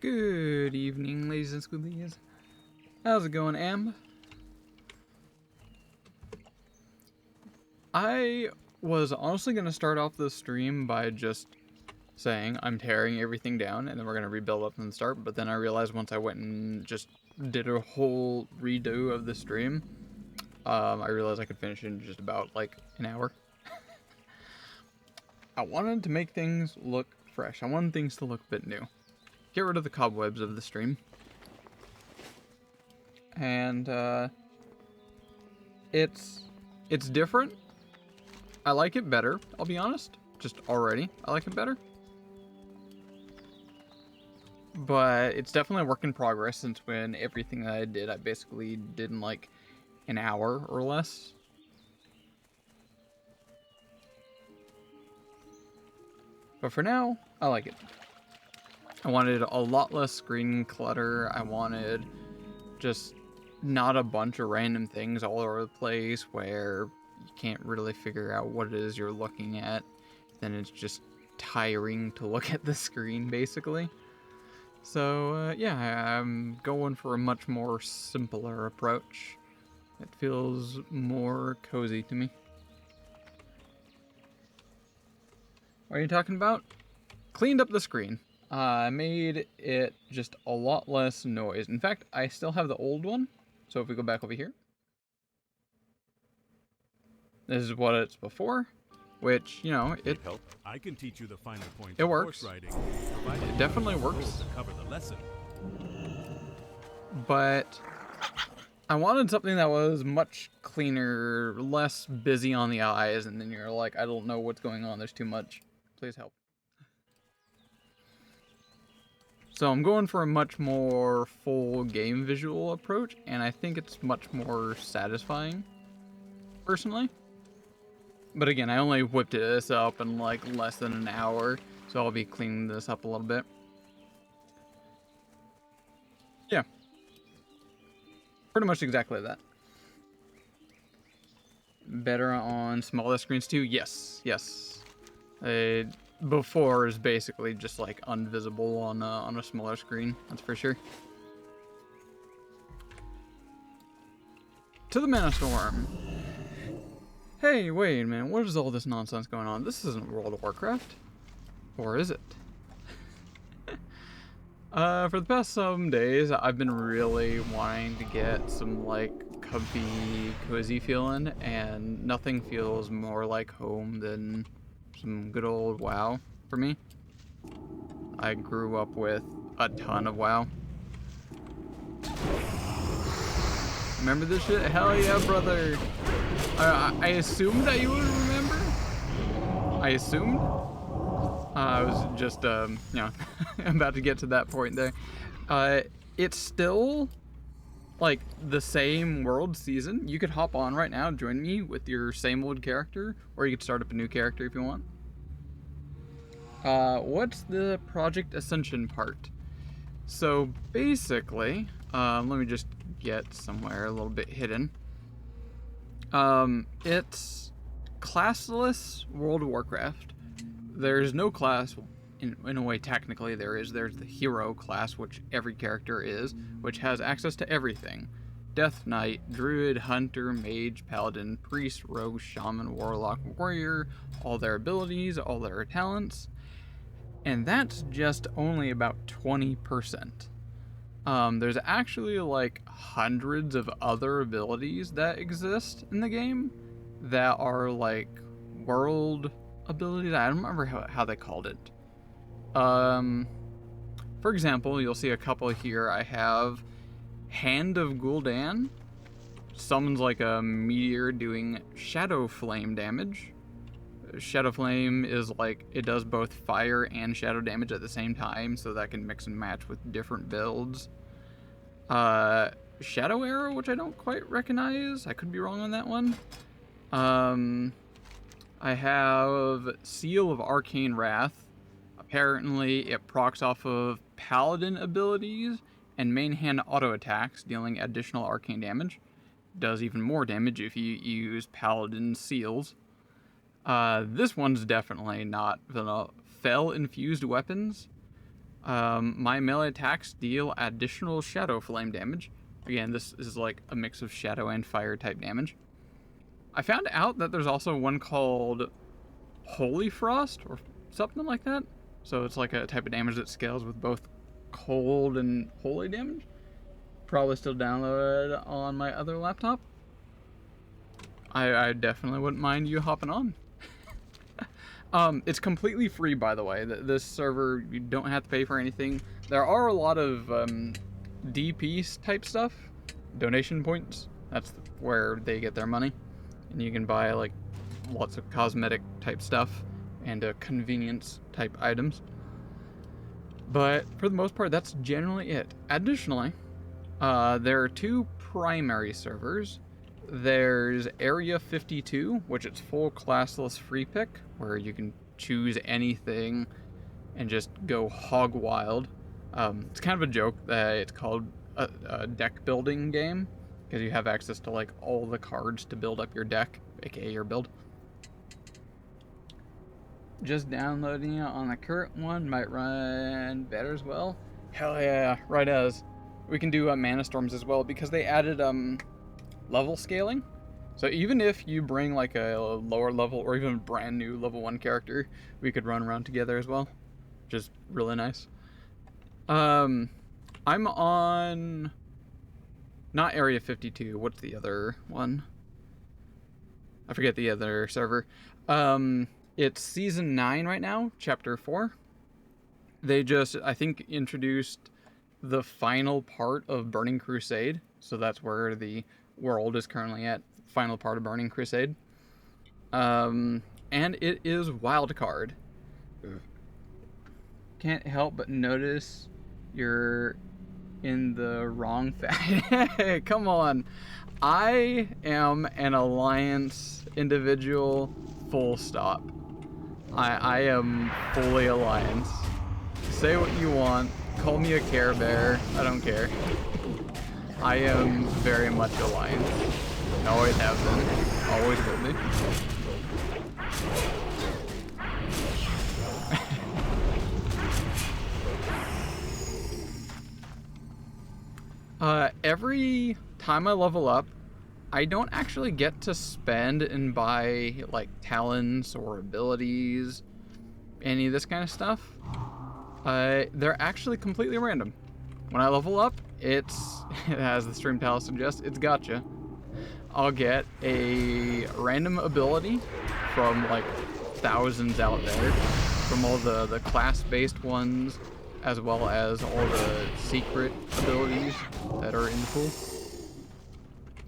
Good evening, ladies and schoolies. How's it going, Am? I was honestly going to start off this stream by just saying I'm tearing everything down and then we're going to rebuild up from the start, but then I realized once I went and just did a whole redo of the stream, I realized I could finish in just about like an hour. I wanted to make things look fresh. I wanted things to look a bit new. Get rid of the cobwebs of the stream. And it's different. I like it better, I'll be honest. Just already, I like it better. But it's definitely a work in progress since when everything that I did, I basically did in like an hour or less. But for now, I like it. I wanted a lot less screen clutter. I wanted just not a bunch of random things all over the place where you can't really figure out what it is you're looking at. Then it's just tiring to look at the screen, basically. So, yeah, I'm going for a much more simpler approach. It feels more cozy to me. What are you talking about? Cleaned up the screen. I made it just a lot less noise. In fact, I still have the old one. So if we go back over here. This is what it's before. Which, you know, it help. I can teach you the finer points it of works. Horse riding, It definitely works. To cover the lesson. But I wanted something that was much cleaner, less busy on the eyes, and then you're like, I don't know what's going on, there's too much. Please help. So I'm going for a much more full game visual approach, and I think it's much more satisfying, personally. But again, I only whipped this up in like less than an hour, so I'll be cleaning this up a little bit. Yeah. Pretty much exactly that. Better on smaller screens too? Yes, yes. Before is basically just like invisible on a smaller screen, that's for sure. To the Mana Storm. Hey, wait a minute, what is all this nonsense going on? This isn't World of Warcraft. Or is it? For the past some days, I've been really wanting to get some, like, comfy, cozy feeling, and nothing feels more like home than some good old WoW for me. I grew up with a ton of WoW. Remember this shit? Hell yeah, brother! I assumed that you would remember. I assumed. I was just, you know, about to get to that point there. It's still, like, the same world season. You could hop on right now, join me with your same old character, or you could start up a new character if you want. What's the Project Ascension part? So, basically, let me just get somewhere a little bit hidden. It's classless World of Warcraft. There's no class, in a way technically there's the hero class, which every character is, which has access to everything. Death Knight, Druid, Hunter, Mage, Paladin, Priest, Rogue, Shaman, Warlock, Warrior, all their abilities, all their talents. And that's just only about 20%. There's actually like hundreds of other abilities that exist in the game that are like world abilities. I don't remember how they called it. For example, you'll see a couple here. I have Hand of Gul'dan. Summons like a meteor doing Shadow Flame damage. Shadow Flame is like, it does both fire and shadow damage at the same time, so that can mix and match with different builds. Shadow Arrow, which I don't quite recognize. I could be wrong on that one. I have Seal of Arcane Wrath. Apparently, it procs off of Paladin abilities and main hand auto attacks, dealing additional arcane damage. Does even more damage if you use Paladin Seals. This one's definitely not vanilla. Fel Infused Weapons. My melee attacks deal additional shadow flame damage. Again, this is like a mix of shadow and fire type damage. I found out that there's also one called Holy Frost or something like that. So it's like a type of damage that scales with both cold and holy damage. Probably still downloaded on my other laptop. I definitely wouldn't mind you hopping on. It's completely free, by the way. This server, you don't have to pay for anything. There are a lot of DP type stuff, donation points. That's where they get their money, and you can buy like lots of cosmetic type stuff and convenience type items. But for the most part, that's generally it. Additionally, there are two primary servers. There's Area 52, which it's full classless free pick, where you can choose anything and just go hog wild. It's kind of a joke that it's called a deck building game, because you have access to like all the cards to build up your deck, aka your build. Just downloading it on the current one might run better as well. Hell yeah, right as. We can do mana storms as well, because they added level scaling. So even if you bring like a lower level or even a brand new level 1 character, we could run around together as well, which is really nice. I'm on not Area 52. What's the other one? I forget the other server. It's season 9 right now, chapter 4. They just, I think, introduced the final part of Burning Crusade. So that's where the world is currently at, final part of Burning Crusade. And it is wildcard. Can't help but notice you're in the wrong faction. Come on. I am an Alliance individual, full stop. I am fully Alliance. Say what you want. Call me a Care Bear. I don't care. I am very much Alliance. I always have been. Always will be. Every time I level up, I don't actually get to spend and buy like talents or abilities, any of this kind of stuff. They're actually completely random. When I level up, it's, as the stream title suggests, it's gotcha. I'll get a random ability from like thousands out there, from all the class-based ones, as well as all the secret abilities that are in the pool.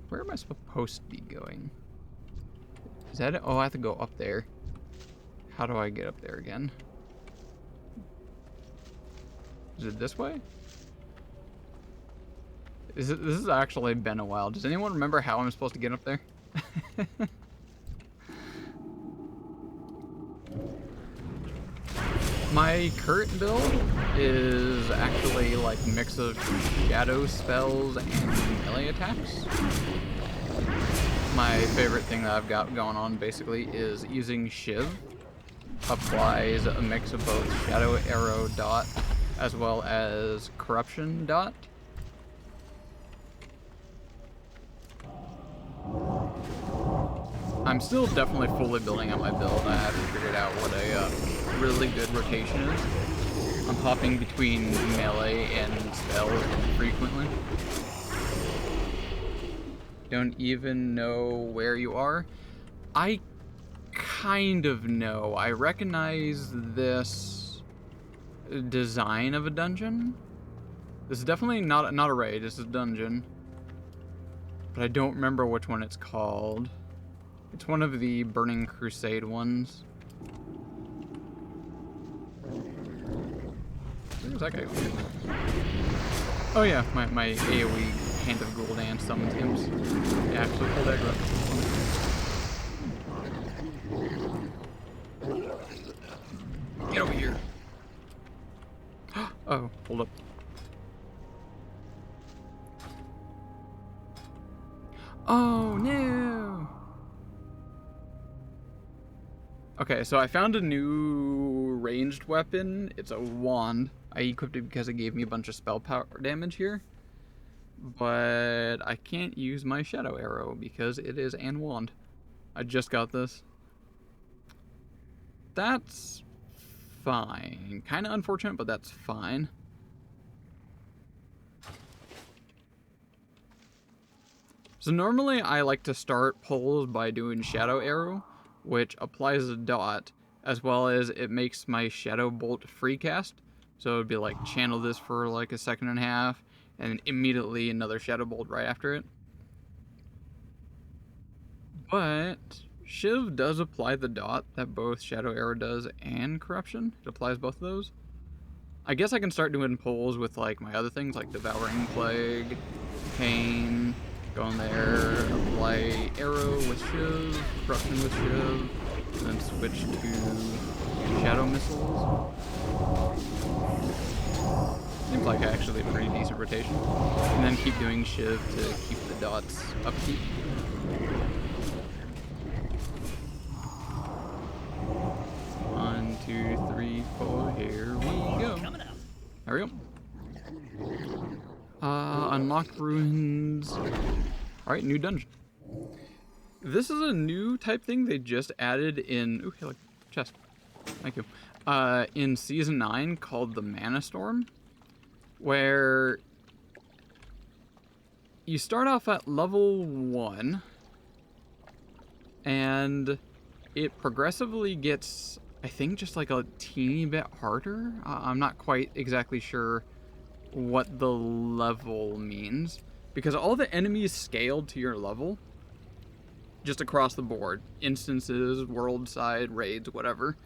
Where am I supposed to be going? Is that it? Oh, I have to go up there. How do I get up there again? Is it this way? This has actually been a while. Does anyone remember how I'm supposed to get up there? My current build is actually like a mix of shadow spells and melee attacks. My favorite thing that I've got going on basically is using Shiv. Applies a mix of both Shadow Arrow Dot as well as Corruption Dot. I'm still definitely fully building out my build. I haven't figured out what a really good rotation is. I'm hopping between melee and spells frequently. Don't even know where you are. I kind of know. I recognize this design of a dungeon. This is definitely not a raid. This is a dungeon. But I don't remember which one it's called. It's one of the Burning Crusade ones. Where's that guy going? Oh yeah, my AoE Hand of Gul'dan summons imps. Yeah, actually pulled aggro. Get over here. Oh, hold up. Oh no! Okay, so I found a new ranged weapon. It's a wand. I equipped it because it gave me a bunch of spell power damage here. But I can't use my shadow arrow because it is an wand. I just got this. That's fine. Kind of unfortunate, but that's fine. So normally I like to start pulls by doing shadow arrow, which applies a dot, as well as it makes my shadow bolt free cast. So it would be like channel this for like a second and a half, and immediately another shadow bolt right after it. But Shiv does apply the dot that both shadow arrow does and corruption. It applies both of those. I guess I can start doing pulls with like my other things like devouring plague, pain, go in there, apply arrow with Shiv, corruption with Shiv, and then switch to shadow missiles. Seems like actually a pretty decent rotation. And then keep doing Shiv to keep the dots upkeep. One, two, three, four, here we go. There we go. Unlock ruins. Alright, new dungeon. This is a new type thing they just added in... Ooh, hey, look, chest. Thank you. In Season 9 called the Mana Storm, where you start off at level 1, and it progressively gets, I think, just like a teeny bit harder. I'm not quite exactly sure what the level means, because all the enemies scaled to your level, just across the board. Instances, world side, raids, whatever.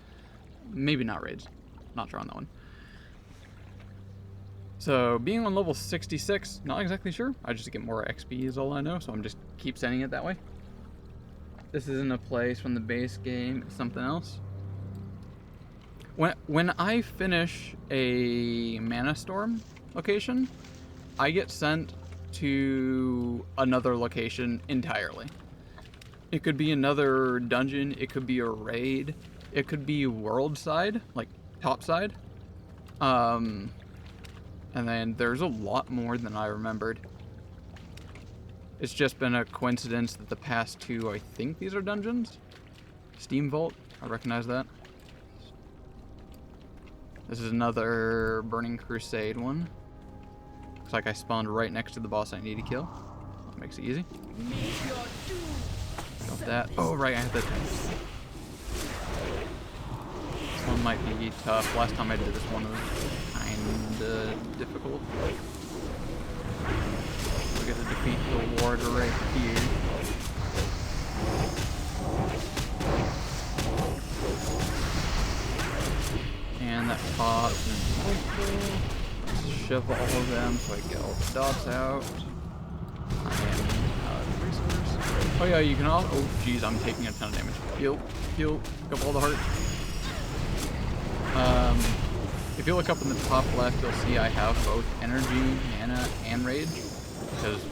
Maybe not raids. Not sure on that one. So being on level 66, not exactly sure. I just get more XP is all I know, so I'm just keep sending it that way. This isn't a place from the base game, it's something else. When I finish a Mana Storm location, I get sent to another location entirely. It could be another dungeon, it could be a raid, it could be world side, like top side. And then there's a lot more than I remembered. It's just been a coincidence that the past two, I think these are dungeons. Steam Vault, I recognize that. This is another Burning Crusade one. Looks like I spawned right next to the boss I need to kill. That makes it easy. Got that. Oh, right, I have that. This one might be tough. Last time I did this one was kinda difficult. We're gonna defeat the warder right here. And that pops and let's shove all of them so I get all the dots out. I am out of resource. Oh yeah, you can also, oh geez, I'm taking a ton of damage. Heal, pick up all the heart. If you look up in the top left, you'll see I have both energy, mana, and rage. Because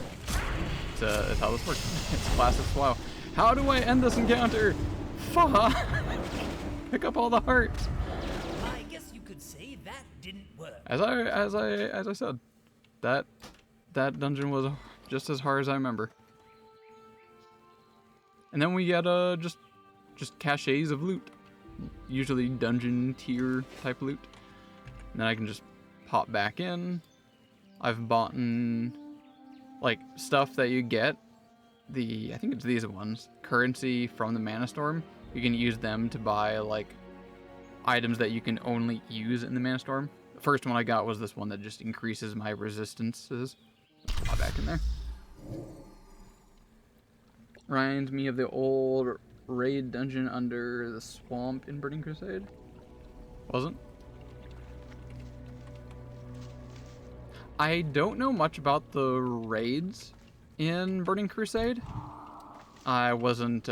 it's how this works. It's classic WoW. How do I end this encounter? Fuck! Pick up all the hearts. I guess you could say that didn't work. As I said, that dungeon was just as hard as I remember. And then we get just caches of loot, usually dungeon tier type loot. And then I can just pop back in. I've bought like stuff that you get. I think it's these ones, currency from the Mana Storm. You can use them to buy like items that you can only use in the Mana Storm. The first one I got was this one that just increases my resistances. Pop back in there. Reminds me of the old raid dungeon under the swamp in Burning Crusade. Wasn't? I don't know much about the raids in Burning Crusade. I wasn't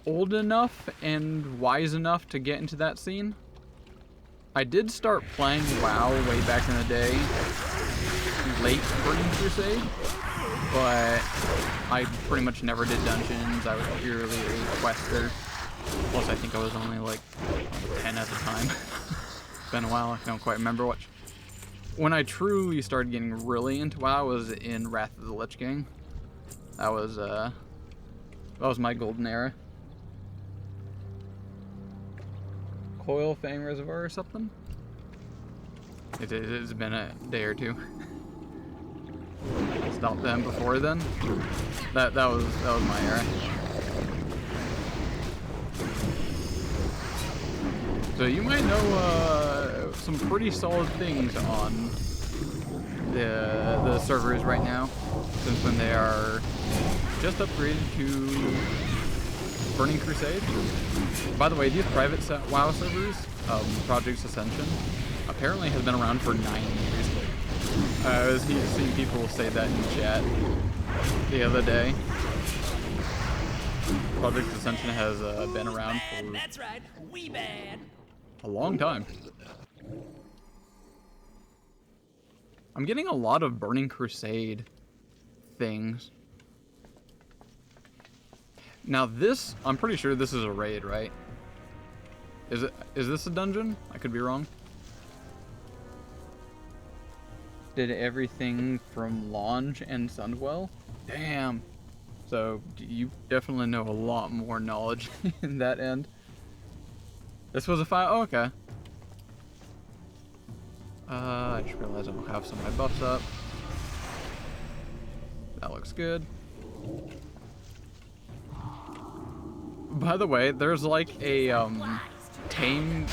old enough and wise enough to get into that scene. I did start playing WoW way back in the day, late Burning Crusade, but I pretty much never did dungeons. I was purely a quester. Plus, I think I was only like 10 at the time. It's been a while. I don't quite remember what. When I truly started getting really into WoW was in Wrath of the Lich King. That was my golden era. Coil Fang Reservoir or something? It's been a day or two. Stopped them before then. That was my era. So you might know some pretty solid things on the servers right now, since when they are just upgraded to Burning Crusade. By the way, these private WoW servers, Project Ascension, apparently has been around for 9 years. I was seeing people say that in chat the other day. Project Ascension has been around for That's right, we bad. a long time. I'm getting a lot of Burning Crusade things. Now this, I'm pretty sure this is a raid, right? Is this a dungeon? I could be wrong. Did everything from launch and Sunwell? Damn. So you definitely know a lot more knowledge in that end. This was a file. Oh, okay. I just realized I don't have some of my buffs up. That looks good. By the way, there's like a tame,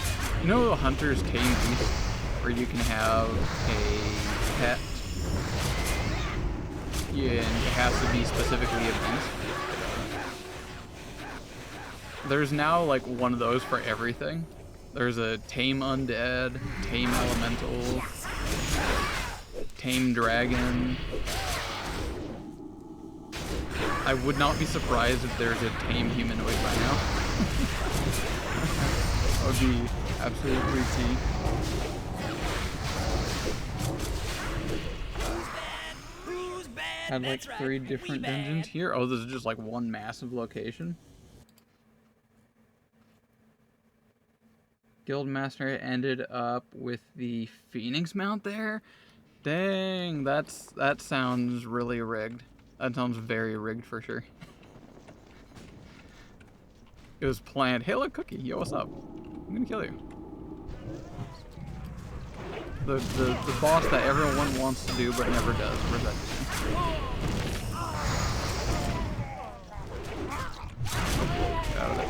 you know, the hunter's tame beast, where you can have a pet. Yeah, and it has to be specifically a beast. There's now like one of those for everything. There's a tame undead, tame elemental, tame dragon. I would not be surprised if there's a tame humanoid by now. That would be absolutely tea. Had like 3 different dungeons here. Oh, this is just like one massive location. Guildmaster ended up with the Phoenix mount there. Dang, that sounds really rigged. That sounds very rigged for sure. It was planned. Hey, look, Cookie. Yo, what's up? I'm gonna kill you. The boss that everyone wants to do but never does. Where's that? Out of it.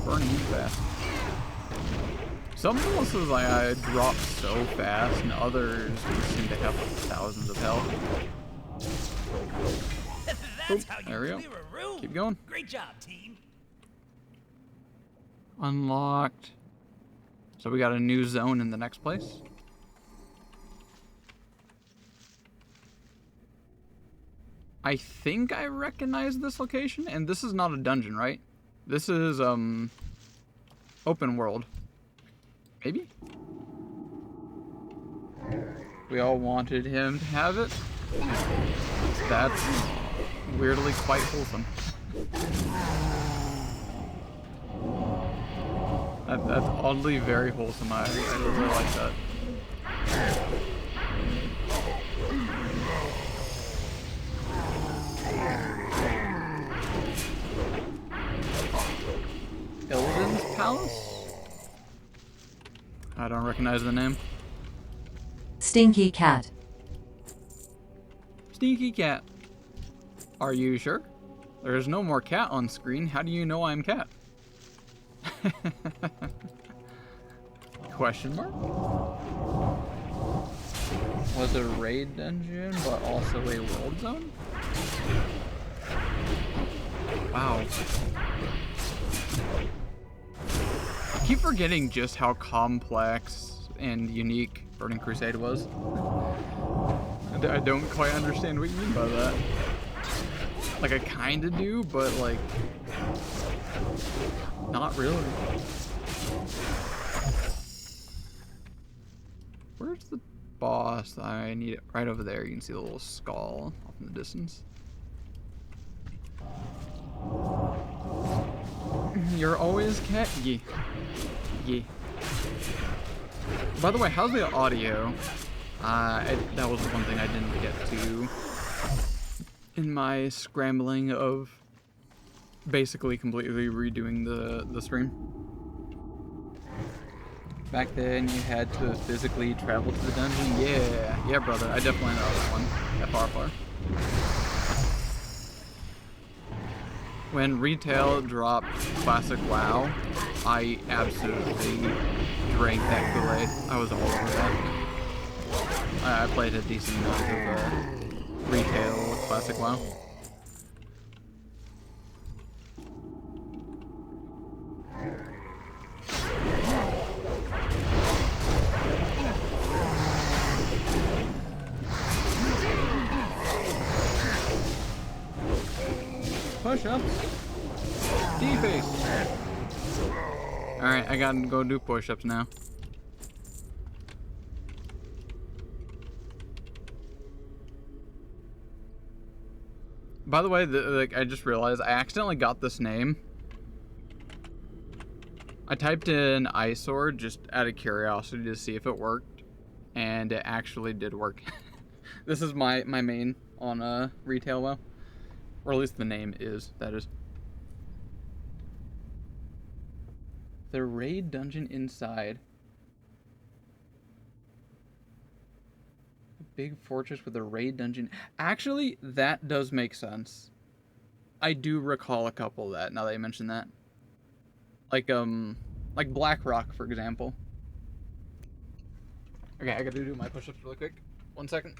Burning you fast. Some bosses I drop so fast, and others seem to have like thousands of health. Oop, there we go. Keep going. Great job, team. Unlocked. So we got a new zone in the next place. I think I recognize this location, and this is not a dungeon, right? This is open world. Maybe? We all wanted him to have it. That's weirdly quite wholesome. That's oddly very wholesome. I really like that. Illidan's Palace? I don't recognize the name. Stinky Cat. Stinky Cat. Are you sure? There's no more cat on screen. How do you know I'm cat? Question mark? Was it a raid dungeon, but also a world zone? Wow. I keep forgetting just how complex and unique Burning Crusade was. I don't quite understand what you mean by that. Like, I kinda do, but like, not really. Where's the boss? I need it right over there. You can see the little skull off in the distance. You're always cat. Yeah. Yeah. By the way, how's the audio? That was one thing I didn't get to in my scrambling of basically completely redoing the stream. Back then, you had to physically travel to the dungeon. Yeah, brother. I definitely know that one. FR. When retail dropped Classic WoW, I absolutely drank that Kool-Aid. I was all over that. I played a decent amount of retail Classic WoW. Push-ups. D-face. Alright, I gotta go do push-ups now. By the way, I just realized I accidentally got this name. I typed in Eyesore just out of curiosity to see if it worked, and it actually did work. This is my main on retail WoW. Or at least the name is, that is. The raid dungeon inside. A big fortress with a raid dungeon. Actually, that does make sense. I do recall a couple of that, now that you mention that. Like Blackrock, for example. Okay, I gotta do my push-ups really quick. 1 second.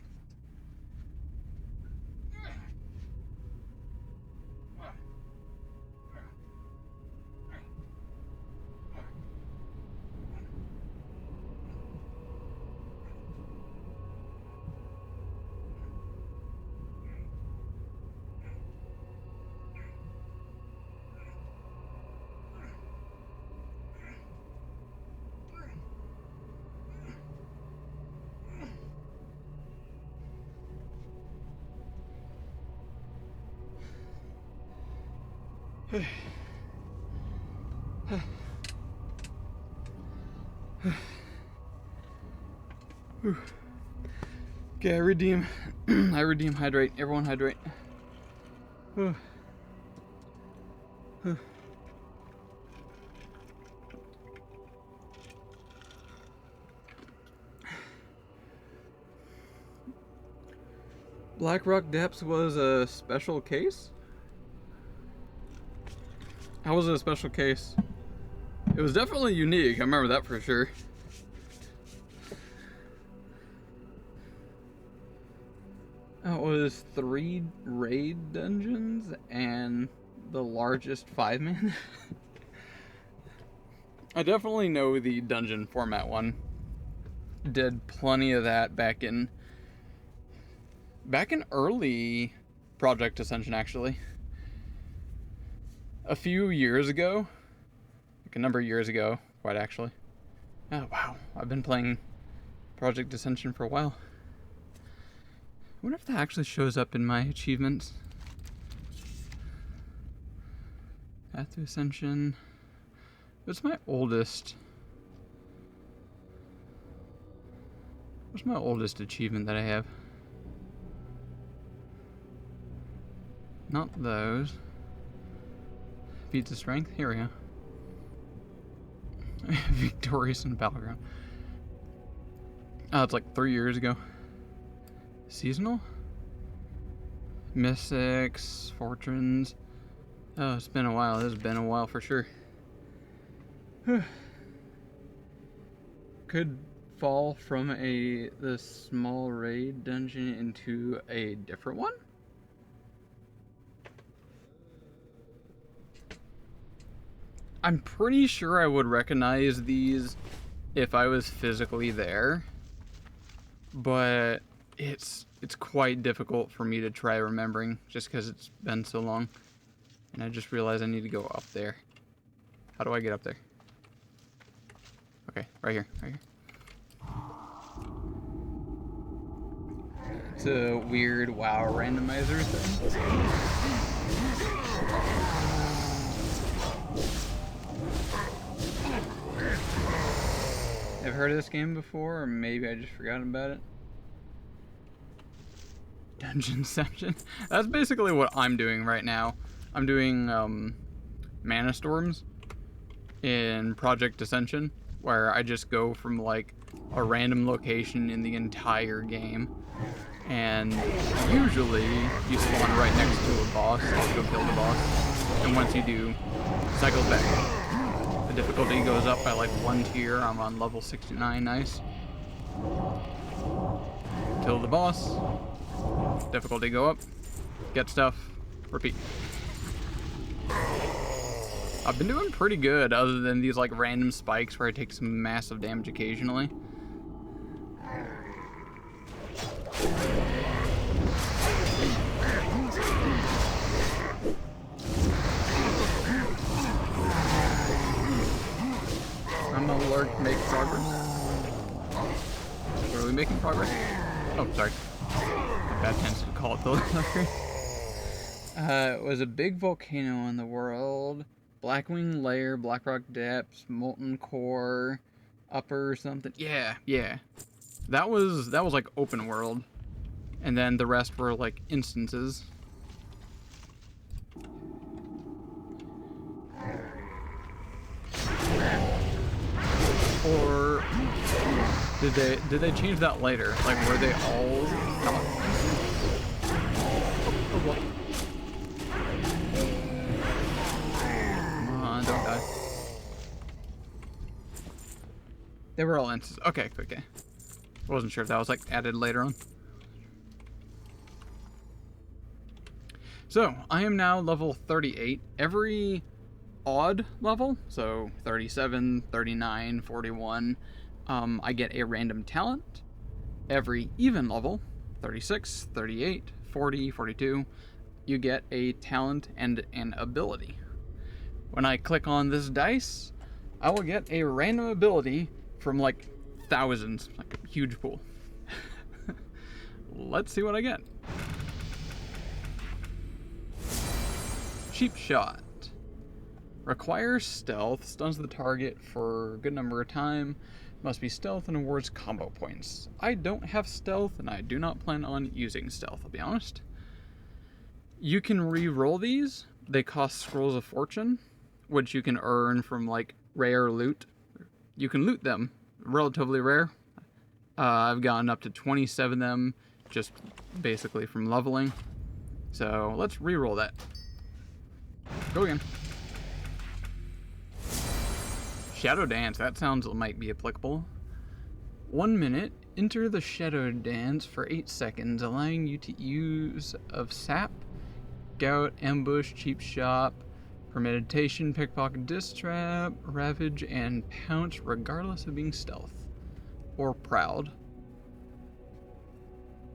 Okay, I redeem. I redeem hydrate. Everyone hydrate. Blackrock Depths was a special case? How was it a special case? It was definitely unique, I remember that for sure. It was 3 raid dungeons and the largest 5-man. I definitely know the dungeon format one. Did plenty of that back in early Project Ascension, actually. A few years ago, like a number of years ago, quite actually. Oh wow, I've been playing Project Ascension for a while. I wonder if that actually shows up in my achievements. Path to Ascension. What's my oldest? What's my oldest achievement that I have? Not those. Feats of Strength. Here we go. Victorious in Battleground. Oh, it's like 3 years ago. Seasonal? Mystics, Fortunes. Oh, it's been a while. This has been a while for sure. Could fall from the small raid dungeon into a different one? I'm pretty sure I would recognize these if I was physically there, but it's quite difficult for me to try remembering just because it's been so long. And I just realized I need to go up there. How do I get up there? Okay, right here, right here. It's a weird WoW randomizer thing. I've heard of this game before, or maybe I just forgot about it. Dungeon Ascension. That's basically what I'm doing right now. I'm doing mana storms in Project Ascension, where I just go from like a random location in the entire game, and usually you spawn right next to a boss, you go kill the boss, and once you do, it cycles back. The difficulty goes up by like 1 tier. I'm on level 69, nice. Kill the boss, difficulty go up, get stuff, repeat. I've been doing pretty good other than these like random spikes where I take some massive damage occasionally. I'm alert to make progress. Are we making progress? Oh, sorry. My bad tends to call it the it was a big volcano in the world. Blackwing Lair, Blackrock Depths, Molten Core, Upper something. Yeah. That was like open world. And then the rest were like instances. Or did they change that later? Like were they all not? Oh, what? Come on, don't die. They were all instances. Okay. I wasn't sure if that was like added later on. So I am now level 38. Every odd level, so 37, 39, 41, I get a random talent. Every even level, 36, 38, 40, 42, you get a talent and an ability. When I click on this dice, I will get a random ability from like thousands, like a huge pool. Let's see what I get. Cheap Shot. Requires stealth, stuns the target for a good number of time, must be stealth and awards combo points. I don't have stealth and I do not plan on using stealth, I'll be honest. You can re-roll these. They cost scrolls of fortune, which you can earn from like rare loot. You can loot them, relatively rare. I've gotten up to 27 of them just basically from leveling. So let's re-roll that. Go again. Shadow Dance, that sounds might be applicable. 1 minute, enter the Shadow Dance for 8 seconds, allowing you to use of Sap, Gout, Ambush, Cheap Shot, Premeditation, Pickpocket, Distrap, Ravage, and Pounce, regardless of being stealth or proud.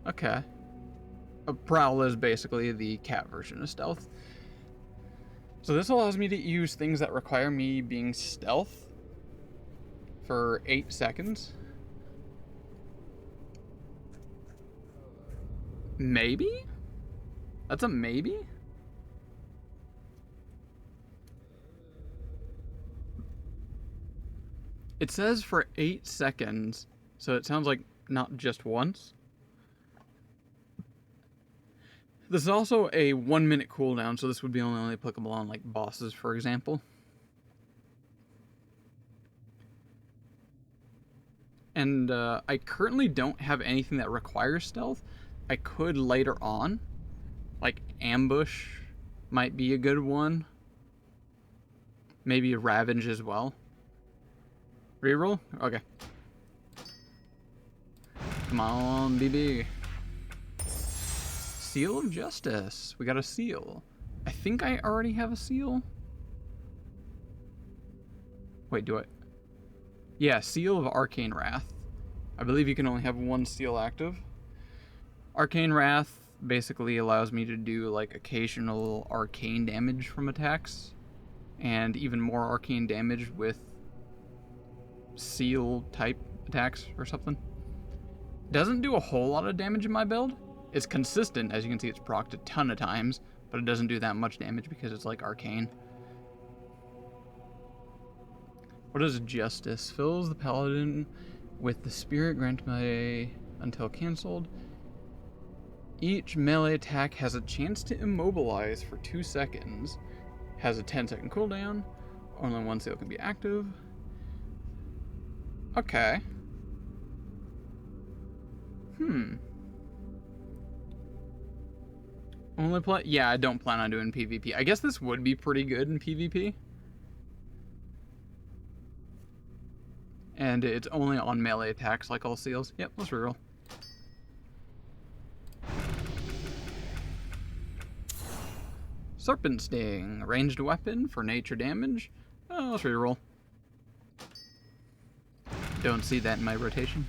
Okay. A prowl is basically the cat version of stealth. So this allows me to use things that require me being stealth for 8 seconds. Maybe? That's a maybe? It says for 8 seconds, so it sounds like not just once. This is also a 1 minute cooldown, so this would be only applicable on like bosses, for example. And I currently don't have anything that requires stealth. I could later on. Like Ambush might be a good one. Maybe Ravage as well. Reroll? Okay. Come on, BB. Seal of Justice. We got a seal. I think I already have a seal. Wait, do I? Yeah, Seal of Arcane Wrath. I believe you can only have one seal active. Arcane Wrath basically allows me to do like occasional arcane damage from attacks, and even more arcane damage with seal type attacks or something. Doesn't do a whole lot of damage in my build. It's consistent, as you can see it's procced a ton of times, but it doesn't do that much damage because it's like arcane. What is Justice? Fills the paladin with the spirit granted by until cancelled. Each melee attack has a chance to immobilize for 2 seconds. Has a 10-second cooldown. Only one seal can be active. Okay. Only play? Yeah, I don't plan on doing PvP. I guess this would be pretty good in PvP. And it's only on melee attacks like all seals. Yep, let's reroll. Serpent Sting. Ranged weapon for nature damage. Oh, let's reroll. Don't see that in my rotation.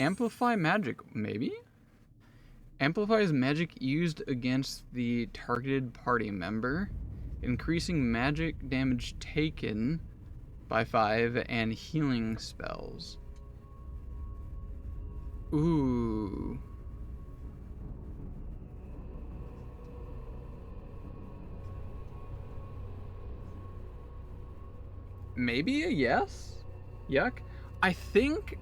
Amplify magic, maybe? Amplifies magic used against the targeted party member, increasing magic damage taken by 5 and healing spells. Ooh. Maybe a yes? Yuck. I think...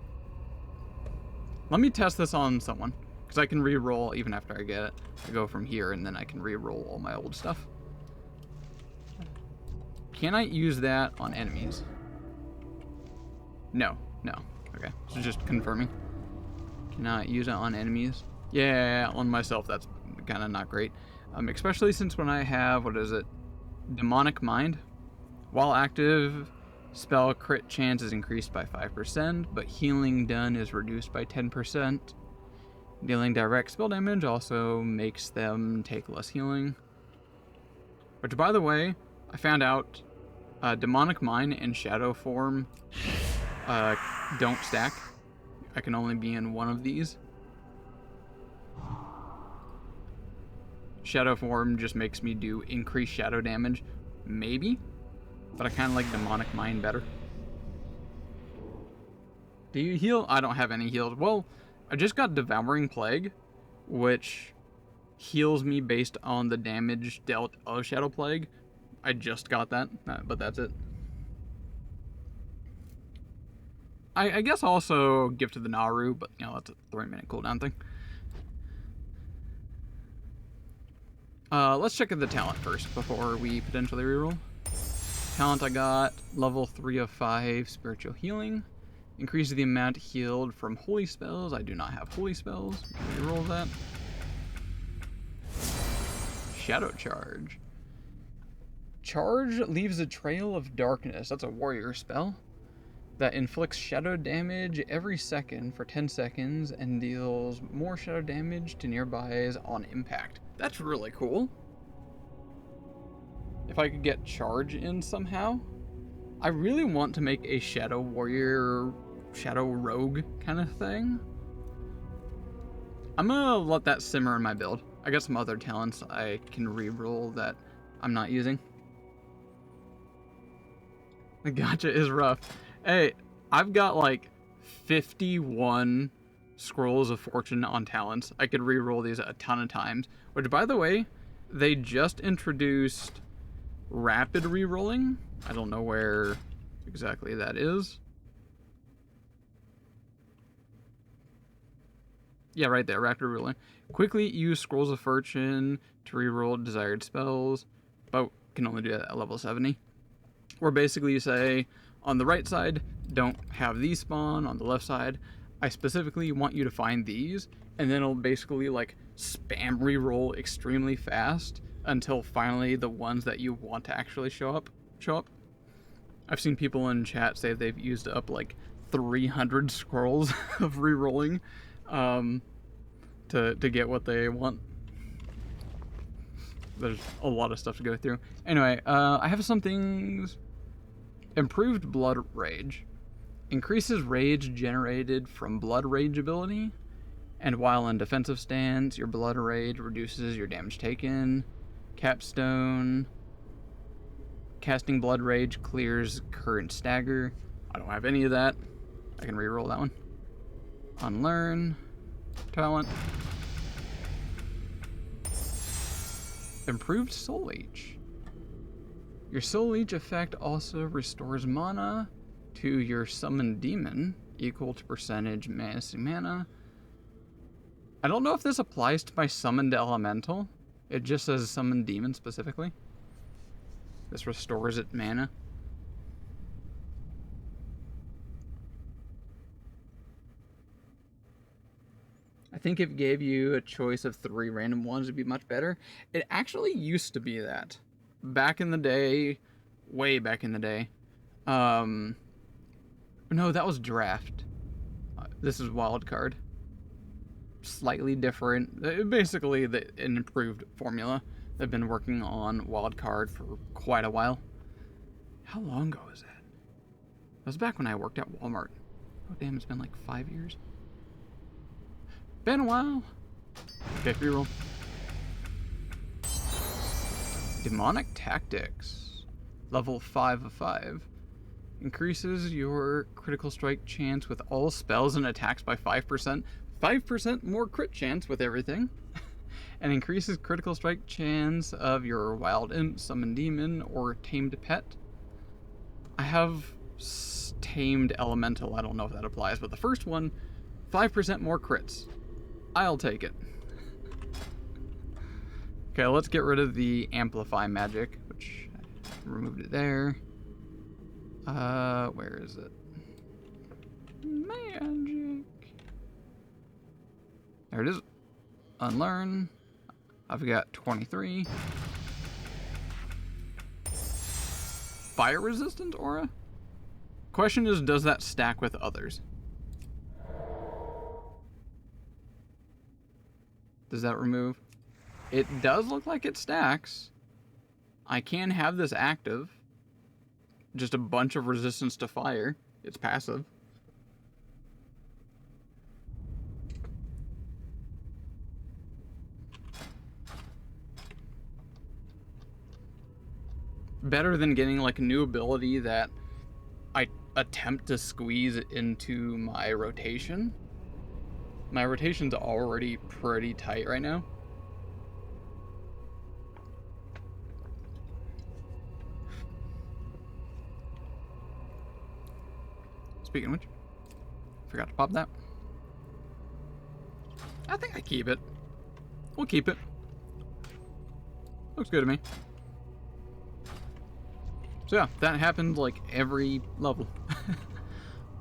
Let me test this on someone, because I can re-roll even after I get it. I go from here, and then I can re-roll all my old stuff. Can I use that on enemies? No. Okay, so just confirming. Cannot use it on enemies. Yeah, on myself, that's kind of not great. Especially since when I have, what is it? Demonic Mind. While active, spell crit chance is increased by 5%, but healing done is reduced by 10%. Dealing direct spell damage also makes them take less healing. Which, by the way, I found out Demonic Mind and Shadow Form don't stack. I can only be in one of these. Shadow Form just makes me do increased shadow damage, maybe, but I kind of like Demonic Mind better. Do you heal? I don't have any heals. Well, I just got Devouring Plague, which heals me based on the damage dealt of Shadow Plague. I just got that, but that's it. I guess also Gift of the Naru, but you know, that's a 3-minute cooldown thing. Let's check the talent first before we potentially reroll. Talent I got, level 3 of 5, Spiritual Healing. Increases the amount healed from holy spells. I do not have holy spells. Reroll that. Shadow Charge. Charge leaves a trail of darkness. That's a warrior spell that inflicts shadow damage every second for 10 seconds and deals more shadow damage to nearbys on impact. That's really cool. If I could get charge in somehow. I really want to make a shadow warrior, shadow rogue kind of thing. I'm gonna let that simmer in my build. I got some other talents I can reroll that I'm not using. The gacha is rough. Hey, I've got like 51 scrolls of fortune on talents. I could reroll these a ton of times. Which, by the way, they just introduced rapid rerolling. I don't know where exactly that is. Yeah, right there, rapid rerolling. Quickly use scrolls of fortune to reroll desired spells, but can only do that at level 70. Where basically you say, on the right side, don't have these spawn. On the left side, I specifically want you to find these, and then it'll basically like spam reroll extremely fast until finally the ones that you want to actually show up. I've seen people in chat say they've used up like 300 scrolls of rerolling to get what they want. There's a lot of stuff to go through. Anyway, I have some things. Improved Blood Rage. Increases rage generated from Blood Rage ability. And while in defensive stance, your Blood Rage reduces your damage taken. Capstone. Casting Blood Rage clears current stagger. I don't have any of that. I can reroll that one. Unlearn. Talent. Improved Soul Leech. Your Soul Leech effect also restores mana to your summoned demon, equal to percentage mana. I don't know if this applies to my summoned elemental. It just says summoned demon specifically. This restores it mana. I think if it gave you a choice of 3 random ones, it'd be much better. It actually used to be that. Back in the day, way back in the day. No, that was draft. This is wildcard. Slightly different. Basically, an improved formula. They've been working on wildcard for quite a while. How long ago was that? That was back when I worked at Walmart. Oh damn, it's been like 5 years. Been a while. Okay, reroll. Demonic Tactics. Level 5 of 5. Increases your critical strike chance with all spells and attacks by 5%. 5% more crit chance with everything. And increases critical strike chance of your wild imp, summoned demon, or tamed pet. I have tamed elemental. I don't know if that applies, but the first one, 5% more crits. I'll take it. Okay, let's get rid of the amplify magic, which I removed it there. Where is it? Magic. There it is. Unlearn. I've got 23. Fire resistant aura? Question is, does that stack with others? Does that remove? It does look like it stacks. I can have this active. Just a bunch of resistance to fire. It's passive. Better than getting like a new ability that I attempt to squeeze into my rotation. My rotation's already pretty tight right now. Speaking of which, forgot to pop that. I think I keep it. We'll keep it. Looks good to me. So yeah, that happened like every level.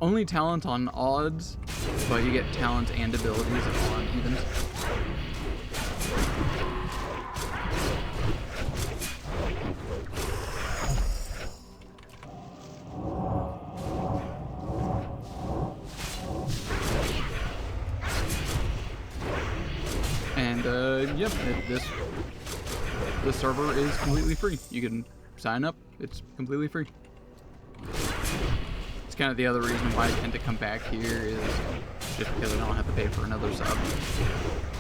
Only talent on odds, but you get talent and abilities on evens. And yep, this server is completely free. You can sign up, it's completely free. It's kind of the other reason why I tend to come back here is just because I don't have to pay for another sub.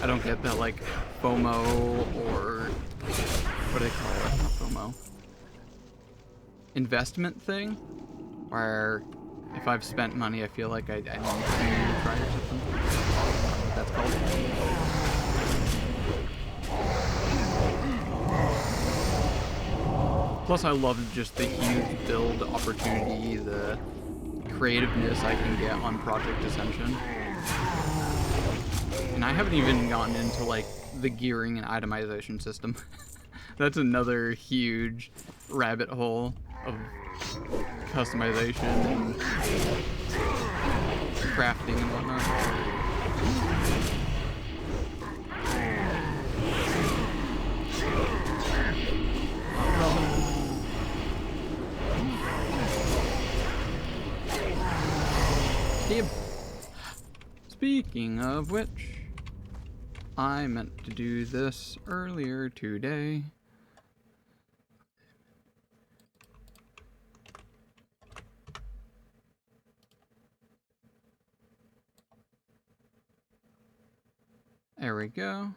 I don't get that like FOMO or what do they call it? Not FOMO. Investment thing where if I've spent money I feel like I need to try or something. I don't know what that's called. Plus, I love just the huge build opportunity, the creativeness I can get on Project Ascension. And I haven't even gotten into, like, the gearing and itemization system. That's another huge rabbit hole of customization and crafting and whatnot. Speaking of which, I meant to do this earlier today. There we go.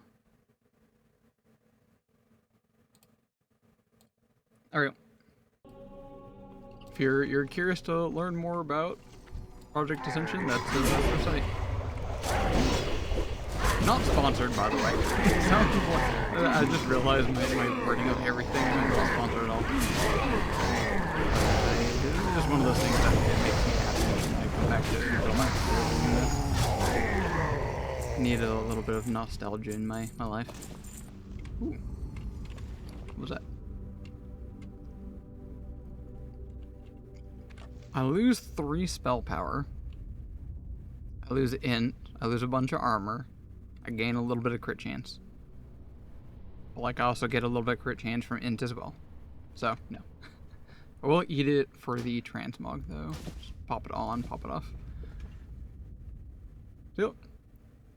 Alright. If you're curious to learn more about Project Ascension, that's their site. Not sponsored, by the way. Some people, I just realized my wording of everything is not sponsored at all. It's just one of those things that it makes me happy when I come back to it and feel like needed a little bit of nostalgia in my life. Ooh. What was that? I lose 3 spell power. I lose int. I lose a bunch of armor. I gain a little bit of crit chance. But like I also get a little bit of crit chance from int as well. So, no. I will eat it for the transmog though. Just pop it on, pop it off. So,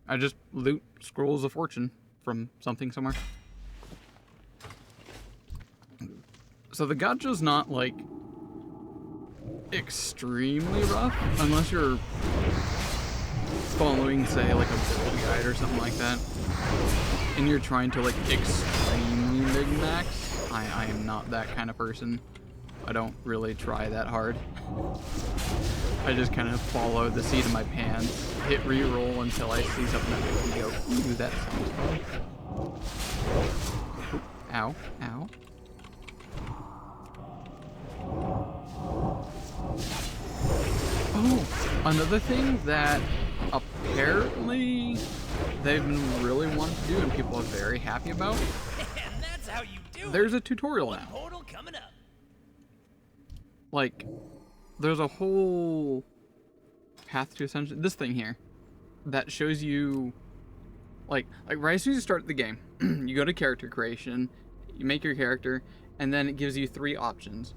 I just loot scrolls of fortune from something somewhere. So the gacha's not like extremely rough unless you're following, say, like a build guide or something like that, and you're trying to like extremely min-max. I am not that kind of person. I don't really try that hard. I just kind of follow the seat of my pants, hit reroll until I see something that makes me go, ooh, that sounds fun. Ooh, ow, ow. Oh, another thing that apparently they've been really wanting to do and people are very happy about. And that's how you do There's it. a tutorial One now. portal coming up. Like, there's a whole path to ascension. This thing here that shows you, like right as soon as you start the game, you go to character creation, you make your character, and then it gives you 3 options.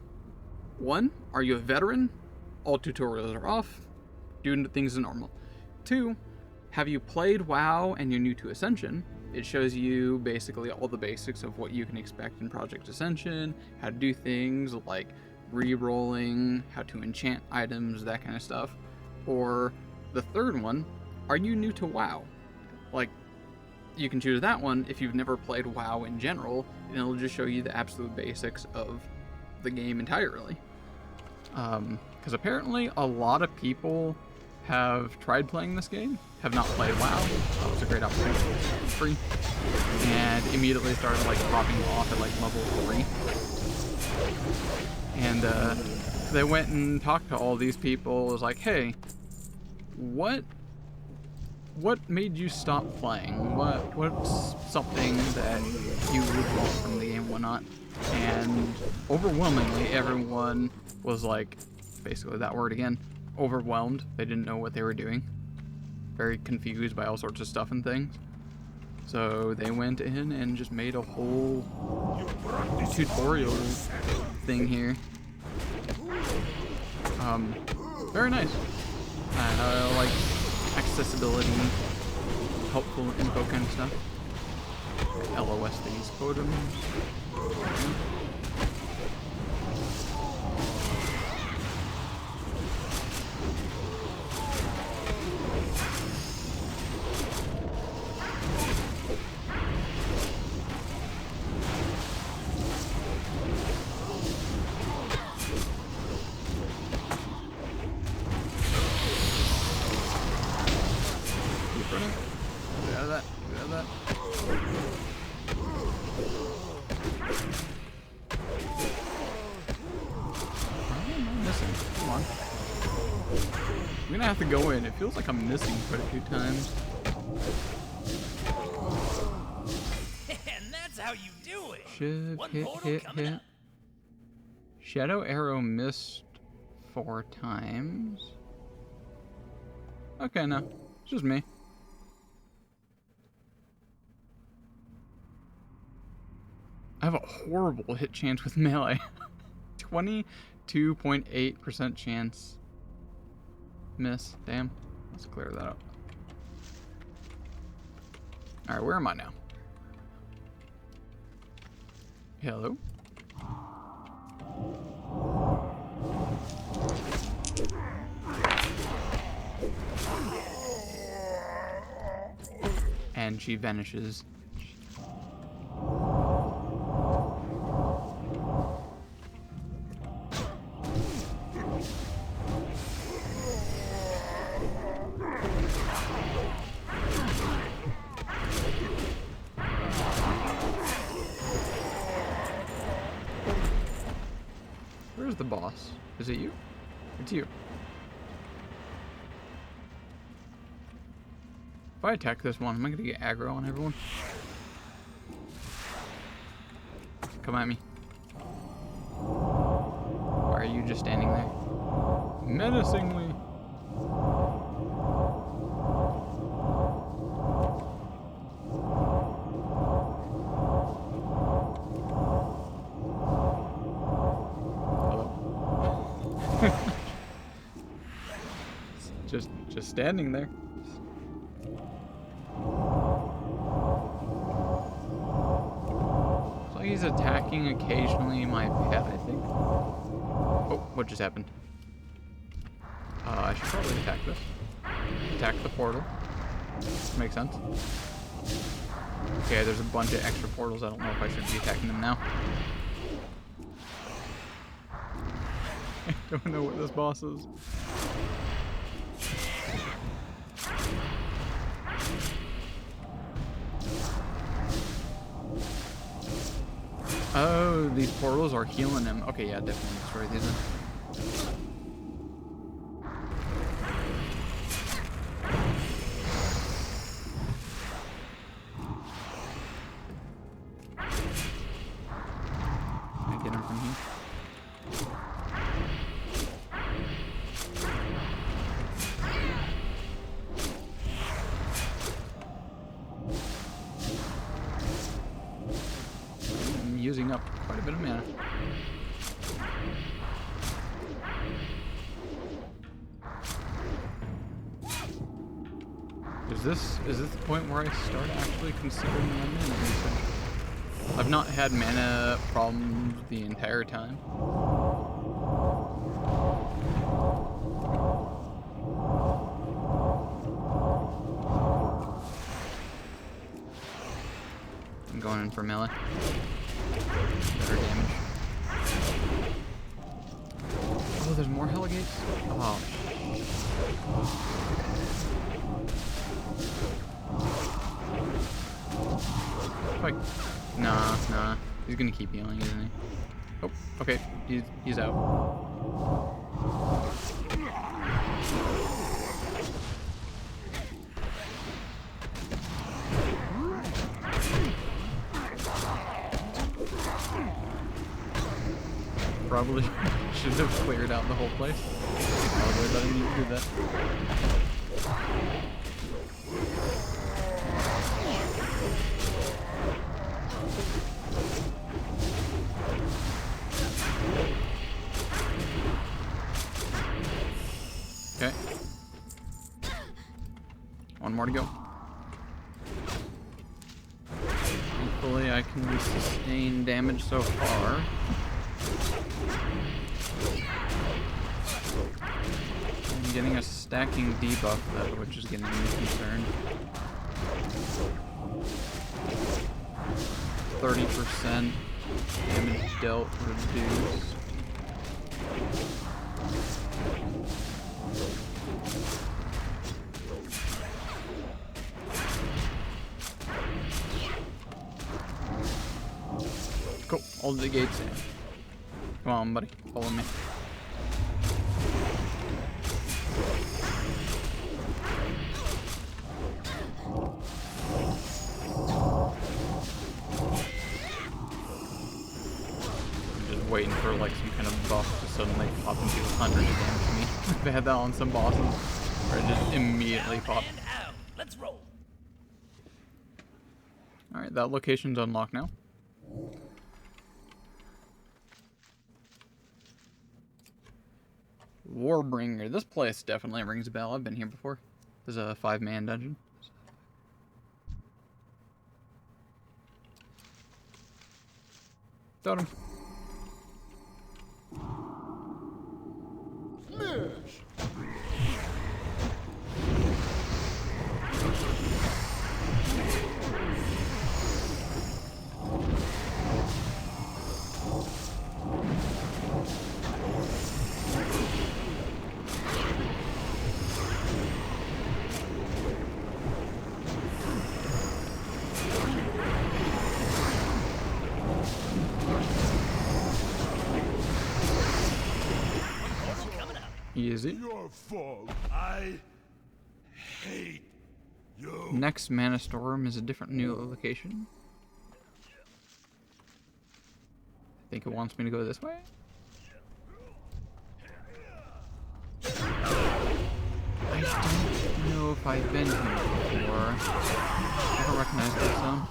1, are you a veteran? All tutorials are off. Doing things as normal. 2, have you played WoW and you're new to Ascension? It shows you basically all the basics of what you can expect in Project Ascension, how to do things like re-rolling, how to enchant items, that kind of stuff. Or the 3rd one, are you new to WoW? Like, you can choose that one if you've never played WoW in general, and it'll just show you the absolute basics of the game entirely. Because apparently a lot of people have tried playing this game, have not played WoW. That was a great opportunity. It's free. And immediately started like popping off at like level 3. And they went and talked to all these people. It was like, hey, what made you stop playing? What's something that you would want from the game and whatnot? And overwhelmingly everyone was like, basically that word again, overwhelmed. They didn't know what they were doing. Very confused by all sorts of stuff and things. So they went in and just made a whole tutorial thing here. Very nice. Like accessibility, helpful info kind of stuff. LOS these totems. I'm gonna have to go in. It feels like I'm missing quite a few times. And that's how you do it. Shiv, One hit, portal hit, coming hit. up. Shadow arrow missed 4 times. Okay, no. It's just me. I have a horrible hit chance with melee. 22.8% chance. Miss. Damn. Let's clear that up. Alright, where am I now? Hello? And she vanishes. the boss. Is it you? It's you. If I attack this one, am I gonna get aggro on everyone? Come at me. Why are you just standing there? Menacingly. Just standing there. Looks like he's attacking occasionally my pet, I think. Oh, what just happened? I should probably attack this. Attack the portal. Makes sense. Okay, there's a bunch of extra portals. I don't know if I should be attacking them now. I don't know what this boss is. Oh, these portals are healing him. Okay, yeah, definitely destroy these then. Can I get him from here? Using up quite a bit of mana. Is this the point where I start actually considering my mana usage? I've not had mana problems the entire time. I'm going in for melee. Better damage. Oh, there's more Heligates? Oh. Like, nah. He's gonna keep healing, isn't he? Oh, okay. He's out. Probably should have cleared out the whole place. Probably letting me do that. Okay. One more to go. Hopefully I can sustain damage so far. I'm getting a stacking debuff though, which is getting me concerned. 30% damage dealt reduced. Cool, hold the gates in. Come on, buddy, follow me. Waiting for like some kind of buff to suddenly pop and do 100 damage to me. They had that on some bosses where it just immediately popped. Let's roll. Alright, that location's unlocked now. Warbringer. This place definitely rings a bell. I've been here before. There's a 5-man dungeon. Totem. Easy. Your fault. I hate you. Next Mana Storm is a different new location. I think it wants me to go this way. I don't know if I've been here before. I don't recognize this zone.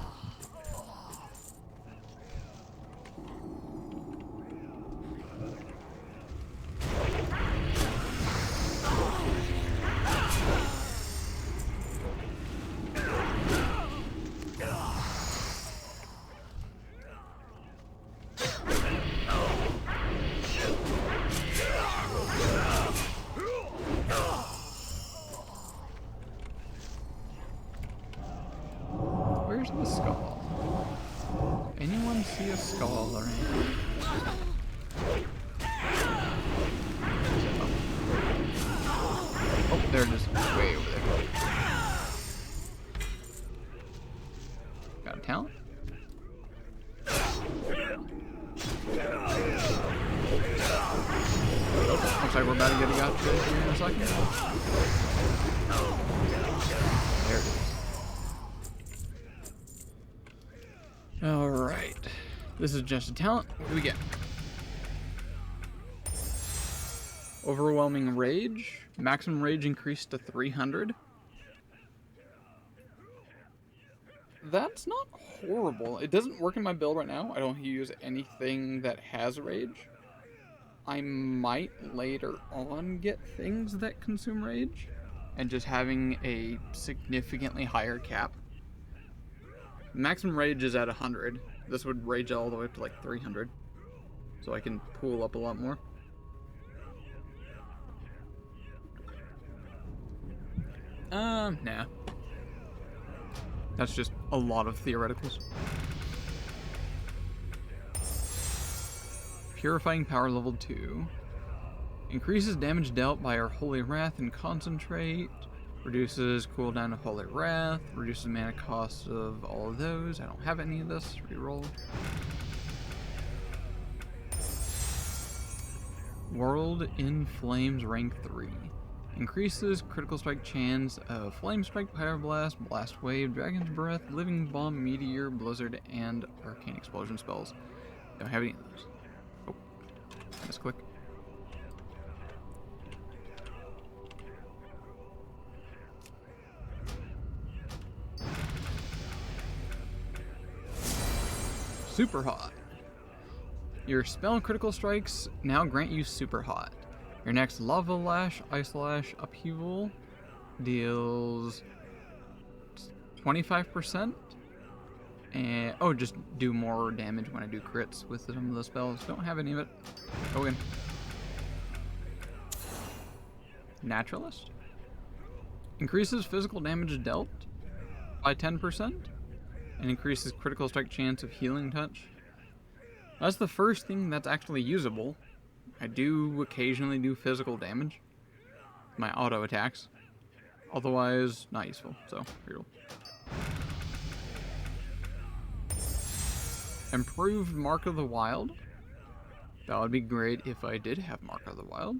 Where's the skull? Anyone see a skull or anything? Oh, there it is. Way over there. Got a talent? Oh, looks like we're about to get a gotcha here in a second. There it is. Alright. This is just a talent. What do we get? Overwhelming Rage. Maximum Rage increased to 300. That's not horrible. It doesn't work in my build right now. I don't use anything that has Rage. I might later on get things that consume Rage. And just having a significantly higher cap. Maximum Rage is at 100. This would rage all the way up to like 300. So I can pool up a lot more. Nah. That's just a lot of theoreticals. Purifying Power level 2. Increases damage dealt by our Holy Wrath and Concentrate. Reduces cooldown of Holy Wrath. Reduces mana cost of all of those. I don't have any of this. Reroll. World in Flames rank 3. Increases critical strike chance of Flame Strike, Pyro Blast, Blast Wave, Dragon's Breath, Living Bomb, Meteor, Blizzard, and Arcane Explosion spells. Don't have any of those. Oh, that's quick. Super Hot. Your spell critical strikes now grant you Super Hot. Your next Lava Lash, Ice Lash, Upheaval deals 25%. And oh, just do more damage when I do crits with some of the spells. Don't have any of it. Go in. Naturalist. Increases physical damage dealt by 10%. And increases critical strike chance of Healing Touch. That's the first thing that's actually usable. I do occasionally do physical damage. My auto attacks. Otherwise, not useful. So, reroll. Improved Mark of the Wild. That would be great if I did have Mark of the Wild.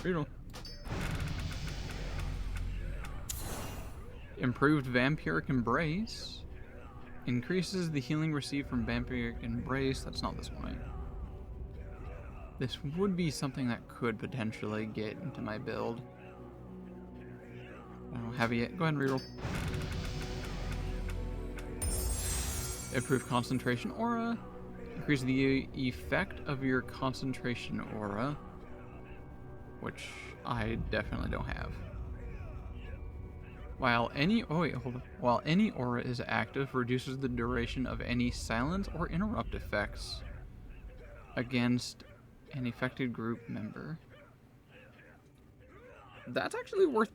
Reroll. Improved Vampiric Embrace. Increases the healing received from Vampiric Embrace. That's not this one, right? This would be something that could potentially get into my build. I don't have it yet. Go ahead and reroll. Improved Concentration Aura. Increase the effect of your Concentration Aura. Which I definitely don't have. While any aura is active, reduces the duration of any silence or interrupt effects against an affected group member. That's actually worth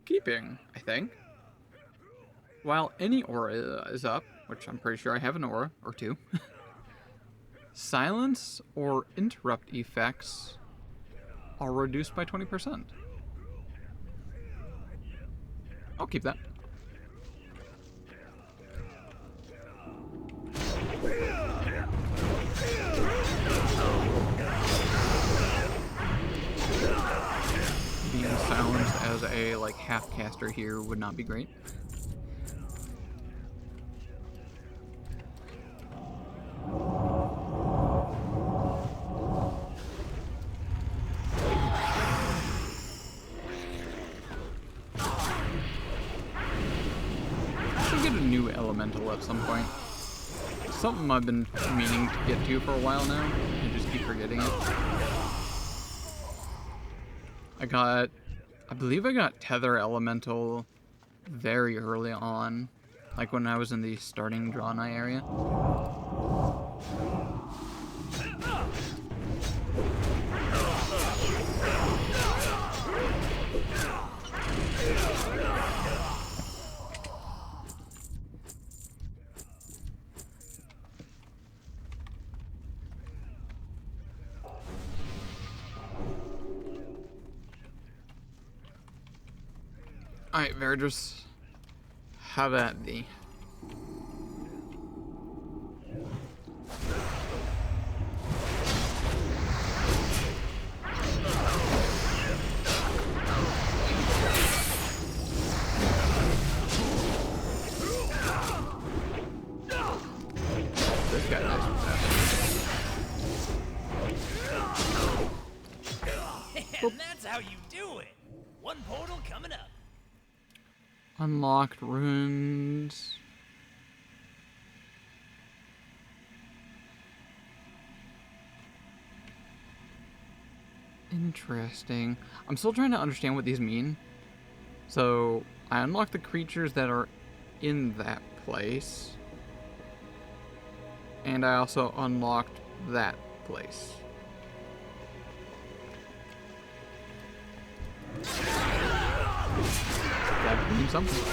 keeping, I think. While any aura is up, which I'm pretty sure I have an aura or two, silence or interrupt effects are reduced by 20%. I'll keep that. was a like half caster here would not be great. Get a new elemental at some point. Something I've been meaning to get to for a while now, and just keep forgetting it. I believe I got Tether Elemental very early on, like when I was in the starting Draenei area. Alright, Verdris, have at thee. This guy nice with that. And that's how you do it. One portal coming up. Unlocked runes. Interesting. I'm still trying to understand what these mean. So, I unlocked the creatures that are in that place. And I also unlocked that place. That means something.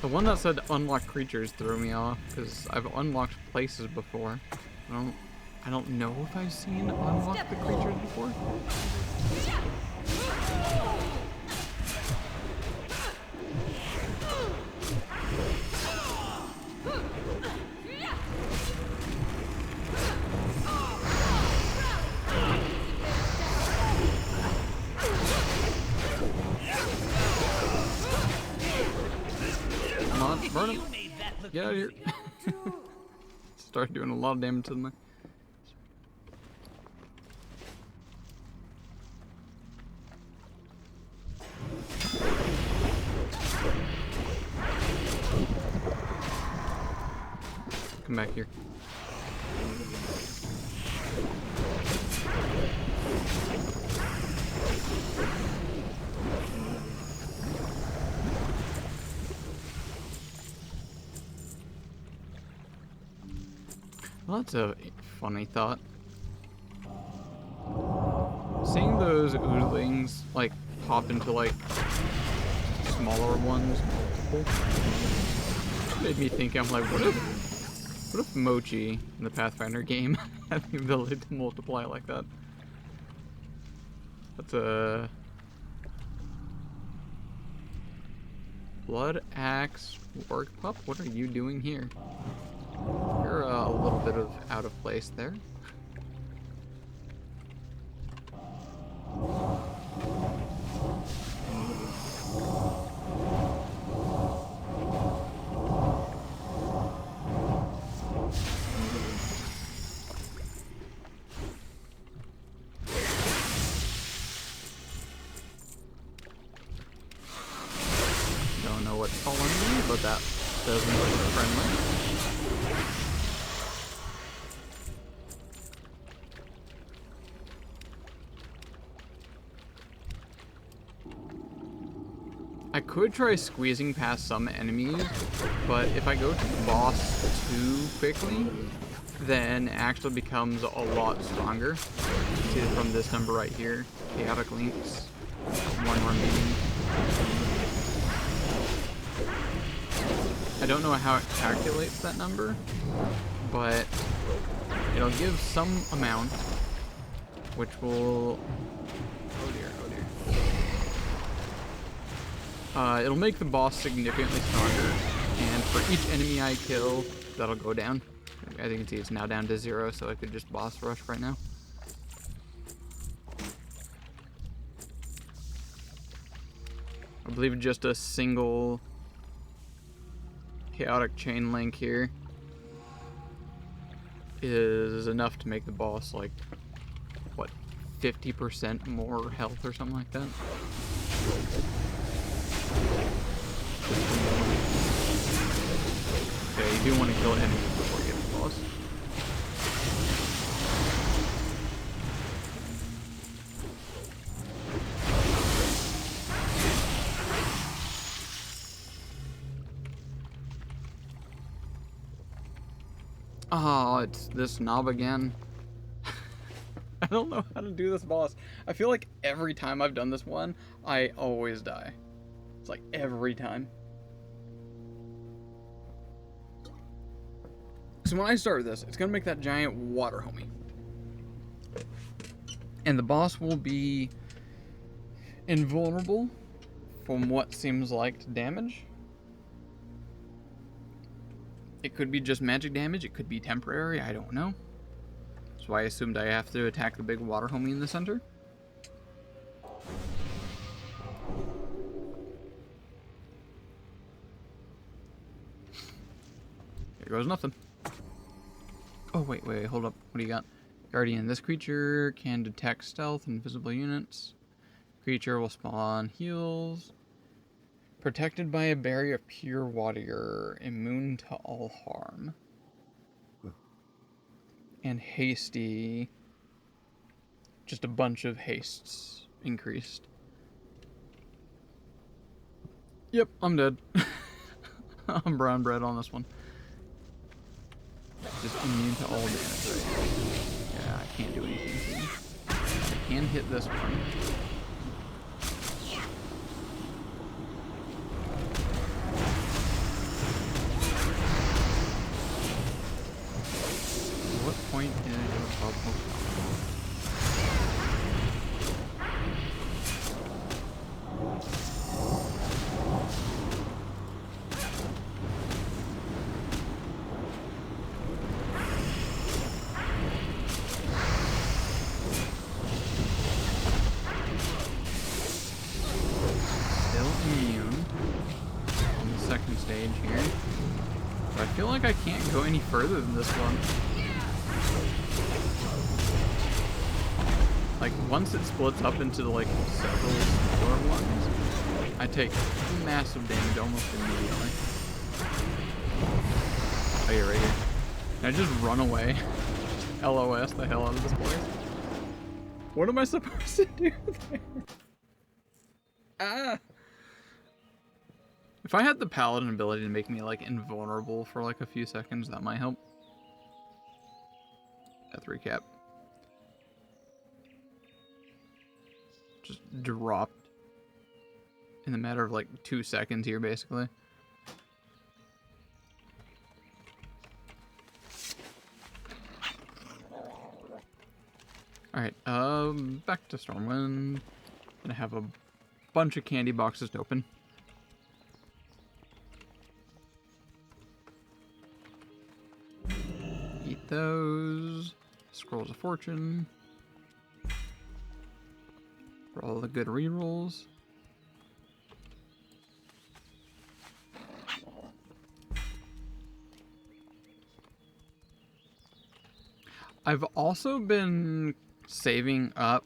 The one that said unlock creatures threw me off because I've unlocked places before. I don't know if I've seen unlock the creatures before. Come on, burn him. Get out of here. Start doing a lot of damage to them. Come back here. Well, that's a funny thought. Seeing those oozlings like pop into like smaller ones, multiple, made me think. I'm like, what if Mochi in the Pathfinder game had the ability to multiply like that? That's a Blood Axe Orc Pup. What are you doing here? You're a little bit of out of place there. Don't know what's calling me, but that doesn't look friendly. I could try squeezing past some enemies, but if I go to the boss too quickly, then it actually becomes a lot stronger. See it from this number right here, Chaotic Links, one remaining. I don't know how it calculates that number, but it'll give some amount, which will... Oh dear, oh dear. It'll make the boss significantly stronger, and for each enemy I kill, that'll go down. As you can see, it's now down to 0, so I could just boss rush right now. I believe just a single chaotic chain link here is enough to make the boss like, what, 50% more health or something like that. Okay, you do want to kill enemies before you get to the boss. Oh, it's this knob again. I don't know how to do this boss. I feel like every time I've done this one, I always die. It's like every time. So when I start this, it's gonna make that giant water homie. And the boss will be invulnerable from what seems like damage. It could be just magic damage, it could be temporary, I don't know. So I assumed I have to attack the big water homie in the center. There goes nothing. Oh, wait, hold up. What do you got? Guardian. This creature can detect stealth and invisible units. Creature will spawn heals. Protected by a barrier of pure water. Immune to all harm. And hasty. Just a bunch of hastes increased. Yep, I'm dead. I'm brown bread on this one. Just immune to all damage right here. Yeah, I can't do anything to him. I can hit this one. What point is your bubble? I feel like I can't go any further than this one. Like, once it splits up into, like, several smaller ones, I take massive damage almost immediately. Oh, you're right here. Can I just run away? Just LOS the hell out of this place? What am I supposed to do there? Ah! If I had the paladin ability to make me, like, invulnerable for, like, a few seconds, that might help. Death recap. Just dropped in the matter of, like, 2 seconds here, basically. Alright, back to Stormwind. Gonna have a bunch of candy boxes to open. Eat those. Scrolls of Fortune. For all the good rerolls. I've also been saving up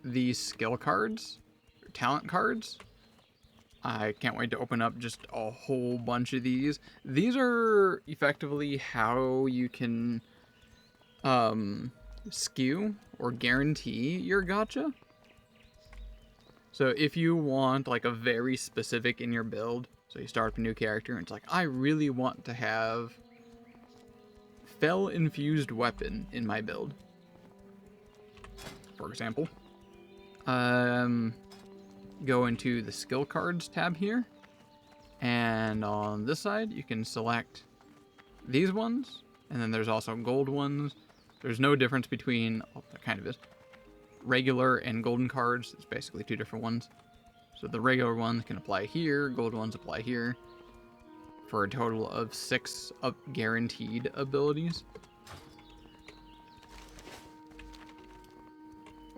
these skill cards, or talent cards. I can't wait to open up just a whole bunch of these. These are effectively how you can skew or guarantee your gacha. So if you want like a very specific in your build, so you start up a new character and it's like, I really want to have Fel infused weapon in my build, for example. Go into the skill cards tab here, and on this side you can select these ones, and then there's also gold ones. There's no difference between, oh, there kind of is, regular and golden cards. It's basically two different ones. So the regular ones can apply here, gold ones apply here, for a total of 6 guaranteed abilities.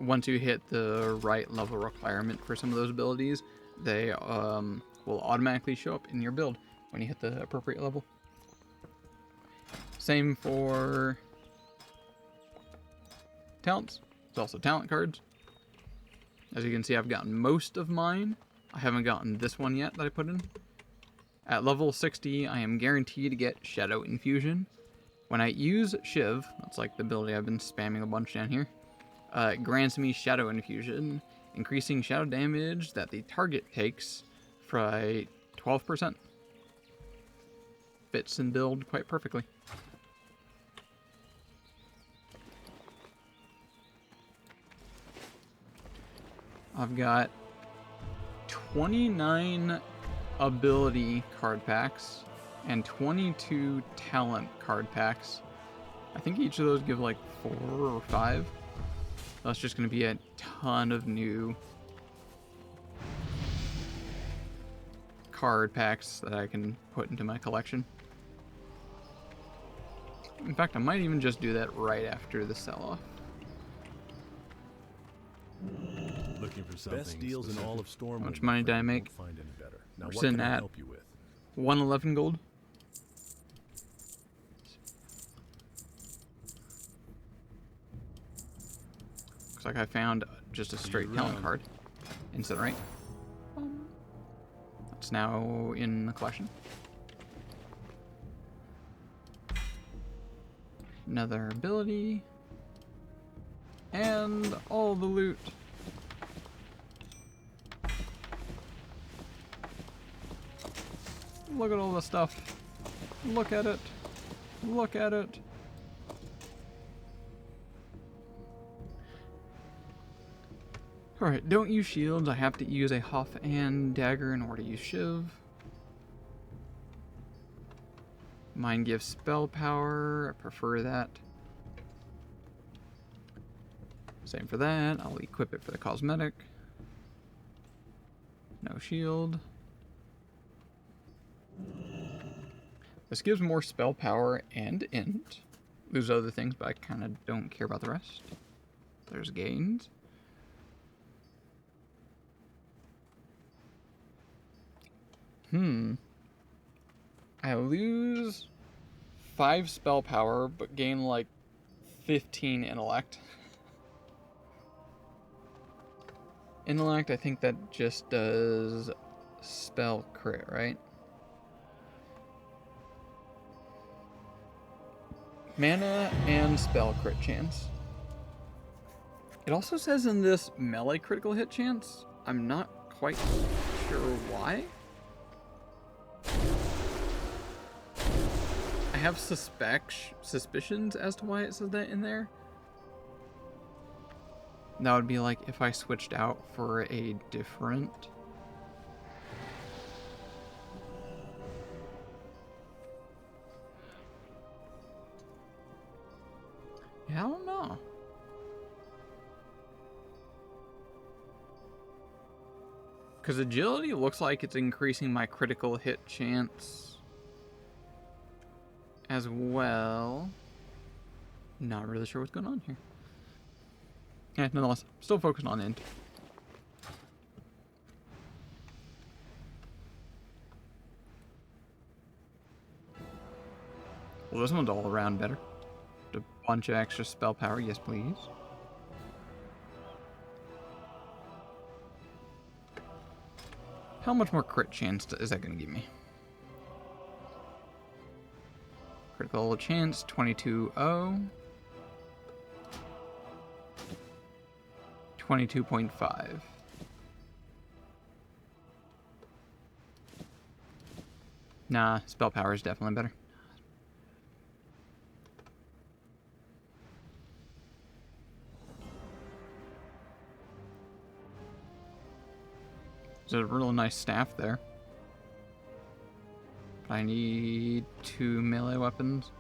Once you hit the right level requirement for some of those abilities, they will automatically show up in your build when you hit the appropriate level. Same for talents. It's also talent cards. As you can see, I've gotten most of mine. I haven't gotten this one yet that I put in. At level 60, I am guaranteed to get Shadow Infusion. When I use Shiv, that's like the ability I've been spamming a bunch down here, it grants me Shadow Infusion, increasing shadow damage that the target takes by 12%. Fits and build quite perfectly. I've got 29 ability card packs and 22 talent card packs. I think each of those give like 4 or 5. That's just going to be a ton of new card packs that I can put into my collection. In fact, I might even just do that right after the sell-off. Looking for something Best deals in specific. all of Storm. How much money did I make? Find any better. Now, We're what sitting can I at help you with? 111 gold. Looks like I found just a straight talent card. Instant rank. It's now in the collection. Another ability. And all the loot. Look at all the stuff. Look at it. Look at it. Alright, don't use shields. I have to use a Huff and dagger in order to use Shiv. Mine gives spell power. I prefer that. Same for that. I'll equip it for the cosmetic. No shield. This gives more spell power and int. Lose other things, but I kind of don't care about the rest. There's gains. I lose 5 spell power, but gain like 15 intellect. Intellect, I think that just does spell crit, right? Mana and spell crit chance. It also says in this melee critical hit chance. I'm not quite sure why. I have suspicions as to why it says that in there. That would be like if I switched out for a different... Yeah, I don't know. Because agility looks like it's increasing my critical hit chance as well. Not really sure what's going on here. Yeah, nonetheless, still focused on int. Well, this one's all around better. A bunch of extra spell power, yes please. How much more crit chance is that going to give me? Critical chance, 22.0. 22.5. Nah, spell power is definitely better. There's a real nice staff there. I need 2 melee weapons.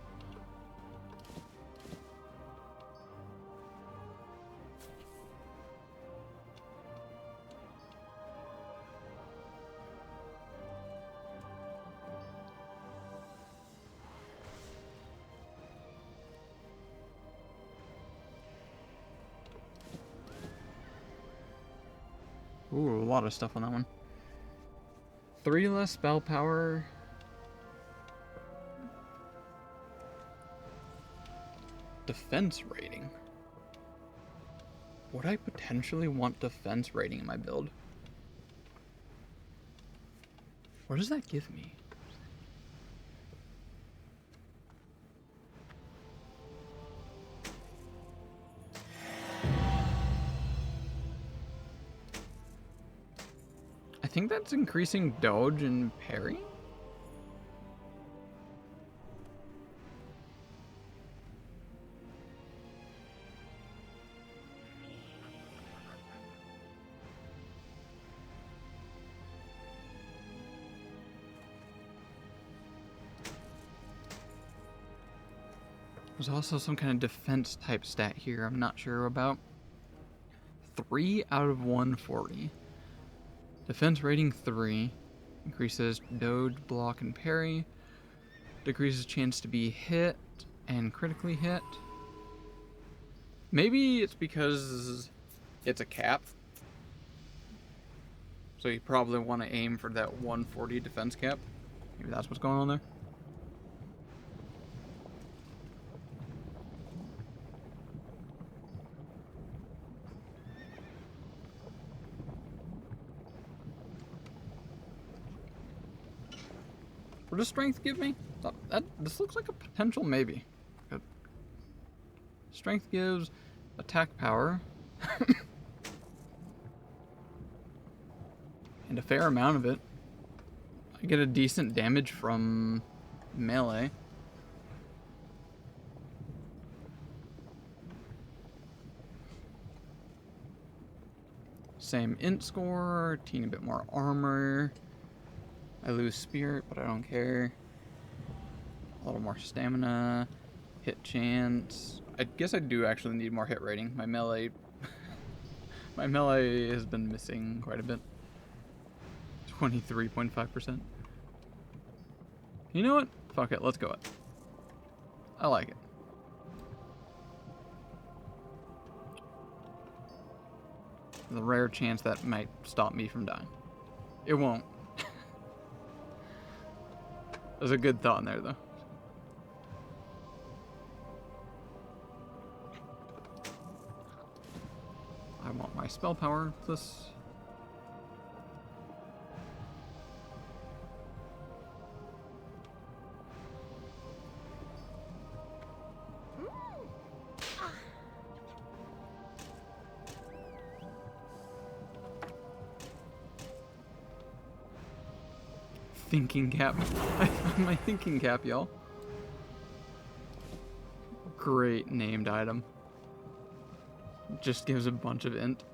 Ooh, a lot of stuff on that one. 3 less spell power. Defense rating. Would I potentially want defense rating in my build? What does that give me? I think that's increasing dodge and parry. There's also some kind of defense type stat here I'm not sure about. 3 out of 140. Defense rating 3. Increases dodge, block, and parry. Decreases chance to be hit and critically hit. Maybe it's because it's a cap. So you probably want to aim for that 140 defense cap. Maybe that's what's going on there. What does strength give me? This looks like a potential maybe. Good. Strength gives attack power. And a fair amount of it. I get a decent damage from melee. Same int score, teeny bit more armor. I lose spirit, but I don't care. A little more stamina, hit chance. I guess I do actually need more hit rating. My melee, my melee has been missing quite a bit. 23.5%. You know what? Fuck it, let's go it. I like it. There's a rare chance that might stop me from dying. It won't. There's a good thought in there, though. I want my spell power plus. Thinking cap. I found my thinking cap, y'all. Great named item. Just gives a bunch of int.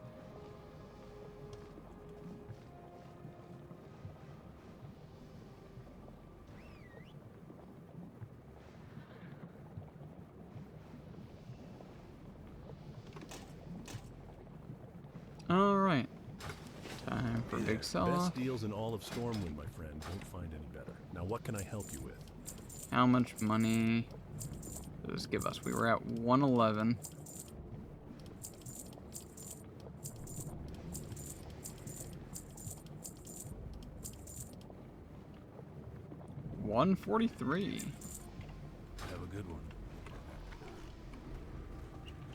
Alright. Time for big sell-off. Best deals in all of Stormwind, my friend. Don't find any better. Now, what can I help you with? How much money does this give us? We were at 111. $143. Have a good one.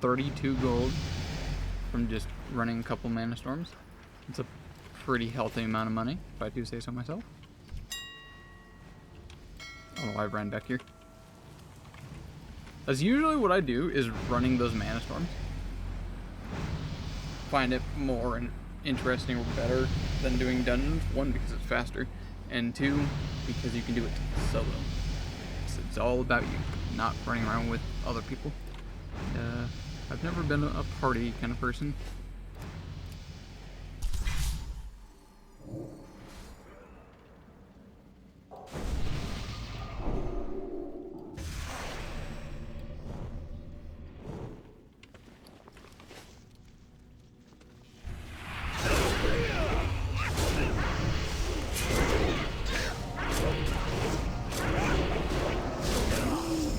32 gold from just running a couple mana storms. It's a pretty healthy amount of money, if I do say so myself. Oh, I ran back here. As usually what I do is running those mana storms. Find it more interesting or better than doing dungeons. One, because it's faster, and two, because you can do it solo. It's all about you, not running around with other people. I've never been a party kind of person.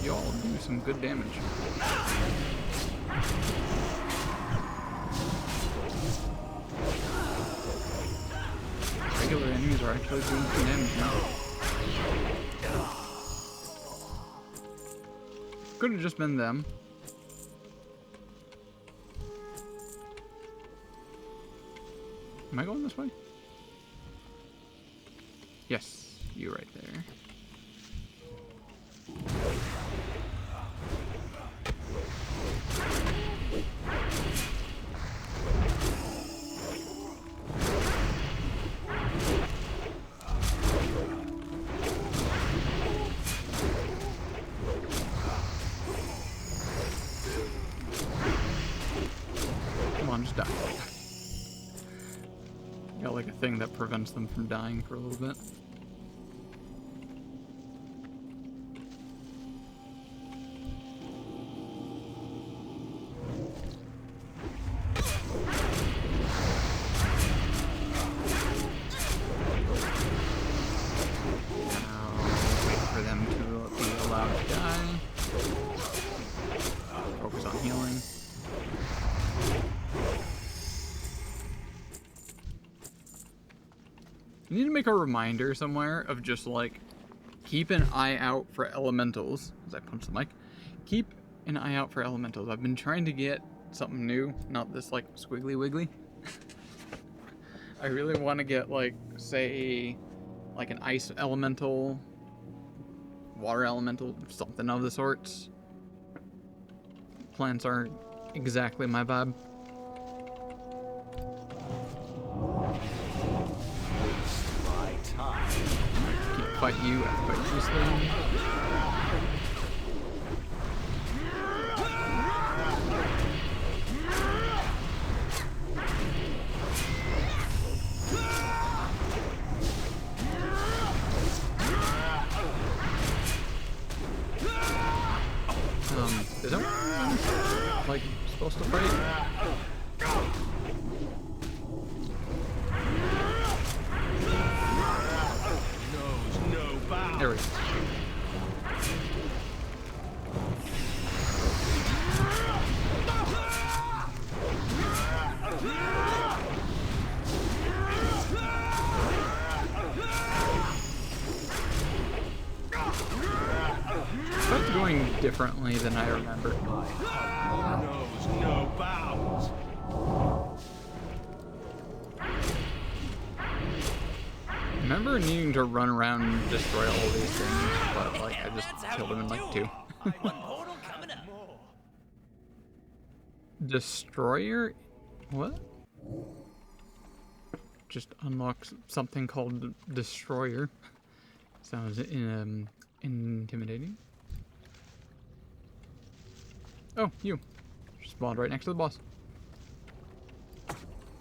Y'all do some good damage. regular enemies are actually doing some damage now. Could have just been them. Am I going this way? Yes, you right there. Come on, just die. Got like a thing that prevents them from dying for a little bit. You need to make a reminder somewhere of just like, keep an eye out for elementals. As I punch the mic. Keep an eye out for elementals. I've been trying to get something new, not this like squiggly wiggly. I really want to get like, say, like an ice elemental, water elemental, something of the sorts. Plants aren't exactly my vibe. Fight you, I fight this thing. Is that like supposed to fight? There we go. That's going differently than I remember. Knows no bounds. I remember needing to run around and destroy all these things, but like I just killed them in like 2. Destroyer? What? Just unlocks something called Destroyer. Sounds intimidating. Oh, you. Spawned right next to the boss.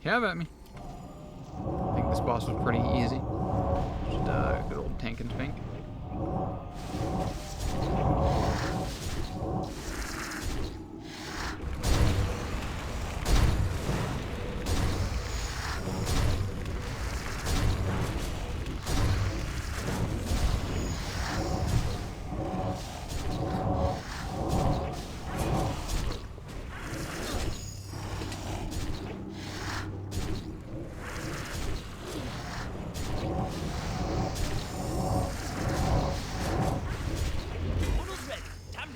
Have at me. I think this boss was pretty easy. Just a good old tank and spank.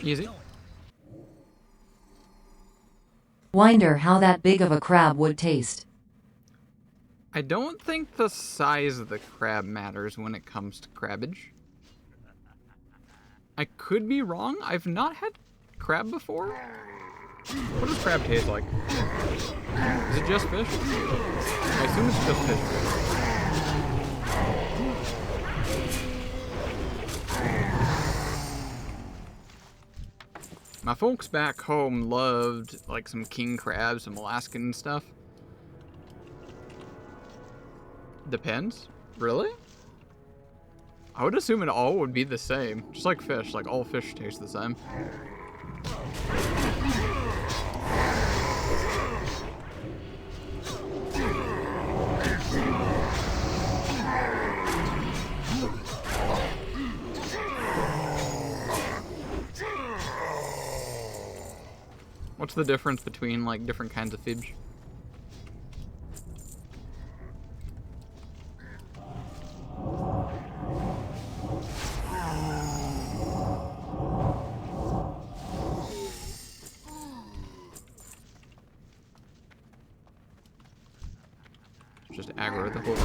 Easy. Wonder how that big of a crab would taste. I don't think the size of the crab matters when it comes to crabbage. I could be wrong. I've not had crab before. What does crab taste like? Is it just fish? I assume it's just fish. My folks back home loved like some king crabs, some Alaskan stuff. Depends. Really? I would assume it all would be the same. Just like fish, like all fish taste the same. What's the difference between like different kinds of fish? Just aggro the horde.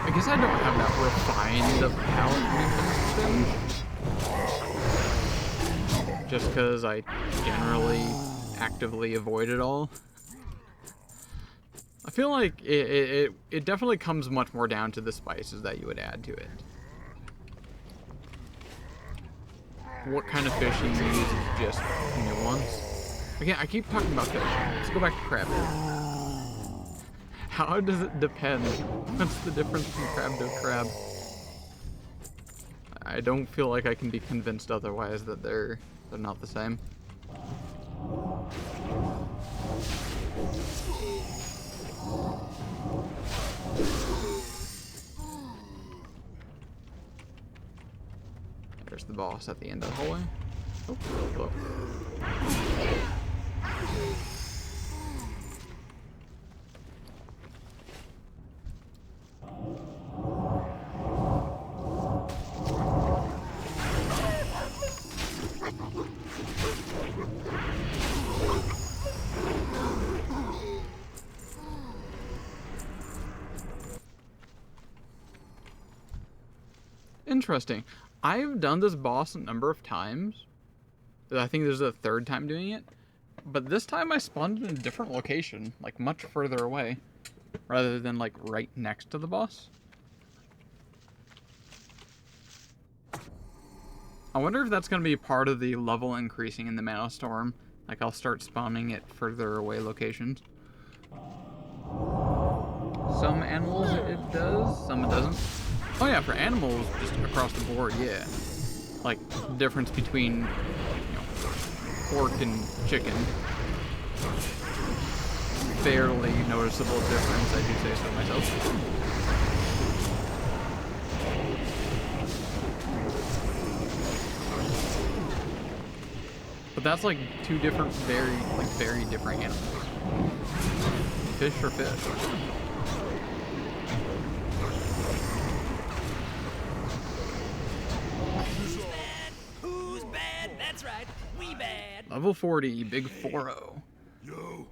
I guess I don't have that refined of palette movement system. Just because I generally actively avoid it all. I feel like it definitely comes much more down to the spices that you would add to it. What kind of fish you use is just nuance. Again, I keep talking about fish. Let's go back to crab. How does it depend? What's the difference from crab to crab? I don't feel like I can be convinced otherwise that they're not the same. There's the boss at the end of the hallway. Oh, hello. Interesting. I've done this boss a number of times. I think this is the third time doing it. But this time I spawned in a different location, like much further away, rather than like right next to the boss. I wonder if that's going to be part of the level increasing in the Mana Storm. Like I'll start spawning at further away locations. Some animals it does, some it doesn't. Oh yeah, for animals, just across the board, yeah. Like, the difference between, you know, pork and chicken. Fairly noticeable difference, I do say so myself. But that's like two different, very different animals. Fish or fish. That's right, we bad. Level 40, big 4-0. Yo.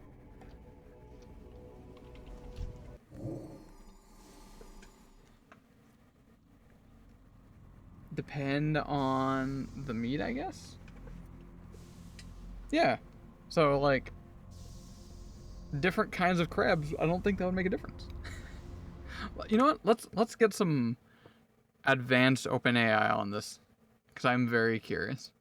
Depend on the meat, I guess? Yeah. So, like, different kinds of crabs, I don't think that would make a difference. You know what? Let's get some advanced OpenAI on this, because I'm very curious.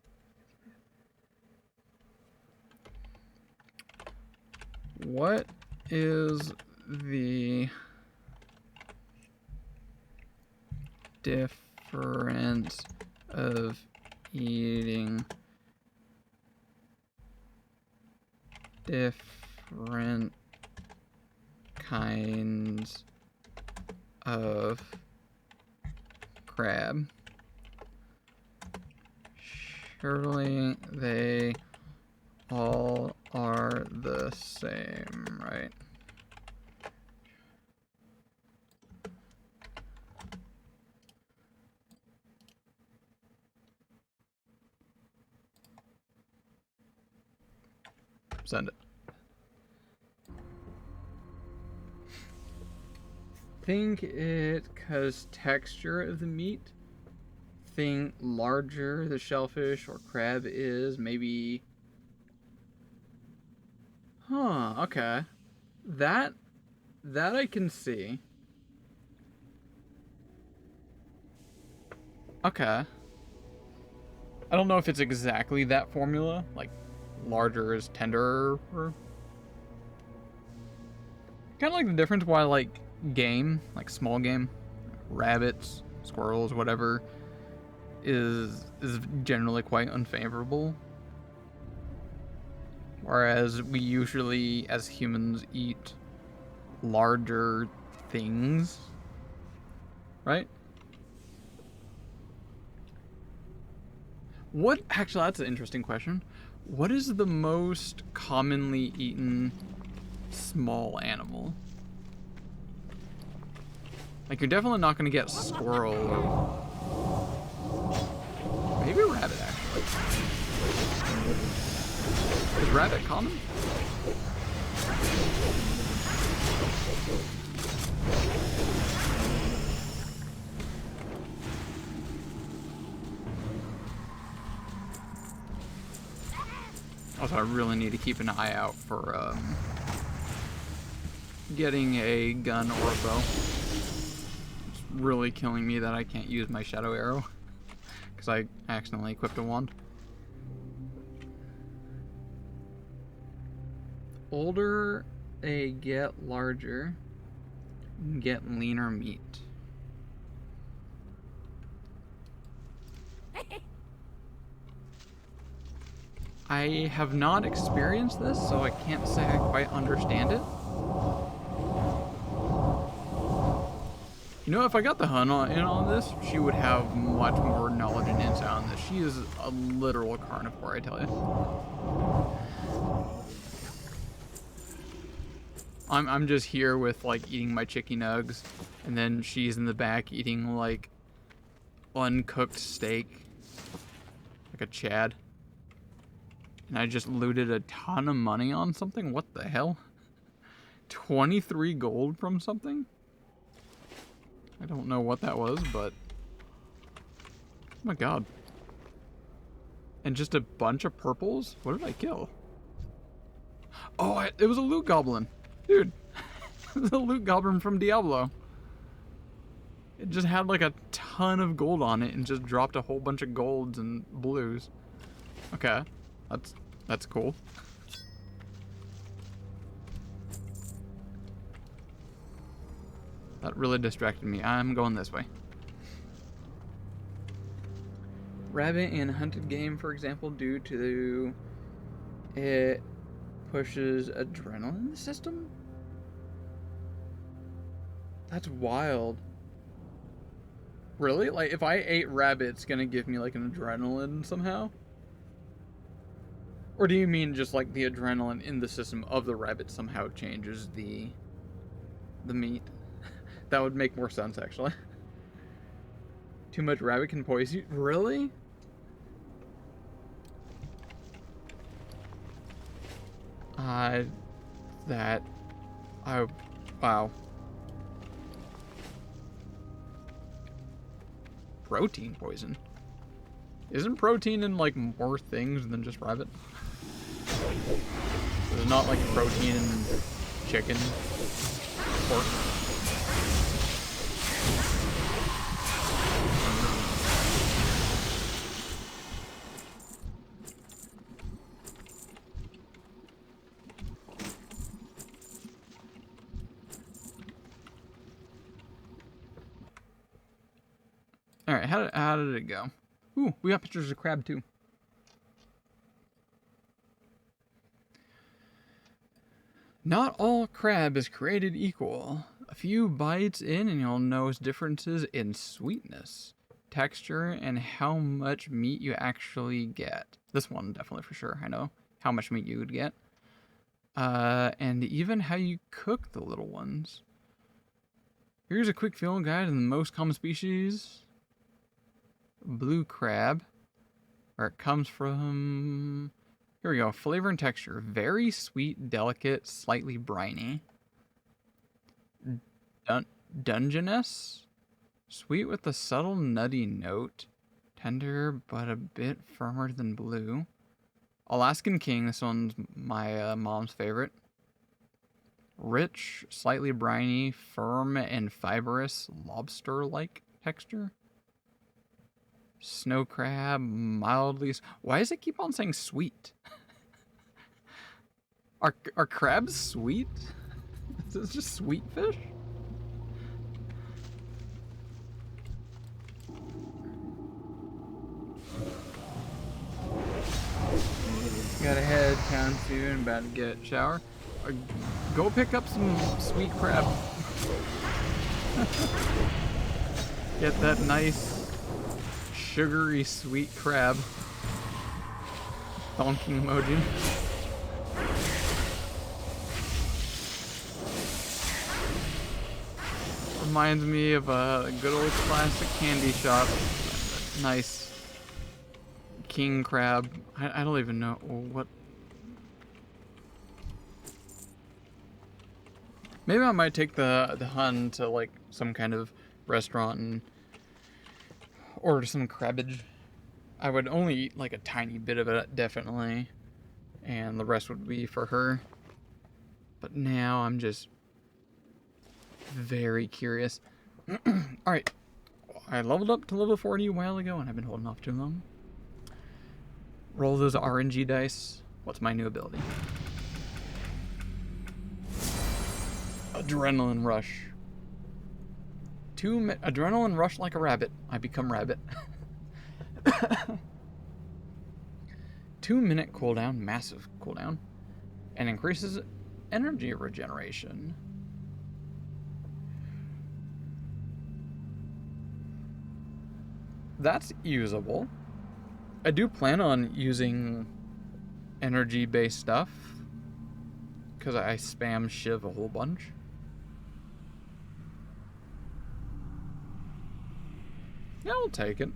What is the difference of eating different kinds of crab? Surely they all are the same, right? Send it. Think it cause texture of the meat. Think larger the shellfish or crab is, maybe. Huh, okay. That I can see. Okay. I don't know if it's exactly that formula, like larger is tenderer. Kind of like the difference why like game, like small game, rabbits, squirrels, whatever, is generally quite unfavorable. Whereas we usually, as humans, eat larger things, right? What, actually, that's an interesting question. What is the most commonly eaten small animal? Like, you're definitely not going to get squirrel or... Maybe rabbit, actually. Is rabbit common? Also, I really need to keep an eye out for getting a gun or a bow. It's really killing me that I can't use my shadow arrow because I accidentally equipped a wand. Older they get, larger, and get leaner meat. I have not experienced this, so I can't say I quite understand it. You know, if I got the Hun in on this, she would have much more knowledge and insight on this. She is a literal carnivore, I tell you. I'm just here with, like, eating my chicken nugs, and then she's in the back eating, like, uncooked steak. Like a Chad. And I just looted a ton of money on something? What the hell? 23 gold from something? I don't know what that was, but... Oh my god. And just a bunch of purples? What did I kill? Oh, it was a loot goblin. Dude. It was a loot goblin from Diablo. It just had like a ton of gold on it and just dropped a whole bunch of golds and blues. Okay. That's cool. That really distracted me. I'm going this way. Rabbit in hunted game, for example, due to it pushes adrenaline in the system? That's wild. Really? Like, if I ate rabbit, it's gonna give me like an adrenaline somehow? Or do you mean just like the adrenaline in the system of the rabbit somehow changes the meat? That would make more sense, actually. Too much rabbit can poison you? Really? Wow. Protein poison? Isn't protein in, like, more things than just rabbit? There's not, like, protein in chicken, pork. Alright, how did it go? Ooh, we got pictures of crab too. Not all crab is created equal. A few bites in and you'll notice differences in sweetness, texture, and how much meat you actually get. This one definitely for sure, I know how much meat you would get. And even how you cook the little ones. Here's a quick field guide on the most common species. Blue crab, where it comes from. Here we go. Flavor and texture. Very sweet, delicate, slightly briny. Dungeness. Sweet with a subtle nutty note. Tender, but a bit firmer than blue. Alaskan King. This one's my mom's favorite. Rich, slightly briny, firm, and fibrous, lobster-like texture. Snow crab, mildly... Why does it keep on saying sweet? Are crabs sweet? Is this just sweet fish? Gotta head down soon, about to get a shower. Go pick up some sweet crab. Get that nice... sugary sweet crab. Bonking emoji. Reminds me of a good old classic candy shop. Nice king crab. I don't even know what. Maybe I might take the Hun to like some kind of restaurant and order some crabbage. I would only eat like a tiny bit of it, definitely, and the rest would be for her. But now I'm just very curious. Alright, I leveled up to level 40 a while ago and I've been holding off too long. Roll those RNG dice. What's my new ability? Adrenaline rush. Adrenaline rush like a rabbit. I become rabbit. 2-minute cooldown, massive cooldown, and increases energy regeneration. That's usable. I do plan on using energy-based stuff because I spam Shiv a whole bunch. Yeah, I'll take it.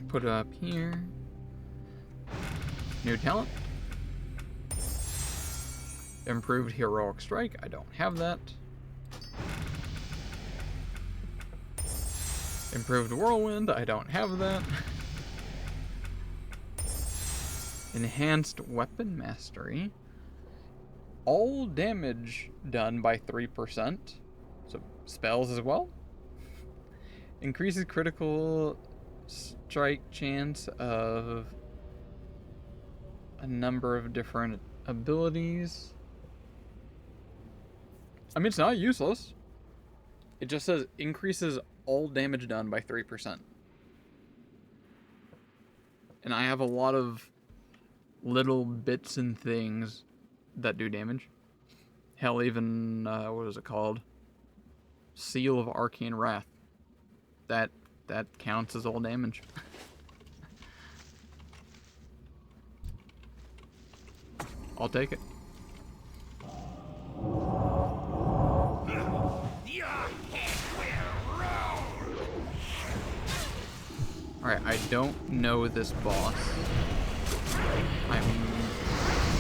Put it up here. New talent. Improved heroic strike. I don't have that. Improved whirlwind. I don't have that. Enhanced weapon mastery. All damage done by 3%. So spells as well. Increases critical strike chance of a number of different abilities. I mean, it's not useless. It just says increases all damage done by 3%. And I have a lot of little bits and things that do damage. Hell, even, what is it called? Seal of Arcane Wrath. That counts as all damage. I'll take it. Alright, I don't know this boss. I'm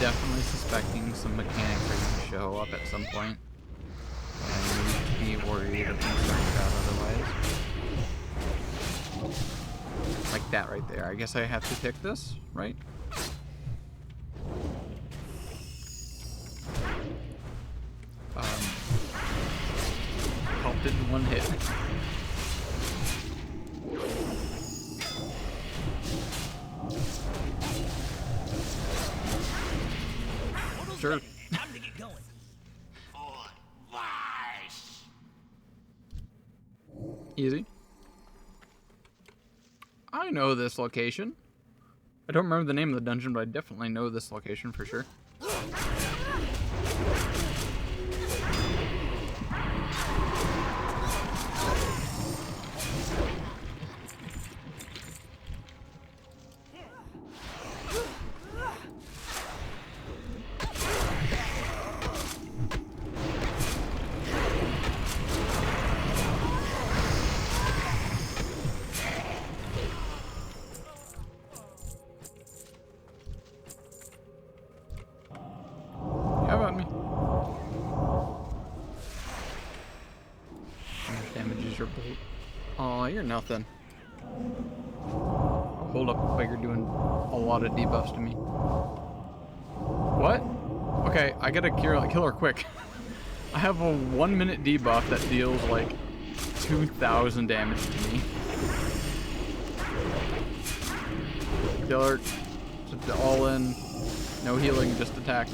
definitely suspecting some mechanics are going to show up at some point. And I need to be worried of things starting out otherwise. Like that right there. I guess I have to pick this, right? Popped it in one hit. Sure. Time to get going. Easy. I know this location. I don't remember the name of the dungeon, but I definitely know this location for sure. How about me? How much damage is your bolt? Aw, you're nothing. Hold up while you're doing a lot of debuffs to me. What? Okay, I gotta kill her quick. I have a 1-minute debuff that deals like 2,000 damage to me. Kill her. Just all in. No healing, just attack.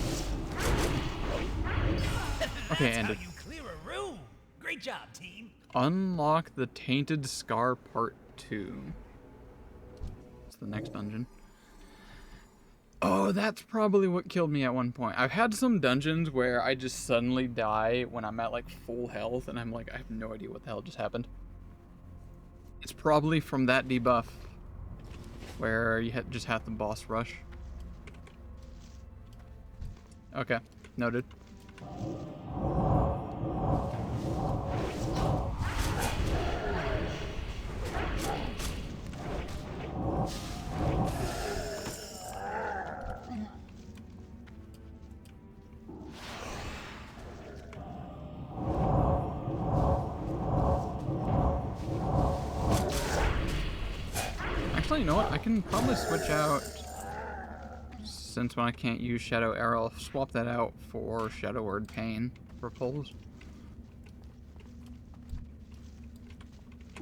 Okay, That's ended. how you clear a room. Great job, team. Unlock the Tainted Scar Part 2. It's the next dungeon. Oh, that's probably what killed me at one point. I've had some dungeons where I just suddenly die when I'm at like full health and I'm like, I have no idea what the hell just happened. It's probably from that debuff. where you just have the boss rush. Okay, noted. Actually, you know what? I can probably switch out, since when I can't use Shadow Arrow, I'll swap that out for Shadow Word Pain for pulls.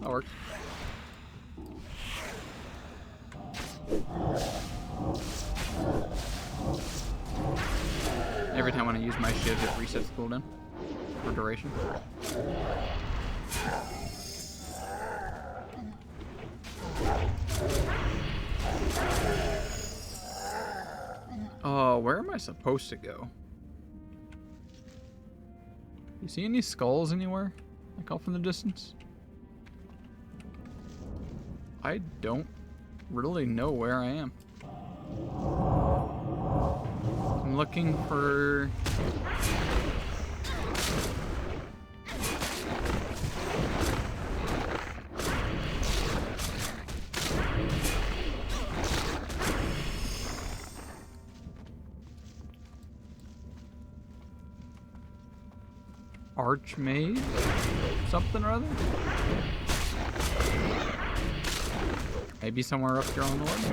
That works. Every time when I use my shiv, it resets cooldown for duration. Oh, where am I supposed to go? You see any skulls anywhere? Like off in the distance? I don't really know where I am. I'm looking for... Archmage? Something or other? Maybe somewhere up here on the ledge?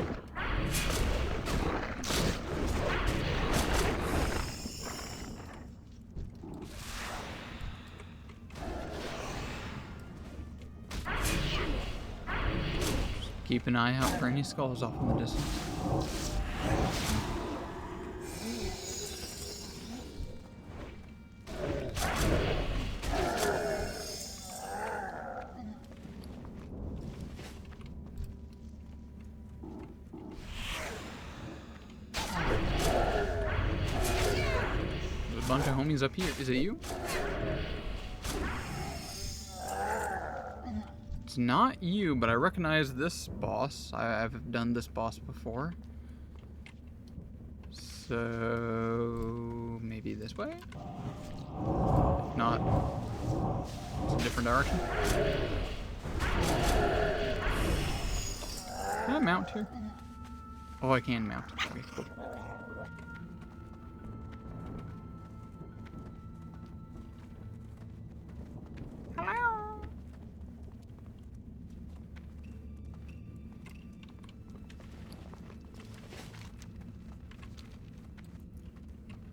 Just keep an eye out for any skulls off in the distance. Bunch of homies up here. Is it you? It's not you, but I recognize this boss. I've done this boss before. So maybe this way? If not, it's a different direction. Can I mount here? Oh, I can mount. Okay, cool.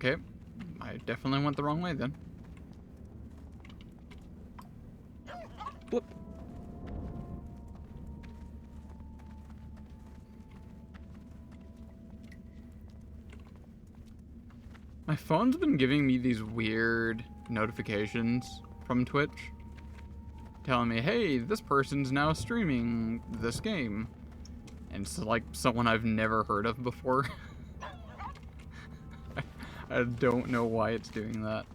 Okay, I definitely went the wrong way then. Whoop. My phone's been giving me these weird notifications from Twitch telling me, hey, this person's now streaming this game. And it's like someone I've never heard of before. I don't know why it's doing that.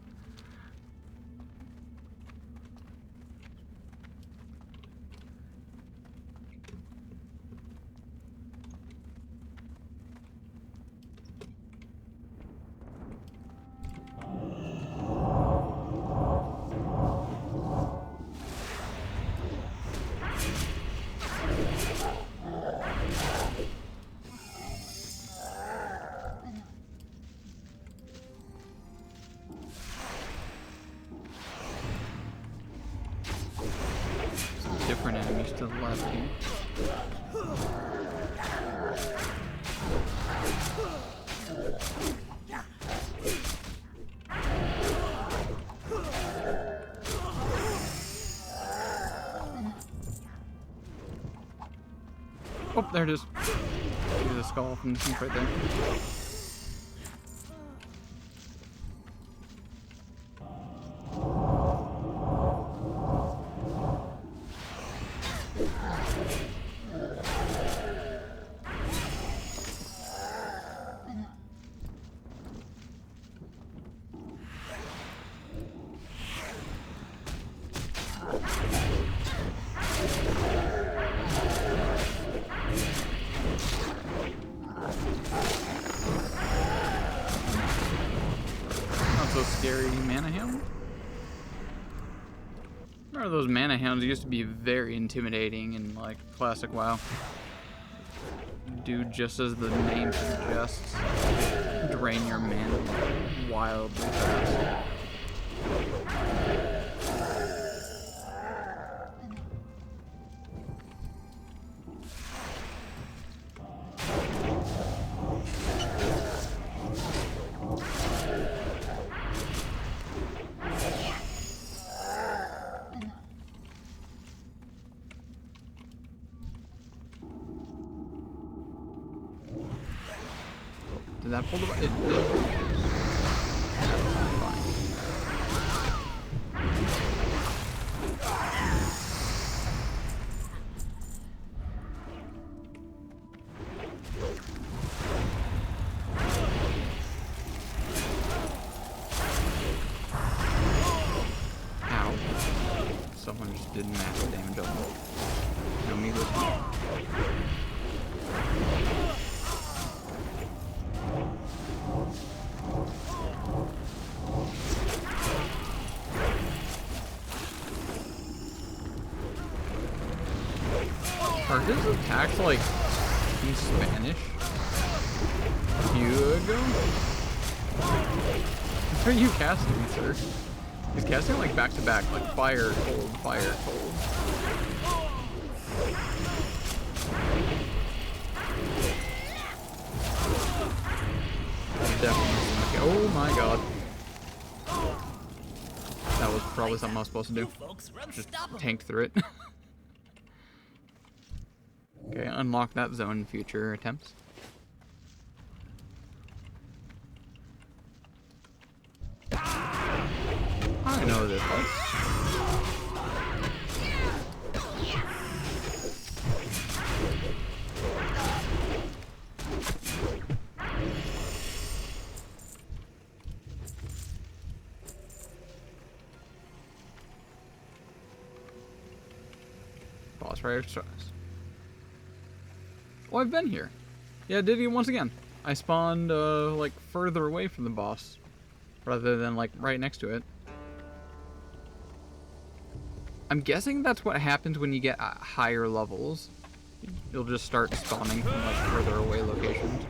Different enemies to the left here. Oh, there it is. There's a skull from the right there. scary mana hound. Remember those mana hounds used to be very intimidating in like classic WoW. Do just as the name suggests, drain your mana wildly fast. Did that pull the button? It did. Fine. Ow. Someone just did massive damage on me. No, me with me. Are his attacks like in Spanish? Hugo? What are you casting, sir? He's casting like back to back, like fire, cold, fire, cold. Definitely. Oh my god. That was probably something I was supposed to do. Just tanked through it. Okay, unlock that zone in future attempts. I know this place. Boss Rider's Trust. Oh, I've been here. Yeah, I did it once again. I spawned, like, further away from the boss, rather than, like, right next to it. I'm guessing that's what happens when you get higher levels. You'll just start spawning from, like, further away locations.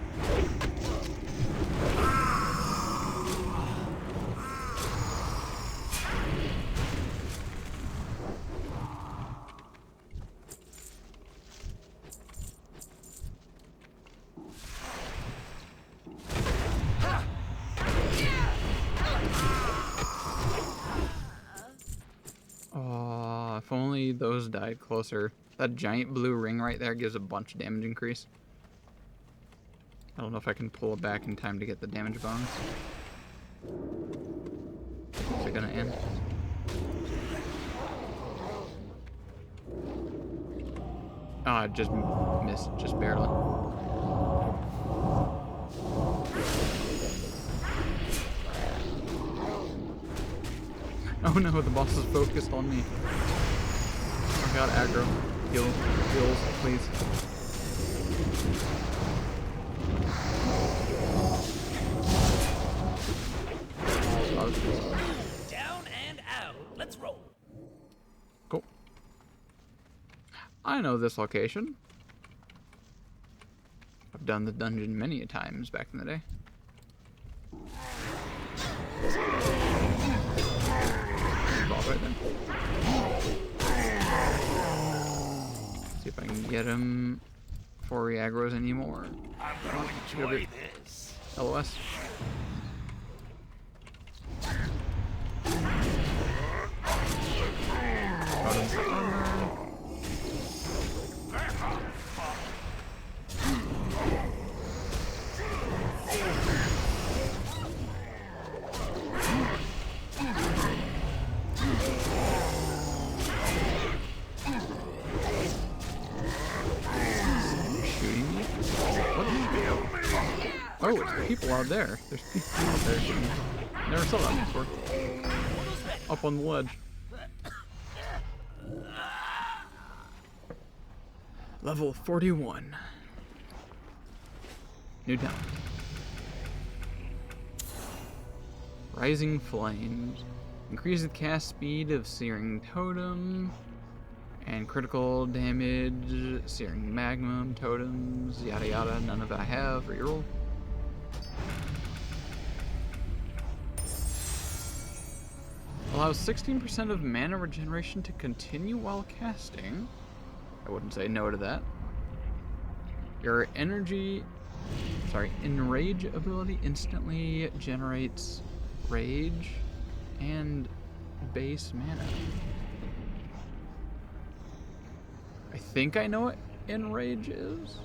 If only those died closer. That giant blue ring right there gives a bunch of damage increase. I don't know if I can pull it back in time to get the damage bonus. Is it gonna end? Oh, I just missed, just barely. Oh no, the boss is focused on me. Oh god, aggro. Heals, please. Down and out. Let's roll. Cool. I know this location. I've done the dungeon many a times back in the day. Right then. See if I can get him before he aggroes anymore. I'm gonna enjoy this. LOS. Got him for armor. Oh, it's people out there. There's people out there. Never saw that before. Up on the ledge. Level 41. New town. Rising Flames. Increase the cast speed of Searing Totem. And critical damage, Searing Magnum, Totems, yada yada. None of it I have. Reroll. Allows 16% of mana regeneration to continue while casting. I wouldn't say no to that. Your enrage ability instantly generates rage and base mana. I think I know what enrage is.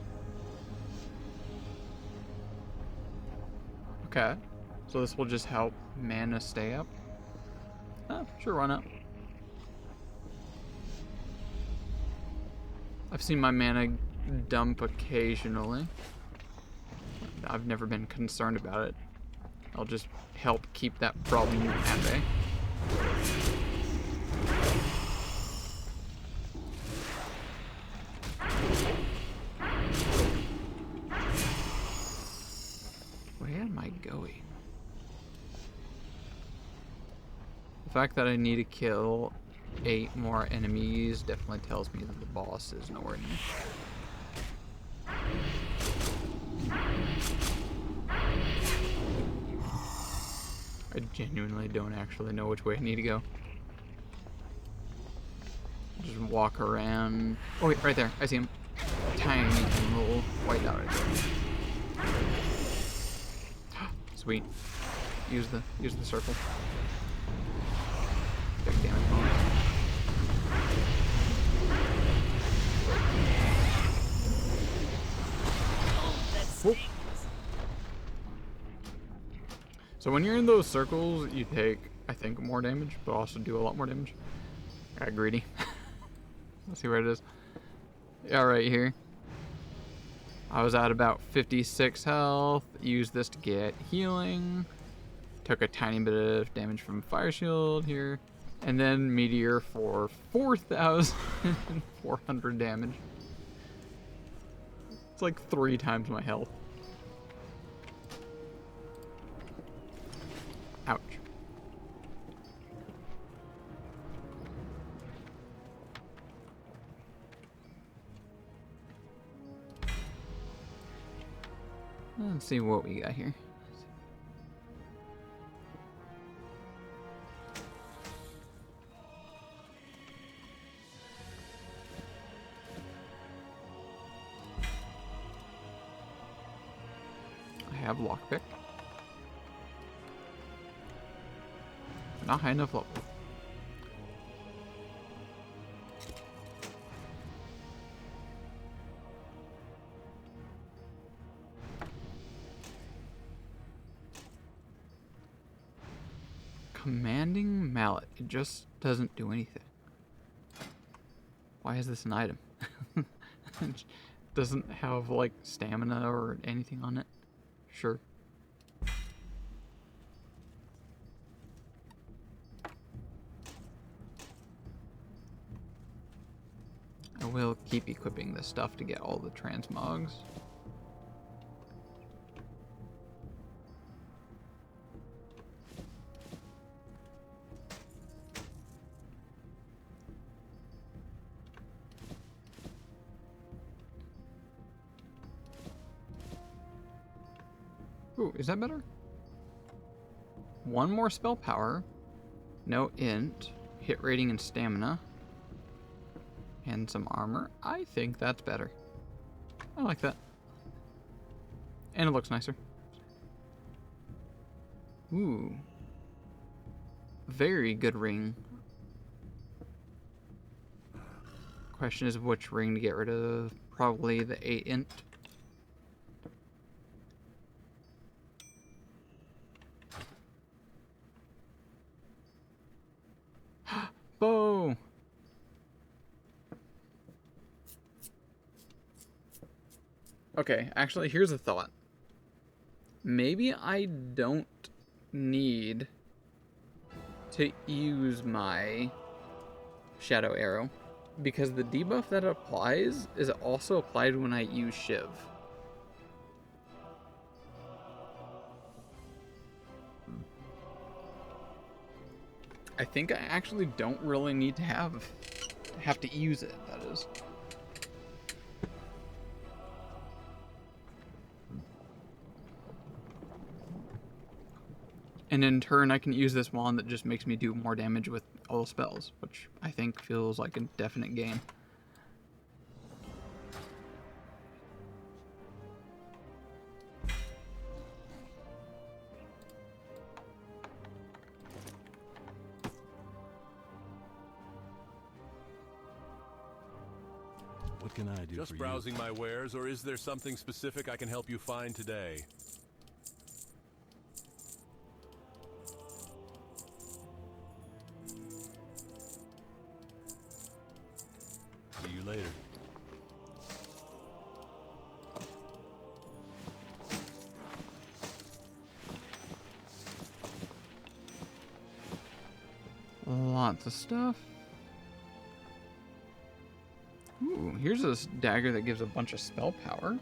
Okay, so this will just help mana stay up. Oh, sure, why not? I've seen my mana dump occasionally. I've never been concerned about it. I'll just help keep that problem at bay. Where am I going? The fact that I need to kill 8 more enemies definitely tells me that the boss is nowhere near. I genuinely don't actually know which way I need to go. Just walk around. Oh wait, right there. I see him. Tiny little white dot right there. Sweet. Use the circle. Big damage bonus. Whoop. So when you're in those circles, you take, I think, more damage, but also do a lot more damage. Got greedy. Let's see where it is. Yeah, right here. I was at about 56 health. Used this to get healing. Took a tiny bit of damage from Fire Shield here. And then Meteor for 4,400 damage. It's like 3 times my health. Ouch. Let's see what we got here. I have lockpick. Not high enough level. Commanding Mallet. It just doesn't do anything. Why is this an item? It doesn't have like stamina or anything on it. Sure. I will keep equipping this stuff to get all the transmogs. Ooh, is that better? 1 more spell power, no int, hit rating and stamina, and some armor. I think that's better. I like that. And it looks nicer. Ooh. Very good ring. Question is which ring to get rid of. Probably the 8 int. Bow! Okay, actually, here's a thought. Maybe I don't need to use my Shadow Arrow, because the debuff that it applies is also applied when I use Shiv. I think I actually don't really need to have to use it, that is. And in turn, I can use this wand that just makes me do more damage with all the spells, which I think feels like a definite gain. What can I do for you? Just browsing my wares, or is there something specific I can help you find today? See you later. Lots of stuff. Ooh, here's this dagger that gives a bunch of spell power.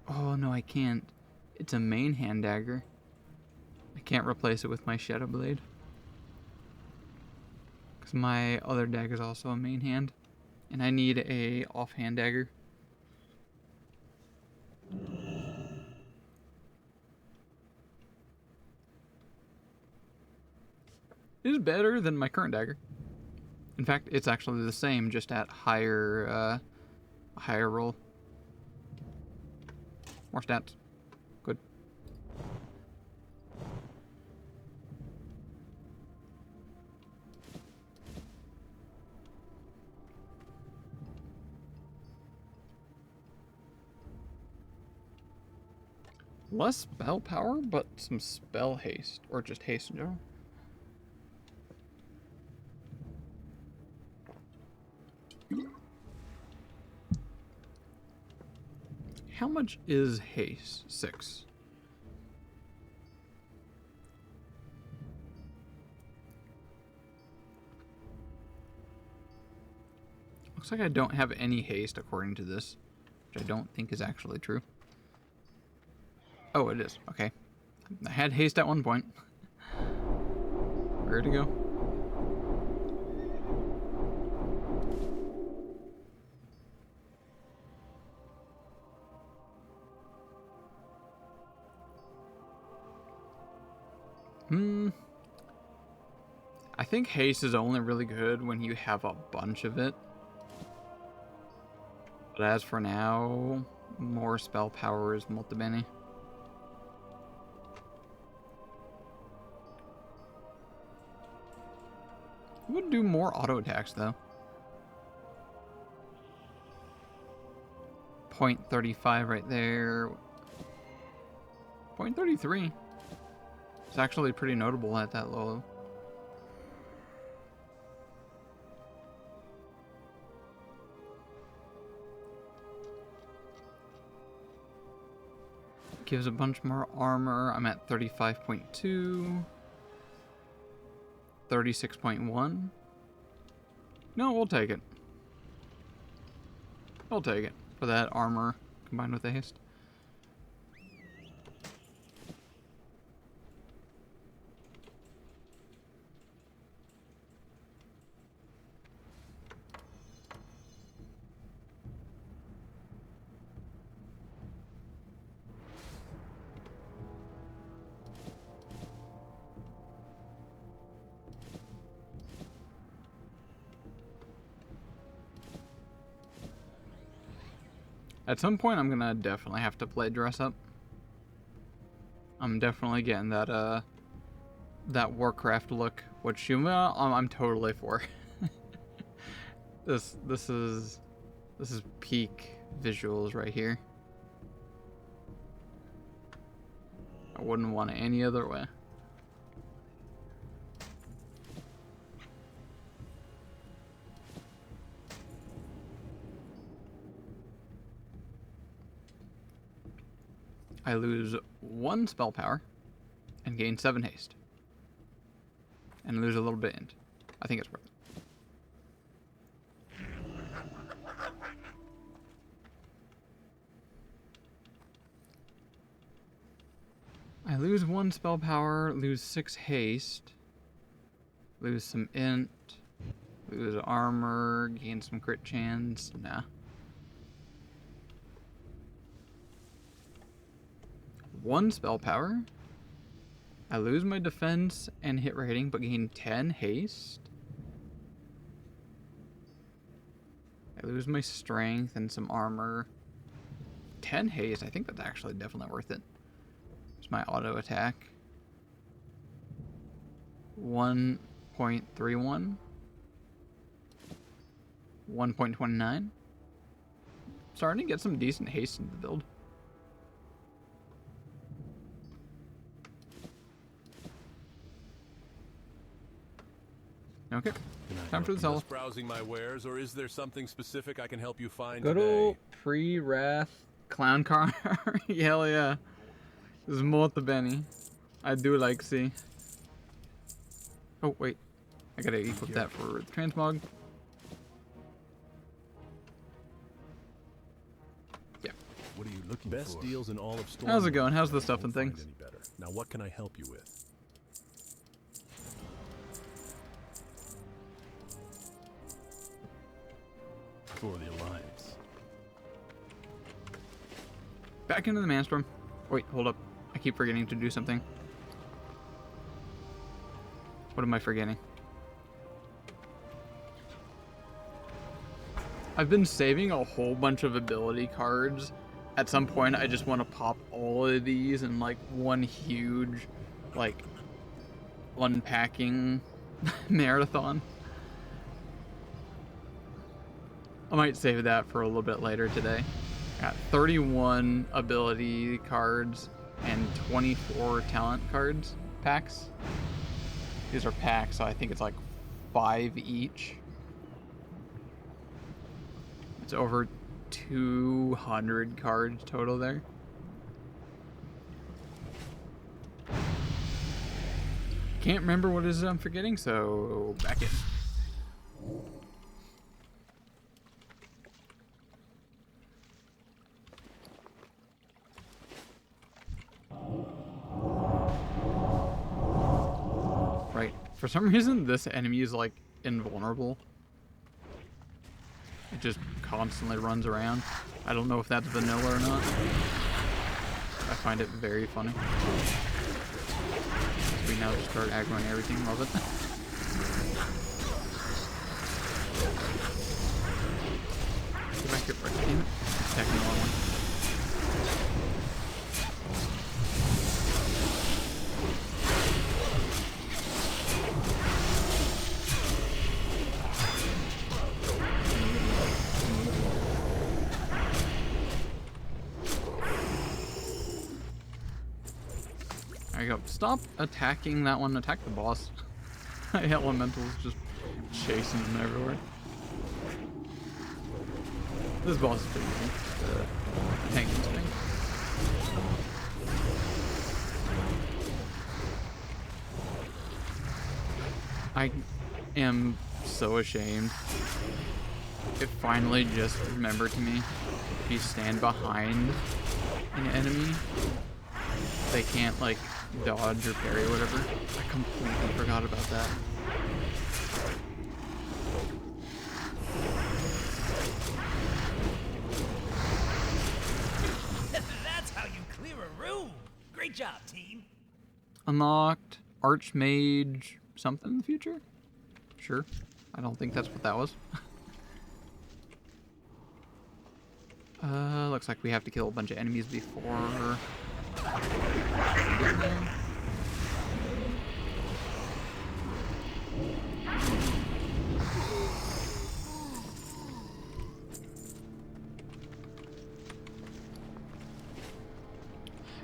Oh no, I can't. It's a main hand dagger. I can't replace it with my Shadow Blade. Because my other dagger is also a main hand. And I need a offhand dagger. It is better than my current dagger. In fact, it's actually the same, just at higher roll. More stats. Good. Less spell power, but some spell haste, or just haste in general. How much is haste? 6. Looks like I don't have any haste according to this, which I don't think is actually true. Oh, it is. Okay. I had haste at one point. Where'd it go? I think haste is only really good when you have a bunch of it. But as for now, more spell power is molto bene. Would do more auto attacks though. 0.35 right there. 0.33. It's actually pretty notable at that low. Gives a bunch more armor. I'm at 35.2. 36.1. No, we'll take it. We'll take it for that armor combined with the haste. At some point, I'm gonna definitely have to play dress up. I'm definitely getting that Warcraft look, which I'm totally for. This is peak visuals right here. I wouldn't want it any other way. I lose 1 spell power and gain 7 haste. And lose a little bit int. I think it's worth it. I lose 1 spell power, lose 6 haste, lose some int, lose armor, gain some crit chance. Nah. 1 spell power. I lose my defense and hit rating, but gain 10 haste. I lose my strength and some armor. 10 haste, I think that's actually definitely worth it. It's my auto attack. 1.31. 1.29. Starting to get some decent haste in the build. Okay, time for the sell. Just browsing my wares, or is there something specific I can help you find Good today? old pre-wrath clown car. Hell yeah. This is molto bene. I do like see. Oh wait, I gotta equip that for transmog. Yeah. What are you looking Best for? deals in all of Storm. How's it going? How's the I stuff and won't find things? any better. Now what can I help you with? For the Alliance. Back into the Manstorm. Wait, hold up. I keep forgetting to do something. What am I forgetting? I've been saving a whole bunch of ability cards. At some point, I just want to pop all of these in like one huge, like, unpacking marathon. I might save that for a little bit later today. Got 31 ability cards and 24 talent cards packs. These are packs, so I think it's like 5 each. It's over 200 cards total there. Can't remember what it is I'm forgetting, so back in. Right. For some reason, this enemy is like invulnerable. It just constantly runs around. I don't know if that's vanilla or not. I find it very funny. We now just start aggroing everything. Love it. Go back here for a damn it. Attacking the wrong one. There you go. Stop attacking that one. Attack the boss. Elemental's just chasing them everywhere. This boss is pretty easy. The tanking thing. I am so ashamed. It finally just remembered to me. If you stand behind an enemy, they can't like dodge or parry or whatever. I completely forgot about that. That's how you clear a room. Great job, team. Unlocked Archmage something in the future? Sure. I don't think that's what that was. Looks like we have to kill a bunch of enemies before we get there.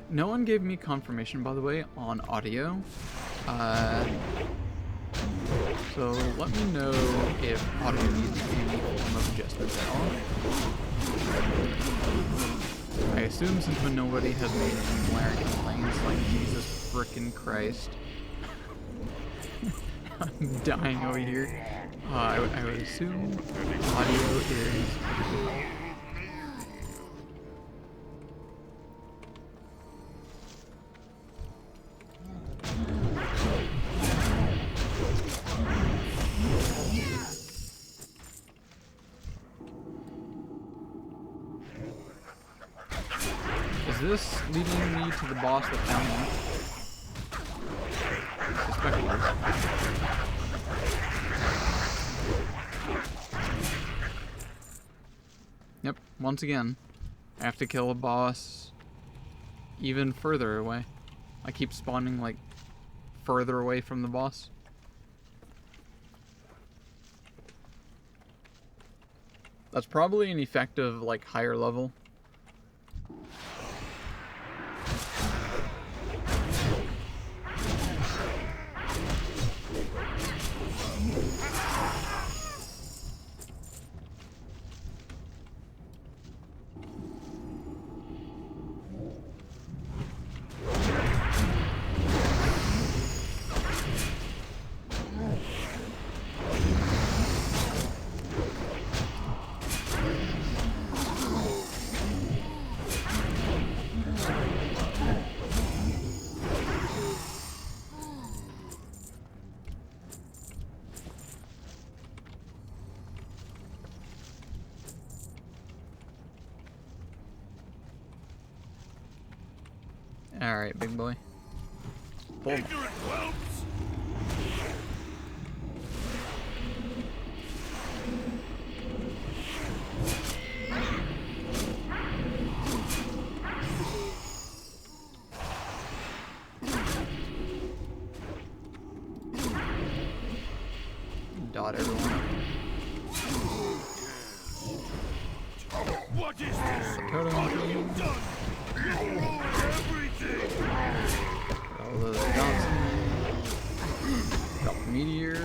No one gave me confirmation, by the way, on audio. So let me know if audio needs any form of adjustments at all. I assume since when nobody has made any blaring complaints, like Jesus frickin' Christ. I'm dying over here. I would assume audio is... this leading me to the boss that found me? I suspect it is. Yep, once again, I have to kill a boss even further away. I keep spawning, like, further away from the boss. That's probably an effective, like, higher level. Alright, big boy. Pull him. Ignorant whelps! Dot everyone. What is this? Totem. What have you done? You ruined everything! All those Johnson. Drop the meteor.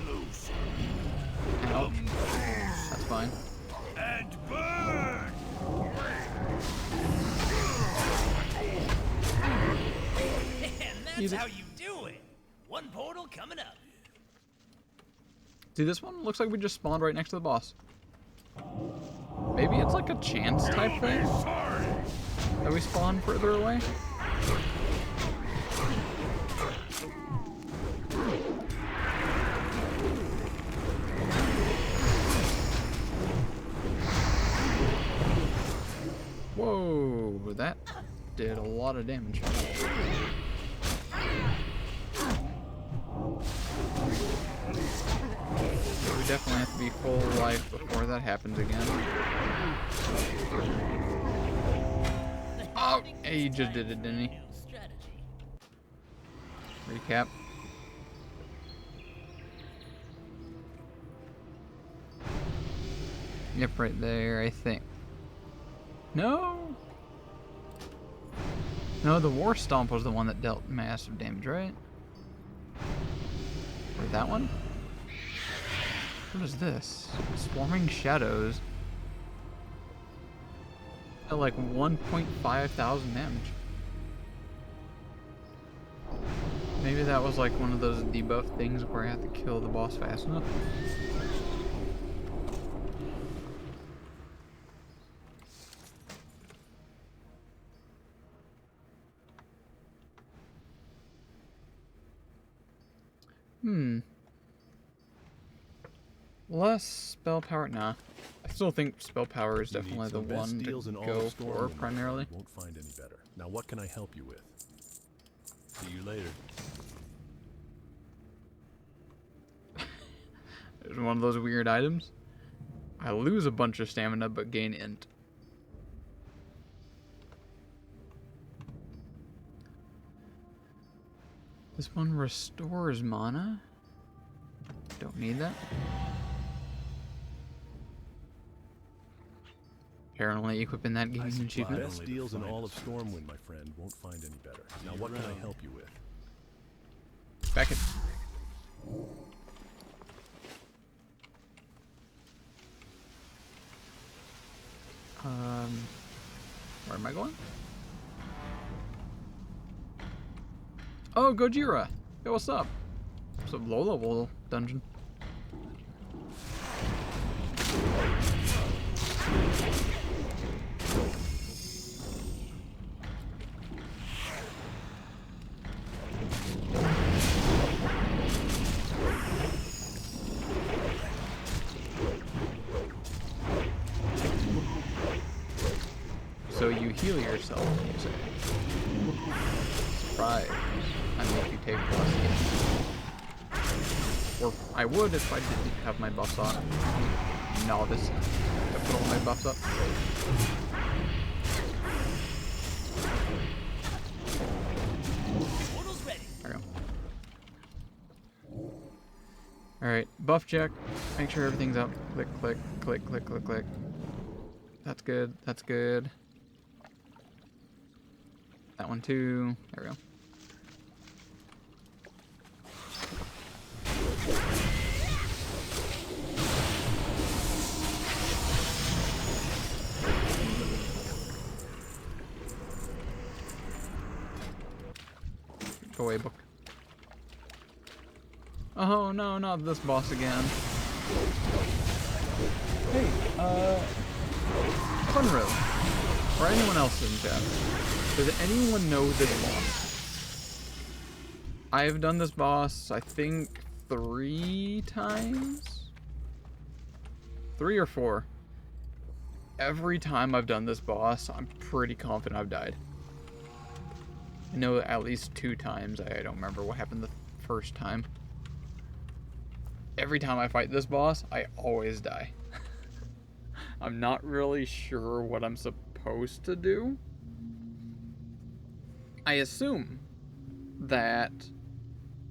Close Ow. That's fine. and burn! And that's how you do it. One portal coming up. See, this one looks like we just spawned right next to the boss. Maybe it's like a chance type thing Sorry! that we spawn further away. Whoa, that did a lot of damage. We definitely have to be full life before that happens again. Oh, he just did it, didn't he? Recap. Yep, right there, I think. No! No, the War Stomp was the one that dealt massive damage, right? Or that one? What is this? Swarming Shadows. At like 1.5 thousand damage. Maybe that was like one of those debuff things where I have to kill the boss fast enough. Less spell power? Nah. I still think spell power is You need definitely the some best one to deals in all go of Storm, for my friend. primarily. Won't find any better. Now, what can I help you with? See you later. It's one of those weird items. I lose a bunch of stamina but gain int. This one restores mana. Don't need that. Apparently equipping that gains an achievement. Best deals in all of Stormwind, my friend. Won't find any better. Now, what can I help you with? Back it. Where am I going? Oh, Gojira! Yo, what's up? It's a low level dungeon. heal yourself music. Surprise. I make you take plus hit. Or I would if I didn't have my buffs on. Novice. I put all my buffs up. Portal's ready. There we go. Alright, buff check. Make sure everything's up. Click, click, click, click, click, click. That's good. That's good. That one too. There we go. Go away, book. Oh no, not this boss again. Hey, Fun Road, or anyone else in chat, does anyone know this boss? I have done this boss, I think, 3 times? 3 or 4. Every time I've done this boss, I'm pretty confident I've died. I know at least 2 times. I don't remember what happened the first time. Every time I fight this boss, I always die. I'm not really sure what I'm supposed to do. I assume that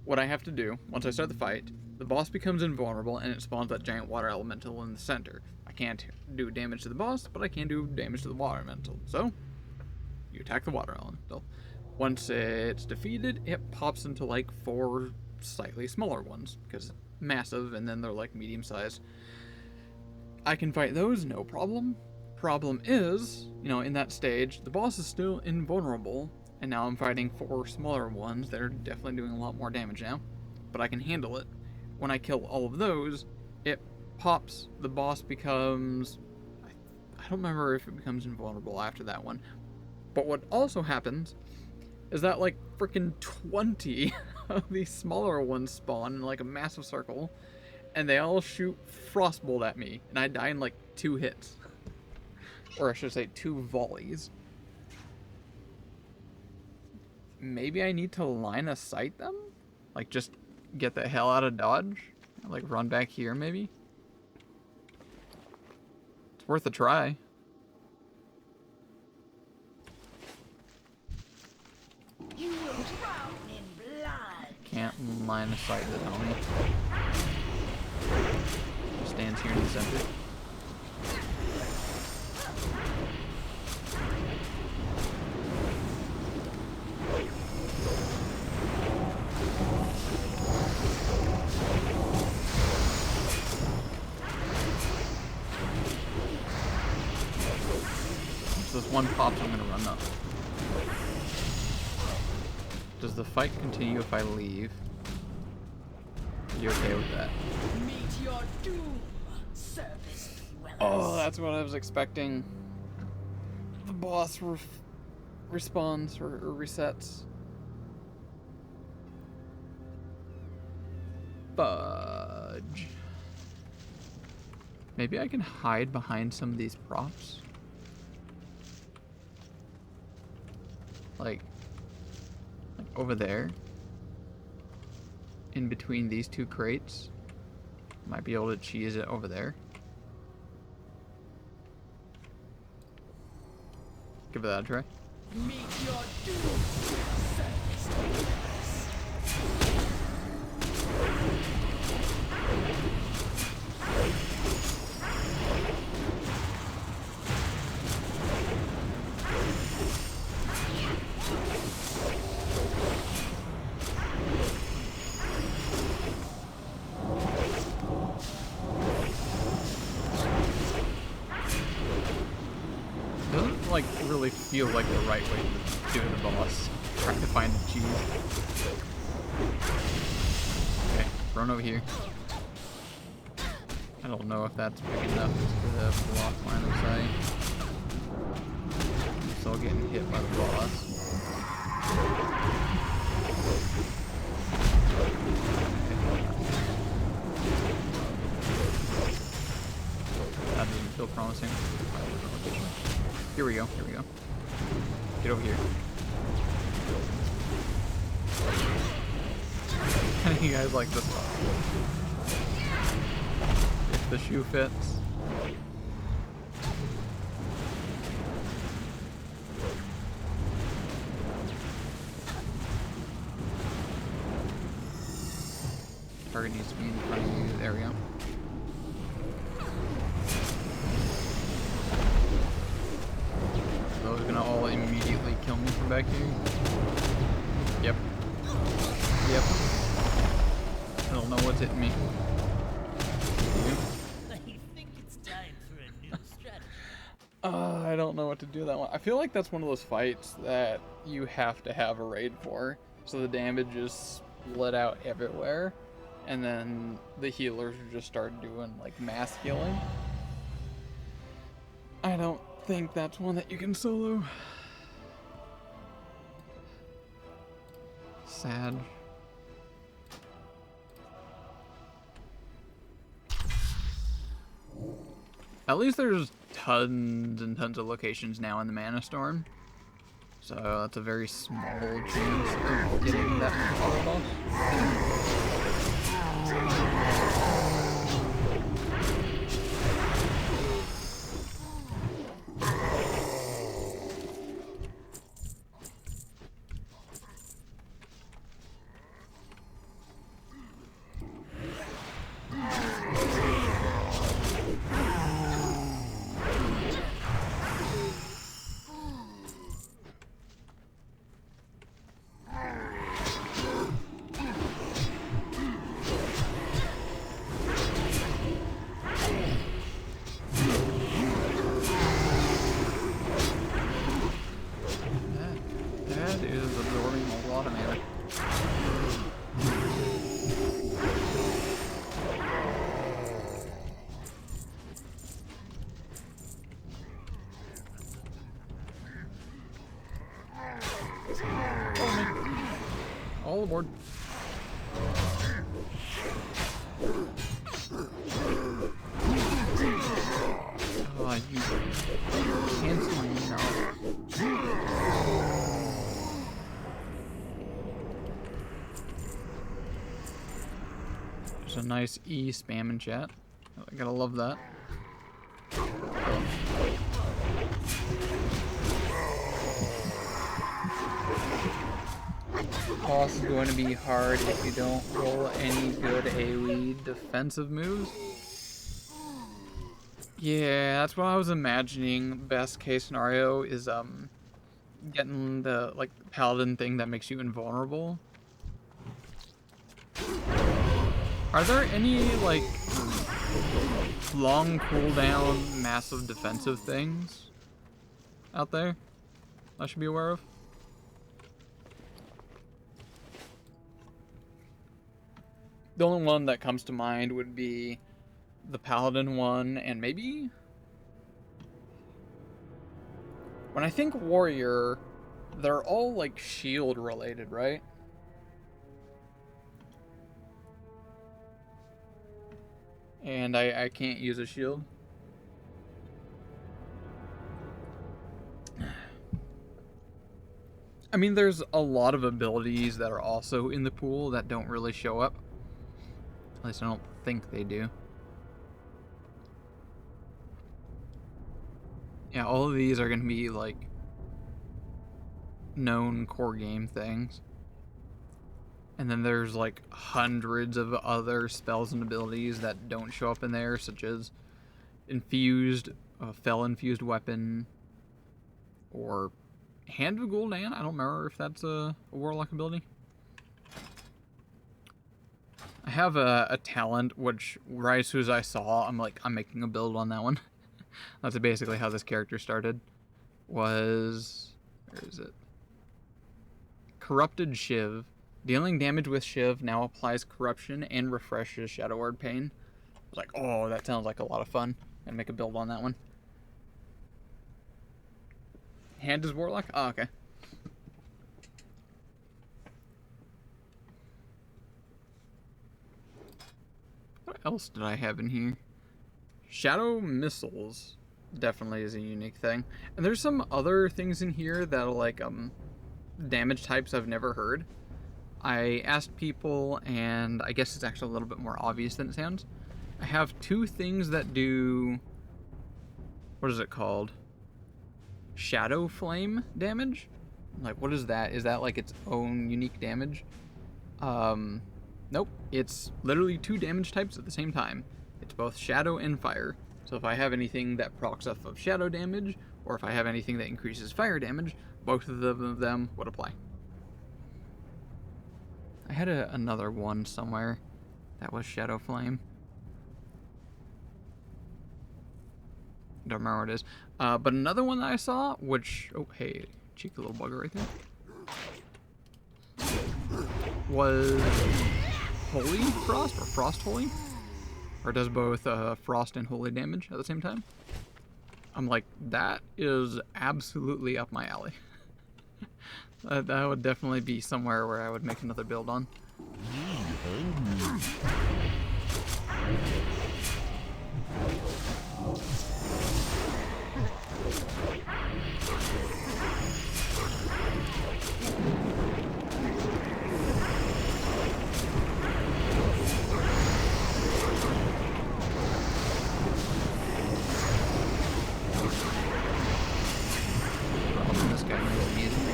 what I have to do, once I start the fight, the boss becomes invulnerable and it spawns that giant water elemental in the center. I can't do damage to the boss, but I can do damage to the water elemental. So, you attack the water elemental. Once it's defeated, it pops into like 4 slightly smaller ones, because it's massive and then they're like medium sized. I can fight those, no problem. Problem is, you know, in that stage, the boss is still invulnerable, and now I'm fighting 4 smaller ones that are definitely doing a lot more damage now, but I can handle it. When I kill all of those, it pops, the boss becomes, I don't remember if it becomes invulnerable after that one, but what also happens is that like freaking 20 of these smaller ones spawn in like a massive circle, and they all shoot frostbolt at me, and I die in like 2 hits. Or I should say 2 volleys. Maybe I need to line of sight them? Like just get the hell out of dodge? Like run back here maybe? It's worth a try. You will drown in blood. Can't line of sight the homie. Just stands here in the center. Once this one pops, I'm gonna run up. Does the fight continue if I leave? Are you okay with that? Meet your doom, surface dwellers. Oh, that's what I was expecting. The boss respawns or resets. Fudge. Maybe I can hide behind some of these props. Like over there. In between these 2 crates. Might be able to cheese it over there. Give that a try. Meet your doom, surface dwellers. Doesn't like really feel like the right way to do the boss. Trying to find the cheese. Okay, run over here. I don't know if that's big enough to block line of sight. I'm still getting hit by the boss. That doesn't feel promising. Here we go, here we go. Get over here. You guys like this one? If the shoe fits. Target needs to be in front of you. There we go. Those are gonna all immediately kill me from back here. Yep. Yep. I don't know what's hitting me. I think it's time for a new strategy. I don't know what to do that one. I feel like that's one of those fights that you have to have a raid for, so the damage is split out everywhere, and then the healers just start doing like mass healing. I don't think that's one that you can solo. Sad. At least there's tons and tons of locations now in the Mana Storm. So that's a very small chance of getting that color boss. That is absorbing a lot of mana. All aboard. Oh, you cancel me now. There's a nice E spam in chat. I gotta love that. Boss is going to be hard if you don't roll any good AoE defensive moves. Yeah, that's what I was imagining. Best case scenario is getting the like paladin thing that makes you invulnerable. Are there any like long cooldown massive defensive things out there I should be aware of? The only one that comes to mind would be the paladin one, and maybe when I think warrior, they're all like shield related, right? And I can't use a shield. I mean, there's a lot of abilities that are also in the pool that don't really show up. At least I don't think they do. Yeah, all of these are going to be like known core game things. And then there's like hundreds of other spells and abilities that don't show up in there, such as infused, fell infused weapon, or Hand of Gul'dan. I don't remember if that's a warlock ability. I have a talent, which right as soon as I saw, I'm like, I'm making a build on that one. That's basically how this character started. Was, where is it? Corrupted Shiv. Dealing damage with Shiv now applies corruption and refreshes Shadow Word Pain. I was like, oh, that sounds like a lot of fun. And make a build on that one. Hand is warlock? Oh, okay. What else did I have in here? Shadow missiles. definitely is a unique thing. And there's some other things in here that are like damage types I've never heard. I asked people, and I guess it's actually a little bit more obvious than it sounds. I have 2 things that do, what is it called? Shadow flame damage? Like, what is that? Is that like its own unique damage? Nope. It's literally 2 damage types at the same time. It's both shadow and fire. So if I have anything that procs off of shadow damage, or if I have anything that increases fire damage, both of them would apply. I had another one somewhere that was shadow flame. Don't remember what it is. But another one that I saw, which, oh hey, cheeky little bugger right there, was Holy Frost, or Frost Holy, or does both Frost and Holy damage at the same time. I'm like, that is absolutely up my alley. That would definitely be somewhere where I would make another build on. This guy knows me, isn't he?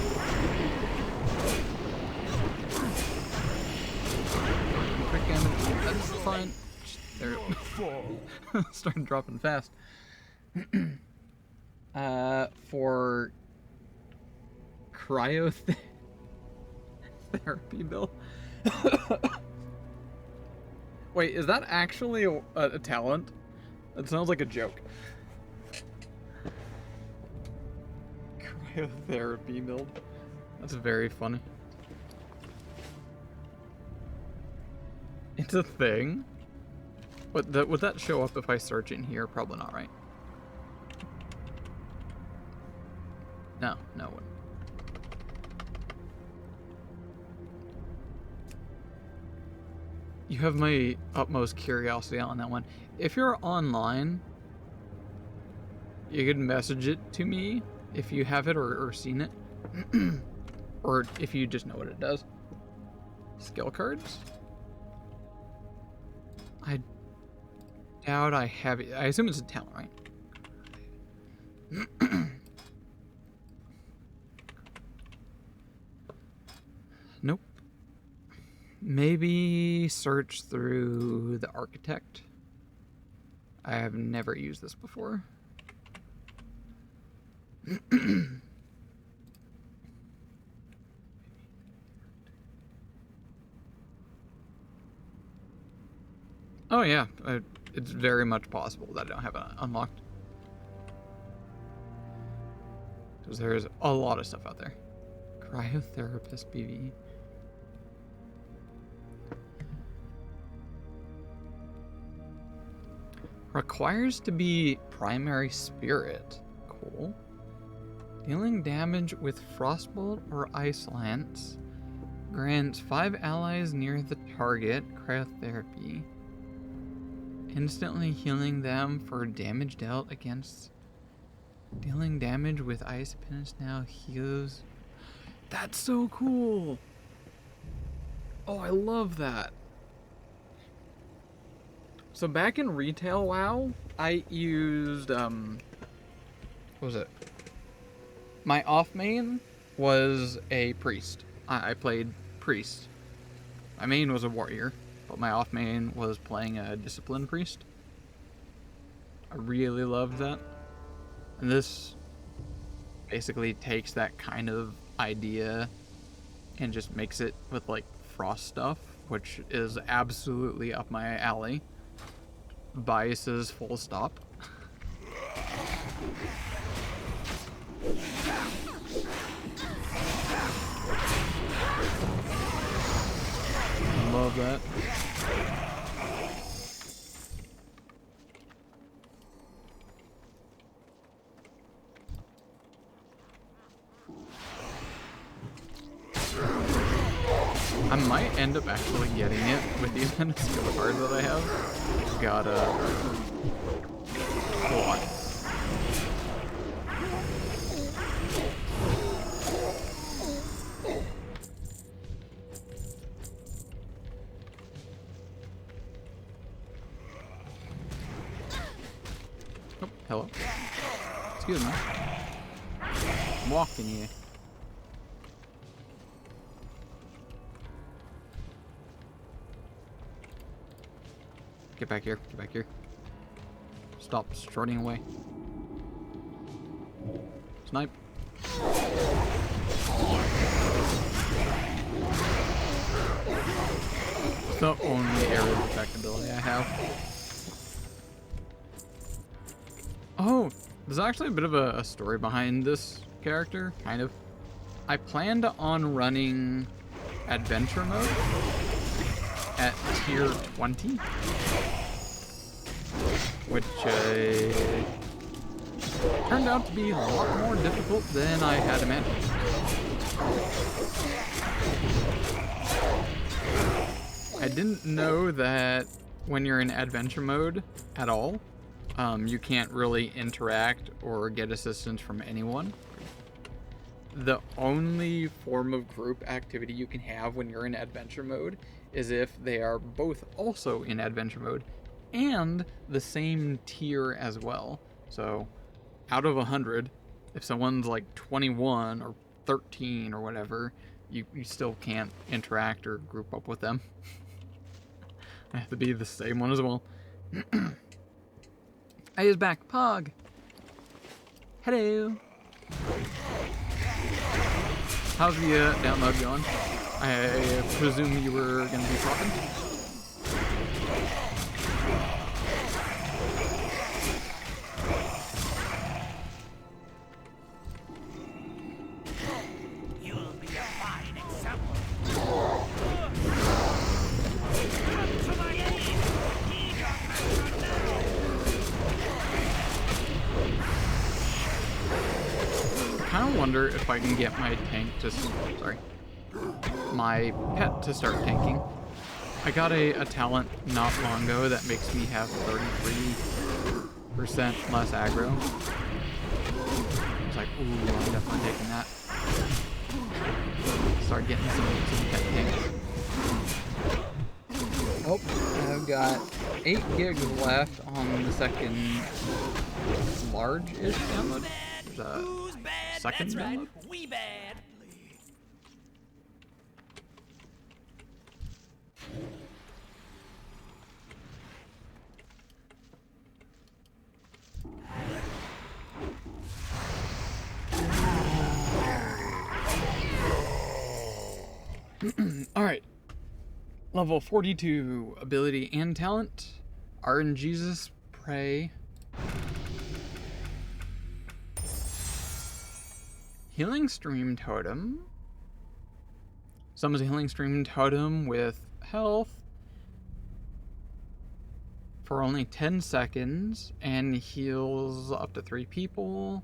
Quick damage, that's fine. There. Started dropping fast. For cryotherapy bill. Wait, is that actually a talent? That sounds like a joke. Cryotherapy build. That's very funny. It's a thing? Would that show up if I search in here? Probably not, right? No, it wouldn't. You have my utmost curiosity on that one. If you're online, you can message it to me if you have it or seen it. Or if you just know what it does. Skill cards? I doubt I have it. I assume it's a talent, right? Nope. Maybe search through the architect. I have never used this before. Oh yeah, it's very much possible that I don't have it unlocked. Because there's a lot of stuff out there. Cryotherapist BV. Requires to be primary spirit. Cool. Dealing damage with Frostbolt or Ice Lance. Grants 5 allies near the target cryotherapy. Instantly healing them for damage dealt against. Dealing damage with Ice Penance now heals. That's so cool! Oh, I love that. So back in retail WoW, I used, what was it? My off main was a priest. I played priest. My main was a warrior, but my off main was playing a discipline priest. I really loved that. And this basically takes that kind of idea and just makes it with like frost stuff, which is absolutely up my alley. Biases full stop. Love that. I might end up actually getting it with these kind of skill cards that I have. Got a lot. Hello. Excuse me. I'm walking here. Get back here. Get back here. Stop strutting away. Snipe. It's the only area of effect ability I have. Oh, there's actually a bit of a story behind this character, kind of. I planned on running adventure mode at tier 20, which turned out to be a lot more difficult than I had imagined. I didn't know that when you're in adventure mode at all, you can't really interact or get assistance from anyone. The only form of group activity you can have when you're in adventure mode is if they are both also in adventure mode and the same tier as well. So out of 100, if someone's like 21 or 13 or whatever, you still can't interact or group up with them. I have to be the same one as well. I is back, Pog. Hello. How's the download going? I presume you were going to be talking. You'll be a fine example. I kind of wonder if I can get my tank to, my pet to start tanking. I got a talent not long ago that makes me have 33% less aggro. I was like, ooh, I'm definitely taking that. Start getting some pet tanks. Oh, I've got 8 gigs left on the second large-ish download. There's a second That's right, download. we bad. All right. Level 42, ability and talent. RNGesus Prey. Healing Stream Totem. Summons a Healing Stream Totem with health for only 10 seconds and heals up to 3 people.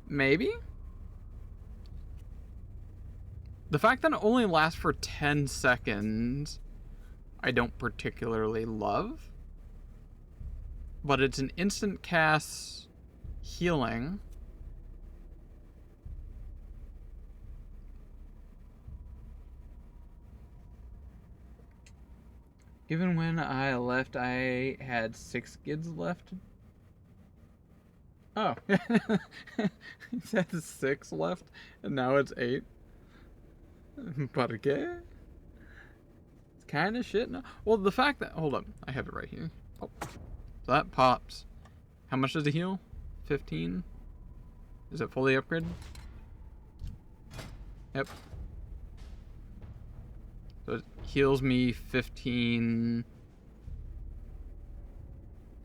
Maybe? The fact that it only lasts for 10 seconds, I don't particularly love. But it's an instant cast healing. Even when I left, I had 6 gigs left. Oh. It said 6 left, and now it's 8. But again, it's kind of shit now. Well, the fact that, hold up, I have it right here. Oh, so that pops. How much does it heal? 15. Is it fully upgraded? Yep. So it heals me 15.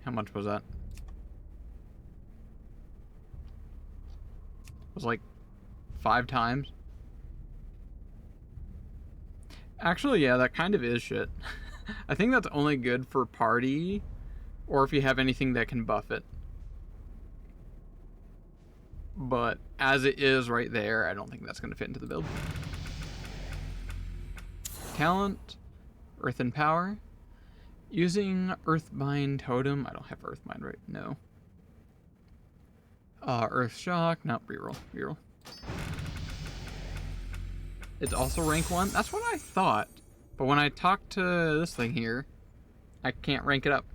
How much was that? It was like 5 times. Actually, yeah, that kind of is shit. I think that's only good for party, or if you have anything that can buff it. But as it is right there, I don't think that's going to fit into the build. Talent, Earth and Power. Using Earthbind Totem. I don't have Earthbind right, no. Earth Shock, no, reroll, reroll. It's also rank 1. That's what I thought. But when I talked to this thing here, I can't rank it up.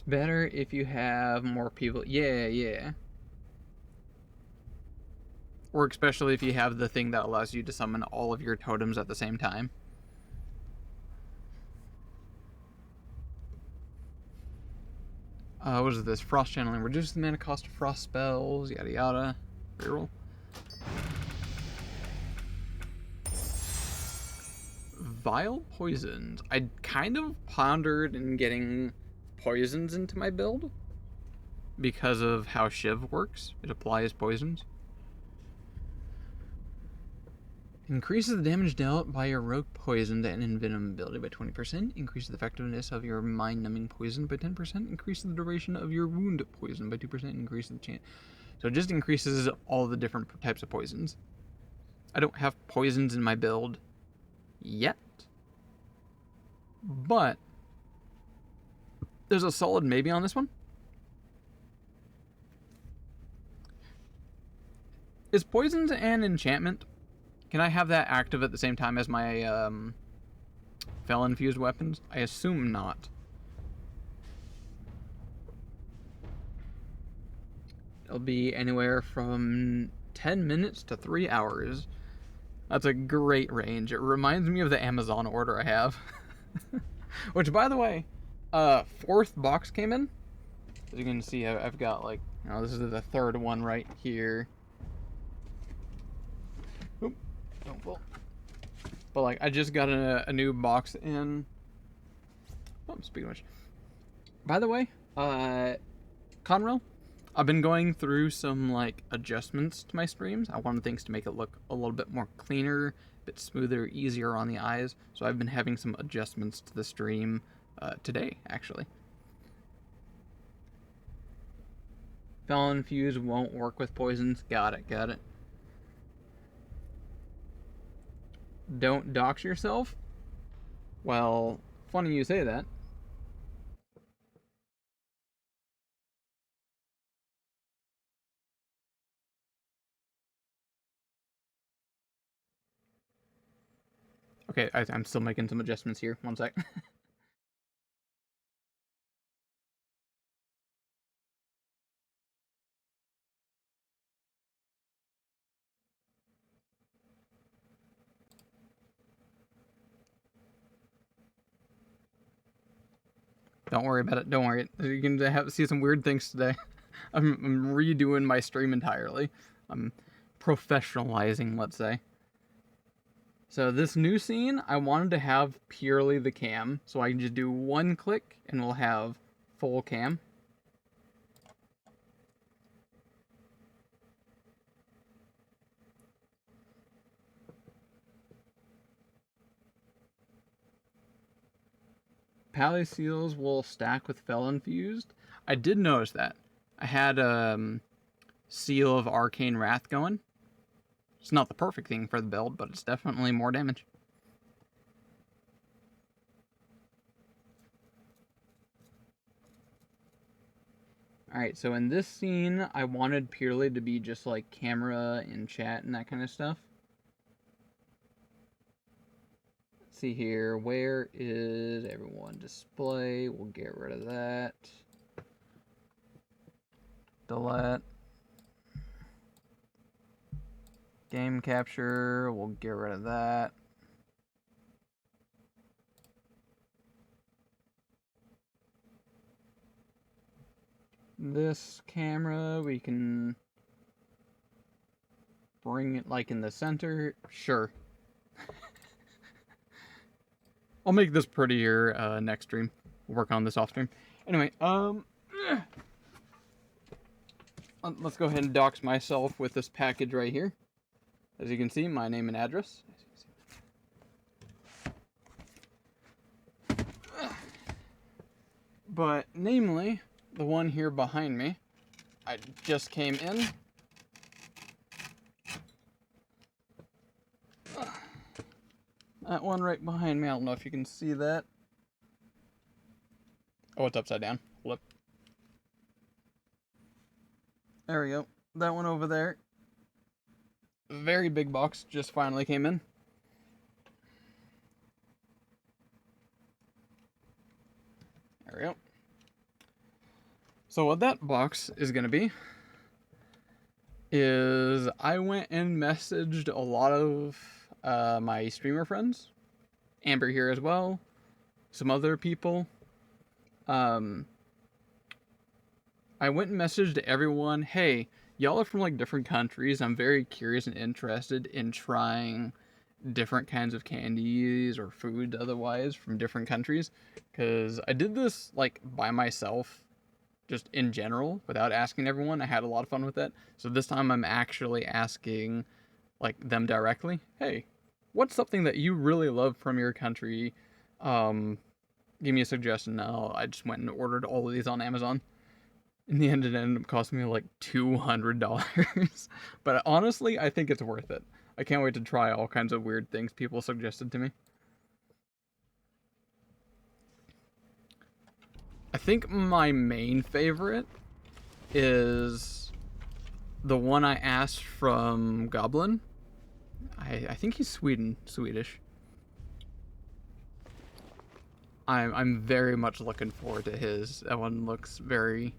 It's better if you have more people. Yeah. Or especially if you have the thing that allows you to summon all of your totems at the same time. What is this? Frost channeling. Reduces the mana cost of frost spells, yada yada. Reroll. Vile poisons. I kind of pondered in getting poisons into my build because of how Shiv works. It applies poisons. Increases the damage dealt by your rogue poison and envenom ability by 20%. Increases the effectiveness of your mind-numbing poison by 10%. Increases the duration of your wound poison by 2%. Increases the chance. So it just increases all the different types of poisons. I don't have poisons in my build yet, but there's a solid maybe on this one. Is poisons an enchantment? Can I have that active at the same time as my Fel-infused weapons? I assume not. It'll be anywhere from 10 minutes to 3 hours. That's a great range. It reminds me of the Amazon order I have. Which, by the way, 4th box came in. As you can see, I've got like, this is the 3rd one right here. Oop, don't fall. But like, I just got a new box in. Oh, speaking of which. By the way, Conrail, I've been going through some like adjustments to my streams. I wanted things to make it look a little bit more cleaner, a bit smoother, easier on the eyes. So I've been having some adjustments to the stream today, actually. Fel-infused won't work with poisons. Got it. Don't dox yourself? Well, funny you say that. Okay, I'm still making some adjustments here. One sec. Don't worry about it. Don't worry. You're going to see some weird things today. I'm redoing my stream entirely. I'm professionalizing, let's say. So this new scene, I wanted to have purely the cam. So I can just do one click and we'll have full cam. Pally seals will stack with Fel-infused. I did notice that. I had Seal of Arcane Wrath going. It's not the perfect thing for the build, but it's definitely more damage. Alright, so in this scene, I wanted purely to be just like camera and chat and that kind of stuff. Let's see here, where is everyone? Display, we'll get rid of that. Delete. Game capture, we'll get rid of that. This camera, we can bring it like in the center. Sure. I'll make this prettier next stream. We'll work on this off stream. Anyway, let's go ahead and dox myself with this package right here. As you can see, my name and address. But namely, the one here behind me, I just came in. That one right behind me, I don't know if you can see that. Oh, it's upside down. Flip. There we go. That one over there. Very big box just finally came in. There we go. So what that box is going to be is I went and messaged a lot of my streamer friends, Amber here as well, some other people. I went and messaged everyone, hey, y'all are from like different countries. I'm very curious and interested in trying different kinds of candies or food otherwise from different countries, because I did this like by myself, just in general, without asking everyone. I had a lot of fun with that. So this time I'm actually asking like them directly, hey, what's something that you really love from your country? Give me a suggestion. Now I just went and ordered all of these on Amazon. In the end, it ended up costing me like $200. But honestly, I think it's worth it. I can't wait to try all kinds of weird things people suggested to me. I think my main favorite is the one I asked from Goblin. I think he's Swedish. I'm very much looking forward to his. That one looks very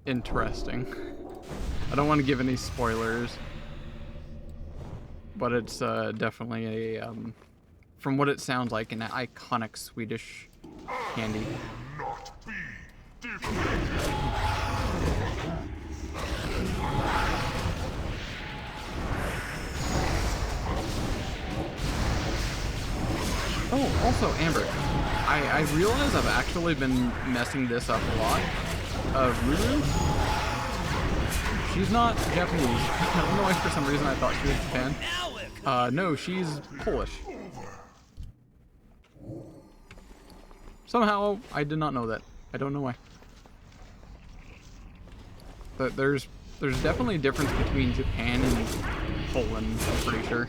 interesting. I don't want to give any spoilers, but it's definitely a from what it sounds like, an iconic Swedish candy. Oh, also Amber, I realize I've actually been messing this up a lot. Ruru, she's not Japanese. I don't know why for some reason I thought she was Japan. No, she's Polish. Somehow I did not know that. I don't know why. But there's definitely a difference between Japan and Poland, I'm pretty sure.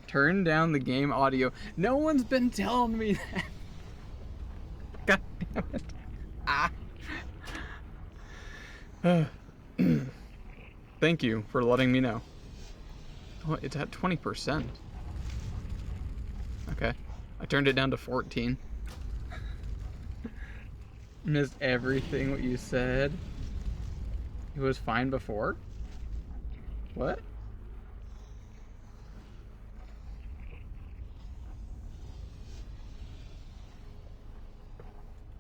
Turn down the game audio. No one's been telling me that. God damn it. Thank you for letting me know. Oh, it's at 20%. Okay. I turned it down to 14. Missed everything what you said. It was fine before? What?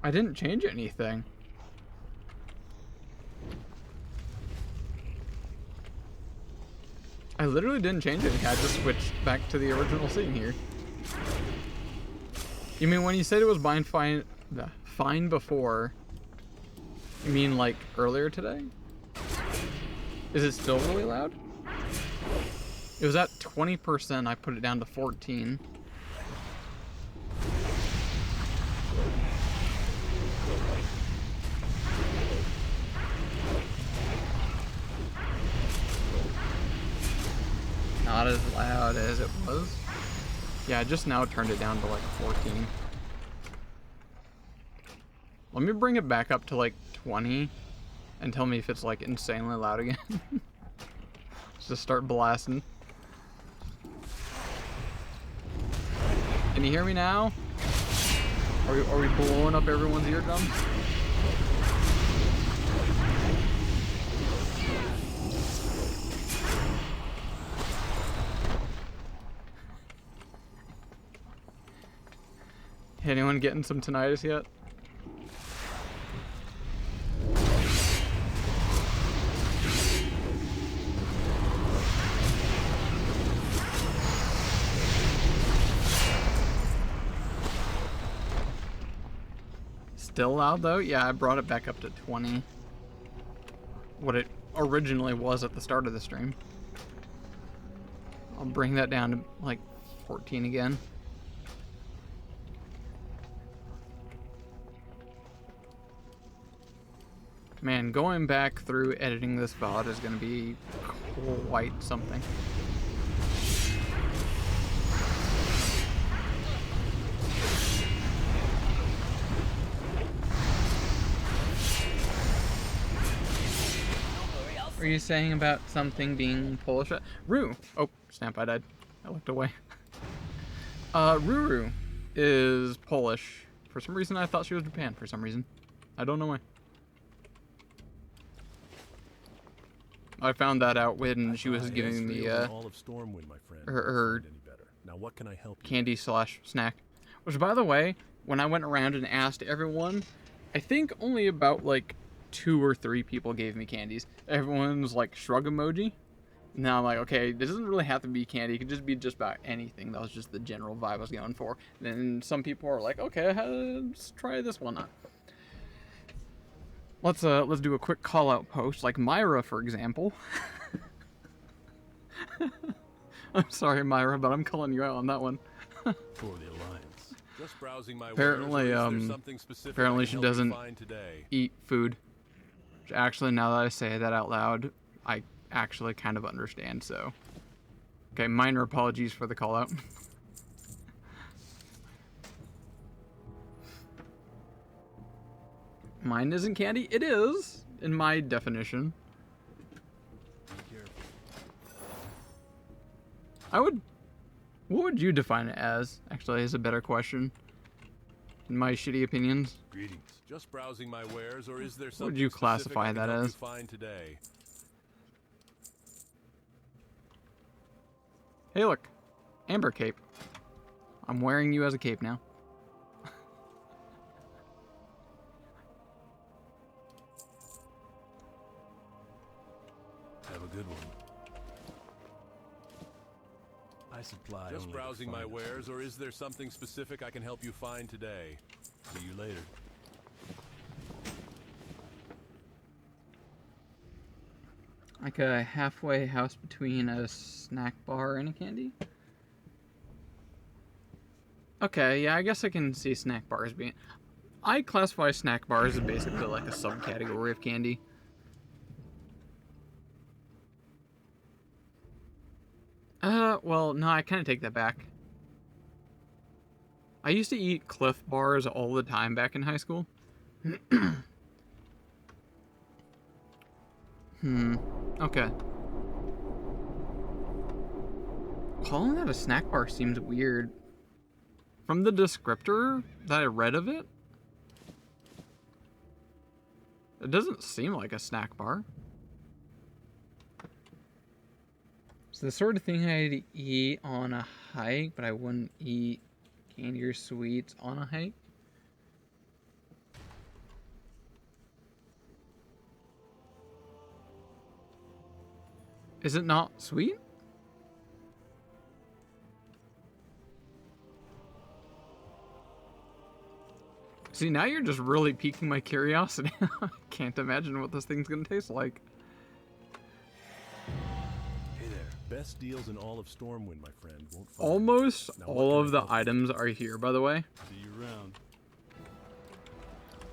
I didn't change anything. I literally didn't change anything. I just switched back to the original scene here. You mean when you said it was fine before, you mean like earlier today? Is it still really loud? It was at 20%. I put it down to 14. Not as loud as it was. Yeah, I just now turned it down to like 14. Let me bring it back up to like 20 and tell me if it's like insanely loud again. Just start blasting. Can you hear me now? Are we blowing up everyone's eardrums? Anyone getting some tinnitus yet? Still loud though? Yeah, I brought it back up to 20. What it originally was at the start of the stream. I'll bring that down to like 14 again. Man, going back through editing this VOD is going to be quite something. What are you saying about something being Polish? Rue! Oh, snap, I died. I looked away. Ruru is Polish, For some reason, I thought she was Japan. For some reason. I don't know why. I found that out when she was giving me all of Stormwind, my friend. her Any better. Now what can I help you? candy / snack. Which, by the way, when I went around and asked everyone, I think only about like 2 or 3 people gave me candies. Everyone's like shrug emoji. Now I'm like, okay, this doesn't really have to be candy. It could just be just about anything. That was just the general vibe I was going for. Then some people are like, okay, let's try this one out. Let's do a quick call out post, like Myra, for example. I'm sorry, Myra, but I'm calling you out on that one. For the Alliance. Just browsing my Apparently, wares, or is there something specific apparently I she can help you doesn't find today? eat food. Which actually, now that I say that out loud, I actually kind of understand, so. Okay, minor apologies for the call out. Mine isn't candy. It is, in my definition. What would you define it as? Actually, is a better question. In my shitty opinions. Greetings. Just browsing my wares, or is there something What would you specific classify I can that help as? you find today? Hey, look. Amber cape. I'm wearing you as a cape now. Have a good one. I supply. Just only browsing my the finest. wares, or is there something specific I can help you find today? See you later. Like a halfway house between a snack bar and a candy? Okay, yeah, I guess I can see snack bars being... I classify snack bars as basically like a subcategory of candy. Well, no, I kind of take that back. I used to eat Cliff bars all the time back in high school. Okay. Calling that a snack bar seems weird. From the descriptor that I read of it, it doesn't seem like a snack bar. It's the sort of thing I'd eat on a hike, but I wouldn't eat candy or sweets on a hike. Is it not sweet? See, now you're just really piquing my curiosity. I can't imagine what this thing's gonna taste like. Hey there. Best deals in all of Stormwind, my friend. Won't find. Almost Now, what all can of I the help you? items are here, by the way. See you around.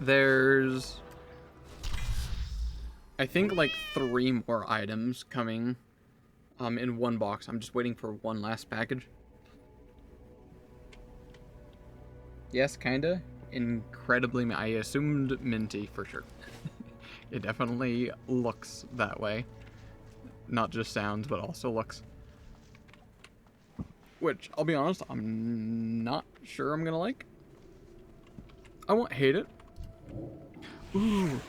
There's, I think, like 3 more items coming in one box. I'm just waiting for one last package. Yes, kinda. Incredibly, I assumed minty for sure. It definitely looks that way. Not just sounds, but also looks. Which, I'll be honest, I'm not sure I'm gonna like. I won't hate it. Ooh,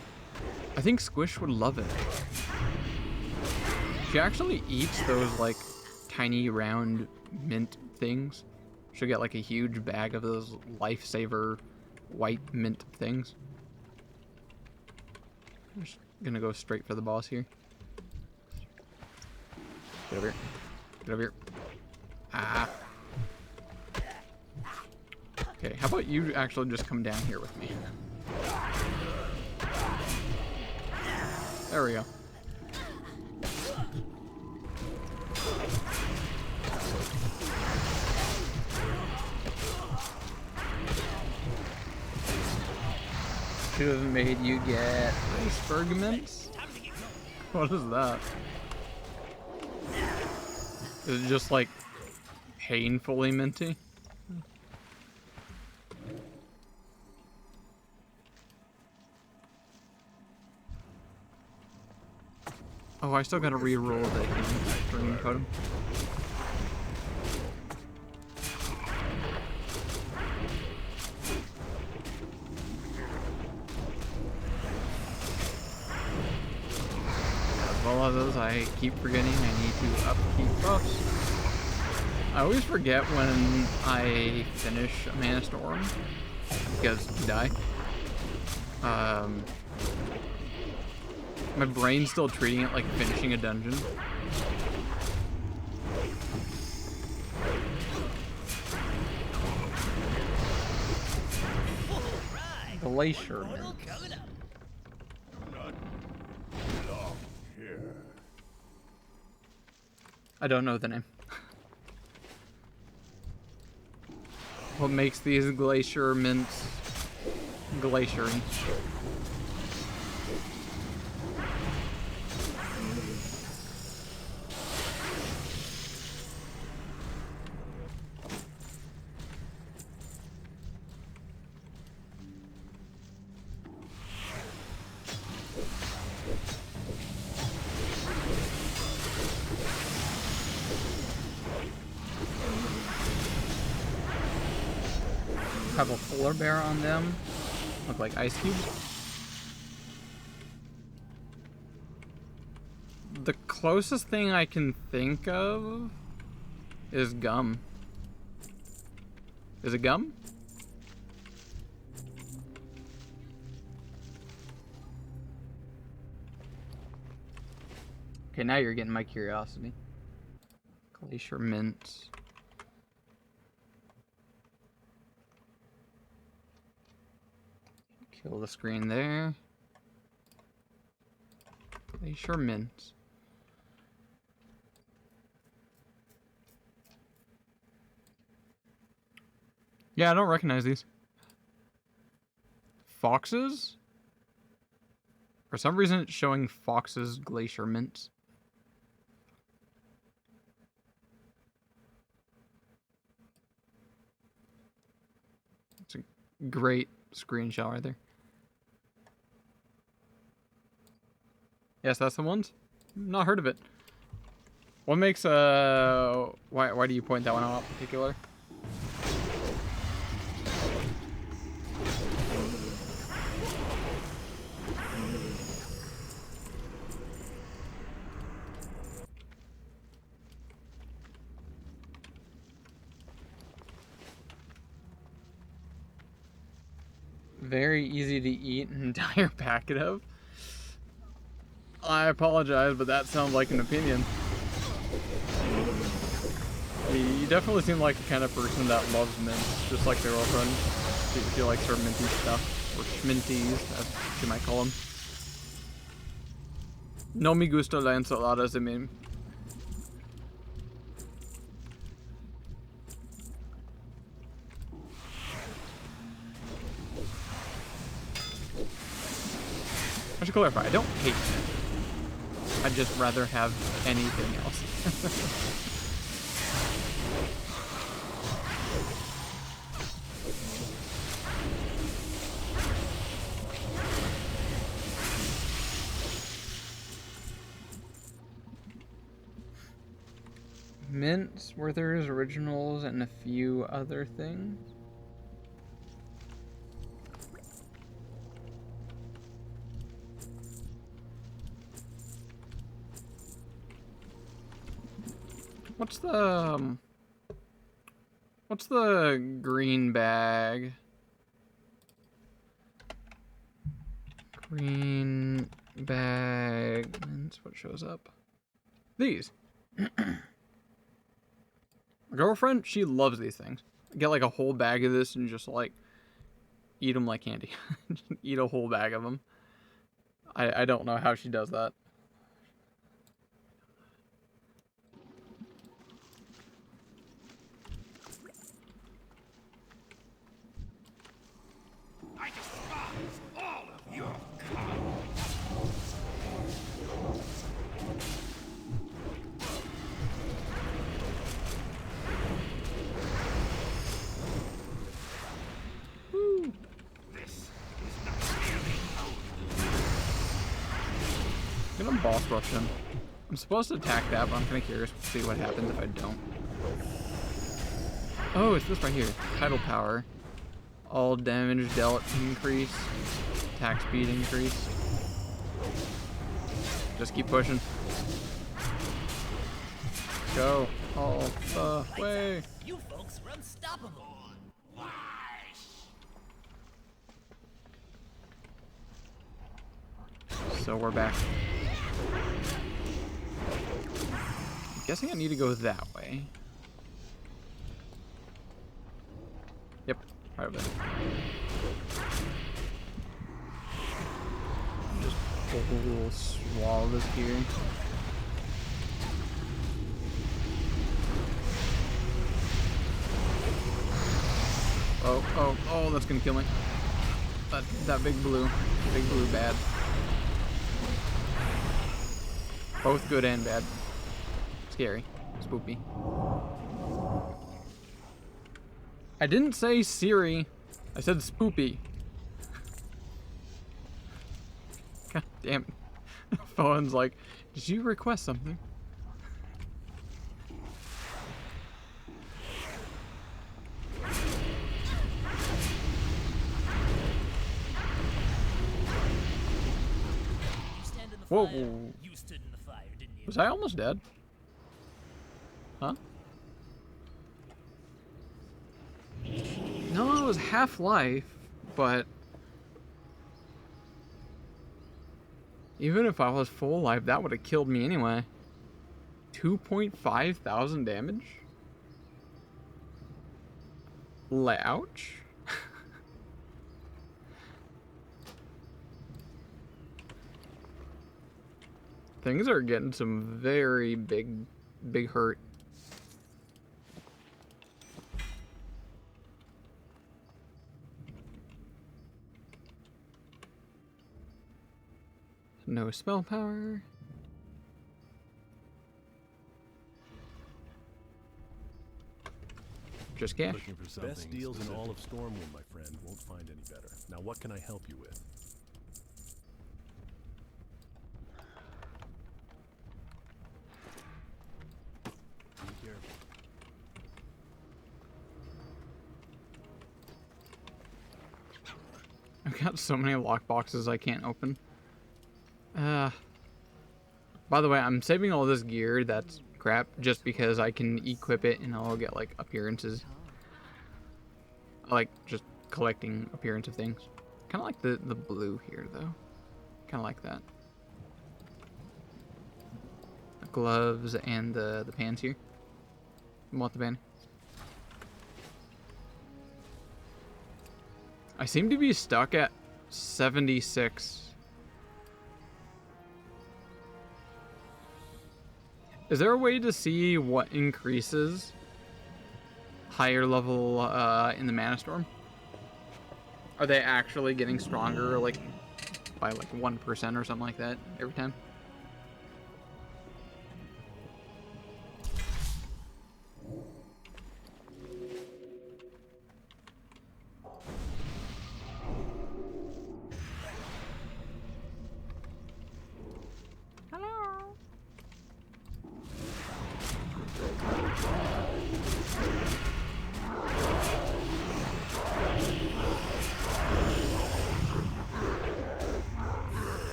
I think Squish would love it. She actually eats those, like, tiny round mint things. She'll get, like, a huge bag of those lifesaver white mint things. I'm just gonna go straight for the boss here. Get over here. Get over here. Ah. Okay, how about you actually just come down here with me? There we go. Should have made you get iceberg mints? What is that? Is it just like painfully minty? Oh, I still gotta re-roll the green totem. all of those, I keep forgetting I need to upkeep buffs. I always forget when I finish a Mana Storm, because you die. My brain's still treating it like finishing a dungeon. Glacier. Portal coming up. I don't know the name. What makes these glacier mints glacier? Have a polar bear on them. Look like ice cubes. The closest thing I can think of is gum. Is it gum? Okay, now you're getting my curiosity. Glacier mints. Kill the screen there. Glacier mints. Yeah, I don't recognize these. Foxes? For some reason it's showing Fox's glacier mints. It's a great screenshot right there. Yes, that's the ones. Not heard of it. What makes why do you point that one out in particular? Very easy to eat an entire packet of. I apologize, but that sounds like an opinion. You definitely seem like the kind of person that loves mints, just like their girlfriend. She likes her minty stuff, or schminties, as you might call them. No me gusta la ensalada de mí. I should clarify, I don't hate it. I'd just rather have anything else. Mints, Werther's Originals, and a few other things. What's the green bag? Green bag, that's what shows up. These. My girlfriend, she loves these things. Get like a whole bag of this and just like eat them like candy. Eat a whole bag of them. I don't know how she does that. I despise all of your kind. Woo. This is not really Get a boss rush in. I'm supposed to attack that, but I'm kind of curious to see what happens if I don't. Oh, it's this right here. Tidal power. All damage dealt increase. Attack speed increase. Just keep pushing. Go all the way. You folks are unstoppable. So we're back. I'm guessing I need to go that way. Yep, right over there. Just pull, swallow this gear. Oh, that's gonna kill me. That big blue bad. Both good and bad. Scary. Spoopy. I didn't say Siri. I said spoopy. God damn it. The phone's like, did you request something? Whoa. You stood in the fire, didn't you? Was I almost dead? Huh? No, it was half-life, but even if I was full life, that would have killed me anyway. 2.5 thousand damage? Ouch. Things are getting some very big hurt. No spell power. Just cash. Looking for something Best deals in specific. all of Stormwind, my friend. Won't find any better. Now, what can I help you with? Be careful. I've got so many lockboxes I can't open. By the way, I'm saving all this gear that's crap just because I can equip it and I'll get like appearances. I like just collecting appearance of things. Kind of like the blue here though. Kind of like that. The gloves and the pants here. I want the band. I seem to be stuck at 76. Is there a way to see what increases higher level in the Mana Storm? Are they actually getting stronger, like by like 1% or something like that every time?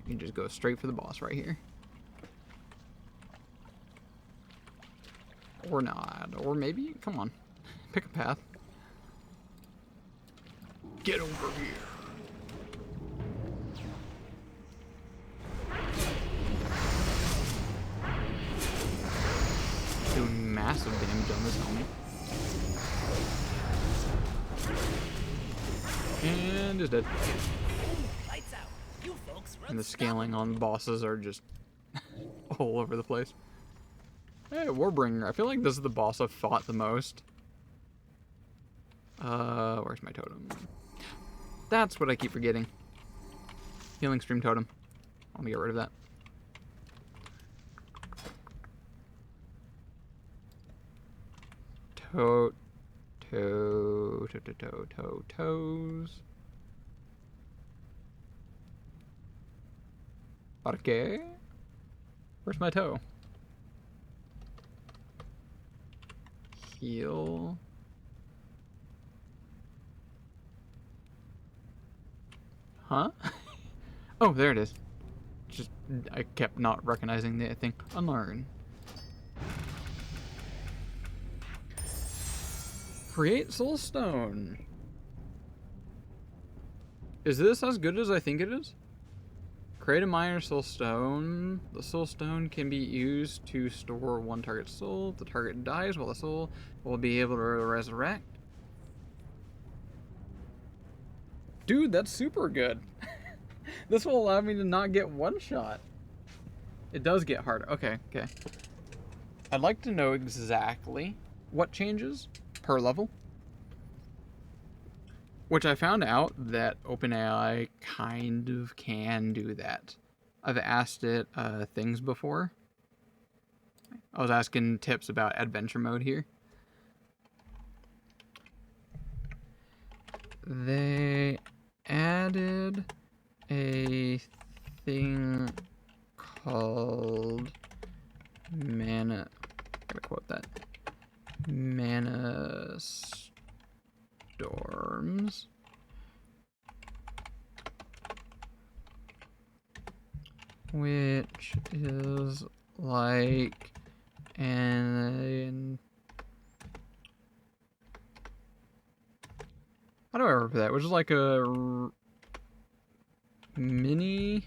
You can just go straight for the boss right here. Or not. Or maybe, come on. Pick a path. Get over here. Doing massive damage on this helmet. And is dead. Lights out. You folks are And the unstoppable. scaling on bosses are just all over the place. Hey, Warbringer. I feel like this is the boss I've fought the most. Where's my totem? That's what I keep forgetting. Healing Stream Totem. I want to get rid of that. Toes. Okay. Where's my toe? Heal. Huh? Oh, there it is. Just, I kept not recognizing the thing. Unlearn. Create soulstone. Is this as good as I think it is? Create a minor soulstone. The soulstone can be used to store one target's soul. If the target dies while the soul will be able to resurrect. Dude, that's super good. This will allow me to not get one shot. It does get harder. Okay, okay. I'd like to know exactly what changes per level. Which I found out that OpenAI kind of can do that. I've asked it things before. I was asking tips about adventure mode here. They added a thing called mana. Gotta quote that. Mana storms. Which is like an how do I remember that? Which is like a mini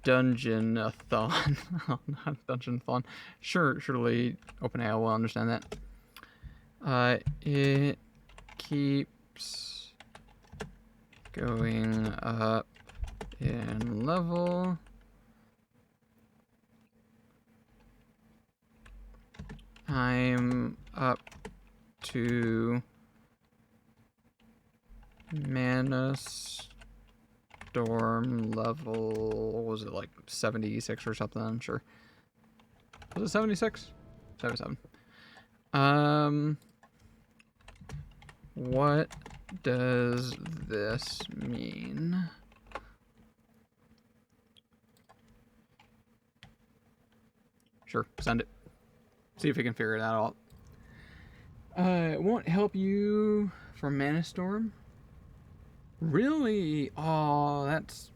dungeon-a-thon. Oh, not dungeon-a-thon. Surely OpenAI will understand that. It keeps going up in level. I'm up to mana storm level, what was it, like 76 or something? I'm sure. Was it 76? 77. What does this mean? Sure, send it. See if we can figure it out. It won't help you from Mana Storm. Really? Oh, that's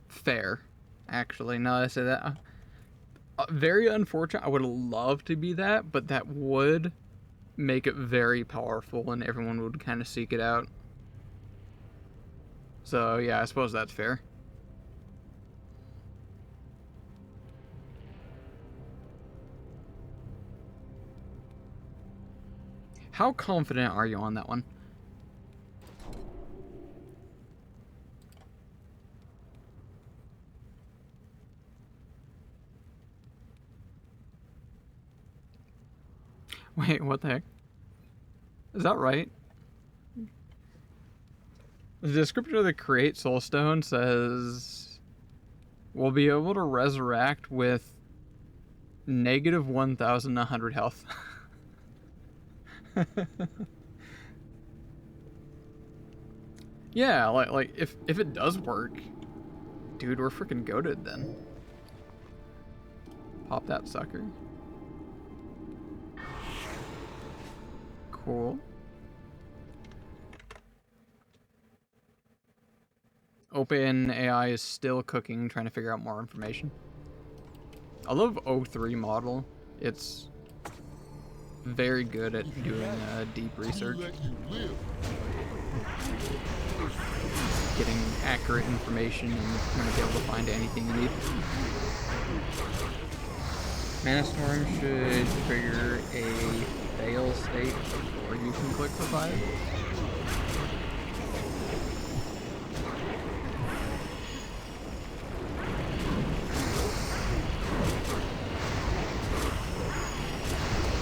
fair. Actually, now that I say that, very unfortunate. I would love to be that, but that would make it very powerful, and everyone would kind of seek it out. So yeah, I suppose that's fair. How confident are you on that one? Wait, what the heck? Is that right? The description of the Create Soulstone says we'll be able to resurrect with negative 1,100 health. Yeah, like if it does work, dude, we're freaking goated then. Pop that sucker. Cool. OpenAI is still cooking, trying to figure out more information. I love O3 model. It's very good at doing deep research. Getting accurate information and going to be able to find anything you need. Mana Storm should trigger a fail state before you can click revive.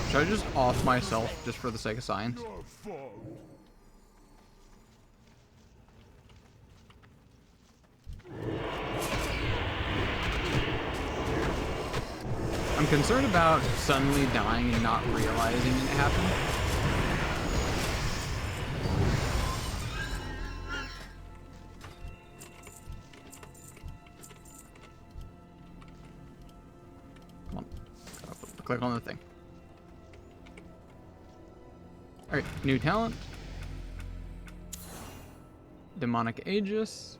Should I just off myself just for the sake of science? I'm concerned about suddenly dying and not realizing it happened. Come on. Click on the thing. Alright, new talent. demonic Aegis.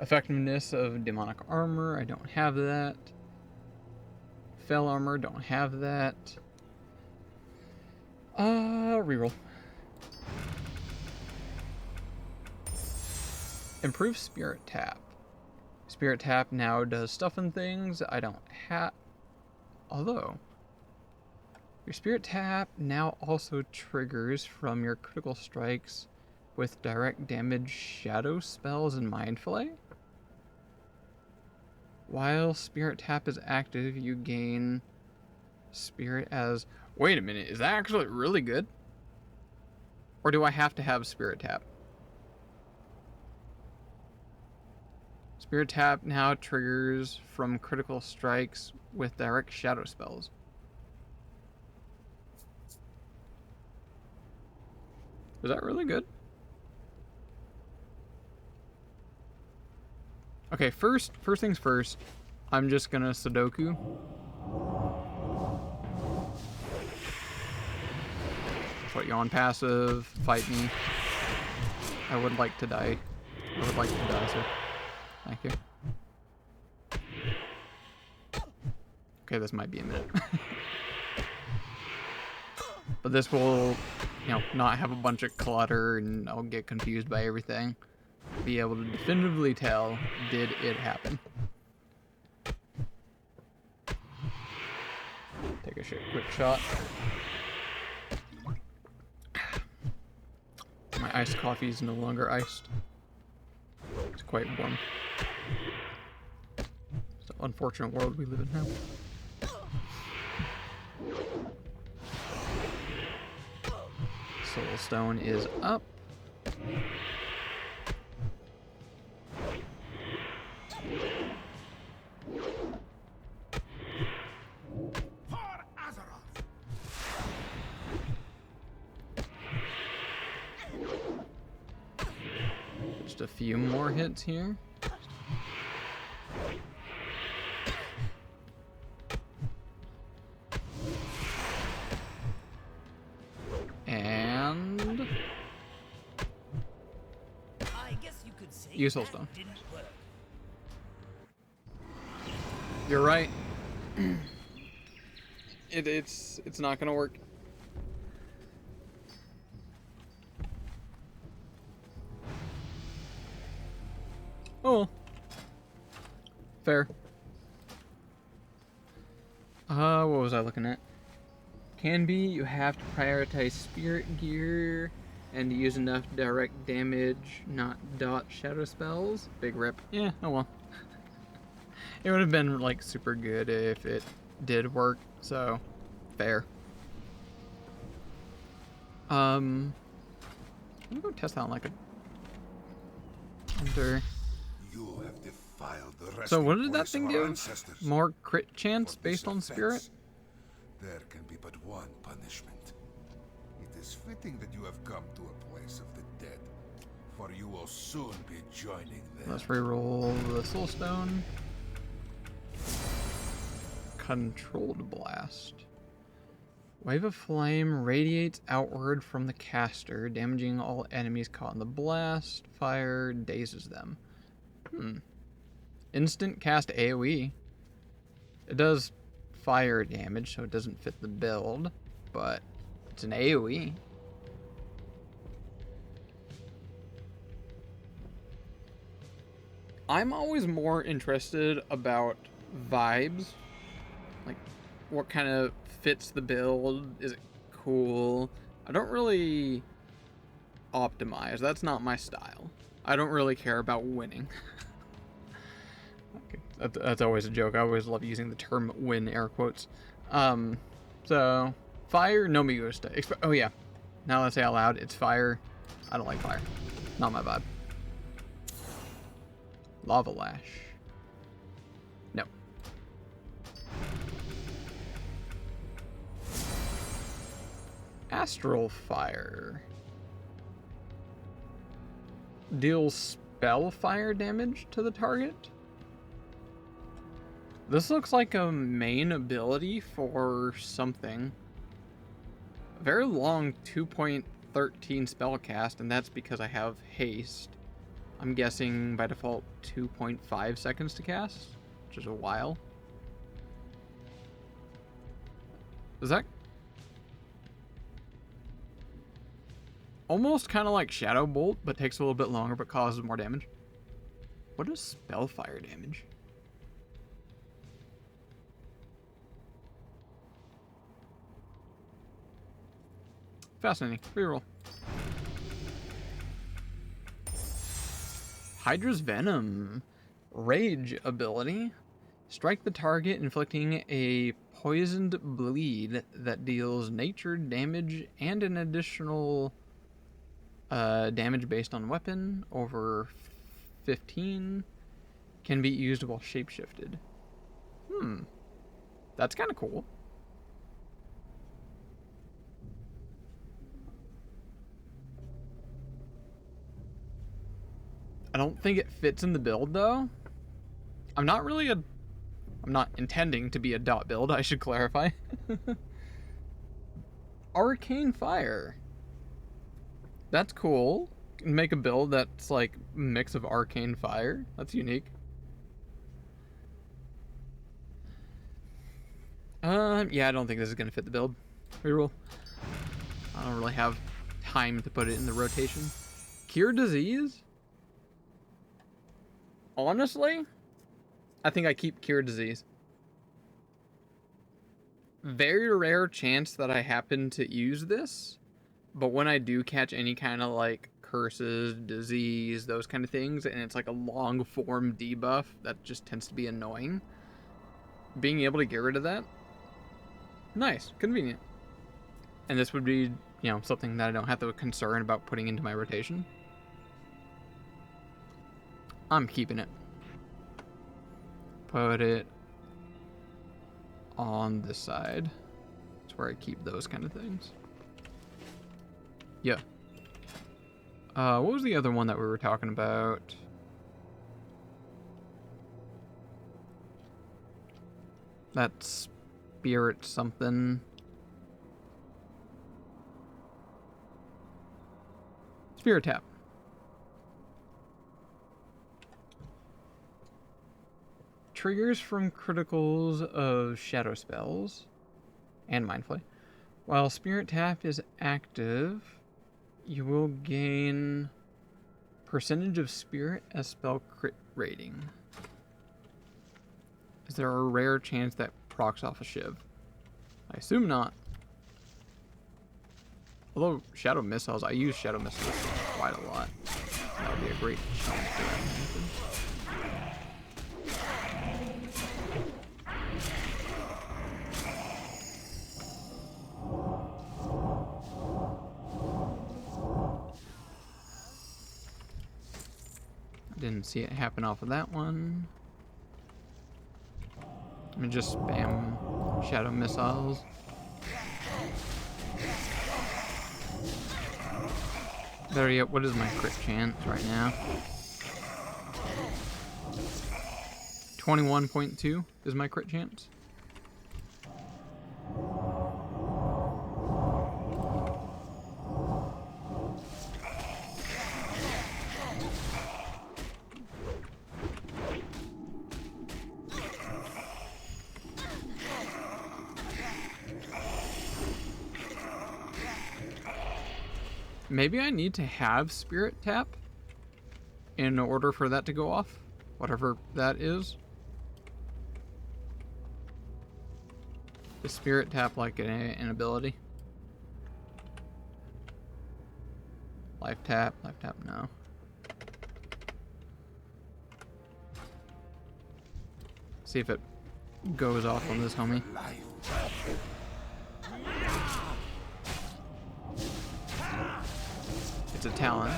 Effectiveness of demonic armor, I don't have that. Fell armor, don't have that. Reroll. Improve Spirit Tap. Spirit Tap now does stuff and things I don't have. Although, your Spirit Tap now also triggers from your critical strikes with direct damage, shadow spells, and mind flay. While Spirit Tap is active, you gain Spirit as... Wait a minute, is that actually really good? Or do I have to have Spirit Tap? Spirit Tap now triggers from critical strikes with direct shadow spells. Is that really good? Okay, first things first, I'm just gonna Sudoku. Put you on passive, fight me. I would like to die. I would like to die, sir. Thank you. Okay, this might be a minute. But this will, you know, not have a bunch of clutter and I'll get confused by everything. Be able to definitively tell, did it happen? Take a quick shot. My iced coffee is no longer iced. It's quite warm. It's an unfortunate world we live in now. Soul Stone is up. Just a few more hits here. And I guess you could say use Soul that Stone. didn't work. You're right. It's not gonna work. Oh, fair. What was I looking at? Can be, you have to prioritize spirit gear and use enough direct damage, not dot shadow spells. Big rip. Yeah, oh well. It would have been like super good if it did work, so fair. Let me go test out like a hunter. You have defiled the resting So what did that place thing of our do? ancestors. More crit chance For this based on spirit? offense, there can be but one punishment. It is fitting that you have come to a place of the dead, for you will soon be joining them. Let's reroll the soul stone. Controlled blast. Wave of flame radiates outward from the caster, damaging all enemies caught in the blast. Fire dazes them. Instant cast AoE. It does fire damage, so it doesn't fit the build, but it's an AoE. I'm always more interested about vibes. Like, what kind of fits the build? Is it cool? I don't really optimize. That's not my style. I don't really care about winning. Okay, that's always a joke. I always love using the term win, air quotes. So, fire, no me gusta. Oh yeah, now let's say out loud, it's fire. I don't like fire. Not my vibe. Lava Lash. No. Astral Fire. Deals spell fire damage to the target. This looks like a main ability for something. A very long 2.13 spell cast, and that's because I have haste. I'm guessing by default 2.5 seconds to cast, which is a while. Is that almost kind of like Shadow Bolt, but takes a little bit longer, but causes more damage? What is Spellfire damage? Fascinating. Reroll. Hydra's Venom. Rage ability. Strike the target, inflicting a poisoned bleed that deals nature damage and an additional damage based on weapon over 15. Can be used while shapeshifted. That's kind of cool. I don't think it fits in the build though. I'm not intending to be a dot build, I should clarify. Arcane Fire. That's cool. Make a build that's like a mix of Arcane Fire. That's unique. Yeah, I don't think this is gonna fit the build. Reroll. I don't really have time to put it in the rotation. Cure Disease? Honestly, I think I keep Cure Disease. Very rare chance that I happen to use this, but when I do catch any kind of like curses, disease, those kind of things, and it's like a long form debuff, that just tends to be annoying. Being able to get rid of that, nice, convenient. And this would be, you know, something that I don't have to concern about putting into my rotation. I'm keeping it. Put it on this side. That's where I keep those kind of things. Yeah. What was the other one that we were talking about? That spirit something. Spirit Tap. Triggers from criticals of shadow spells and Mind Flay. While Spirit Tap is active, you will gain percentage of spirit as spell crit rating. Is there a rare chance that procs off a shiv? I assume not. Although Shadow Missiles, I use Shadow Missiles quite a lot. That would be a great chance for that to happen. Didn't see it happen off of that one. Let me just spam Shadow Missiles. Better yet, what is my crit chance right now? 21.2 is my crit chance. Maybe I need to have Spirit Tap in order for that to go off, whatever that is. The Spirit Tap like an ability. Life Tap, no. See if it goes off on this homie. It's a talent.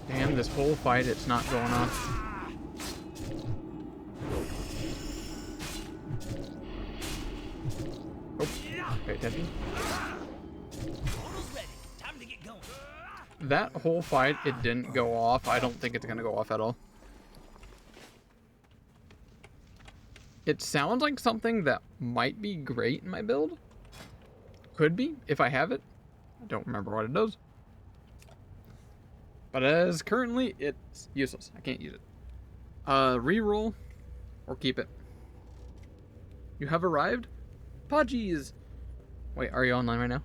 Damn, this whole fight, it's not going off. Oh, pay attention. Portal's ready. going. That whole fight, it didn't go off. I don't think it's gonna go off at all. It sounds like something that might be great in my build. Could be, if I have it. I don't remember what it does. But as currently, it's useless. I can't use it. Reroll or keep it. You have arrived? Podgies! Wait, are you online right now?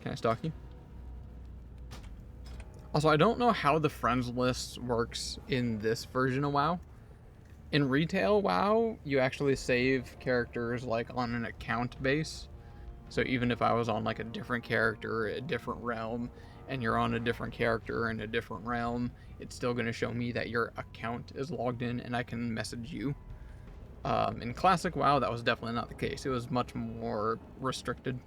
Can I stalk you? Also, I don't know how the friends list works in this version of WoW. In retail WoW, you actually save characters like on an account base. So even if I was on like a different character, a different realm, and you're on a different character in a different realm, it's still going to show me that your account is logged in and I can message you. In classic WoW, that was definitely not the case. It was much more restricted.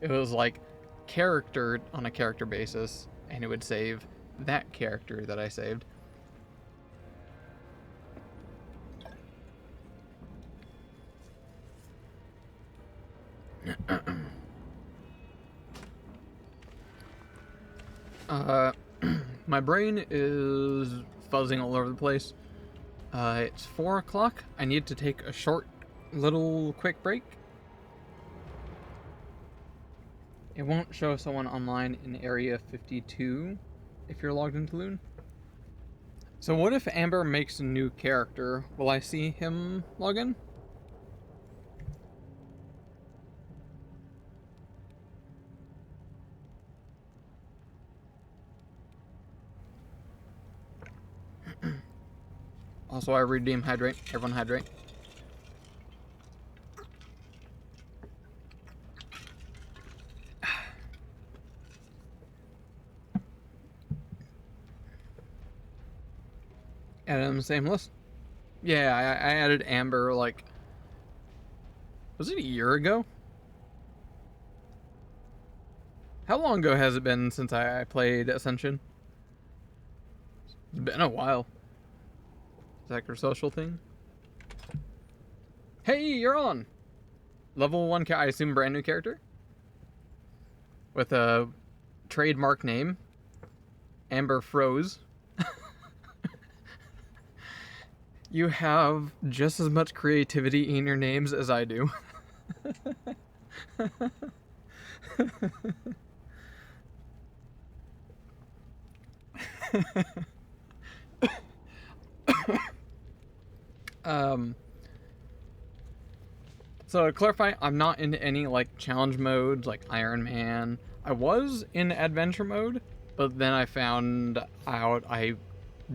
It was like character on a character basis, and it would save that character that I saved. My brain is fuzzing all over the place. It's 4 o'clock. I need to take a short, little, quick break. It won't show someone online in Area 52 if you're logged into Loon. So what if Amber makes a new character? Will I see him log in? Also, I redeem hydrate. Everyone hydrate. Added on the same list. Yeah, I added Amber like... Was it a year ago? How long ago has it been since I played Ascension? It's been a while. Is that your social thing? Hey, you're on! Level 1, I assume brand new character? With a trademark name. Amber Froze. You have just as much creativity in your names as I do. So to clarify, I'm not into any like challenge modes like Iron Man. I was in adventure mode, but then I found out I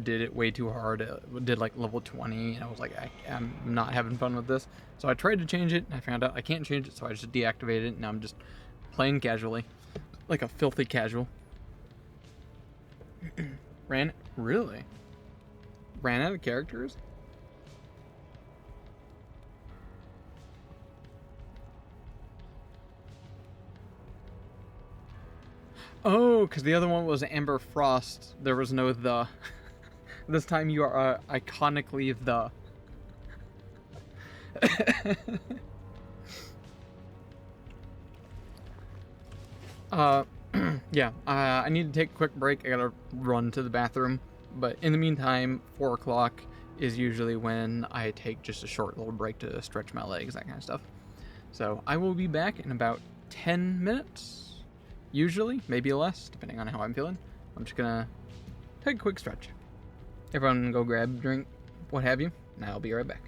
did it way too hard. Did like level 20, and I was like, I'm not having fun with this. So I tried to change it, and I found out I can't change it, so I just deactivated it, and now I'm just playing casually, like a filthy casual. Really? Ran out of characters? Oh, because the other one was Amber Frost. There was no the. This time you are iconically the. Yeah, I need to take a quick break. I gotta run to the bathroom. But in the meantime, 4 o'clock is usually when I take just a short little break to stretch my legs, that kind of stuff. So I will be back in about 10 minutes. Usually, maybe less, depending on how I'm feeling. I'm just gonna take a quick stretch. Everyone go grab a drink, what have you, and I'll be right back.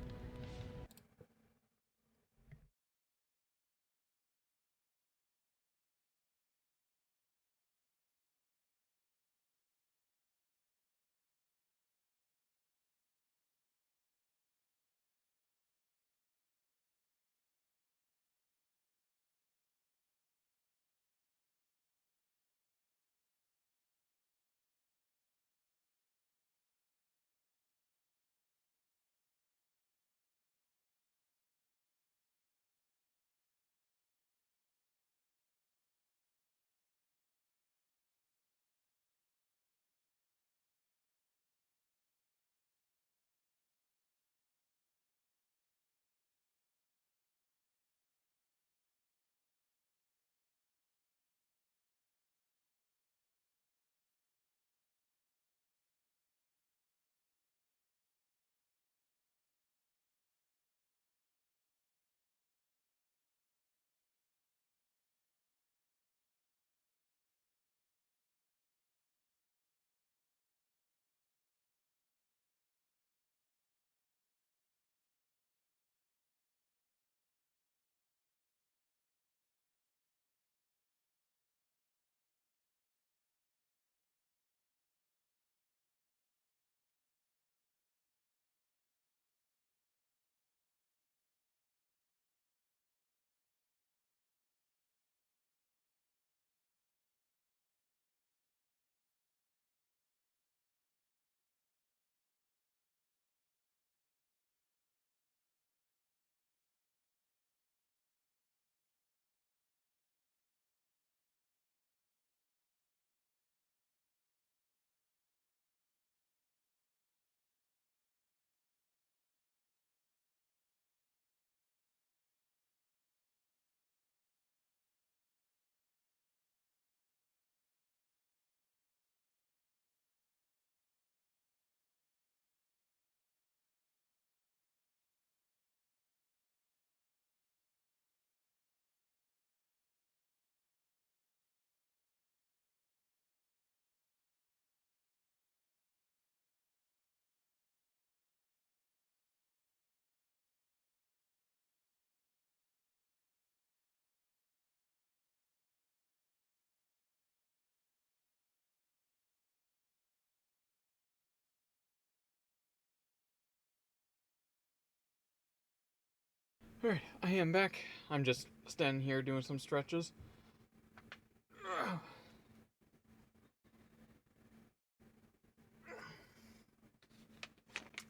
Alright, I am back. I'm just standing here doing some stretches.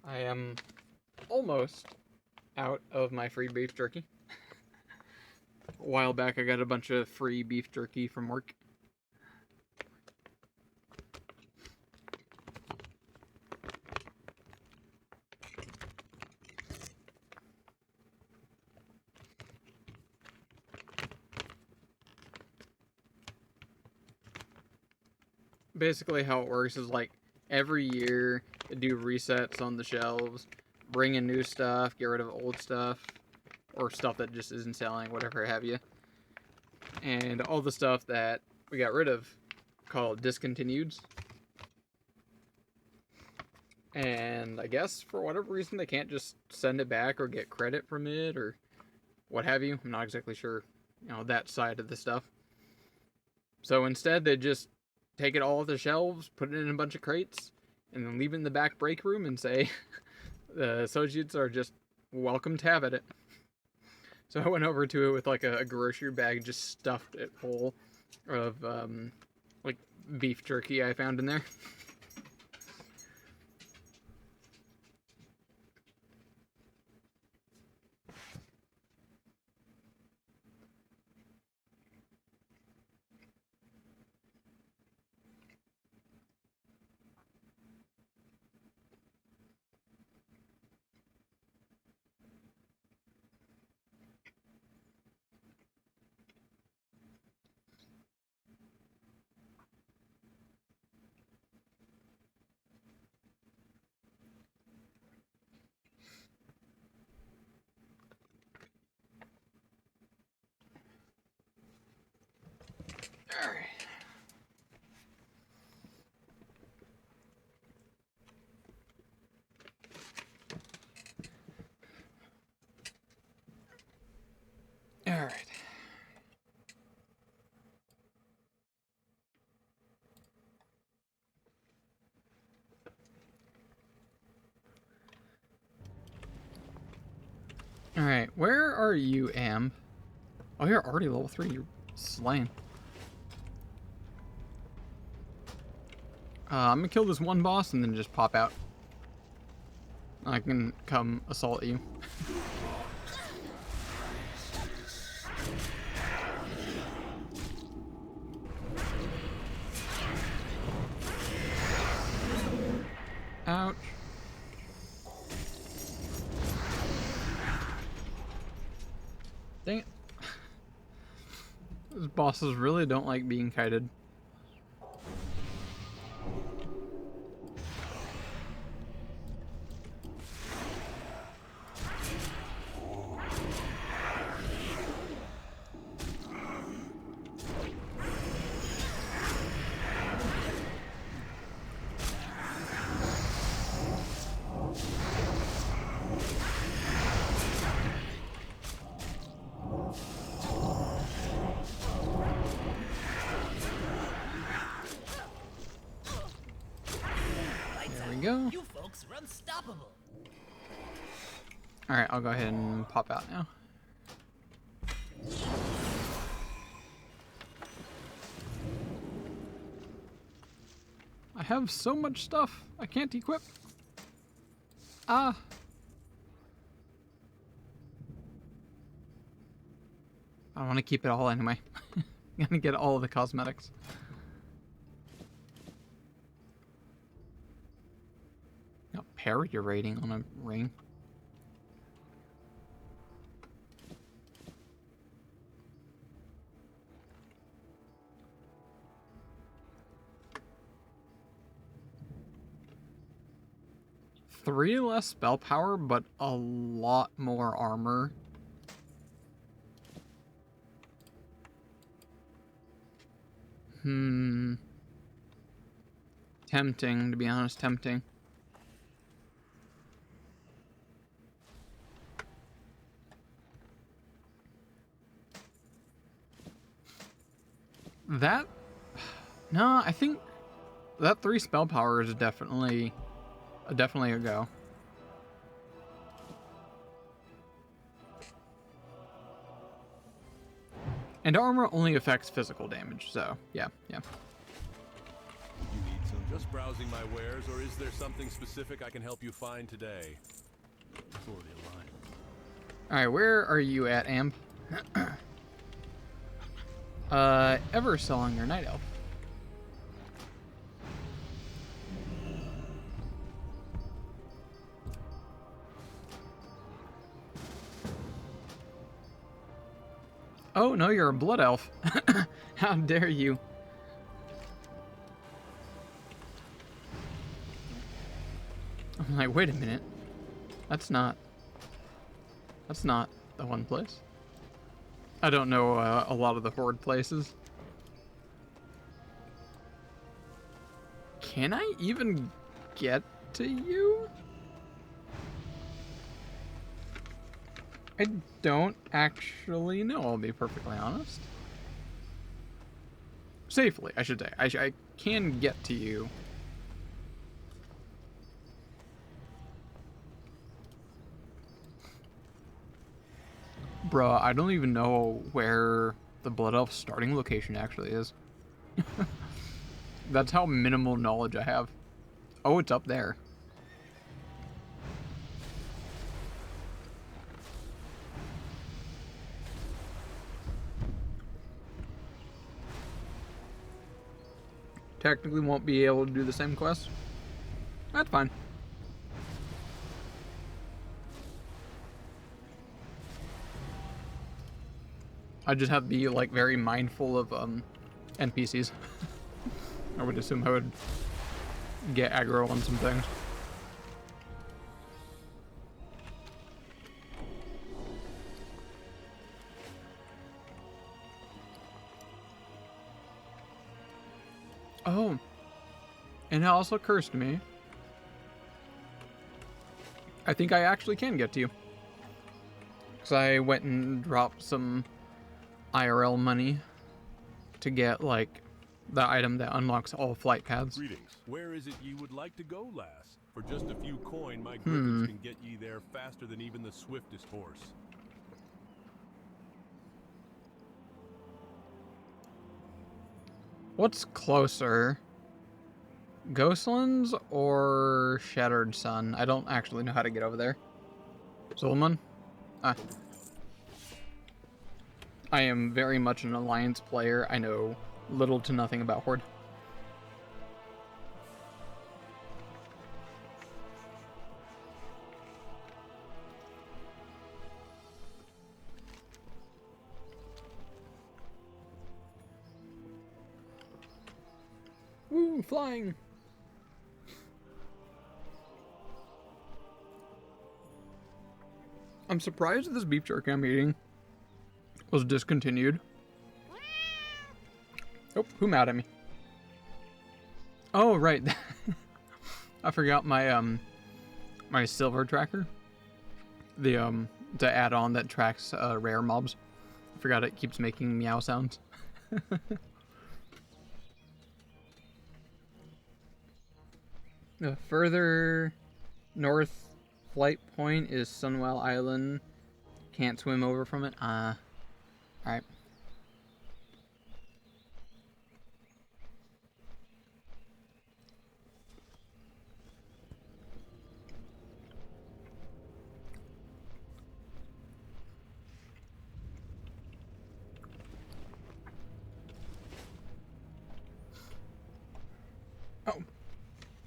I am almost out of my free beef jerky. A while back I got a bunch of free beef jerky from work. Basically how it works is like every year they do resets on the shelves, bring in new stuff, get rid of old stuff, or stuff that just isn't selling, whatever have you. And all the stuff that we got rid of called discontinueds. And I guess for whatever reason they can't just send it back or get credit from it or what have you. I'm not exactly sure, that side of the stuff. So instead they just take it all off the shelves, put it in a bunch of crates, and then leave it in the back break room and say the associates are just welcome to have it. So I went over to it with like a grocery bag, just stuffed it full of like beef jerky I found in there. Alright. Alright. Alright, where are you, Am? Oh, you're already level 3. You're slain. I'm gonna kill this one boss and then just pop out. I can come assault you. Ouch. Dang it. Those bosses really don't like being kited. Go. You folks are unstoppable. Alright, I'll go ahead and pop out now. I have so much stuff I can't equip. I want to keep it all anyway. I'm gonna get all of the cosmetics. Parry your rating on a ring. Three less spell power, but a lot more armor. Tempting, to be honest, tempting. That, no, I think that 3 spell power is definitely a go. And armor only affects physical damage, so yeah. You need some. Just browsing my wares, or is there something specific I can help you find today? It's already aligned. Alright, where are you at, Amp? Ever selling your Night Elf. Oh, no, you're a Blood Elf. How dare you? I'm like, wait a minute. That's not the one place. I don't know a lot of the Horde places. Can I even get to you? I don't actually know, I'll be perfectly honest. Safely, I should say. I can get to you. Bruh, I don't even know where the Blood Elf starting location actually is. That's how minimal knowledge I have. Oh, it's up there. Technically won't be able to do the same quest. That's fine. I just have to be like very mindful of NPCs. I would assume I would get aggro on some things. Oh, and it also cursed me. I think I actually can get to you. Because I went and dropped some IRL money to get, like, the item that unlocks all flight paths. Greetings. Where is it you would like to go, lass? For just a few coin, my griffins can get ye there faster than even the swiftest horse. What's closer? Ghostlands or Shattered Sun? I don't actually know how to get over there. Zulman? Ah. I am very much an Alliance player. I know little to nothing about Horde. Woo, flying! I'm surprised this beef jerky I'm eating was discontinued. Oh, who mad at me? Oh, right. I forgot my my silver tracker. The add-on that tracks rare mobs. I forgot it keeps making meow sounds. The further north flight point is Sunwell Island. Can't swim over from it. Alright. Oh,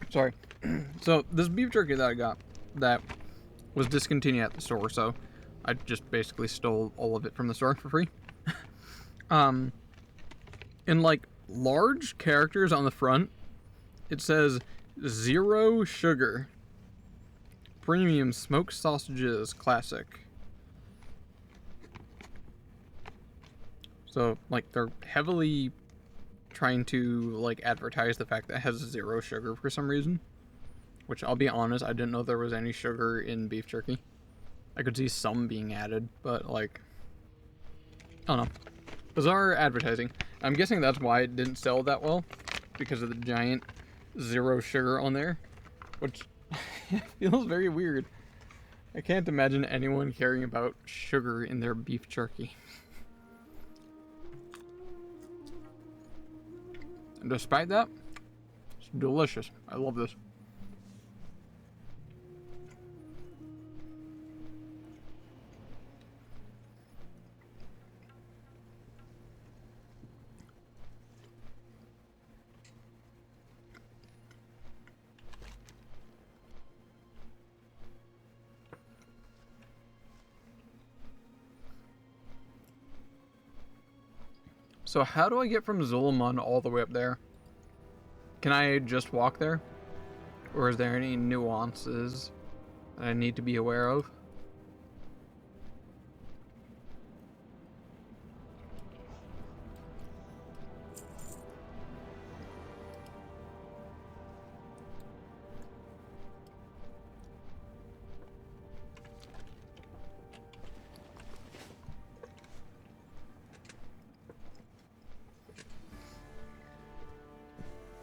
sorry. So this beef jerky that I got that was discontinued at the store, so I just basically stole all of it from the store for free. In like large characters on the front, it says 0 sugar. Premium smoked sausages classic. So like they're heavily trying to like advertise the fact that it has 0 sugar for some reason. Which I'll be honest, I didn't know there was any sugar in beef jerky. I could see some being added, but like, I don't know. Bizarre advertising. I'm guessing that's why it didn't sell that well, because of the giant 0 sugar on there, which feels very weird. I can't imagine anyone caring about sugar in their beef jerky. And despite that, it's delicious. I love this. So how do I get from Zul'Aman all the way up there? Can I just walk there? Or is there any nuances that I need to be aware of?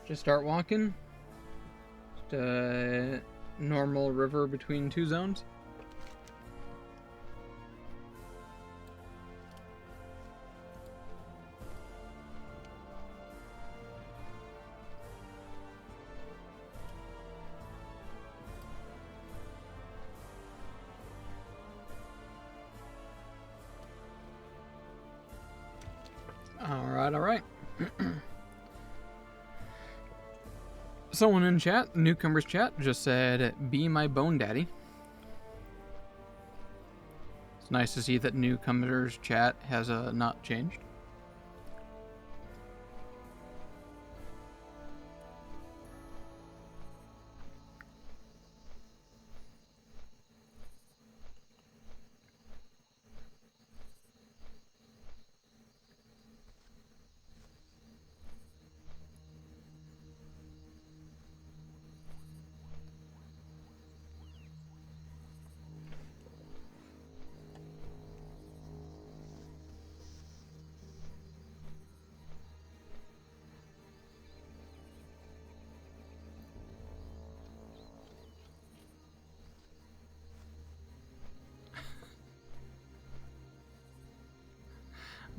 Just start walking. Just a normal river between two zones. All right. Someone in chat, newcomers chat, just said, "Be my bone daddy." It's nice to see that newcomers chat has not changed.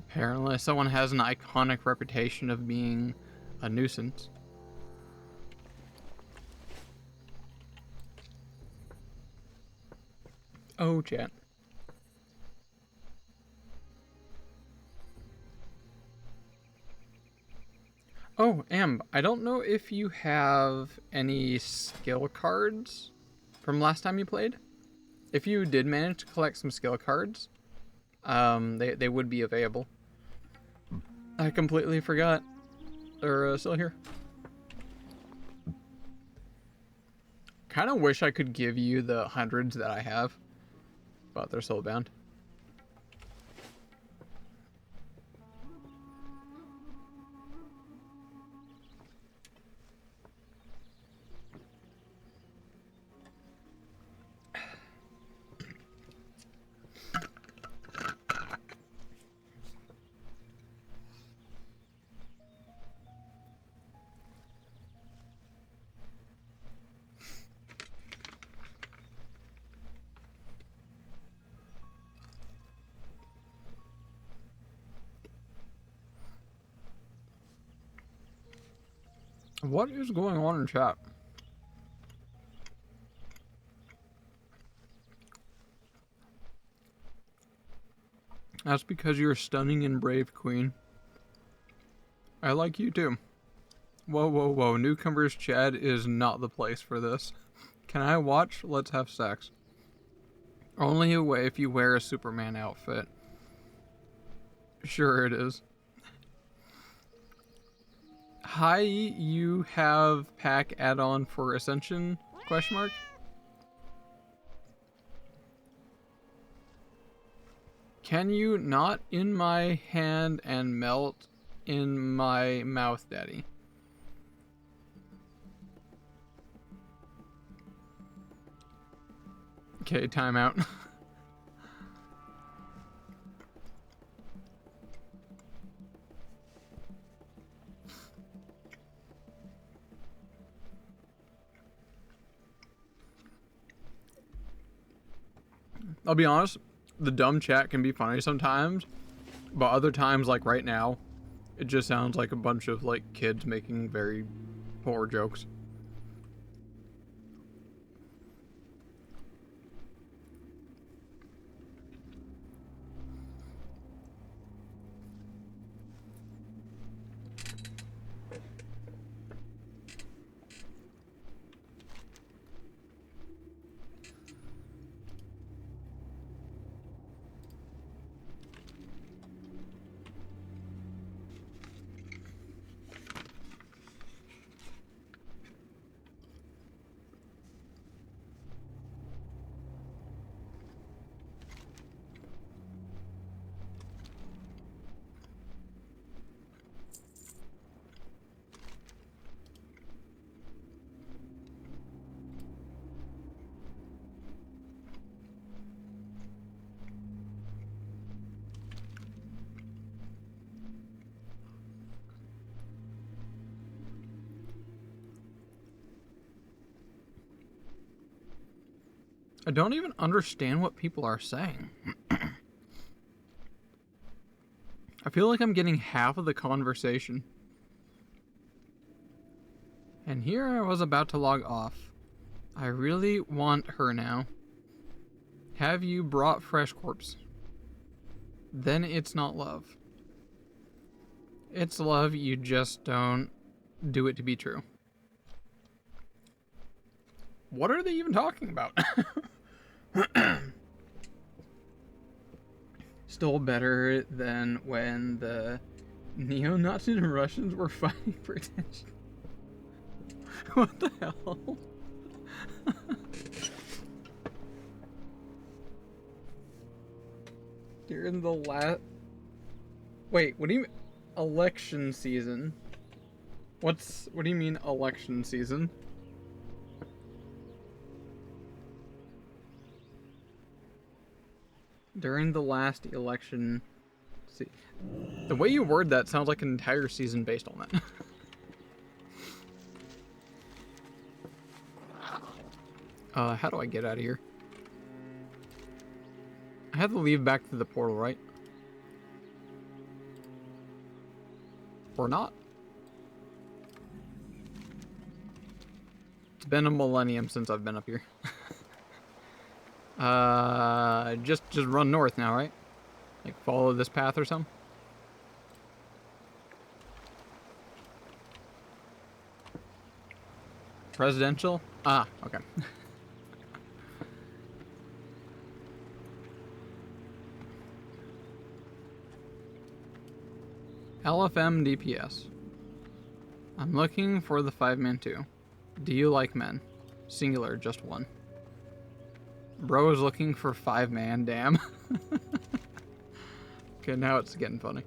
Apparently, someone has an iconic reputation of being a nuisance. Oh, chat. Oh, Amb, I don't know if you have any skill cards from last time you played. If you did manage to collect some skill cards, they would be available. I completely forgot. They're still here. Kind of wish I could give you the hundreds that I have, but they're soulbound. What is going on in chat? That's because you're stunning and brave, Queen. I like you too. Whoa, whoa, whoa. Newcomers chat is not the place for this. Can I watch? Let's have sex. Only away if you wear a Superman outfit. Sure it is. Hi, you have pack add-on for Ascension? Question mark. Can you not in my hand and melt in my mouth, Daddy? Okay, timeout. I'll be honest, the dumb chat can be funny sometimes, but other times, like right now, It just sounds like a bunch of like kids making very poor jokes. I don't even understand what people are saying. I feel like I'm getting half of the conversation. And here I was about to log off. I really want her now. Have you brought fresh corpse? Then it's not love. It's love, you just don't do it to be true. What are they even talking about? Still better than when the neo-Nazis and Russians were fighting for attention. What the hell? During the last... Wait, what do you mean? Election season? What do you mean election season? During the last election... See, the way you word that sounds like an entire season based on that. How do I get out of here? I have to leave back to the portal, right? Or not? It's been a millennium since I've been up here. Just run north now, right? Like follow this path or something? Presidential? Ah, okay. LFM DPS. I'm looking for the 5-man 2. Do you like men? Singular, just one. Bro is looking for 5-man, damn. Okay, now it's getting funny.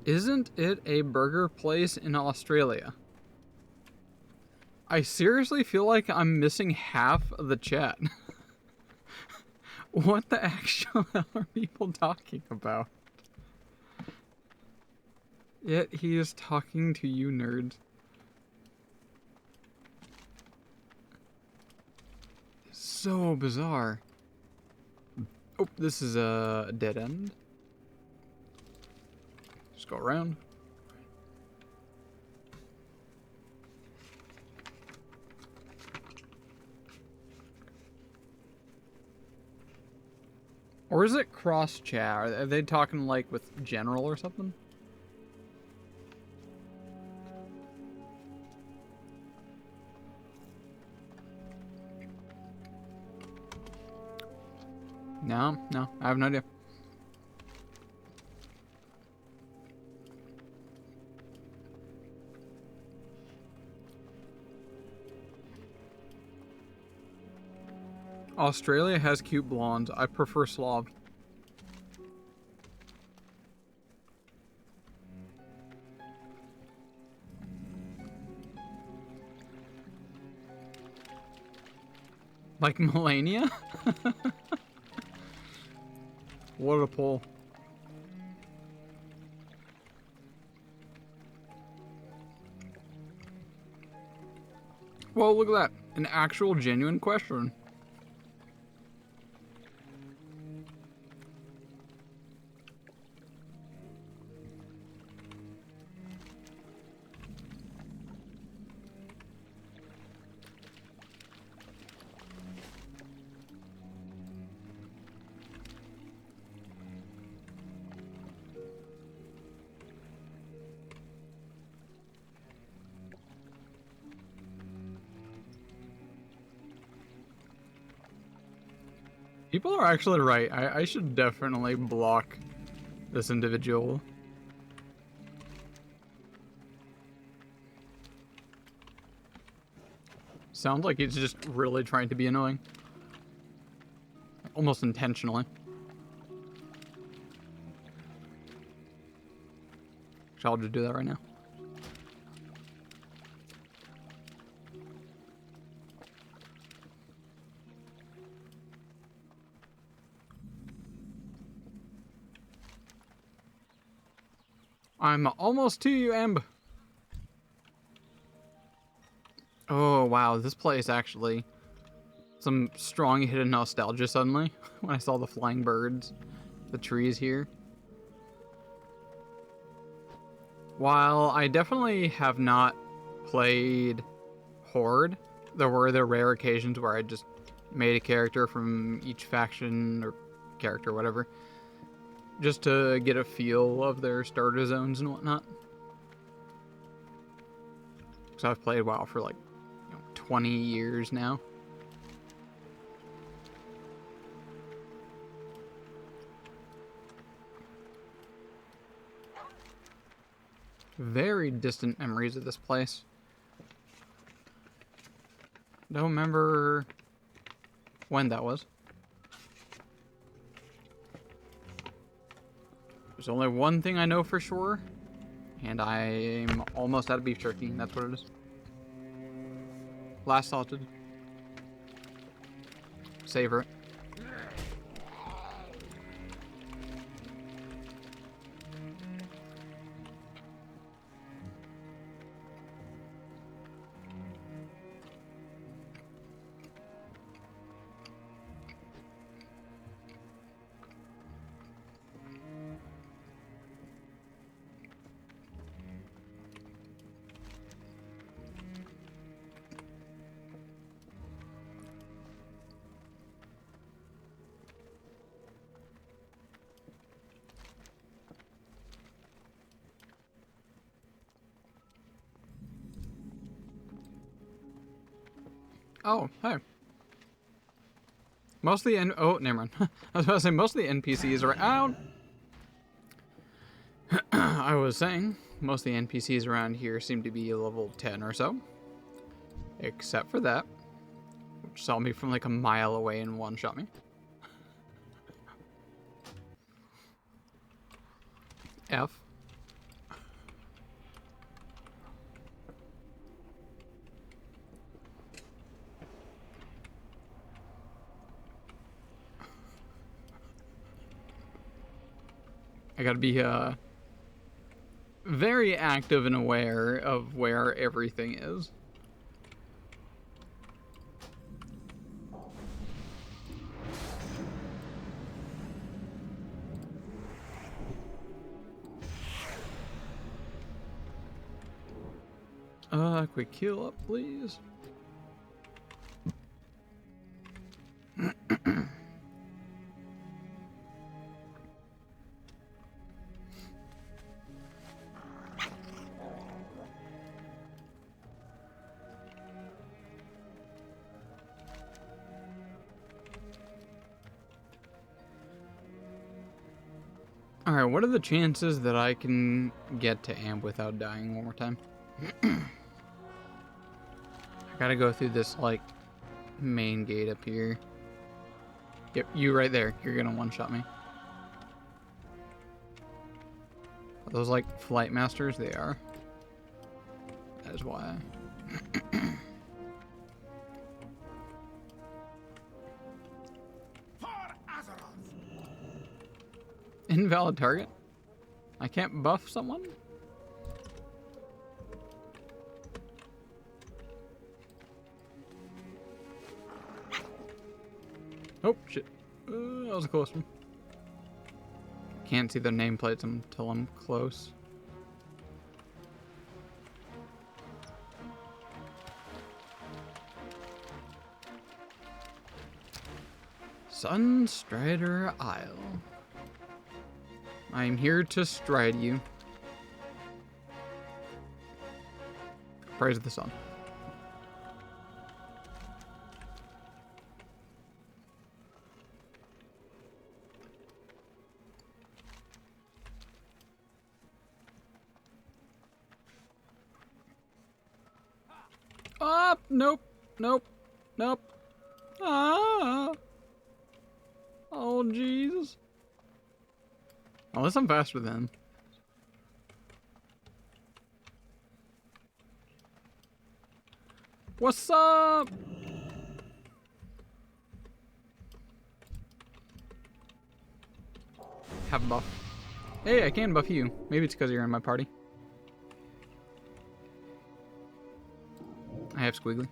Isn't it a burger place in Australia? I seriously feel like I'm missing half of the chat. What the actual hell are people talking about? Yet he is talking to you nerds. It's so bizarre. Oh, this is a dead end. Just go around. Or is it cross chat? Are they talking like with general or something? No, I have no idea. Australia has cute blondes. I prefer Slav. Like Melania? What a pull. Whoa, look at that. An actual genuine question. People are actually right. I should definitely block this individual. Sounds like he's just really trying to be annoying. Almost intentionally. I'll just do that right now. I'm almost to you, Emb. Oh, wow. This place actually... Some strong hidden nostalgia suddenly. When I saw the flying birds. The trees here. While I definitely have not played Horde, there were the rare occasions where I just made a character from each faction or character, whatever. Just to get a feel of their starter zones and whatnot. Because I've played WoW for like 20 years now. Very distant memories of this place. Don't remember when that was. There's only one thing I know for sure, and I'm almost out of beef jerky, and that's what it is. Last salted. Savor it. Oh, hey. Most of the oh, never mind. I was about to say most of the NPCs are out. I was saying most of the NPCs around here seem to be level 10 or so. Except for that, which saw me from like a mile away and one-shot me. F. I gotta be very active and aware of where everything is. Quick heal up, please. Alright, what are the chances that I can get to Amp without dying one more time? I gotta go through this, like, main gate up here. Yep, you right there. You're gonna one-shot me. Are those, like, flight masters? They are. That is why. Invalid target? I can't buff someone? Oh, shit. That was a close one. Can't see their nameplates until I'm close. Sunstrider Isle. I am here to stride you. Praise the sun. Ah, nope, nope, nope. Ah. Oh, Jesus. Unless I'm faster than him. What's up? Have a buff. Hey, I can buff you. Maybe it's because you're in my party. I have Squiggly.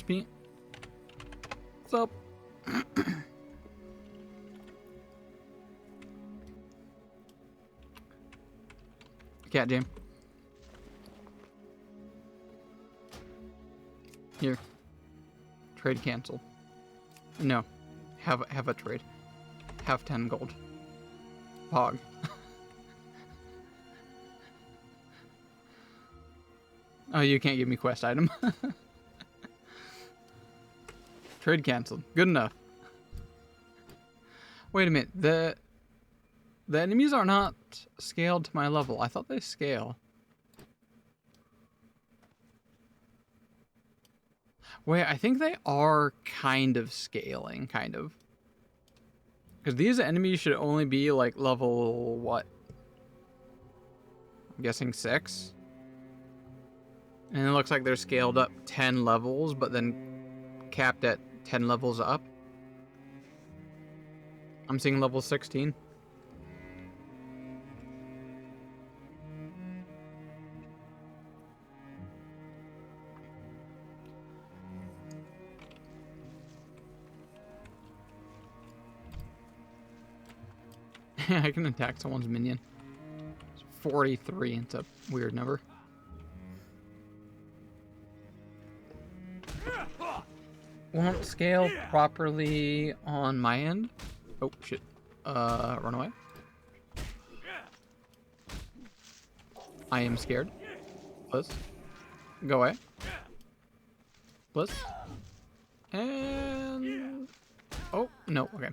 / Pete. What's up? Cat Jam. Here. Trade cancel. No. Have a trade. Have 10 gold. Pog. Oh, you can't give me quest item. Trade canceled. Good enough. Wait a minute. The enemies are not scaled to my level. I thought they scale. Wait, I think they are kind of scaling, kind of. Because these enemies should only be like level what? I'm guessing 6. And it looks like they're scaled up 10 levels, but then capped at 10 levels up. I'm seeing level 16. I can attack someone's minion. It's 43. It's a weird number. Won't scale properly on my end. Oh, shit. Run away. I am scared. Please. Go away. Please. And... Oh, no, okay.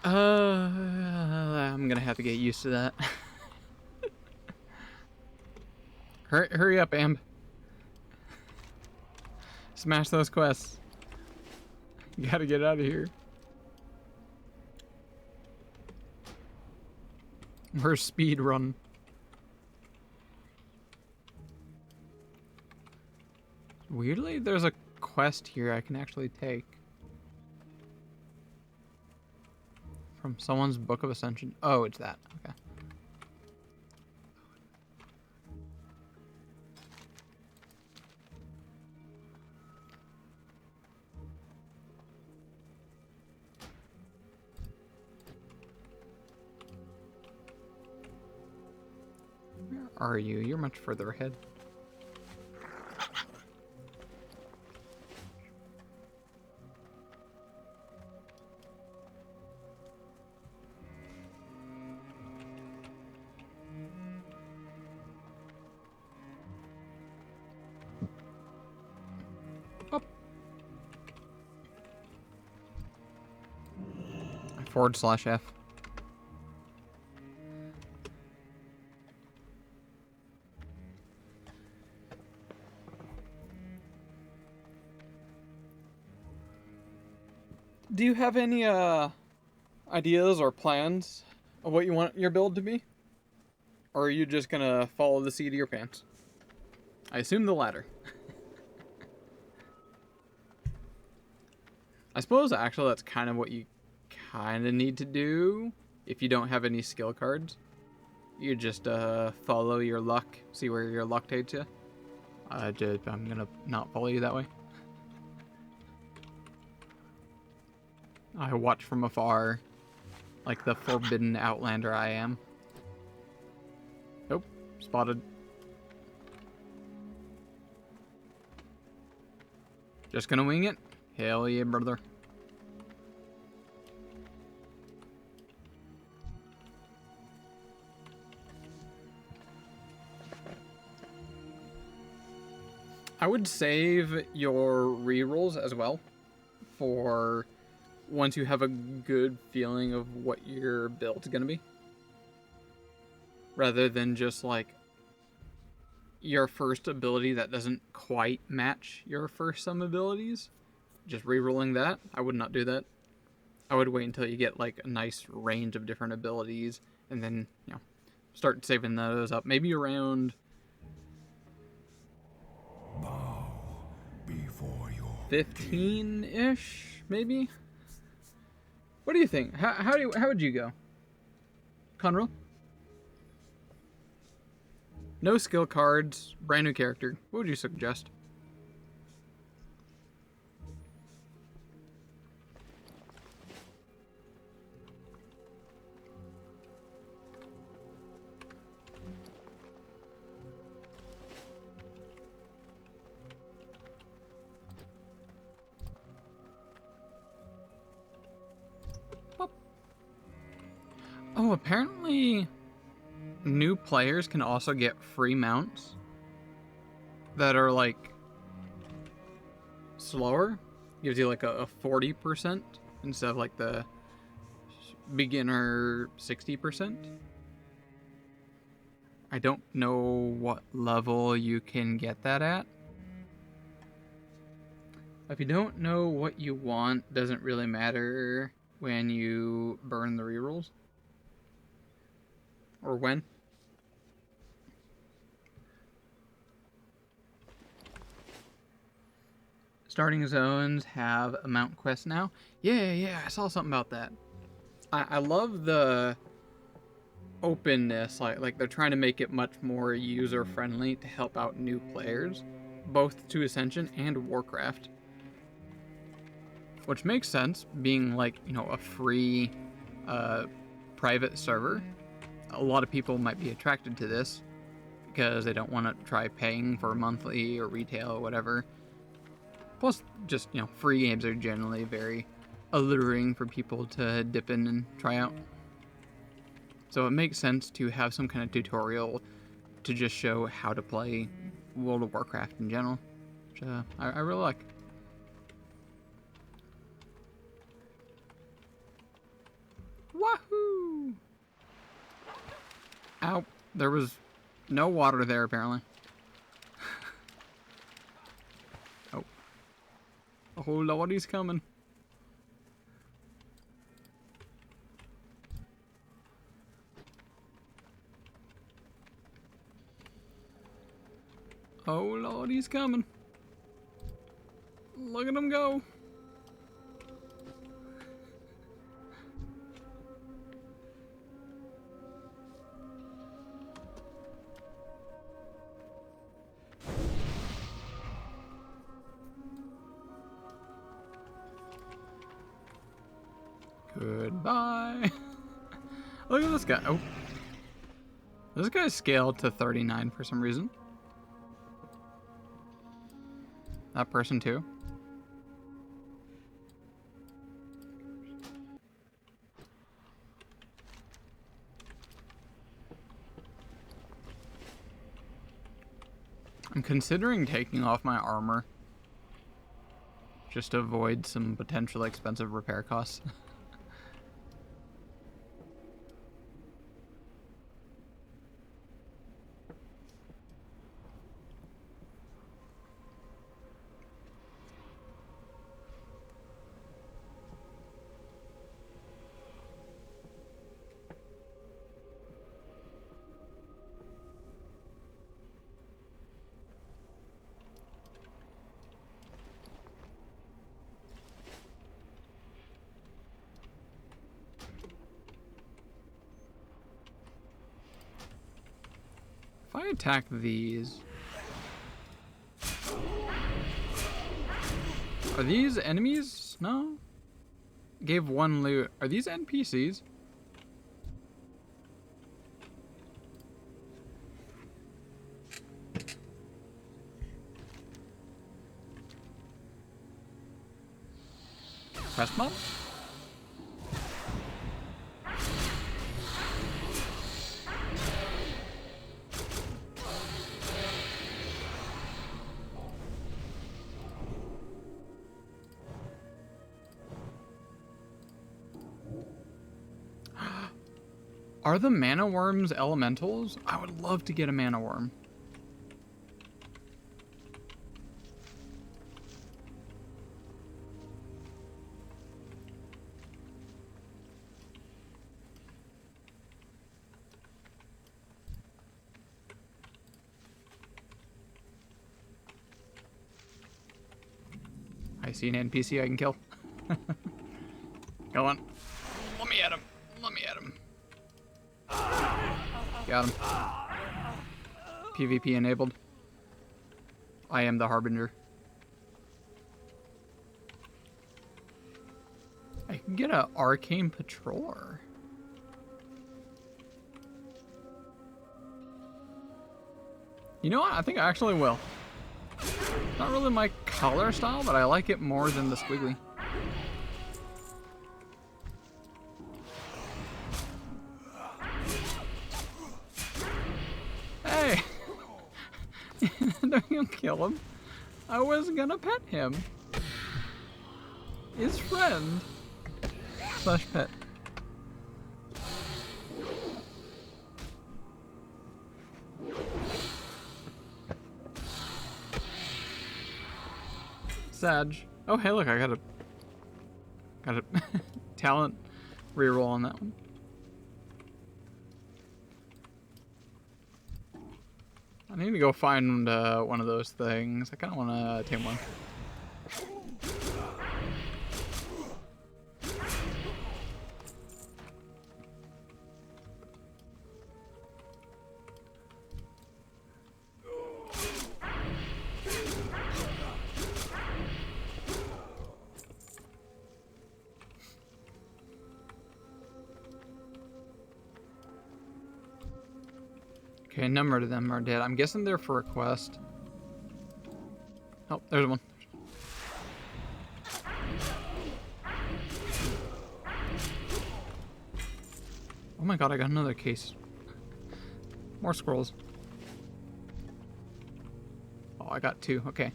I'm gonna have to get used to that. Hurry up, Amb. Smash those quests. You gotta get out of here. We're speed run. Weirdly, there's a quest here I can actually take. From someone's Book of Ascension. Oh, it's that. Okay. Where are you? You're much further ahead. /F. Do you have any ideas or plans of what you want your build to be? Or are you just gonna follow the seat of your pants? I assume the latter. I suppose actually that's kind of what you kind of need to do if you don't have any skill cards. You just follow your luck, see where your luck takes you. I'm gonna not follow you that way. I watch from afar, like the forbidden outlander I am. Nope, spotted. Just gonna wing it? Hell yeah, brother. I would save your rerolls as well for once you have a good feeling of what your build's gonna be. Rather than just like your first ability that doesn't quite match your first some abilities. Just rerolling that, I would not do that. I would wait until you get like a nice range of different abilities and then, you know, start saving those up. Maybe around Before your 15-ish, maybe? What do you think? How would you go? Conroe? No skill cards, brand new character. What would you suggest? Oh, apparently new players can also get free mounts that are like slower. Gives you like a 40% instead of like the beginner 60%. I don't know what level you can get that at. If you don't know what you want, doesn't really matter when you burn the rerolls. Or when. Starting zones have a mount quest now. Yeah, I saw something about that. I love the openness, like they're trying to make it much more user friendly to help out new players, both to Ascension and Warcraft. Which makes sense, being like, you know, a free private server. A lot of people might be attracted to this because they don't want to try paying for monthly or retail or whatever. Plus, just, you know, free games are generally very alluring for people to dip in and try out. So it makes sense to have some kind of tutorial to just show how to play World of Warcraft in general, which I really like. Wahoo! Ow, there was no water there apparently. Oh. Oh lord, he's coming. Oh lord, he's coming. Look at him go. Goodbye. Look at this guy. Oh. This guy's scaled to 39 for some reason. That person too. I'm considering taking off my armor just to avoid some potentially expensive repair costs. attack these. Are these enemies? No. Gave 1 loot. Are these NPCs? Quest mod? Are the mana worms elementals? I would love to get a mana worm. I see an NPC I can kill. Go on. Let me at him. Let me at him. Got him. PvP enabled. I am the Harbinger. I can get an Arcane Patroller. You know what? I think I actually will. Not really my color style, but I like it more than the squiggly. Hey! Don't kill him. I was gonna pet him. His friend. Slash pet. Sag. Oh, hey, look, I got a talent reroll on that one. I need to go find one of those things. I kind of want to tame one. Okay, a number of them are dead. I'm guessing they're for a quest. Oh, there's one. Oh my god, I got another case. More scrolls. Oh, I got 2. Okay.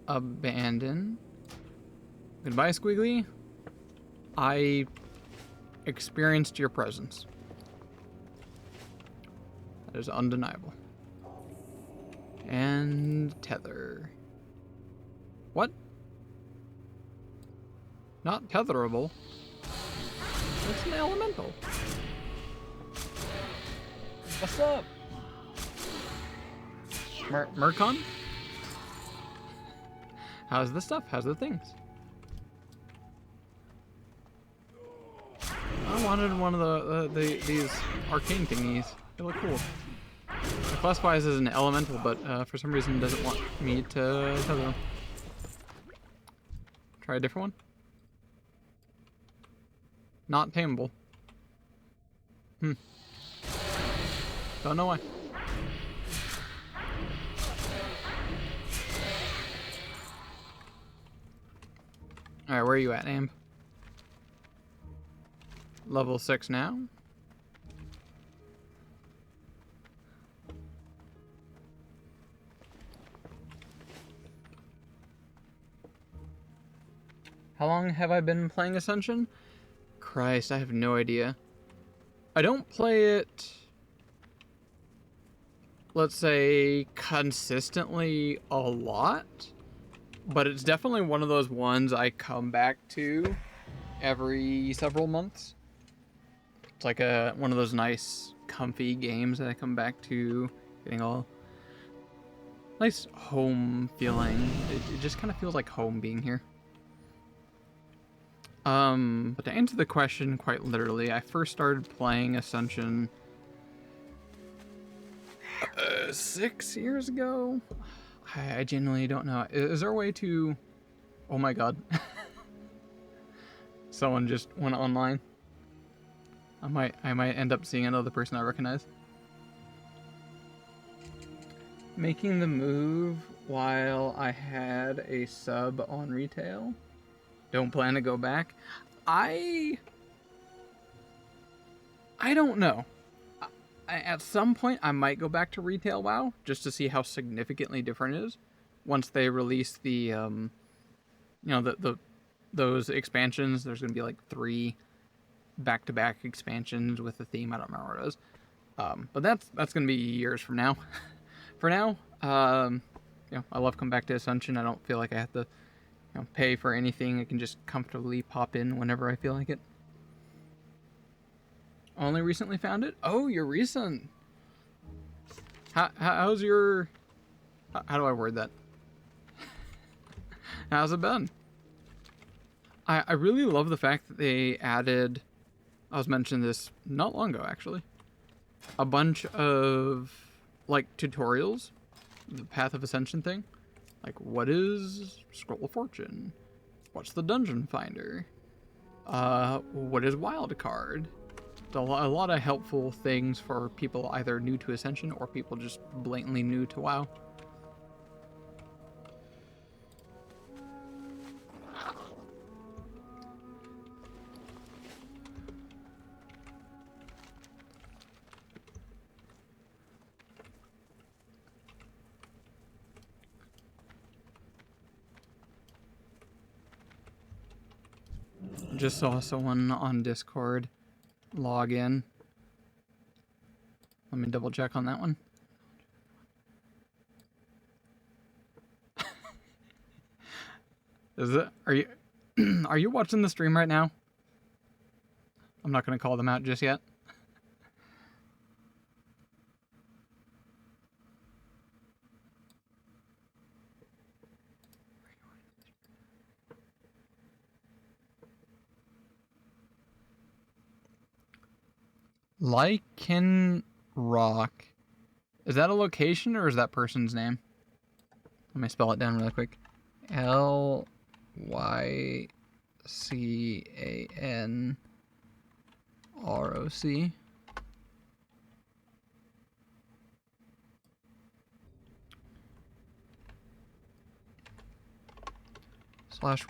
Abandon. Goodbye, Squiggly. I experienced your presence. That is undeniable. And tether. What? Not tetherable. It's an elemental. What's up? Mercon? How's the stuff? How's the things? I wanted one of these arcane thingies. They look cool. It classifies as an elemental, but for some reason doesn't want me to tether them. Try a different one. Not tameable. Don't know why. Alright, where are you at, Amb? Level 6 now. How long have I been playing Ascension? Christ, I have no idea. I don't play it, let's say, consistently a lot, but it's definitely one of those ones I come back to every several months. It's like one of those nice, comfy games that I come back to, getting all nice home feeling. It just kind of feels like home being here. But to answer the question quite literally, I first started playing Ascension 6 years ago? I genuinely don't know. Is there a way to... Oh my god. Someone just went online. I might end up seeing another person I recognize. Making the move while I had a sub on retail. Don't plan to go back. I don't know. At some point, I might go back to retail WoW just to see how significantly different it is once they release the those expansions. There's gonna be like 3 back-to-back expansions with a theme. I don't remember what it is. But that's gonna be years from now. For now, I love Come Back to Ascension. I don't feel like I have to, pay for anything. I can just comfortably pop in whenever I feel like it. Only recently found it? Oh, you're recent. How's your... How do I word that? How's it been? I really love the fact that they added... I was mentioning this not long ago, actually. A bunch of, like, tutorials. The Path of Ascension thing. Like, what is Scroll of Fortune? What's the Dungeon Finder? What is Wildcard? A lot of helpful things for people either new to Ascension or people just blatantly new to WoW. Just saw someone on Discord log in. Let me double check on that one. Is it? Are you are you watching the stream right now? I'm not going to call them out just yet. Lycan Rock. Is that a location or is that person's name? Let me spell it down really quick. Lycanroc.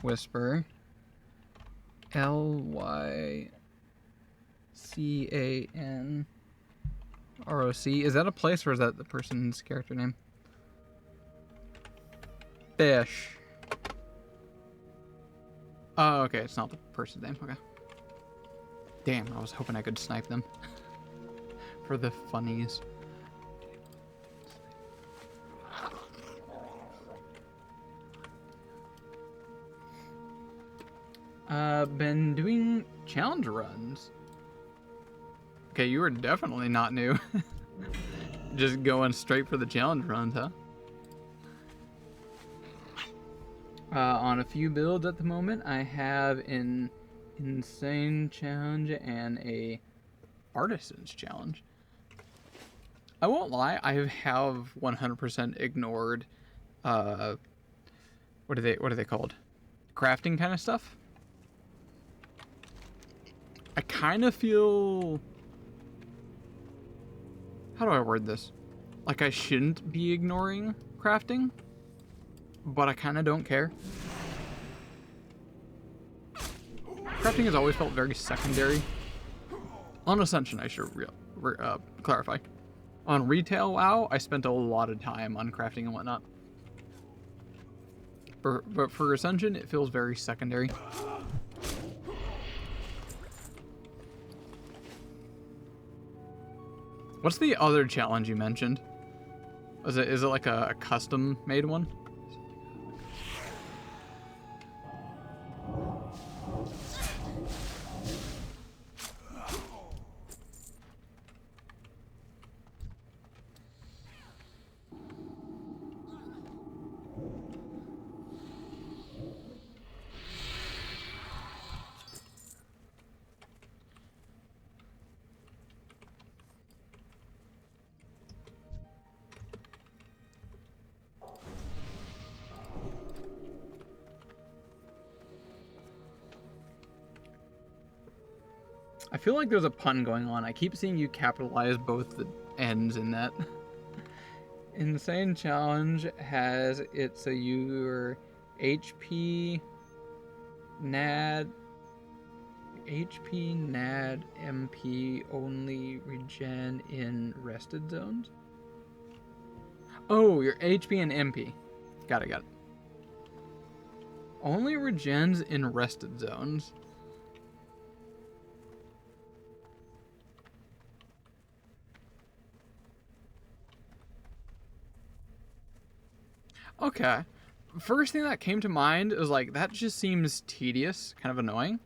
/whisper. LYCANROC. Is that a place or is that the person's character name? Fish. Oh, okay, it's not the person's name. Okay. Damn, I was hoping I could snipe them. For the funnies. Been doing challenge runs. Okay, you were definitely not new. Just going straight for the challenge runs, huh? On a few builds at the moment, I have an insane challenge and a artisan's challenge. I won't lie, I have 100% ignored what are they called? Crafting kind of stuff. I kind of feel... How do I word this? Like I shouldn't be ignoring crafting, but I kind of don't care. Crafting has always felt very secondary. On Ascension, I should clarify. On retail WoW, I spent a lot of time on crafting and whatnot. But for Ascension, it feels very secondary. What's the other challenge you mentioned? Is it like a custom made one? I feel like there's a pun going on. I keep seeing you capitalize both the ends in that. Insane Challenge has it so your HP, NAD, MP only regen in rested zones. Oh, your HP and MP. Got it. Only regens in rested zones. Okay. First thing that came to mind is like, that just seems tedious, kind of annoying.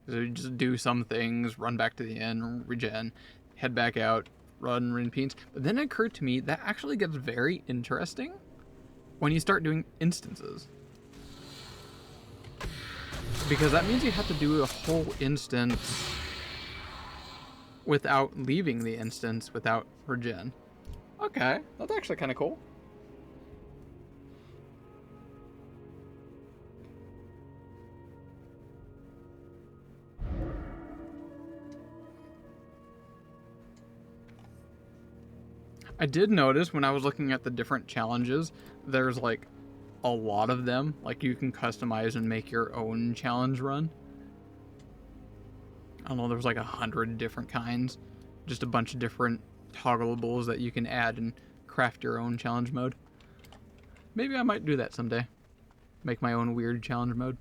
So you just do some things, run back to the inn, regen, head back out, run, repeats. But then it occurred to me that actually gets very interesting when you start doing instances. Because that means you have to do a whole instance without leaving the instance without regen. Okay, that's actually kind of cool. I did notice when I was looking at the different challenges, there's like a lot of them. Like you can customize and make your own challenge run. I don't know, there's like 100 different kinds. Just a bunch of different toggleables that you can add and craft your own challenge mode. Maybe I might do that someday. Make my own weird challenge mode.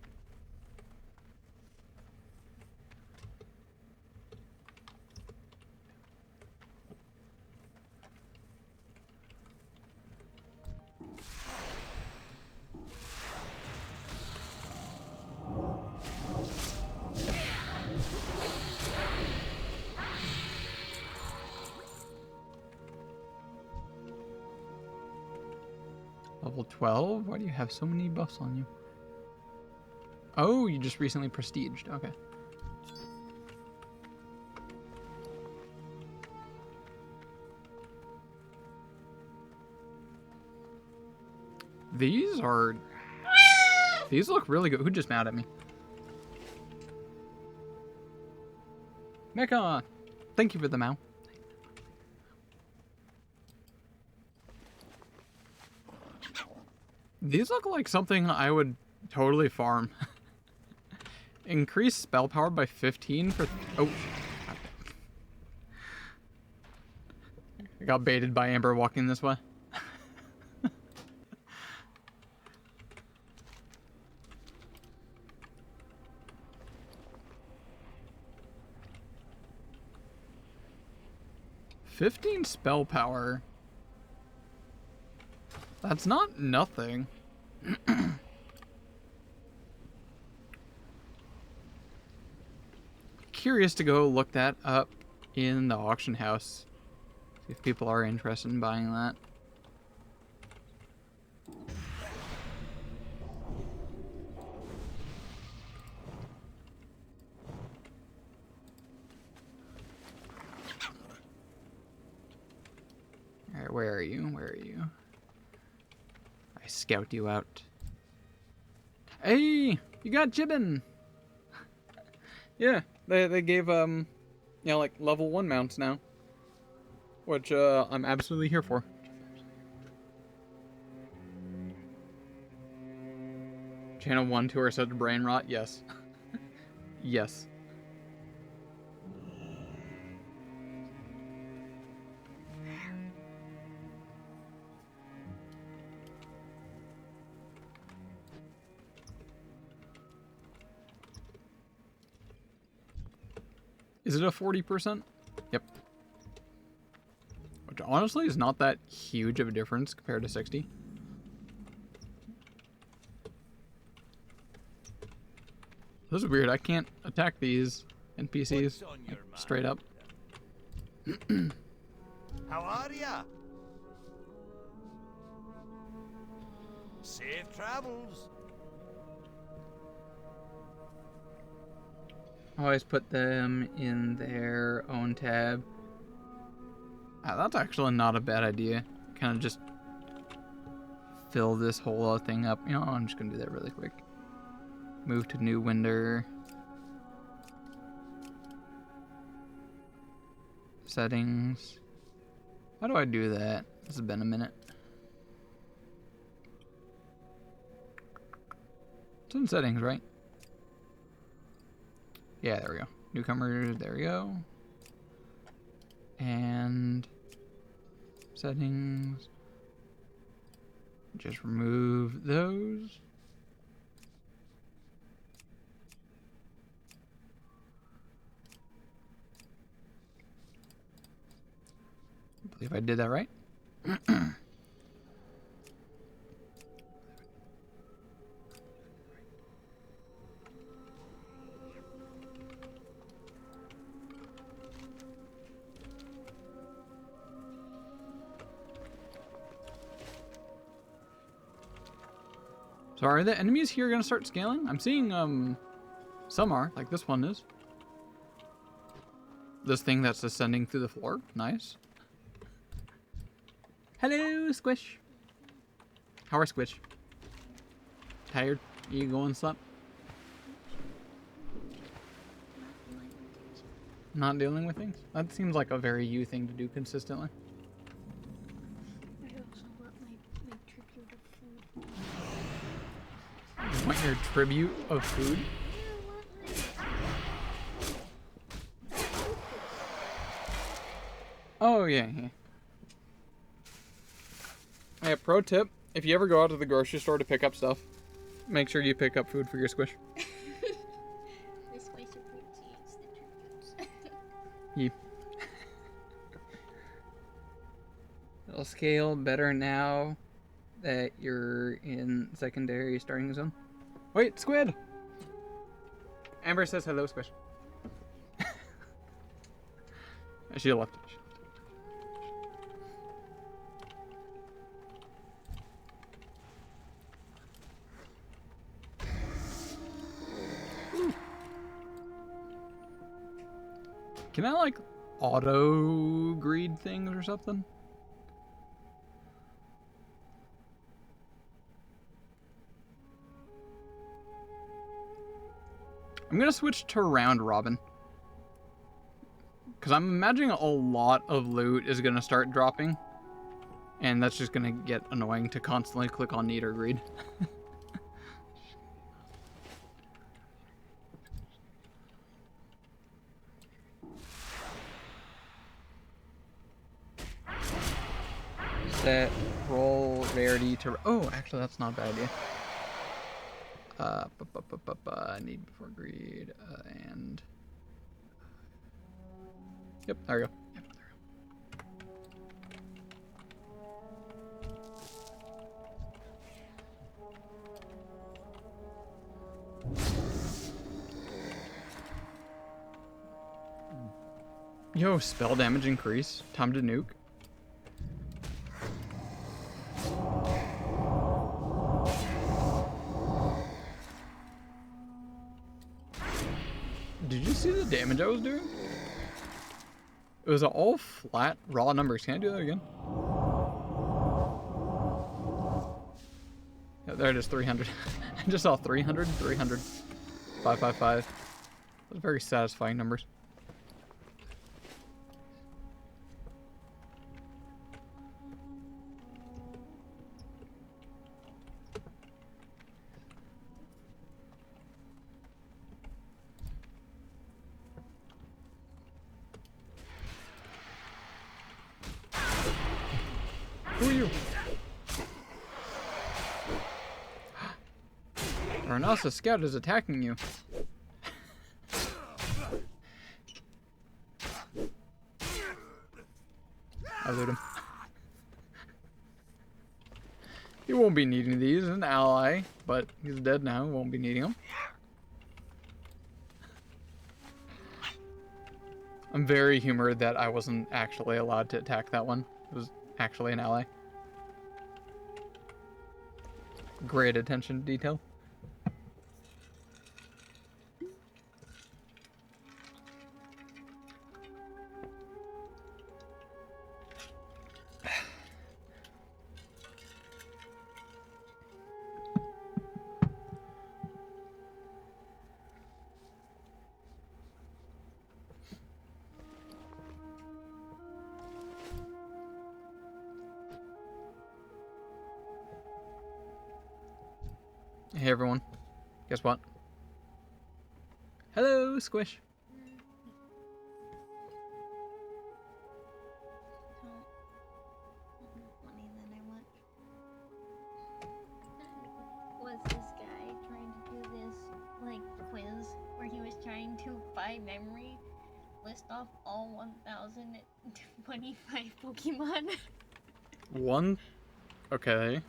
Level 12? Why do you have so many buffs on you? Oh, you just recently prestiged. Okay. These look really good. Who just mad at me? Mecha! Thank you for the mouse. These look like something I would totally farm. Increase spell power by 15 for... Oh. I got baited by Amber walking this way. $15 spell power. That's not nothing. Curious to go look that up in the auction house. See if people are interested in buying that. Alright, where are you? Where are you? I scout you out. Hey! You got Jibbin! Yeah, they gave, you know, like, level 1 mounts now. Which, I'm absolutely here for. Channel 1, 2 are such brain rot? Yes. Yes. Is it a 40%? Yep. Which honestly is not that huge of a difference compared to 60. This is weird. I can't attack these NPCs like, straight up. How are ya? Safe travels. Always put them in their own tab. That's actually not a bad idea. Kind of just fill this whole thing up. You know, I'm just going to do that really quick. Move to new window. Settings. How do I do that? This has been a minute. It's in settings, right? Yeah, there we go. Newcomers, there we go. And settings. Just remove those. I believe I did that right. So are the enemies here gonna start scaling? I'm seeing some are, like this one is. This thing that's ascending through the floor. Nice. Hello, Squish. How are Squish? Tired? You going sleep? Not dealing with things? That seems like a very you thing to do consistently. I also want my tribute of food. You want your tribute of food? Oh, yeah. Hey, pro tip, if you ever go out to the grocery store to pick up stuff, make sure you pick up food for your Squish. The Squish appreciates the tributes. Yep. It'll scale better now that you're in secondary starting zone. Wait, Squid! Amber says hello, Squish. She left. Can I, like, auto-greed things or something? I'm gonna switch to round robin. Because I'm imagining a lot of loot is gonna start dropping. And that's just gonna get annoying to constantly click on need or greed. Set roll rarity to. Oh, actually, that's not a bad idea. Need before greed and. Yep, there we go. Yep, there we go. Yo, spell damage increase. Time to nuke. Did you see the damage I was doing? It was all flat, raw numbers. Can I do that again? Yeah, there it is, 300. I just saw 300, 300, 555. Those are very satisfying numbers. Who are you? Arnasa Scout is attacking you. I loot him. He won't be needing these. He's an ally, but he's dead now. He won't be needing them. I'm very humored that I wasn't actually allowed to attack that one. It was actually an ally. Great attention to detail. Hey everyone. Guess what? Hello, Squish. Money that I want. Was this guy trying to do this like quiz where he was trying to by memory list off all 1,025 Pokemon? One. Okay.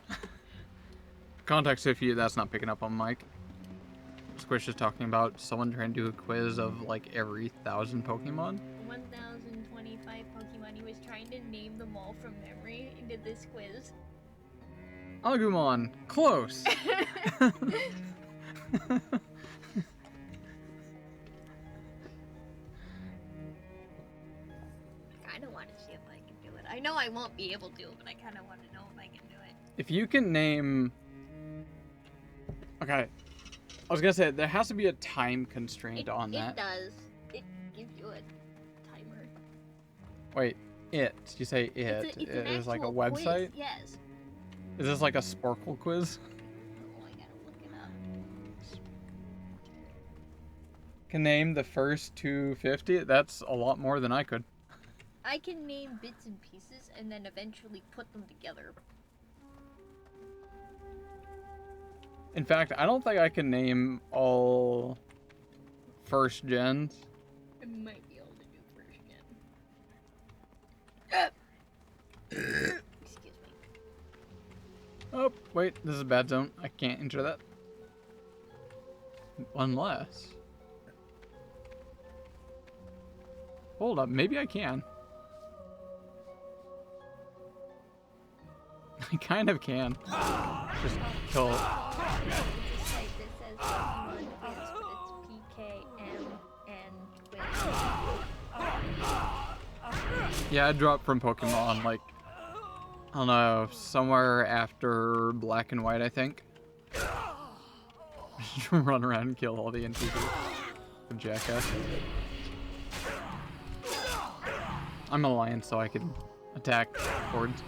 Context if you that's not picking up on mic. Squish is talking about someone trying to do a quiz of like every 1,000 Pokemon. 1,025 Pokemon. He was trying to name them all from memory and did this quiz. Agumon, close. I don't want to see if I can do it. I know I won't be able to, but I kind of want to know if I can do it. If you can name... Okay. I was gonna say, there has to be a time constraint on that. It does. It gives you a timer. Wait, it. You say it. It's It an is like a actual website? Quiz. Yes. Is this like a Sporkle quiz? Oh, I gotta look it up. Can name the first 250? That's a lot more than I could. I can name bits and pieces and then eventually put them together. In fact, I don't think I can name all first gens. I might be able to do first gen. Excuse me. Oh, wait, this is a bad zone. I can't enter that. Unless... Hold up, maybe I can. I kind of can. Just kill... It's a site that says Pokemon Quiz, but it's PKMN Quiz. Yeah, I dropped from Pokemon, like, I don't know, somewhere after Black and White, I think. Just run around and kill all the NPCs. Jackass. I'm a lion, so I can attack hordes.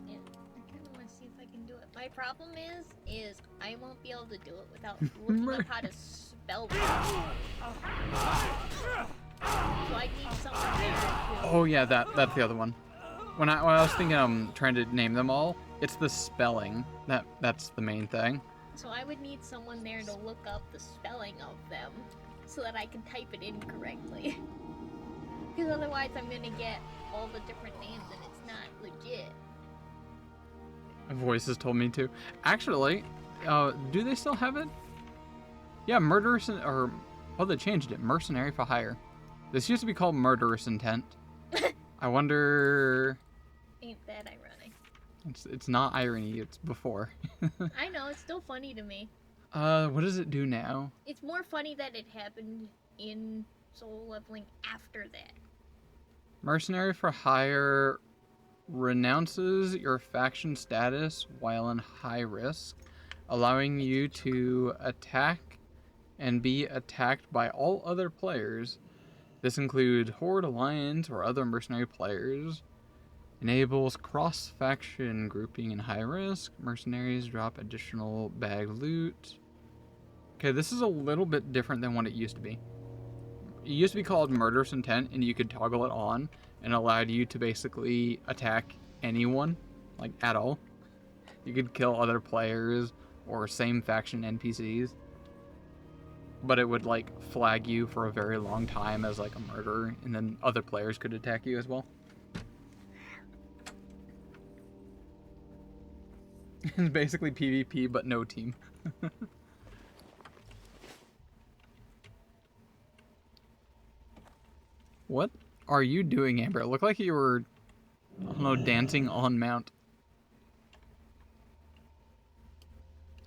Yeah, I kind of want to see if I can do it. My problem is I won't be able to do it without looking up how to spell them. So I need someone there to... Oh yeah, that's the other one. When I was thinking trying to name them all, it's the spelling. That's the main thing. So I would need someone there to look up the spelling of them so that I can type it in correctly. Because otherwise I'm gonna get all the different names and it's not legit. Voices told me to. Actually, do they still have it? Yeah, murderous or they changed it. Mercenary for hire. This used to be called murderous intent. I wonder. Ain't that ironic? It's not irony. It's before. I know, it's still funny to me. What does it do now? It's more funny that it happened in Soul Leveling after that. Mercenary for hire renounces your faction status while in high risk, allowing you to attack and be attacked by all other players. This includes Horde, Alliance, or other mercenary players. Enables cross-faction grouping in high risk. Mercenaries drop additional bag loot. Okay, this is a little bit different than what it used to be. It used to be called Murderous Intent, and you could toggle it on, and it allowed you to basically attack anyone, like, at all. You could kill other players, or same faction NPCs. But it would, like, flag you for a very long time as, like, a murderer, and then other players could attack you as well. It's basically PvP, but no team. What are you doing, Amber? It looked like you were, I don't know, dancing on Mount.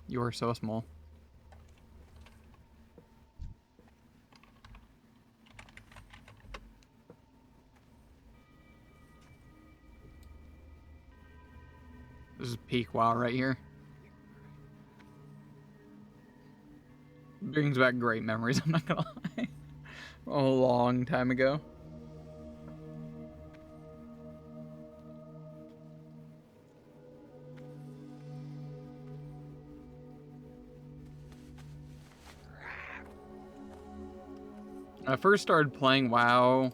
You are so small. This is peak WoW right here. Brings back great memories, I'm not gonna lie. A long time ago. I first started playing WoW,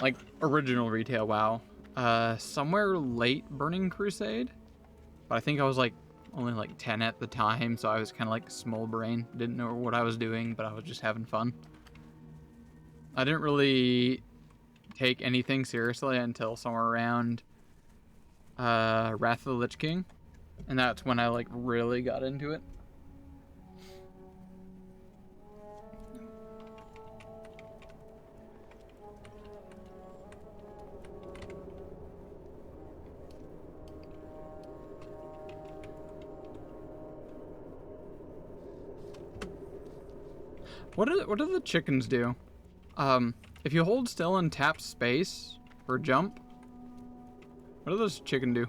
like original retail WoW, somewhere late Burning Crusade. But I think I was like only like 10 at the time, so I was kind of like small brain. Didn't know what I was doing, but I was just having fun. I didn't really take anything seriously until somewhere around Wrath of the Lich King, and that's when I like really got into it. What do the chickens do? If you hold still and tap space or jump, what do those chicken do?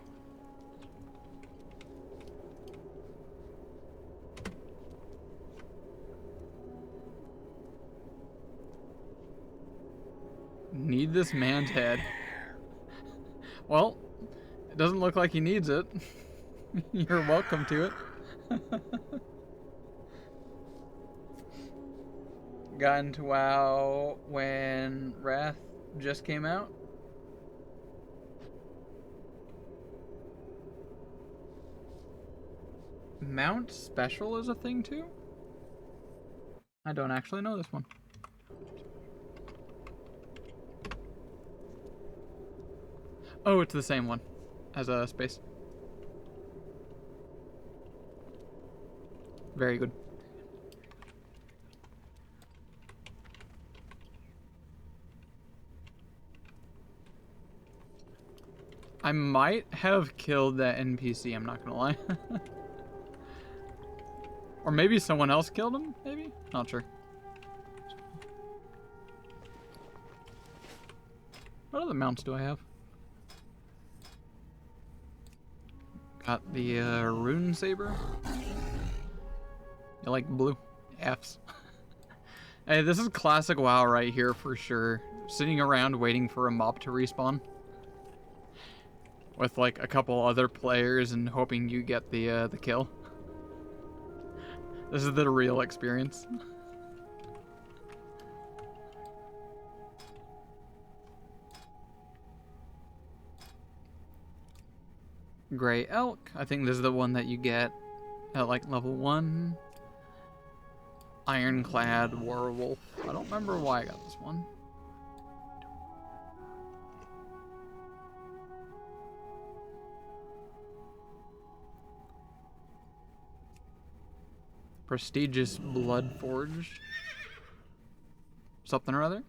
Need this man's head. Well, it doesn't look like he needs it. You're welcome to it. Got into WoW when Wrath just came out. Mount Special is a thing too? I don't actually know this one. Oh, it's the same one as a space. Very good. I might have killed that NPC, I'm not gonna lie. Or maybe someone else killed him, maybe? Not sure. What other mounts do I have? Got the rune saber. You like blue? Fs. Hey, this is classic WoW right here for sure. Sitting around waiting for a mob to respawn. With like a couple other players and hoping you get the kill. This is the real experience. Gray Elk. I think this is the one that you get at like level 1. Ironclad Werewolf. I don't remember why I got this one. Prestigious Blood Forge. Something or other.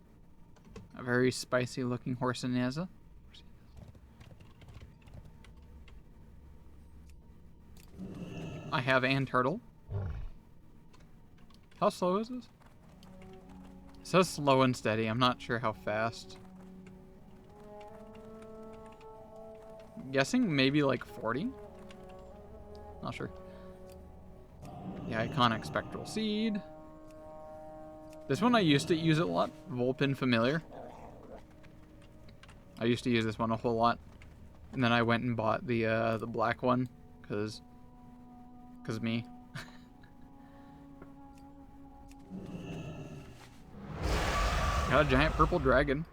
A very spicy looking Horsineza. I have Ant Turtle. How slow is this? It says slow and steady. I'm not sure how fast. I'm guessing maybe like 40? Not sure. The iconic Spectral Seed. This one I used to use it a lot. Vulpin Familiar. I used to use this one a whole lot. And then I went and bought the black one. Cause me. Got a giant purple dragon.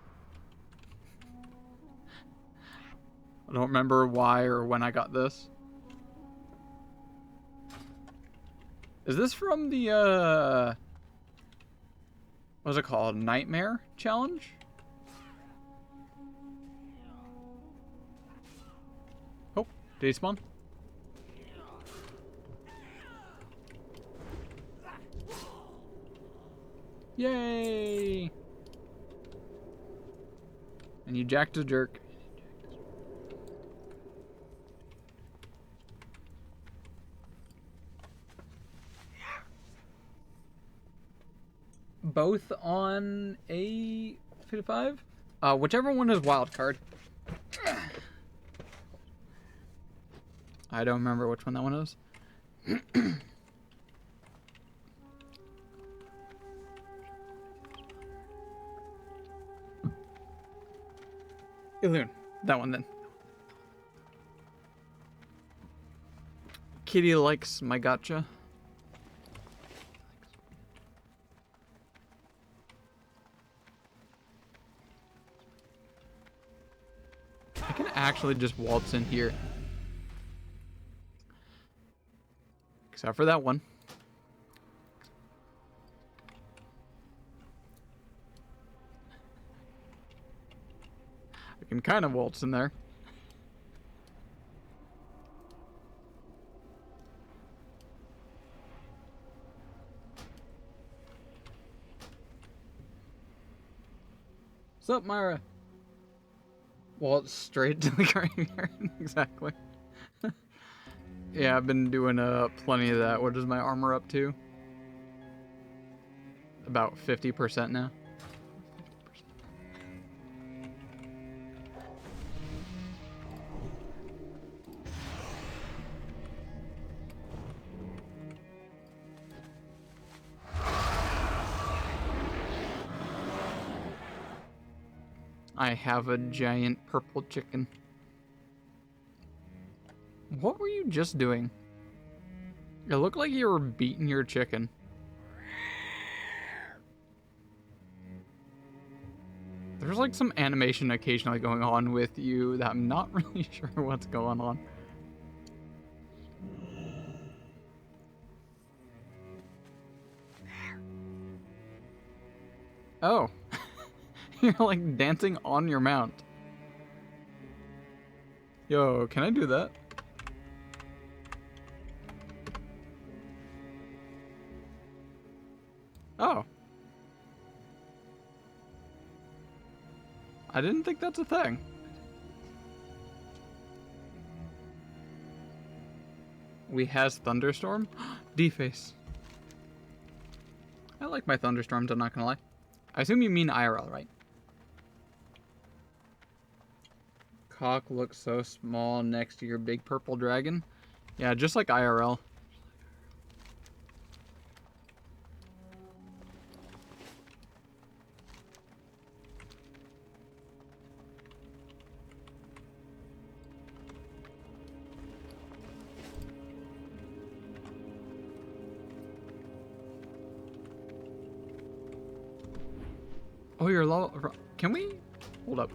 I don't remember why or when I got this. Is this from the, what's it called? Nightmare Challenge? Oh, did he spawn? Yay! And you jacked a jerk. Both on A55? Whichever one is wild card. I don't remember which one that one is. Illusion. That one then. Kitty likes my gotcha. actually just waltz in here. Except for that one. I can kind of waltz in there. What's up, Myra? Waltz straight to the graveyard. Exactly. Yeah, I've been doing plenty of that. What is my armor up to? About 50% now. I have a giant purple chicken. What were you just doing? It looked like you were beating your chicken. There's like some animation occasionally going on with you that I'm not really sure what's going on. Oh. You're like dancing on your mount. Yo, can I do that? Oh. I didn't think that's a thing. We has Thunderstorm? D-Face. I like my Thunderstorms, I'm not gonna lie. I assume you mean IRL, right? Cock looks so small next to your big purple dragon. Yeah, just like IRL. Oh, you're low. Can we? Hold up.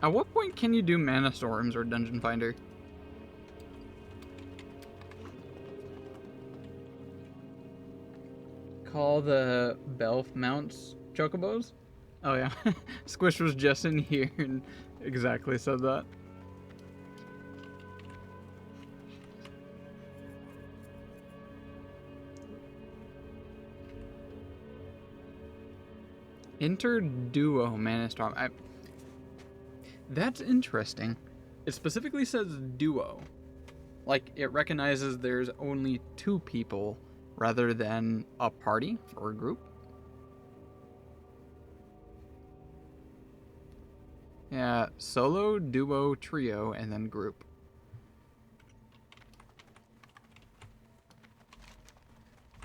At what point can you do Mana Storms or Dungeon Finder? Call the Belf mounts chocobos? Oh yeah. Squish was just in here and exactly said that. Enter Duo Mana Storm. That's interesting. It specifically says duo. Like, it recognizes there's only 2 people rather than a party or a group. Yeah, solo, duo, trio, and then group.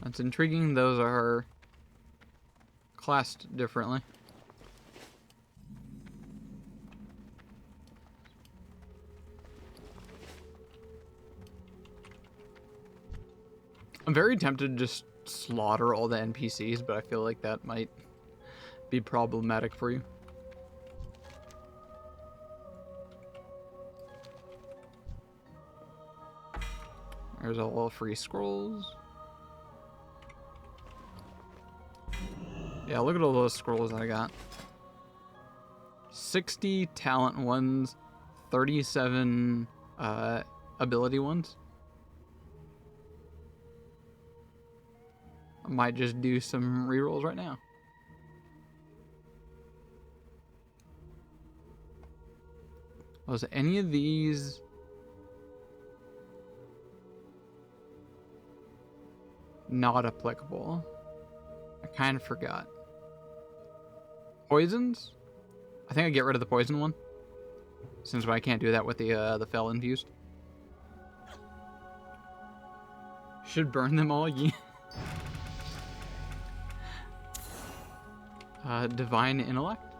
That's intriguing. Those are classed differently. I'm very tempted to just slaughter all the NPCs, but I feel like that might be problematic for you. There's all free scrolls. Yeah, look at all those scrolls I got. 60 talent ones, 37 ability ones. I might just do some rerolls right now. Was any of these not applicable? I kind of forgot. Poisons? I think I get rid of the poison one, since I can't do that with the fel infused. Should burn them all. Yeah. Divine Intellect.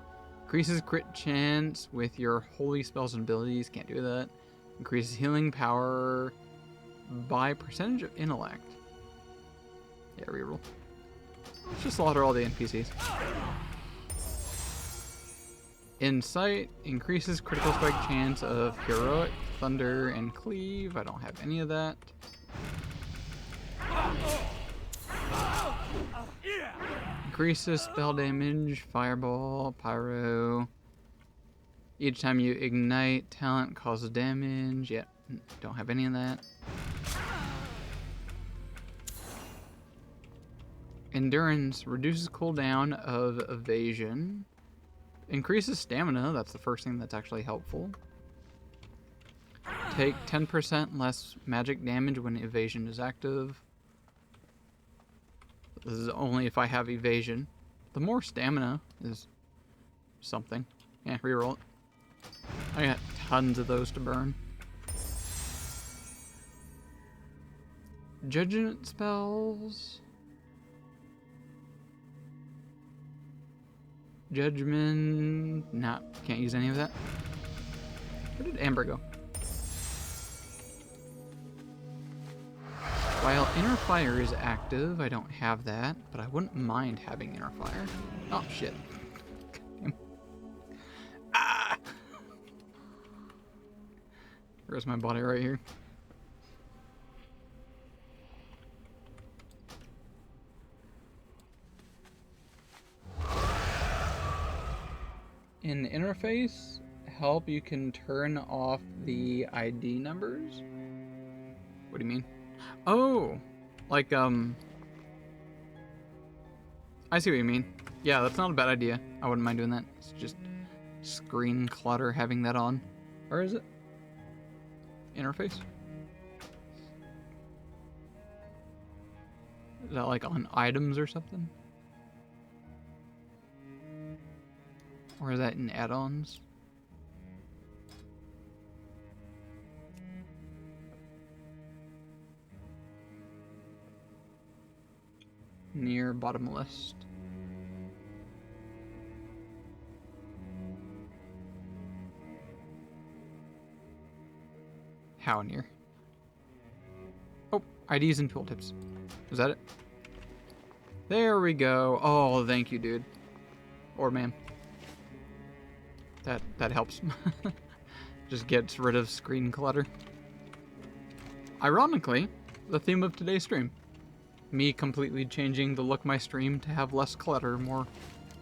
Increases crit chance with your holy spells and abilities. Can't do that. Increases healing power by percentage of intellect. Yeah, reroll. Let's just slaughter all the NPCs. Insight increases critical strike chance of heroic, thunder, and cleave. I don't have any of that. Increases spell damage, fireball, pyro. Each time you ignite, talent causes damage. Yep, don't have any of that. Endurance reduces cooldown of evasion. Increases stamina, that's the first thing that's actually helpful. Take 10% less magic damage when evasion is active. This is only if I have evasion. The more stamina is something. Yeah, reroll it. I got tons of those to burn. Judgment spells. Judgment. Nah, can't use any of that. Where did Amber go? While Inner Fire is active, I don't have that, but I wouldn't mind having Inner Fire. Oh, shit. Ah! Where's my body? Right here. In interface help, you can turn off the ID numbers. What do you mean? Oh, like I see what you mean. Yeah, that's not a bad idea. I wouldn't mind doing that. It's just screen clutter having that on. Or is it? Interface? Is that like on items or something? Or is that in add-ons? Near bottom list. How near? Oh, IDs and tooltips. Is that it? There we go. Oh, thank you, dude. Or ma'am. That helps. Just gets rid of screen clutter. Ironically, the theme of today's stream. Me completely changing the look of my stream to have less clutter, more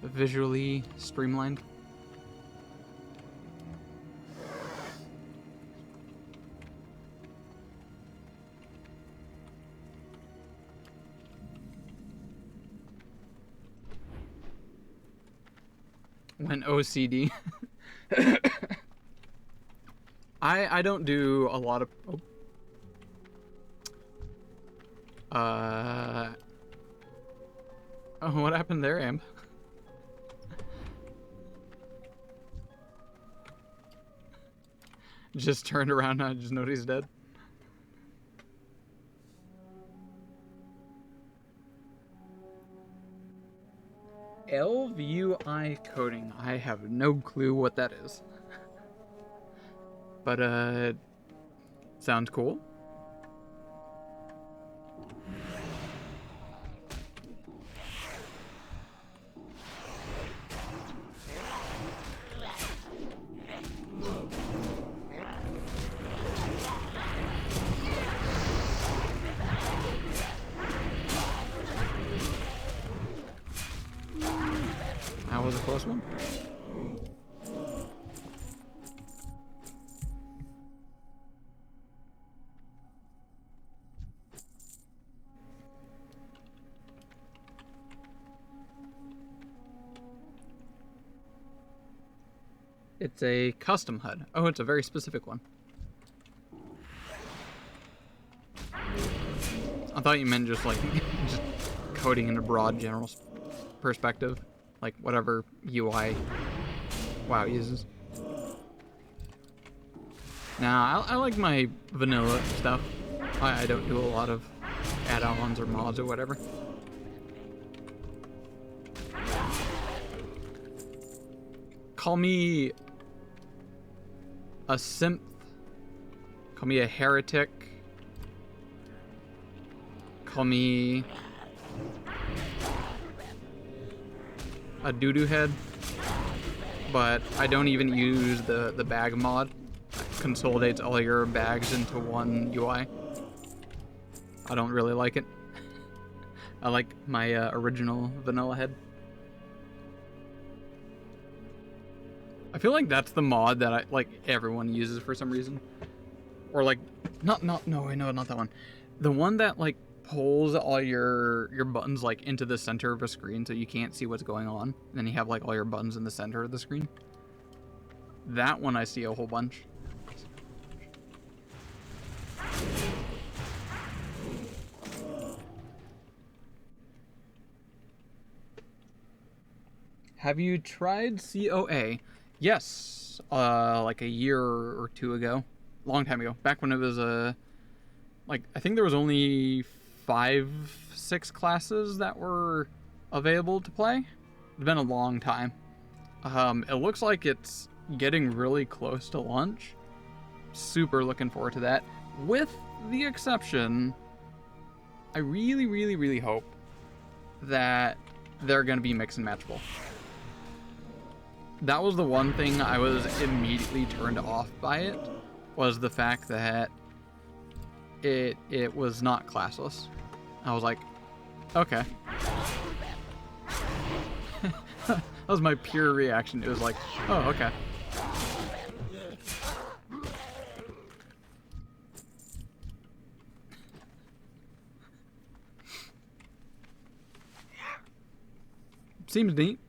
visually streamlined. When OCD. I don't do a lot of... Oh, what happened there, Amp? Just turned around and I just noticed he's dead. LVUI coding. I have no clue what that is. But, sounds cool. That was a close one. It's a custom HUD. Oh, it's a very specific one. I thought you meant just like just coding in a broad general perspective, like whatever UI WoW uses. Nah, I like my vanilla stuff. I don't do a lot of add-ons or mods or whatever. Call me a simp. Call me a heretic. Call me a doo-doo head. but I don't even use the bag mod. It consolidates all your bags into one UI. I don't really like it. I like my original vanilla head. I feel like that's the mod that everyone uses for some reason. Or like, no, not that one. The one that like pulls all your buttons like into the center of a screen so you can't see what's going on. And then you have like all your buttons in the center of the screen. That one I see a whole bunch. Have you tried COA? Yes, like a year or two ago, long time ago, back when it was like I think there was only 5-6 classes that were available to play. It's been a long time. It looks like it's getting really close to launch. Super looking forward to that. With the exception, I really, really, really hope that they're gonna be mix and matchable. That was the one thing I was immediately turned off by it, was the fact that it was not classless. I was like, okay. That was my pure reaction. It was like, oh, okay. Seems neat.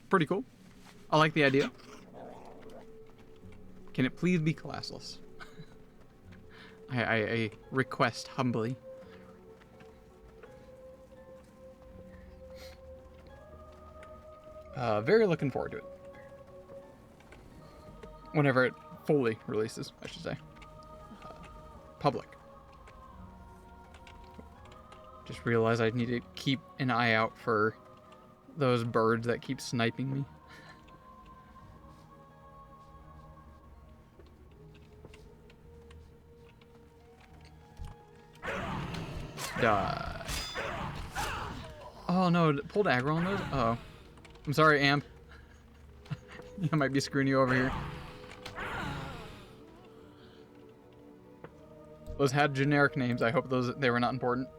Pretty cool. I like the idea. Can it please be classless? I request humbly. Very looking forward to it. Whenever it fully releases, I should say. Public. Just realized I need to keep an eye out for those birds that keep sniping me. Die. Oh no, pulled aggro on those? Oh. I'm sorry, Amp. I might be screwing you over here. Those had generic names. I hope they were not important.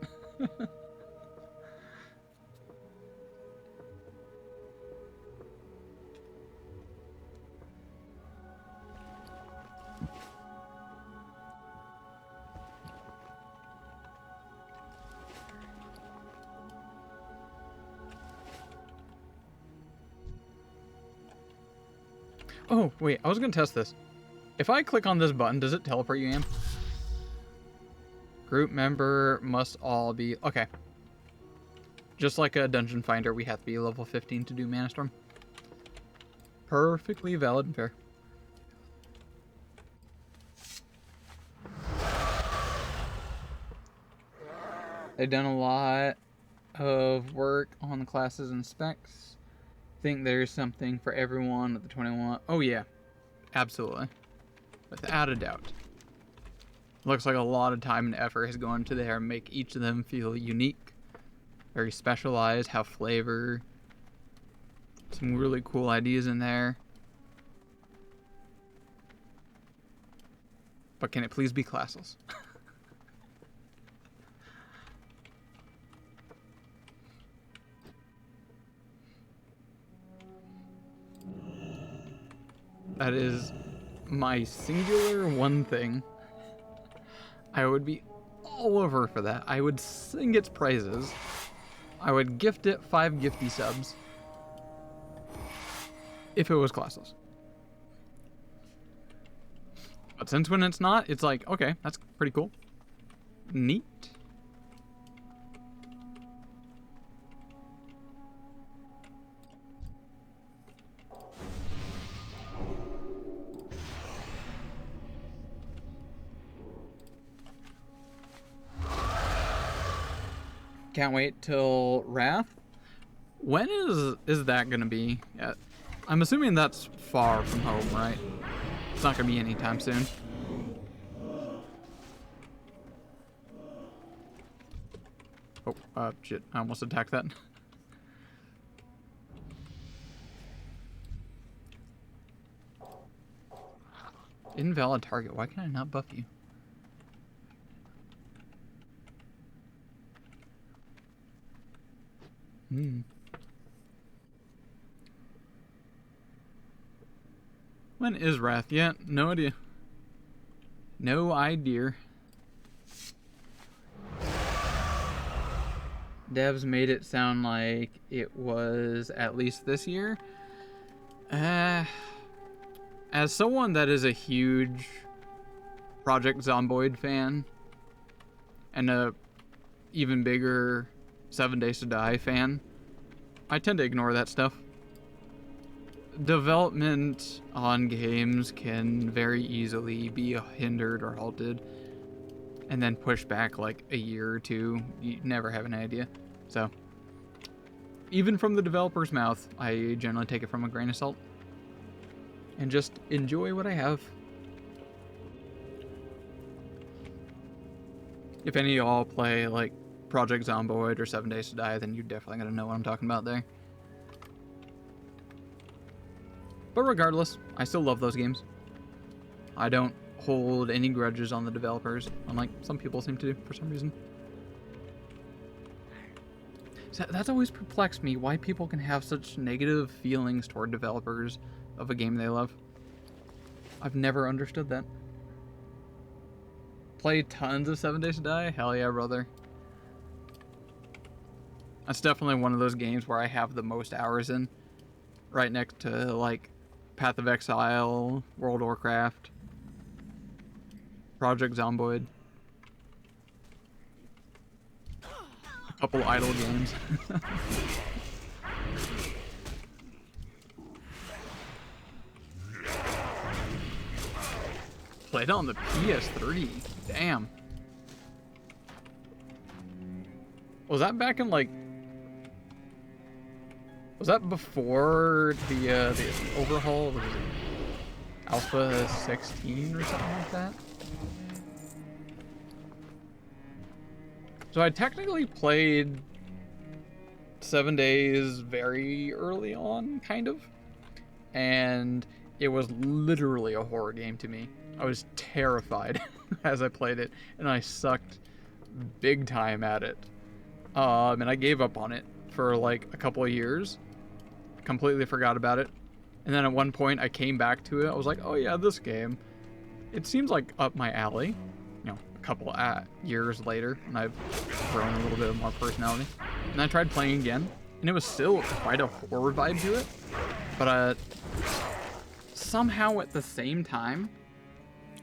Oh, wait, I was gonna test this. If I click on this button, does it teleport you, Am? Group member must all be... Okay. Just like a dungeon finder, we have to be level 15 to do Mana Storm. Perfectly valid and fair. They've done a lot of work on the classes and specs. Think there's something for everyone at the 21. Oh yeah, absolutely, without a doubt. Looks like a lot of time and effort has gone into there and make each of them feel unique, very specialized, have flavor, some really cool ideas in there. But can it please be classless? That is my singular one thing. I would be all over for that. I would sing its praises. I would gift it 5 gifty subs if it was classless. But since when it's not, it's like, okay, that's pretty cool. Neat. Can't wait till Wrath. When is that gonna be? I'm assuming that's far from home, right? It's not gonna be anytime soon. Oh, shit! I almost attacked that. Invalid target. Why can I not buff you? When is Wrath? Yeah, no idea. No idea. Devs made it sound like it was at least this year. As someone that is a huge Project Zomboid fan and a even bigger 7 Days to Die fan, I tend to ignore that stuff. Development on games can very easily be hindered or halted and then pushed back like a year or two. You never have an idea. So, even from the developer's mouth, I generally take it from a grain of salt and just enjoy what I have. If any of y'all play like Project Zomboid or 7 Days to Die, then you're definitely gonna know what I'm talking about there. But regardless, I still love those games. I don't hold any grudges on the developers, unlike some people seem to do for some reason. So that's always perplexed me, why people can have such negative feelings toward developers of a game they love. I've never understood that. Play tons of 7 Days to Die? Hell yeah, brother. That's definitely one of those games where I have the most hours in. Right next to, like, Path of Exile, World of Warcraft, Project Zomboid. A couple idle games. Played on the PS3. Damn. Was that back in like... Was that before the overhaul? Was it Alpha 16 or something like that? So I technically played 7 Days very early on, kind of. And it was literally a horror game to me. I was terrified as I played it, and I sucked big time at it. And I gave up on it for like a couple of years. Completely forgot about it. And then at one point I came back to it. I was like, oh yeah, this game. It seems like up my alley. You know, a couple of years later, and I've grown a little bit more personality. And I tried playing again, and it was still quite a horror vibe to it. But somehow at the same time,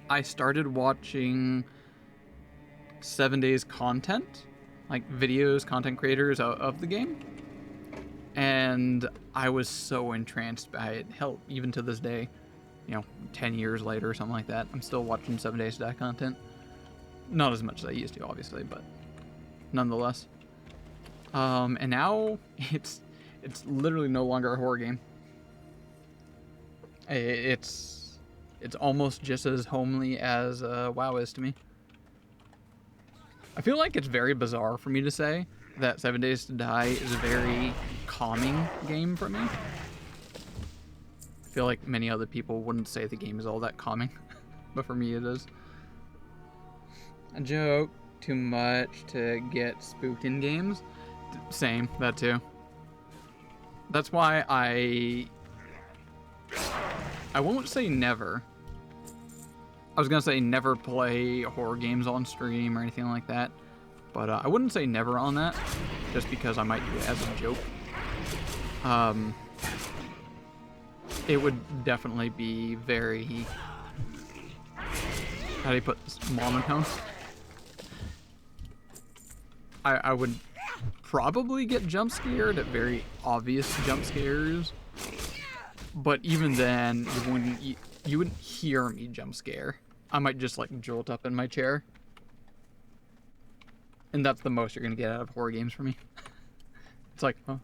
I started watching 7 Days content, like videos, content creators of the game. And I was so entranced by it. Hell, even to this day, you know, 10 years later or something like that, I'm still watching 7 Days to Die content. Not as much as I used to, obviously, but nonetheless. And now it's literally no longer a horror game. It's almost just as homely as WoW is to me. I feel like it's very bizarre for me to say that 7 Days to Die is a very calming game for me. I feel like many other people wouldn't say the game is all that calming, but for me it is. A joke, too much to get spooked in games. Same, that too. That's why I won't say never. I was gonna say never play horror games on stream or anything like that, but I wouldn't say never on that, just because I might do it as a joke. It would definitely be very, how do you put this, monotone? I would probably get jump scared at very obvious jump scares, but even then you wouldn't hear me jump scare. I might just like jolt up in my chair, and that's the most you're gonna get out of horror games for me. It's like, huh?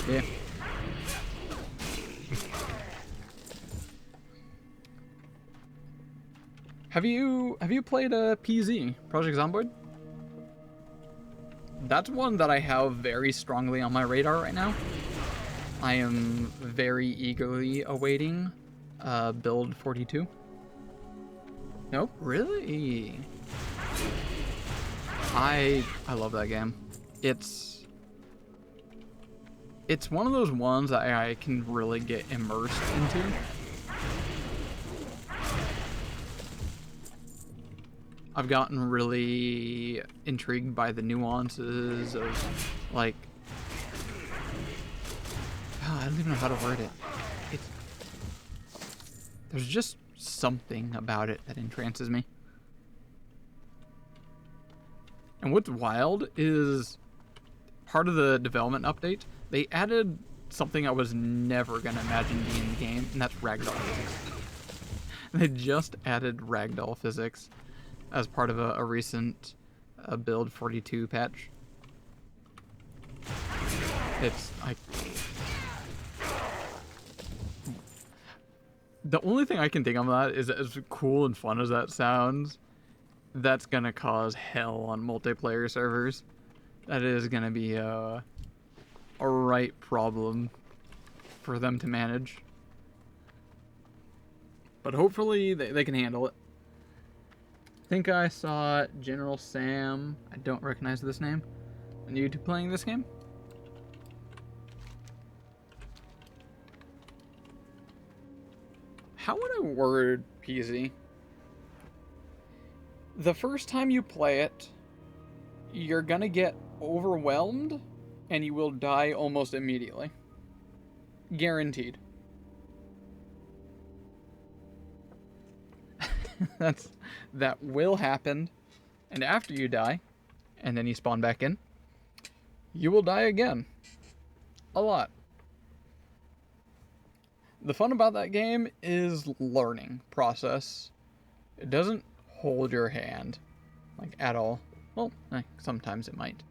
Yeah. Have you played PZ, Project Zomboid? That's one that I have very strongly on my radar right now. I am very eagerly awaiting build 42. Nope, really? I love that game. It's one of those ones that I can really get immersed into. I've gotten really intrigued by the nuances of, like, I don't even know how to word it. There's just something about it that entrances me. And what's wild is part of the development update, they added something I was never going to imagine being in the game, and that's ragdoll physics. They just added ragdoll physics as part of a recent build 42 patch. The only thing I can think of that is as cool and fun as that sounds, that's gonna cause hell on multiplayer servers. That is gonna be a right problem for them to manage. But hopefully they can handle it. I think I saw General Sam, I don't recognize this name, on YouTube playing this game. How would I word PZ? The first time you play it, you're gonna get overwhelmed and you will die almost immediately. Guaranteed. That will happen, and after you die, and then you spawn back in, you will die again. A lot. The fun about that game is learning process. It doesn't hold your hand, like, at all. Well, sometimes it might.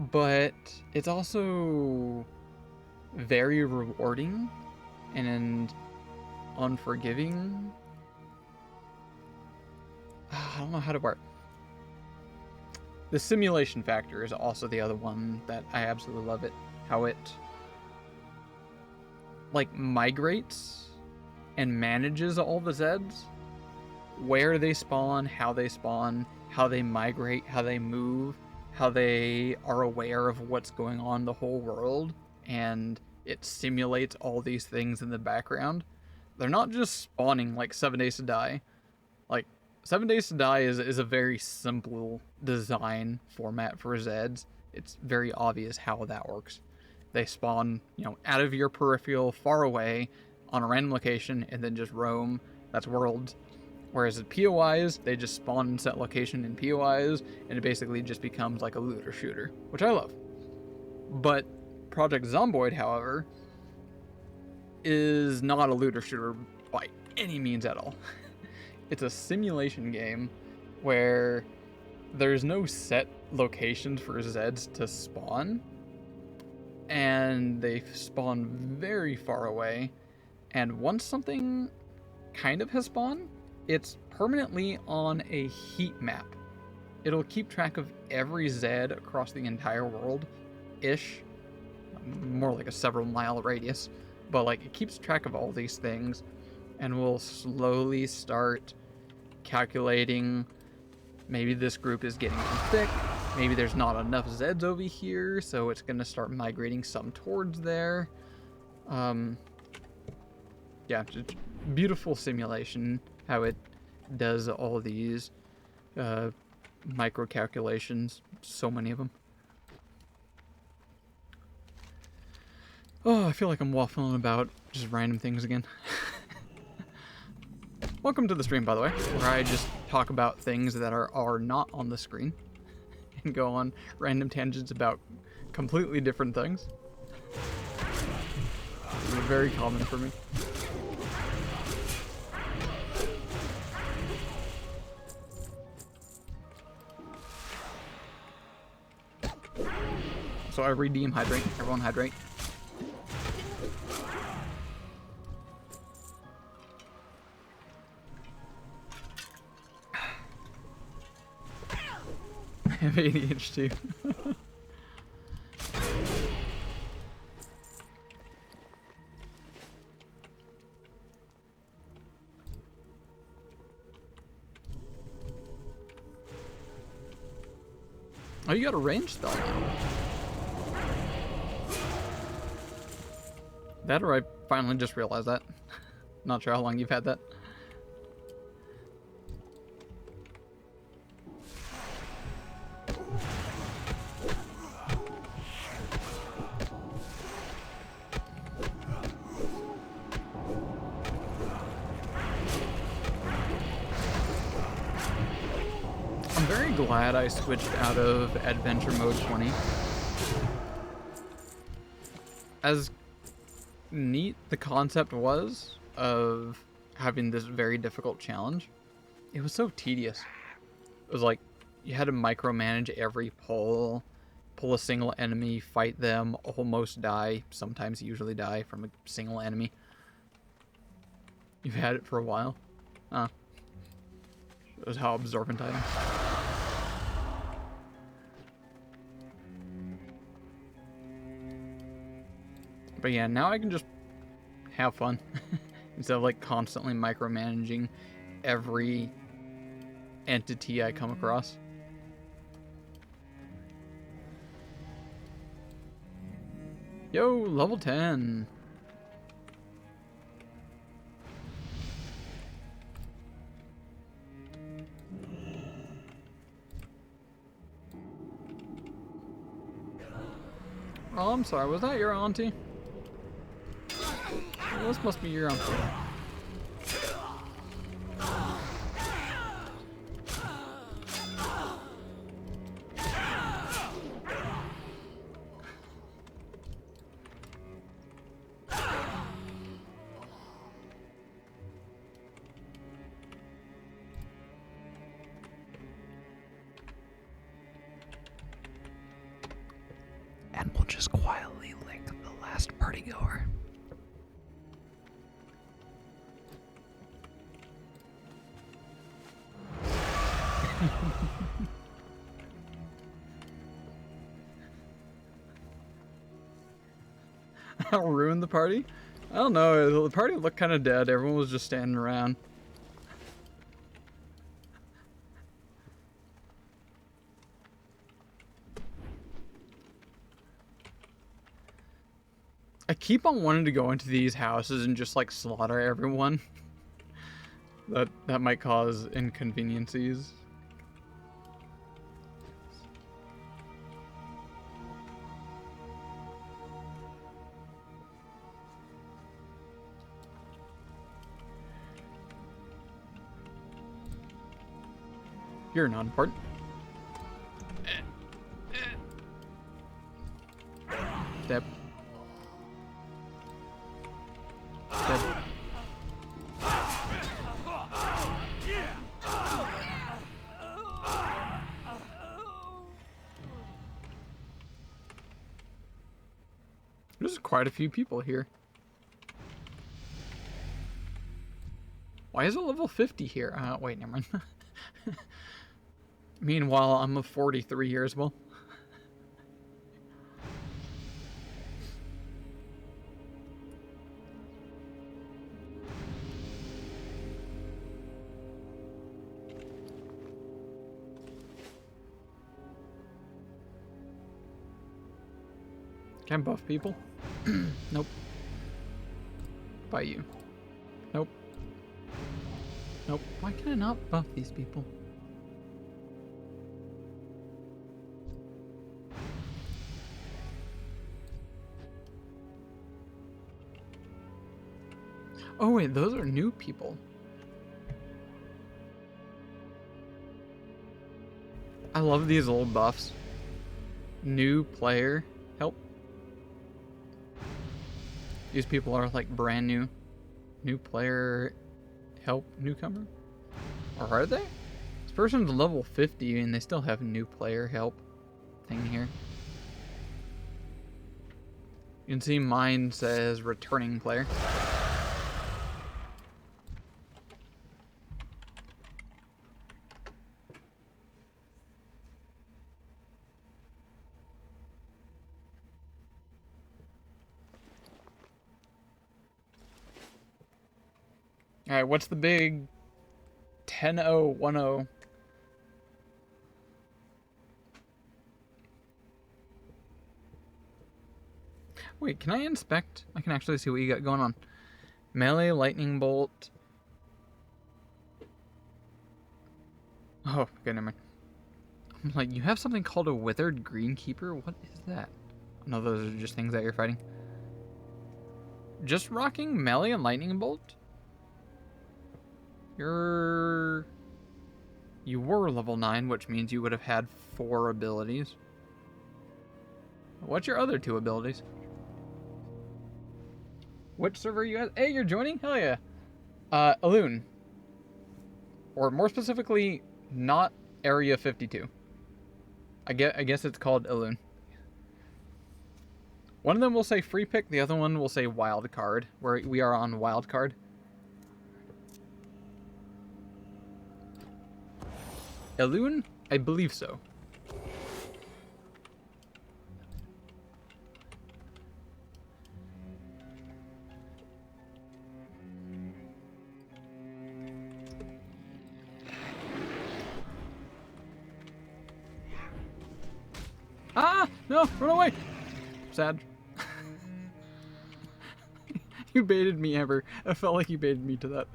But it's also very rewarding and unforgiving. I don't know how to word. The simulation factor is also the other one that I absolutely love it. How it, like, migrates and manages all the Zeds. Where they spawn, how they migrate, how they move, how they are aware of what's going on in the whole world, and it simulates all these things in the background. They're not just spawning like 7 Days to Die. Like, 7 Days to Die is a very simple design format for Zeds. It's very obvious how that works. They spawn, out of your peripheral, far away, on a random location, and then just roam. That's worlds. Whereas at POIs, they just spawn in set location in POIs, and it basically just becomes like a looter shooter, which I love. But Project Zomboid, however, is not a looter shooter by any means at all. It's a simulation game where there's no set locations for Zeds to spawn, and they spawn very far away, and once something kind of has spawned, it's permanently on a heat map. It'll keep track of every Zed across the entire world-ish, more like a several mile radius, but like it keeps track of all these things, and will slowly start calculating, maybe this group is getting too thick, maybe there's not enough Zeds over here, so it's gonna start migrating some towards there. Yeah, just beautiful simulation, how it does all these micro calculations, so many of them. Oh, I feel like I'm waffling about just random things again. Welcome to the stream, by the way, where I just talk about things that are not on the screen and go on random tangents about completely different things. It's very common for me. So I redeem hydrate. Everyone hydrate. I have ADHD. Oh, you got a range spell now. That or I finally just realized that. Not sure how long you've had that. I'm very glad I switched out of Adventure Mode 20. As neat the concept was of having this very difficult challenge, it was so tedious. It was like you had to micromanage every pull a single enemy, fight them, almost die, sometimes usually die from a single enemy. You've had it for a while. Shows how absorbent I am. But yeah, now I can just have fun instead of like constantly micromanaging every entity I come across. Yo, level 10. Oh, I'm sorry, was that your auntie? Well, this must be your auntie. And we'll just quietly link the last party goer. I'll ruin the party? I don't know, the party looked kind of dead. Everyone was just standing around. I keep on wanting to go into these houses and just like slaughter everyone. That might cause inconveniences. You're not important. Step. Step. There's quite a few people here. Why is it level 50 here? Wait, never mind. Meanwhile, I'm a 43 years well. Can buff people? Nope. By you. Nope. Nope. Why can I not buff these people? Oh wait, those are new people. I love these old buffs. New player help. These people are like brand new. New player help newcomer? Or are they? This person's level 50 and they still have new player help thing here. You can see mine says returning player. Alright, what's the big 10-0, 1-0? Wait, can I inspect? I can actually see what you got going on. Melee, lightning bolt. Oh, okay, never mind. I'm like, you have something called a withered greenkeeper? What is that? No, those are just things that you're fighting. Just rocking melee and lightning bolt? You were level 9, which means you would have had 4 abilities. What's your other 2 abilities? Which server are you at? Hey, you're joining? Hell yeah. Elune. Or more specifically, not Area 52. I guess it's called Elune. One of them will say free pick, the other one will say wild card, where we are on wild card. Elune? I believe so. Ah! No! Run away! Sad. You baited me, Amber. I felt like you baited me to that.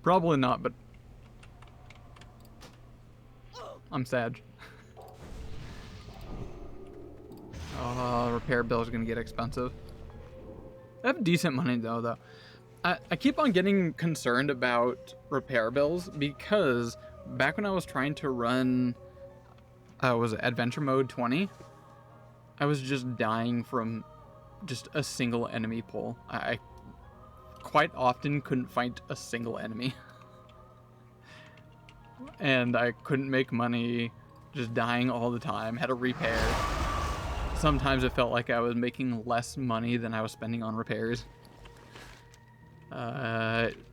Probably not, but I'm sad. Repair bill is gonna get expensive. I have decent money though. I keep on getting concerned about repair bills because back when I was trying to run, was it Adventure Mode 20? I was just dying from just a single enemy pull. I quite often couldn't fight a single enemy. And I couldn't make money, just dying all the time, had to repair. Sometimes it felt like I was making less money than I was spending on repairs.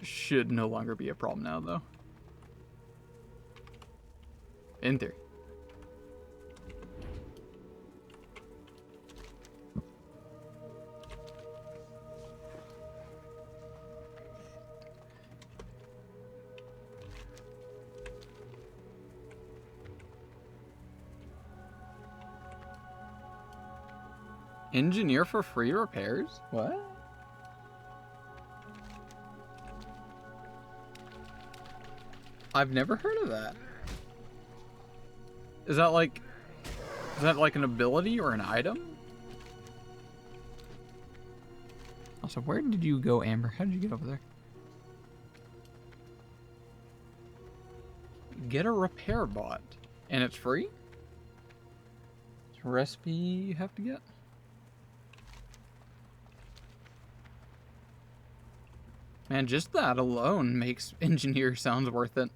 Should no longer be a problem now, though. In theory. Engineer for free repairs? What? I've never heard of that. Is that like an ability or an item? Also, where did you go, Amber? How did you get over there? Get a repair bot. And it's free? It's a recipe you have to get? Man, just that alone makes engineer sounds worth it.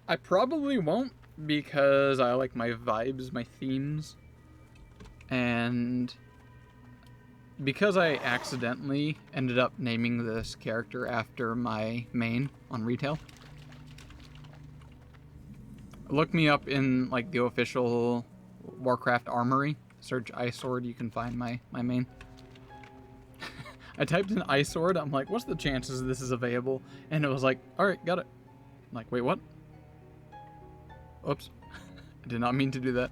I probably won't because I like my vibes, my themes. And because I accidentally ended up naming this character after my main on retail. Look me up in like the official Warcraft armory. Search Ice Sword, you can find my main. I typed in Ice Sword, I'm like, what's the chances this is available? And it was like, alright, got it. I'm like, wait, what? Oops. I did not mean to do that.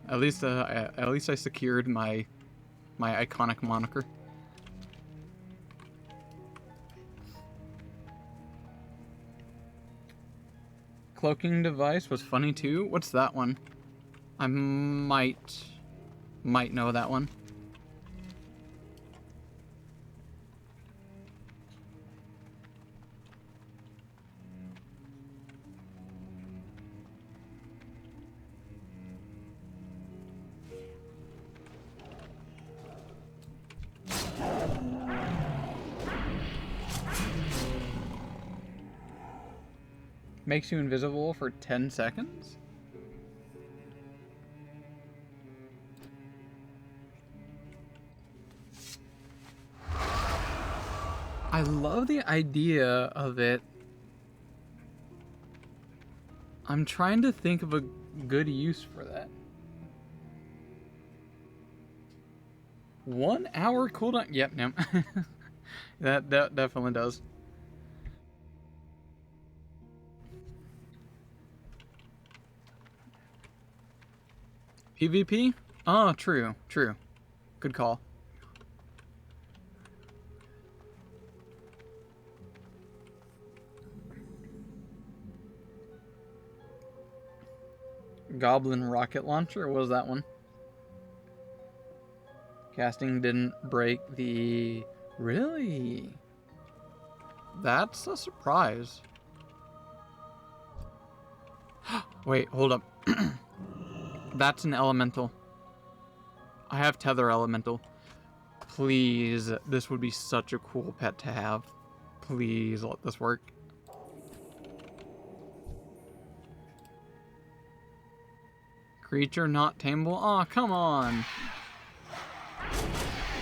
At least I secured my iconic moniker. Cloaking device was funny too. What's that one? I might know that one. Makes you invisible for 10 seconds? I love the idea of it. I'm trying to think of a good use for that. 1 hour cooldown? Yep, no. that definitely does. PvP? Oh, true, true. Good call. Goblin rocket launcher? What was that one? Casting didn't break the... Really? That's a surprise. Wait, hold up. That's an elemental. I have tether elemental. Please, this would be such a cool pet to have. Please let this work. Creature not tameable? Aw, come on.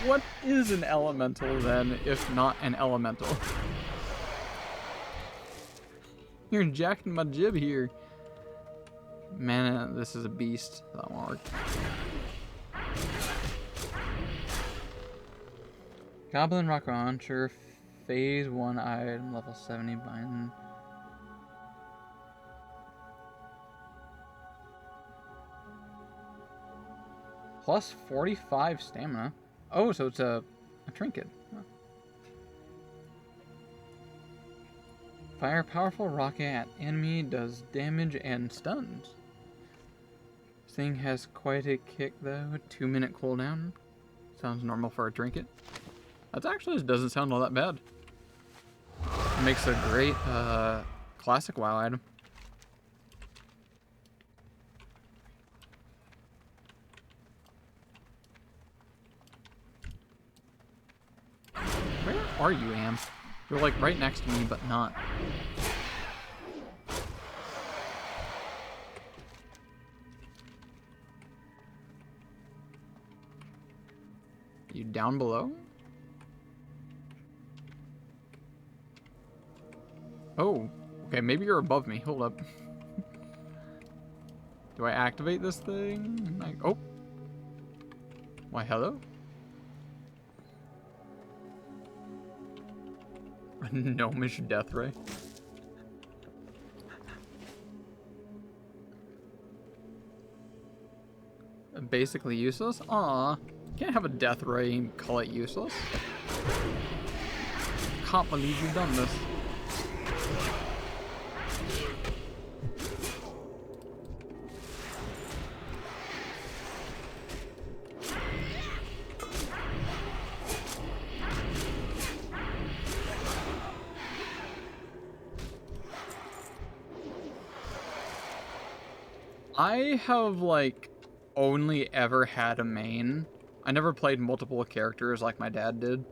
What is an elemental then, if not an elemental? You're jacking my jib here. Man, this is a beast. That won't work. Goblin rock launcher, phase 1 item, level 70 bind. Plus 45 stamina. Oh, so it's a trinket. Huh. Fire powerful rocket at enemy, does damage and stuns. This thing has quite a kick though. 2-minute cooldown. Sounds normal for a trinket. That actually doesn't sound all that bad. It makes a great classic WoW item. Where are you, Am? You're like right next to me, but not. You down below? Oh, okay, maybe you're above me. Hold up. Do I activate this thing? Like, oh. Why, hello? Gnomish death ray. Basically useless? Aw. Can't have a death ray and call it useless. Can't believe you've done this. I have, like, only ever had a main. I never played multiple characters like my dad did.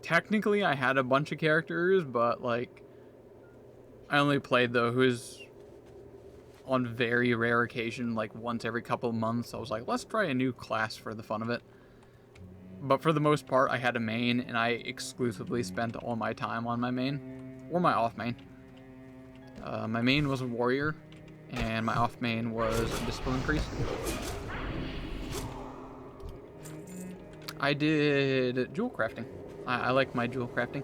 Technically, I had a bunch of characters, but, like, I only played those on very rare occasion, like, once every couple months. I was like, let's try a new class for the fun of it. But for the most part, I had a main, and I exclusively spent all my time on my main. Or my off main. My main was a warrior. And my off main was a discipline priest. I did jewel crafting. I like my jewel crafting.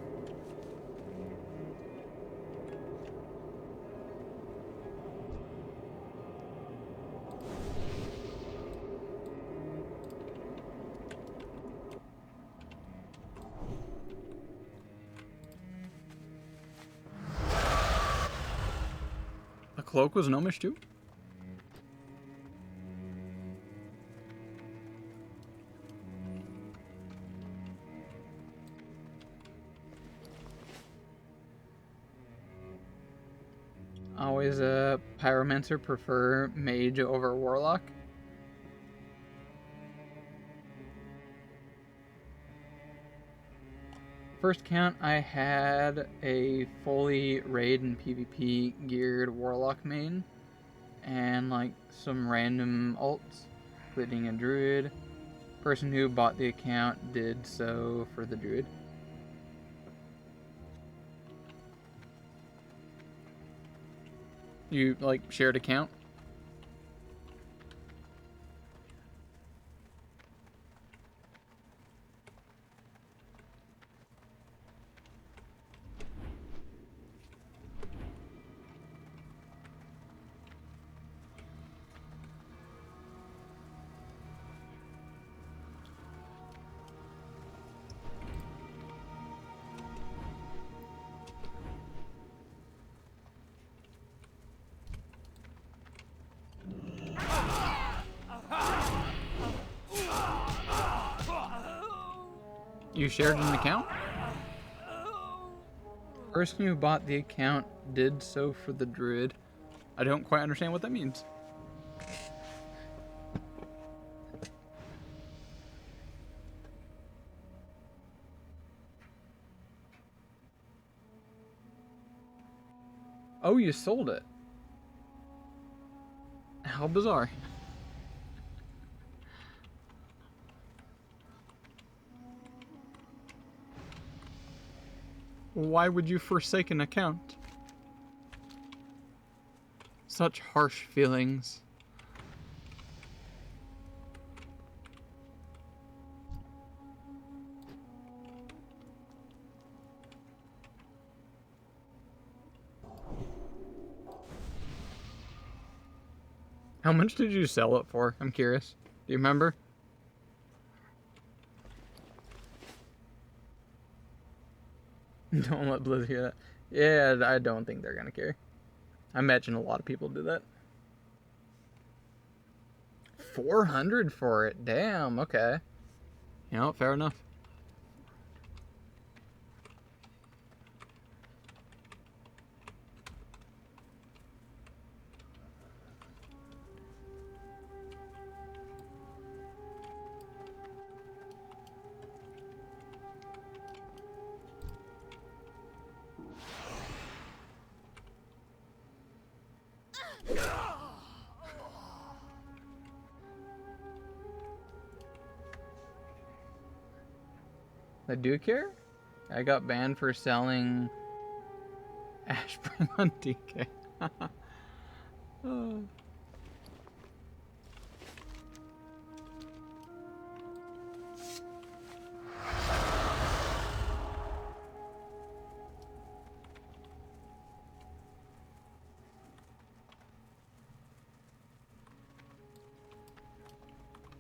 The cloak was gnomish too? Always a pyromancer, prefer mage over warlock. First count, I had a fully raid and PvP geared warlock main, and like some random alts, including a druid. Person who bought the account did so for the druid. You like shared account? You shared an account? Person who bought the account did so for the druid. I don't quite understand what that means. Oh, you sold it. How bizarre. Why would you forsake an account? Such harsh feelings. How much did you sell it for? I'm curious. Do you remember? Don't let Blizz hear that. Yeah, I don't think they're gonna care. I imagine a lot of people do that. 400 for it. Damn, okay. You know, fair enough. I do care? I got banned for selling Ashspring on DK. Oh.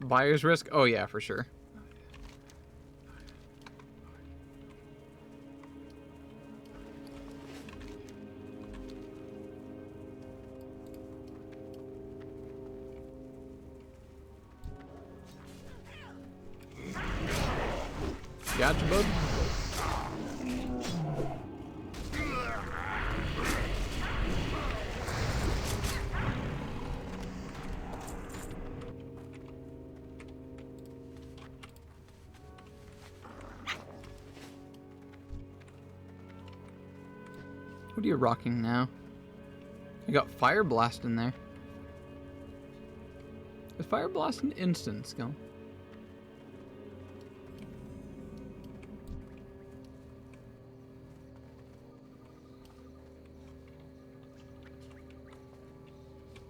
Buyer's risk? Oh yeah, for sure. Gotcha, bud. What are you rocking now? You got Fire Blast in there. Is Fire Blast an instant skill?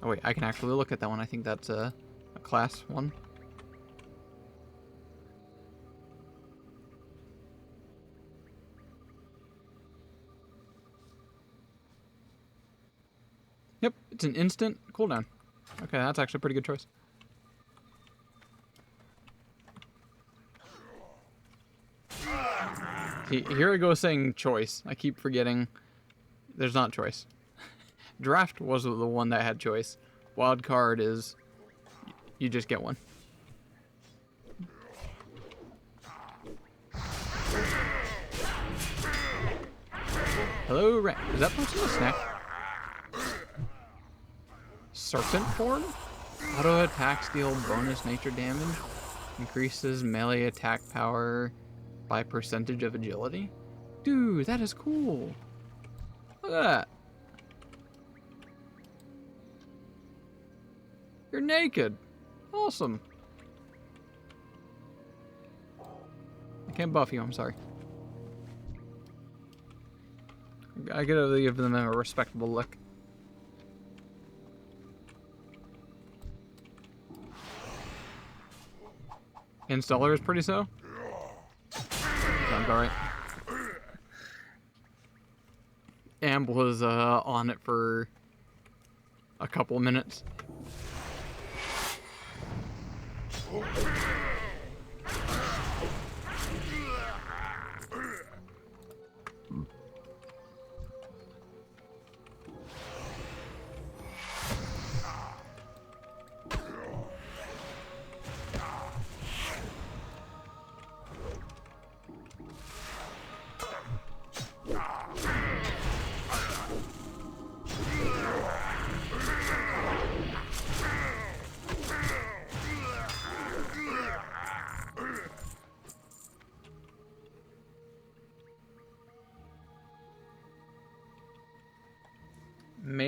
Oh wait, I can actually look at that one. I think that's a class one. Yep, it's an instant cooldown. Okay, that's actually a pretty good choice. See, here I go saying choice. I keep forgetting there's not choice. Draft was the one that had choice. Wild card is you just get one. Hello, Rat. Is that person a snack? Serpent form? Auto attack deal bonus nature damage. Increases melee attack power by percentage of agility. Dude, that is cool. Look at that. You're naked. Awesome. I can't buff you, I'm sorry. I gotta give them a respectable look. Installer is pretty so. Sounds alright. Amb was on it for a couple of minutes.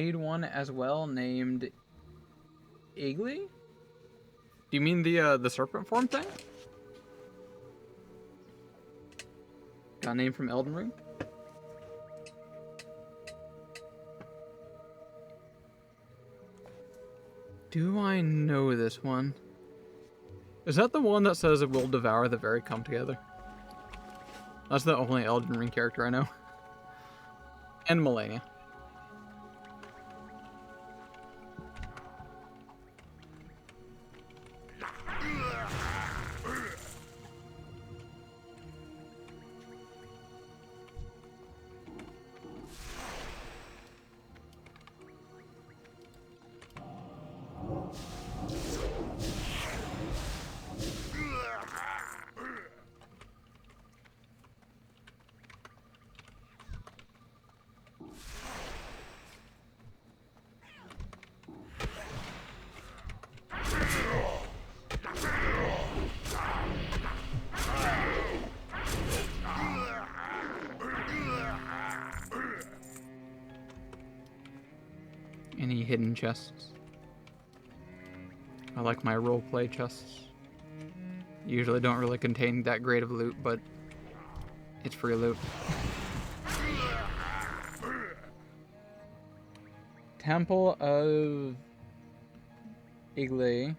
made one as well named Igly? Do you mean the serpent form thing? Got a name from Elden Ring? Do I know this one? Is that the one that says it will devour the very come together? That's the only Elden Ring character I know. And Melania. Any hidden chests? I like my roleplay chests. Usually don't really contain that great of loot, but it's free loot. Temple of Igle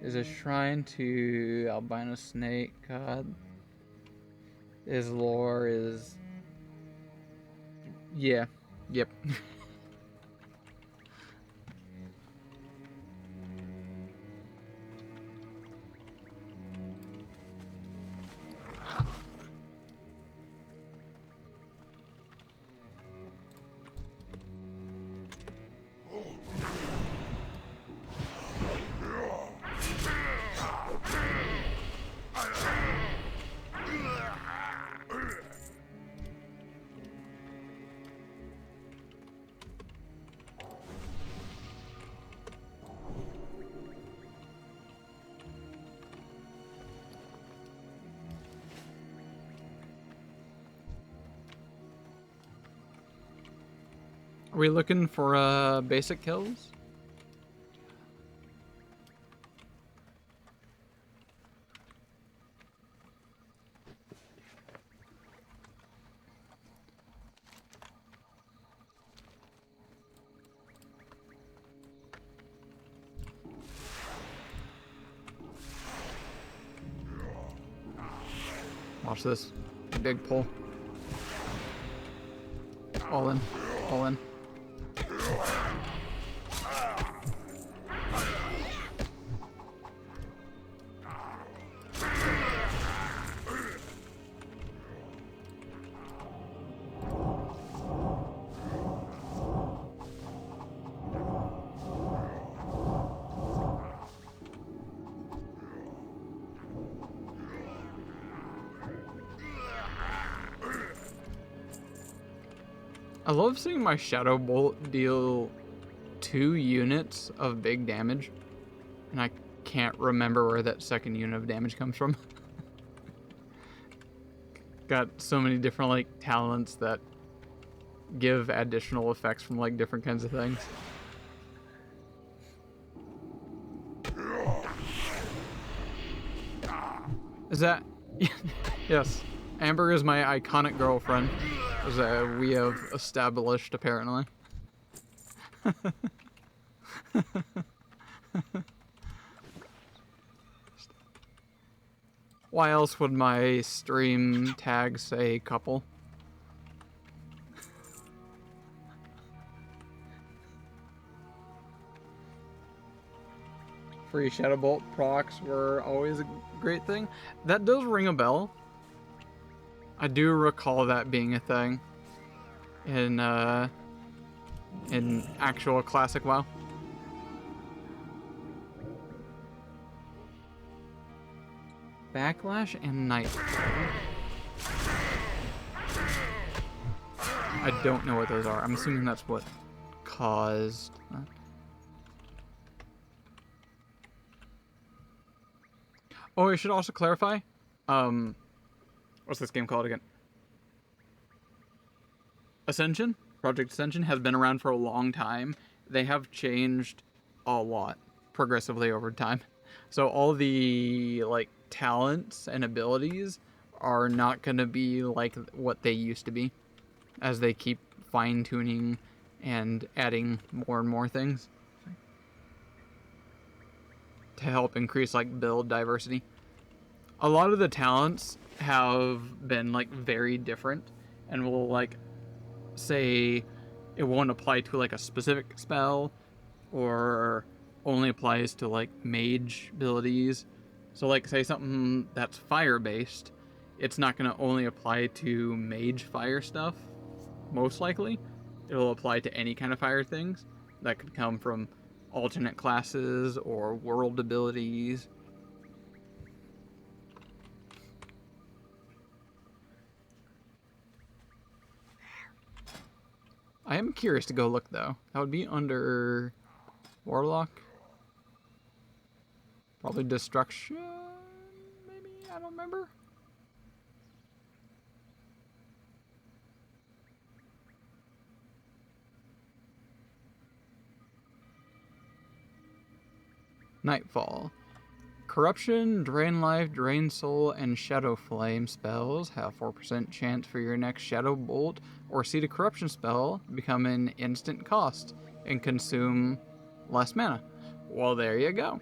is a shrine to albino snake god. His lore is... yeah. Yep. Are we looking for basic kills? Watch this. Big pull. All in. All in. I love seeing my Shadow Bolt deal 2 units of big damage, and I can't remember where that second unit of damage comes from. Got so many different like talents that give additional effects from like different kinds of things. Is that... yes. Amber is my iconic girlfriend, as we have established, apparently. Why else would my stream tag say couple? Free Shadow Bolt procs were always a great thing. That does ring a bell. I do recall that being a thing in actual classic WoW. Backlash and Night. I don't know what those are. I'm assuming that's what caused that. Oh, I should also clarify. What's this game called again? Ascension? Project Ascension has been around for a long time. They have changed a lot progressively over time. So all the like talents and abilities are not going to be like what they used to be as they keep fine-tuning and adding more and more things to help increase like build diversity. A lot of the talents have been like very different and will like say it won't apply to like a specific spell or only applies to like mage abilities. So like say something that's fire based, it's not going to only apply to mage fire stuff, most likely. It'll apply to any kind of fire things that could come from alternate classes or world abilities. I am curious to go look though. That would be under Warlock. Probably Destruction, maybe? I don't remember. Nightfall. Corruption, Drain Life, Drain Soul, and Shadow Flame spells have 4% chance for your next Shadow Bolt or Seed of Corruption spell become an instant cost and consume less mana. Well, there you go.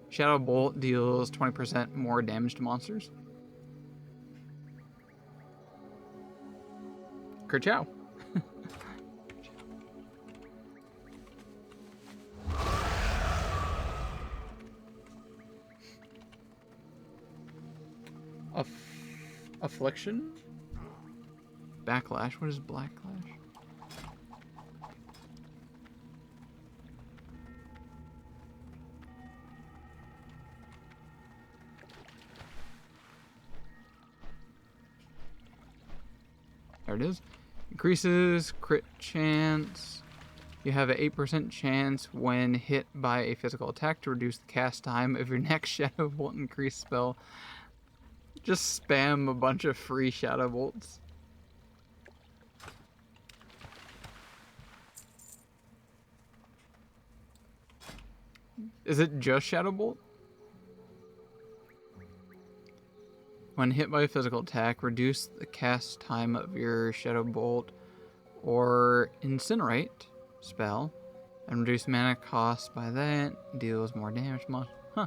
Shadow Bolt deals 20% more damage to monsters. Kerchow. Affliction? Backlash? What is Backlash? There it is. Increases crit chance. You have an 8% chance when hit by a physical attack to reduce the cast time of your next Shadow Bolt increase spell. Just spam a bunch of free Shadow Bolts. Is it just Shadow Bolt? When hit by a physical attack, reduce the cast time of your Shadow Bolt or Incinerate spell and reduce mana cost by that. Deals more damage. Huh.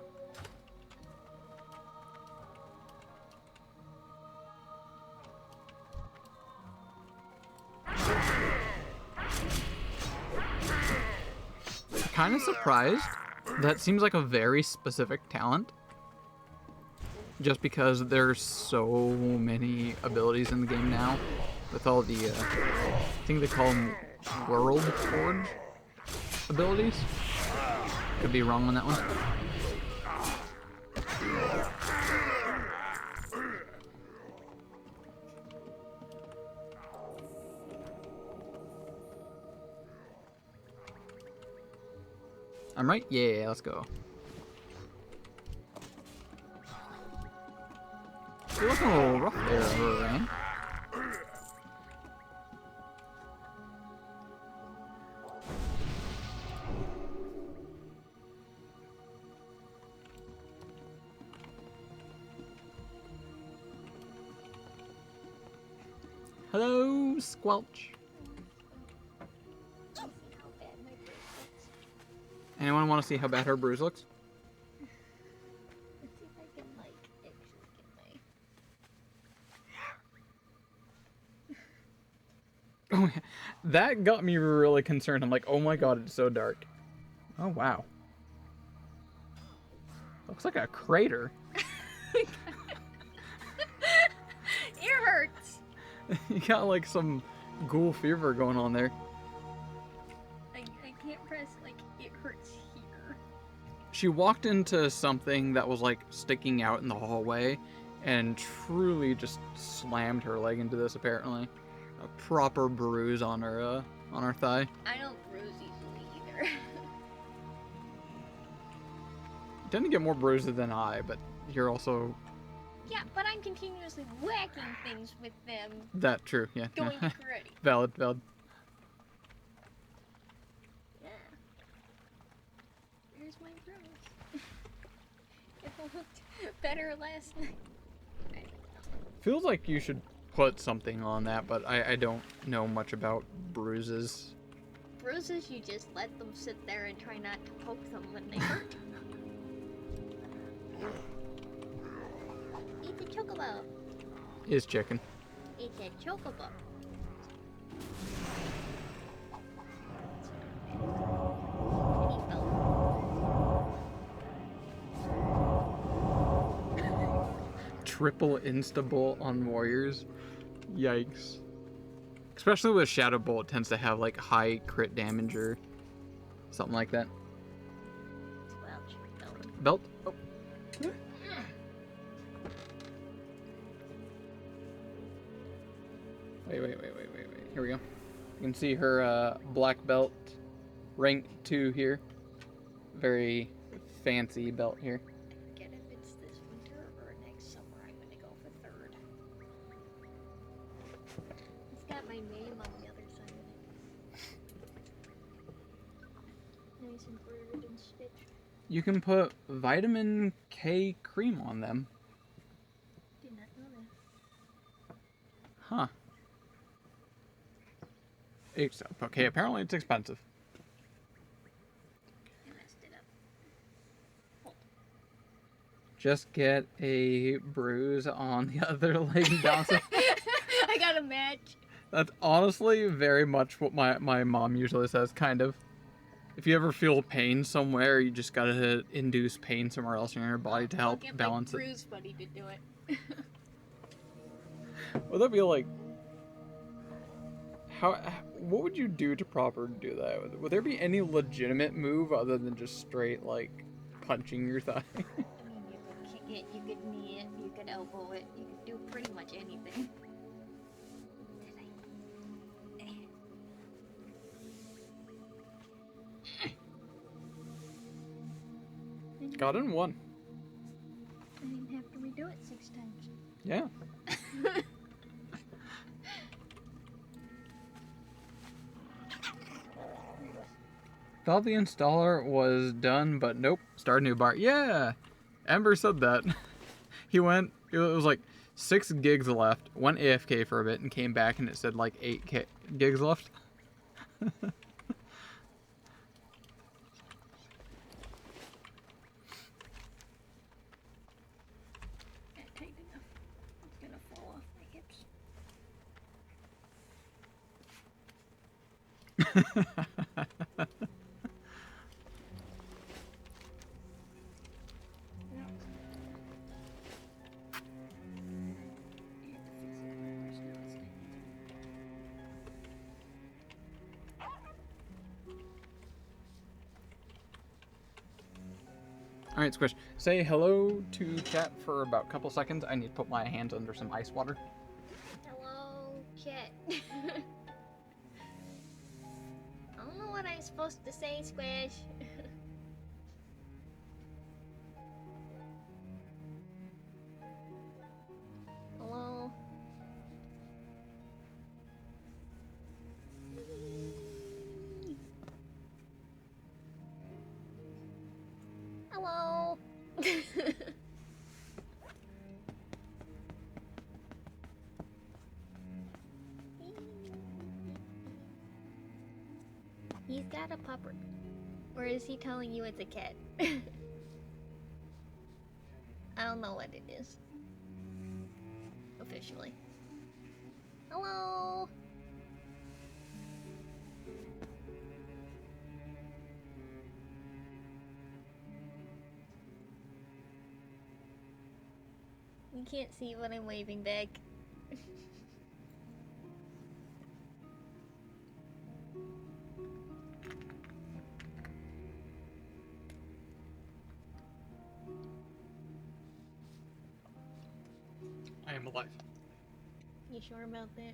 Kind of surprised. That seems like a very specific talent. Just because there's so many abilities in the game now. With all the, I think they call them World Forge abilities. Could be wrong on that one. I'm right? Yeah, let's go. You're looking a little rough there, Ryan. Hello, Squelch. Anyone want to see how bad her bruise looks? Let's see if I can, like, actually get my... Oh, yeah. That got me really concerned. I'm like, oh my god, it's so dark. Oh, wow. Looks like a crater. It hurts! You got like some ghoul fever going on there. I can't press, like, it hurts here. She walked into something that was like sticking out in the hallway and truly just slammed her leg into this, apparently. A proper bruise on her thigh. I don't bruise easily either. You tend to get more bruises than I, but you're also Yeah, but I'm continuously whacking things with them. That true, yeah. Going to karate. Valid, valid. Yeah. Here's my bruise. It looked better last night. Feels like you should put something on that, but I don't know much about bruises. Bruises, you just let them sit there and try not to poke them when they hurt. Eat the chocobo. Is chicken. Eat that chocobo. Triple insta-bolt on warriors. Yikes. Especially with Shadow Bolt, it tends to have like high crit damage or something like that. Belt? Oh. Wait. Here we go. You can see her black belt, rank 2 here. Very fancy belt here. I forget if it's this winter or next summer. I'm gonna go for 3rd. It's got my name on the other side of it. Nice embroidered and stitched. You can put vitamin K cream on them. Did not know that. Huh. Okay, apparently it's expensive. I messed it up. Just get a bruise on the other leg and bounce it. I got a match. That's honestly very much what my mom usually says, kind of. If you ever feel pain somewhere, you just gotta induce pain somewhere else in your body to help balance I'll it. get my bruise buddy to do it. Would that be like... What would you do to proper do that? Would there be any legitimate move other than just straight, like, punching your thigh? I mean, you could kick it, you could knee it, you could elbow it, you could do pretty much anything. Got in one. I didn't have to redo it 6 times. Yeah. Thought the installer was done, but nope. Start a new bar. Yeah! Ember said that. He went, it was like 6 gigs left, went AFK for a bit, and came back and it said like 8 gigs left. Tight enough. It's gonna fall off my hips. Alright, Squish. Say hello to chat for about a couple seconds. I need to put my hands under some ice water. Hello, Chet. I don't know what I'm supposed to say, Squish. Hello. Hello. He's got a pupper. Or is he telling you it's a cat? I don't know what it is. Officially. Hello. You can't see what I'm waving back. I am alive. You sure about that?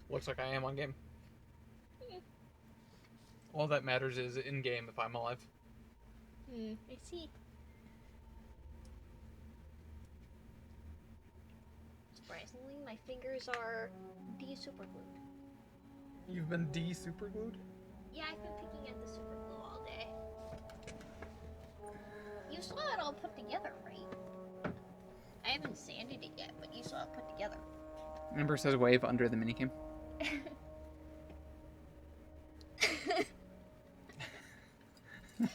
Looks like I am on game. All that matters is in game if I'm alive. I see. surprisingly, my fingers are de-super glued. You've been de-super glued? Yeah, I've been picking at the super glue all day. You saw it all put together, right? I haven't sanded it yet, but you saw it put together. Number says wave under the minicam. You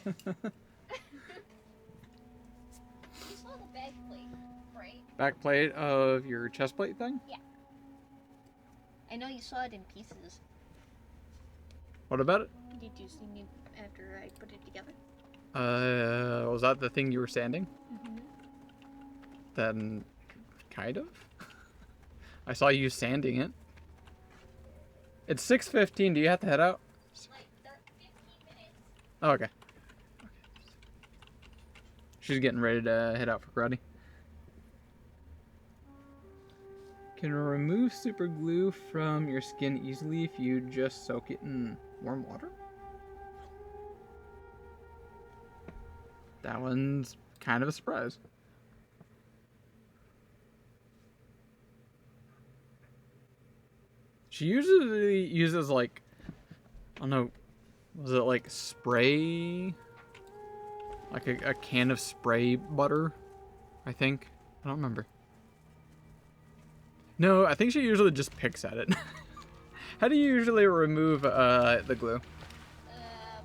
saw the back plate, right? Back plate of your chest plate thing? Yeah. I know you saw it in pieces. What about it? Did you see me after I put it together? Was that the thing you were sanding? Mm-hmm. Then, kind of? I saw you sanding it. It's 6:15. Do you have to head out? Like 15 minutes. Oh, okay. She's getting ready to head out for karate. Can remove super glue from your skin easily if you just soak it in warm water? That one's kind of a surprise. She usually uses like, I don't know, was it like spray? Like a can of spray butter, I think. I don't remember. No, I think she usually just picks at it. How do you usually remove the glue?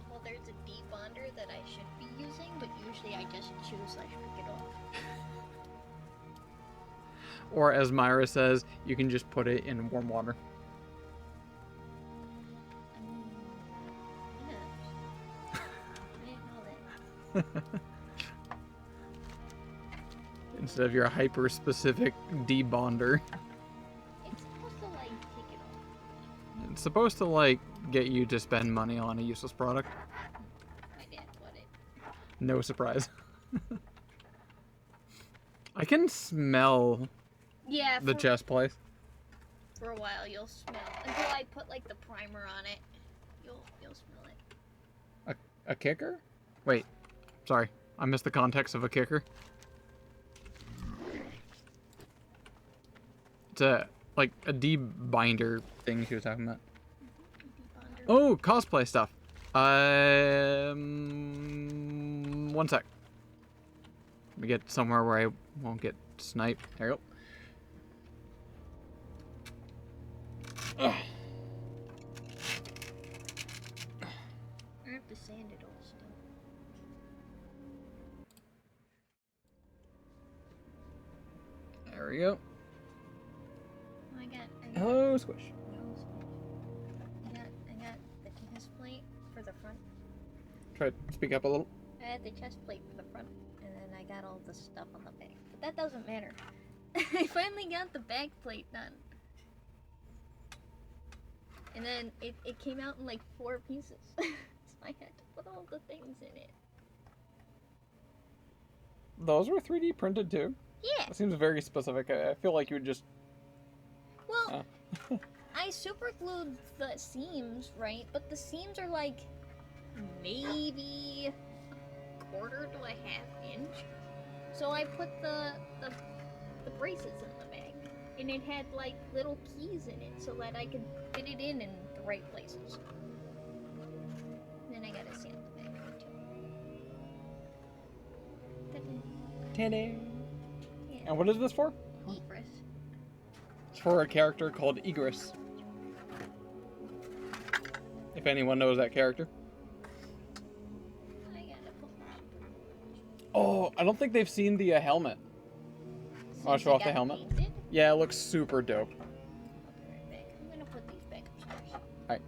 Well, there's a debonder that I should be using, but usually I just choose/pick it off. Or as Myra says, you can just put it in warm water. Yeah. I didn't know that. Instead of your hyper-specific debonder. It's supposed to, like, take it off. It's supposed to, like, get you to spend money on a useless product. My dad bought it. No surprise. I can smell Yeah, the chest place. for a while you'll smell. Until I put, like, the primer on it, you'll smell it. A kicker? Wait, sorry. I missed the context of a kicker. It's like a debinder thing she was talking about. Debonder. Oh, cosplay stuff. One sec. Let me get somewhere where I won't get sniped. There you go. Ugh. I have to sand it all still. There we go. I got Hello, Squish. I got the chest plate for the front. Try to speak up a little. I had the chest plate for the front, and then I got all the stuff on the back. But that doesn't matter. I finally got the back plate done. And then it came out in like 4 pieces. So I had to put all the things in it. Those were 3D printed too? Yeah. That seems very specific. I feel like you would just... Well, I super glued the seams, right? But the seams are like maybe a quarter to a half inch. So I put the braces in the bag, and it had like little keys in it so that I could fit it in the right places. Then I gotta sand the bag too. Ta-da. Yeah. And what is this for? Egress. It's for a character called Egress. If anyone knows that character. I gotta put Oh, I don't think they've seen the helmet. I'll show off the helmet. Painted. Yeah, it looks super dope. I'll be right back. I'm gonna put these back upstairs. Alright.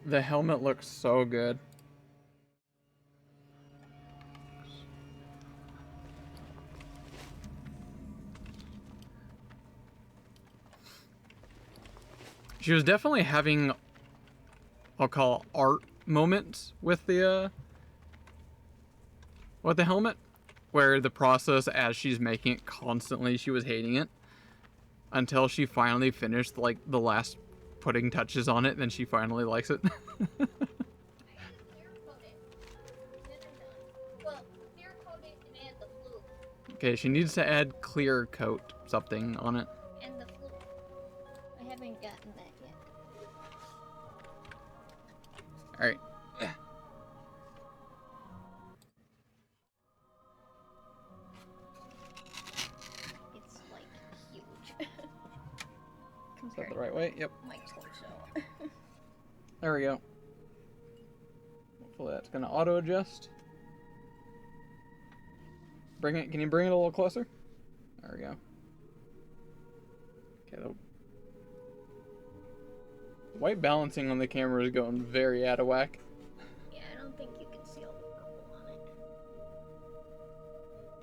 The helmet looks so good. She was definitely having, I'll call art moments with the helmet, where the process as she's making it constantly, she was hating it until she finally finished like the last putting touches on it, then she finally likes it. I Okay, she needs to add clear coat something on it. And the flute. I haven't gotten that yet. Alright. It's like huge. Is Compared that the right way? Yep. to my torso. There we go. Hopefully that's gonna auto adjust. Bring it. Can you bring it a little closer? There we go. Okay. The white balancing on the camera is going very out of whack. Yeah, I don't think you can see all the purple on it.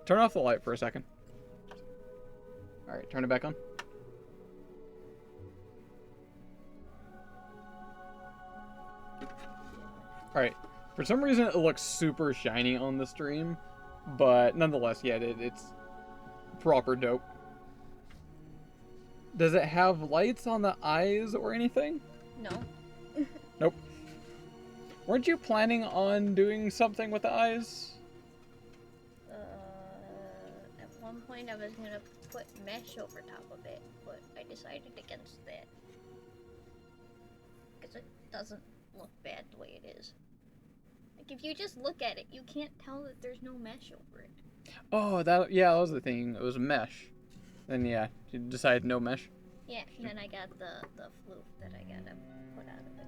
Turn off the light for a second. All right. Turn it back on. Alright, for some reason it looks super shiny on the stream, but nonetheless, yeah, it's proper dope. Does it have lights on the eyes or anything? No. Nope. Weren't you planning on doing something with the eyes? At one point I was gonna put mesh over top of it, but I decided against that. Because it doesn't look bad the way it is. Like, if you just look at it, you can't tell that there's no mesh over it. Oh, that was the thing. It was mesh. Then yeah, you decided no mesh. Yeah, and then I got the flute that I gotta put out of it.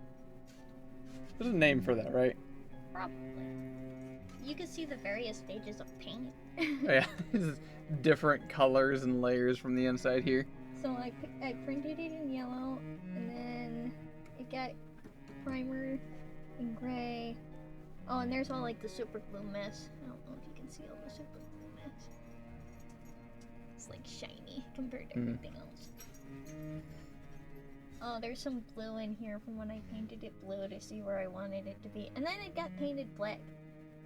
There's a name for that, right? Probably. You can see the various stages of paint. Oh, yeah, different colors and layers from the inside here. So I printed it in yellow, and then it got primer in gray. Oh, and there's all like the super glue mess. I don't know if you can see all the super glue mess. It's like shiny compared to everything else. Oh, there's some blue in here from when I painted it blue to see where I wanted it to be. And then it got painted black.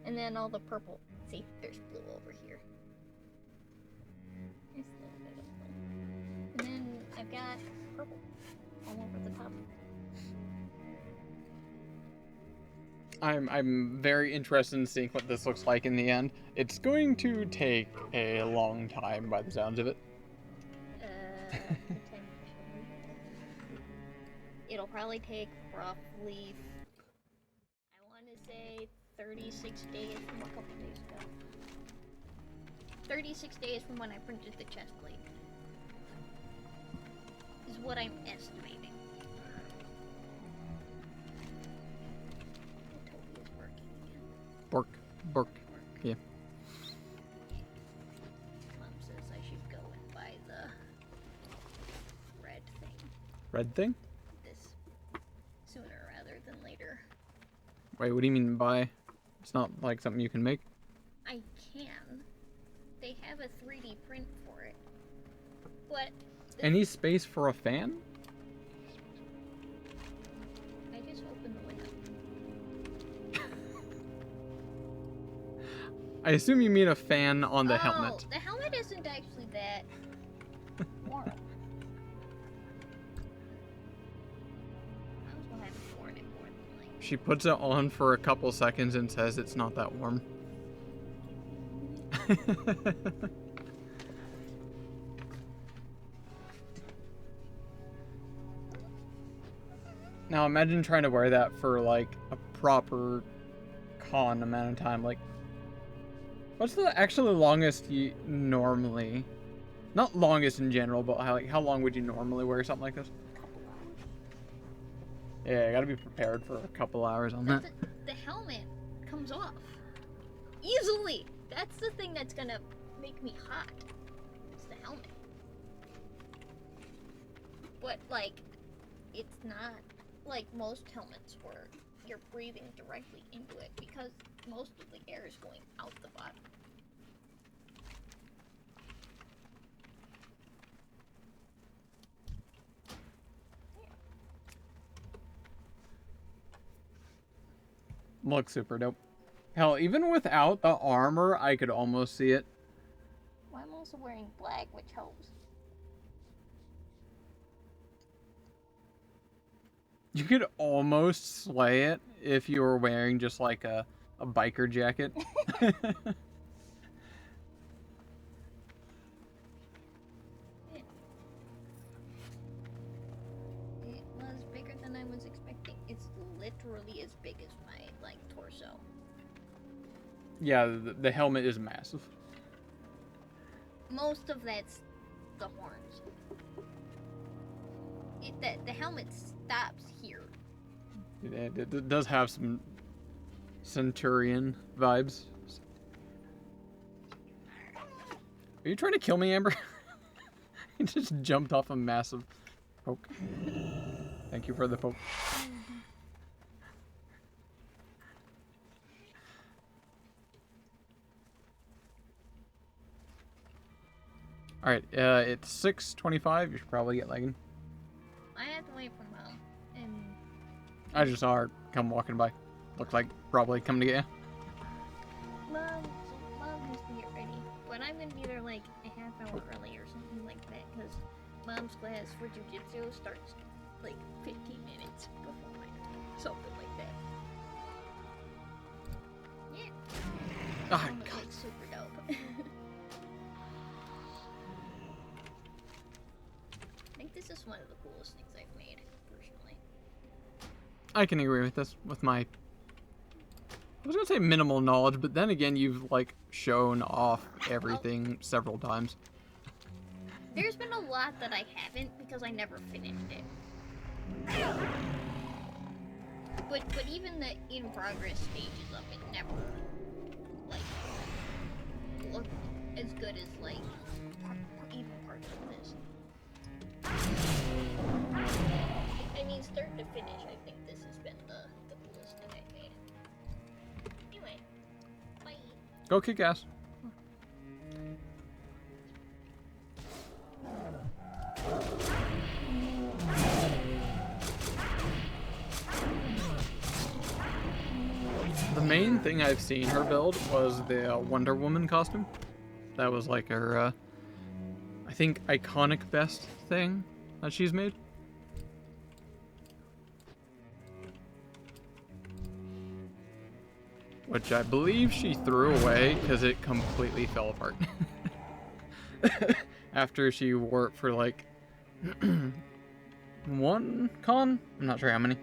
And then all the purple. See, there's blue over here. There's a little bit of blue. And then I've got purple all over the top. I'm very interested in seeing what this looks like in the end. It's going to take a long time by the sounds of it. Potentially. It'll probably take roughly, I want to say 36 days from a couple days ago. 36 days from when I printed the chest plate. Is what I'm estimating. Toby is working again. Bork. Yeah. Mom says I should go and buy the red thing. Red thing? This sooner rather than later. Wait, what do you mean by? It's not like something you can make? I can. They have a 3D print for it. But Any space for a fan? I just opened the window. I assume you mean a fan on the helmet. The helmet isn't actually that warm. I also haven't worn it more than like. She puts it on for a couple seconds and says it's not that warm. Now imagine trying to wear that for like a proper con amount of time. Like, what's the actually longest you normally? Not longest in general, but how long would you normally wear something like this? Yeah, you gotta be prepared for a couple hours on that. The helmet comes off easily. That's the thing that's gonna make me hot. It's the helmet. But like, it's not like most helmets where you're breathing directly into it because most of the air is going out the bottom. Looks super dope. Hell, even without the armor, I could almost see it. Well, I'm also wearing black, which helps. You could almost slay it if you were wearing just like a biker jacket. Yeah, the helmet is massive. Most of that's the horns. The helmet stops here. It does have some Centurion vibes. Are you trying to kill me, Amber? He just jumped off a massive poke. Thank you for the poke. Alright, it's 6:25. You should probably get lagging. I have to wait for Mom. And I just saw her come walking by. Looks like probably coming to get you. Mom has to get ready. But I'm gonna be there like a half hour early or something like that, because Mom's class for jujitsu starts like 15 minutes before mine. Something like that. Yeah. Ah, Mom is, God. like, super dope. I think this is one of the coolest things I've made, personally. I can agree with this, with my... I was gonna say minimal knowledge, but then again, you've, like, shown off everything several times. There's been a lot that I haven't because I never finished it. But even the in progress stages of it never like looked as good as like even parts of this. I mean, start to finish, I think this has been the coolest thing I've made. Anyway, bye. Go kick ass. The main thing I've seen her build was the Wonder Woman costume. That was like her, I think, iconic best thing that she's made. Which I believe she threw away because it completely fell apart. After she wore it for like one con? I'm not sure how many.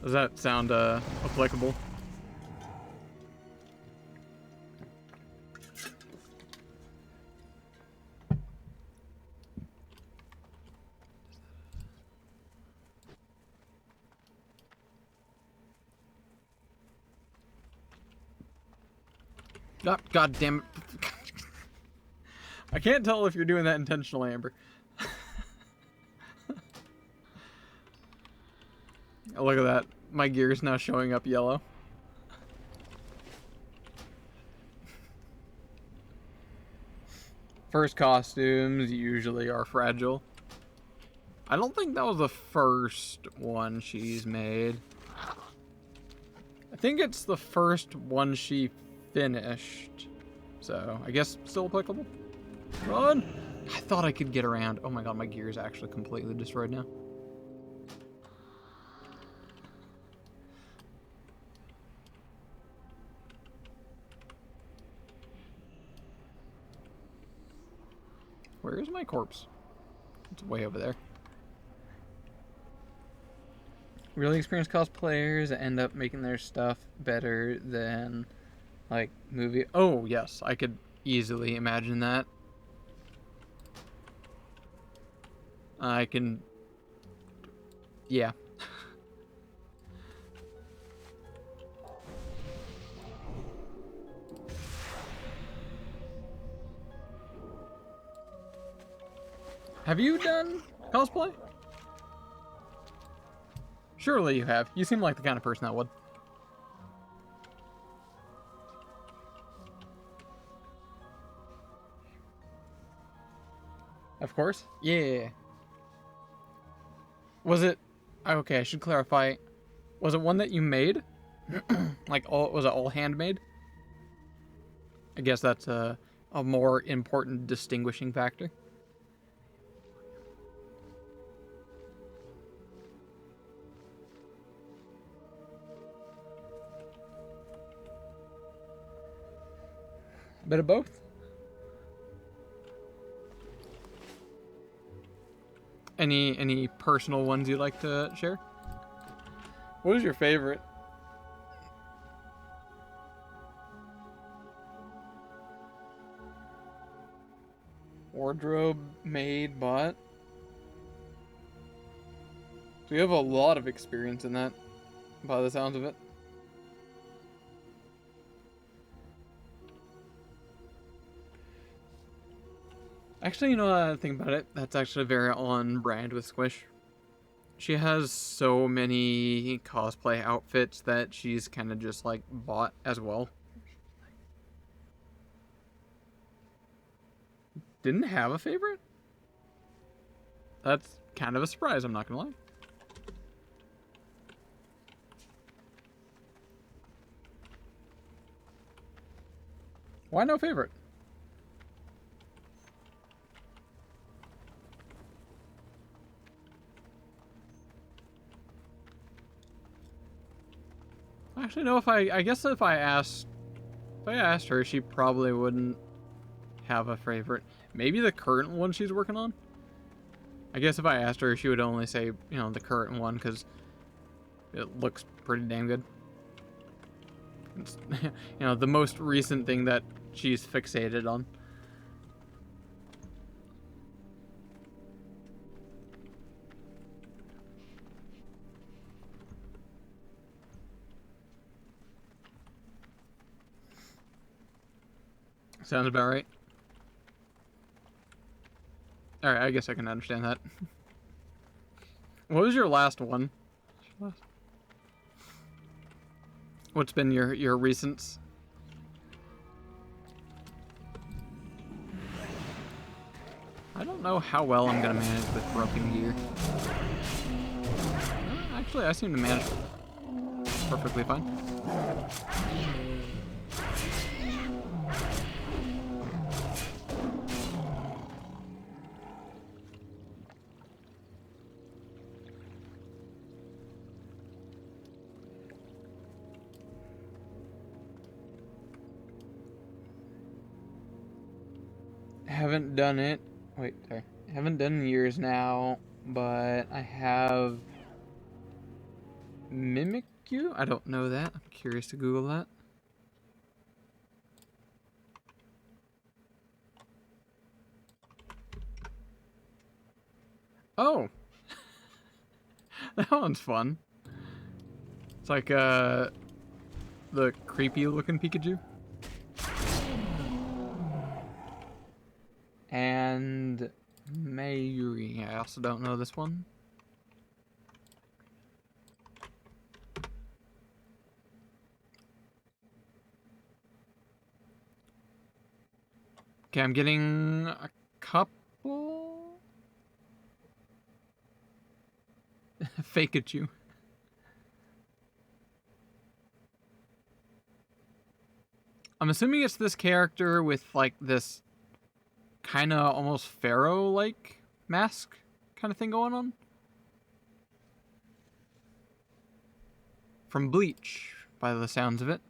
Does that sound applicable? Oh, God damn it. I can't tell if you're doing that intentionally, Amber. Oh, look at that. My gear is now showing up yellow. First costumes usually are fragile. I don't think that was the first one she's made. I think it's the first one she finished. So, I guess still applicable. Run! I thought I could get around. Oh my god, my gear is actually completely destroyed now. Where is my corpse? It's way over there. Really experienced cosplayers end up making their stuff better than, like, movie. Oh, yes, I could easily imagine that. I can... Yeah. Have you done cosplay? Surely you have. You seem like the kind of person that would. Of course. Yeah. Was it... Okay, I should clarify. Was it one that you made? Like, was it all handmade? I guess that's a more important distinguishing factor. A bit of both. Any personal ones you'd like to share? What was your favorite? Wardrobe, maid, bot. So you have a lot of experience in that, by the sounds of it. Actually, you know, think about it, that's actually very on brand with Squish. She has so many cosplay outfits that she's kind of just like bought as well. Didn't have a favorite? That's kind of a surprise, I'm not gonna lie. Why no favorite? Actually, no. I guess if I asked her, she probably wouldn't have a favorite. Maybe the current one she's working on. I guess if I asked her, she would only say, you know, the current one because it looks pretty damn good. It's, you know, the most recent thing that she's fixated on. Sounds about right. Alright, I guess I can understand that. What was your last one? What's been your recents? I don't know how well I'm gonna manage with broken gear. Actually, I seem to manage perfectly fine. Haven't done it. Wait, sorry. Haven't done in years now, but I have Mimic You? I don't know that. I'm curious to Google that. Oh! That one's fun. It's like, the creepy looking Pikachu. And Mayuri. I also don't know this one. Okay, I'm getting a couple. Fake at you. I'm assuming it's this character with like this kind of almost pharaoh-like mask kind of thing going on. From Bleach, by the sounds of it.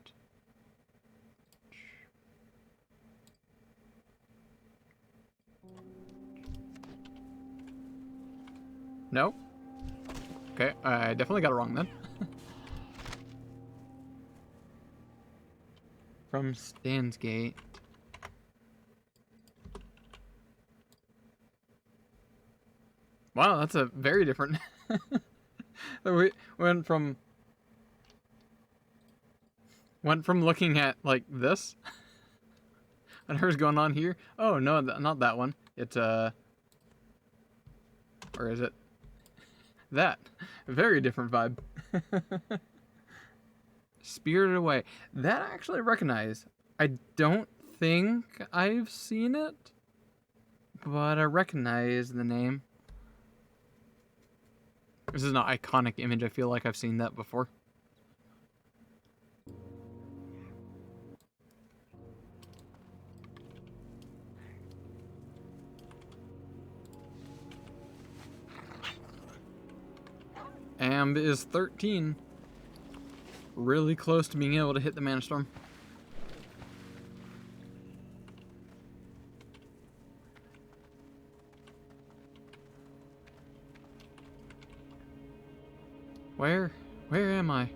No? Okay, I definitely got it wrong then. From Stansgate. Wow, that's a very different... We went from looking at, like, this. Whatever's going on here. Oh, no, not that one. It's, or is it? That. Very different vibe. Spirited Away. That I actually recognize. I don't think I've seen it, but I recognize the name. This is an iconic image. I feel like I've seen that before. Amb is 13. Really close to being able to hit the Mana Storm. Where am I?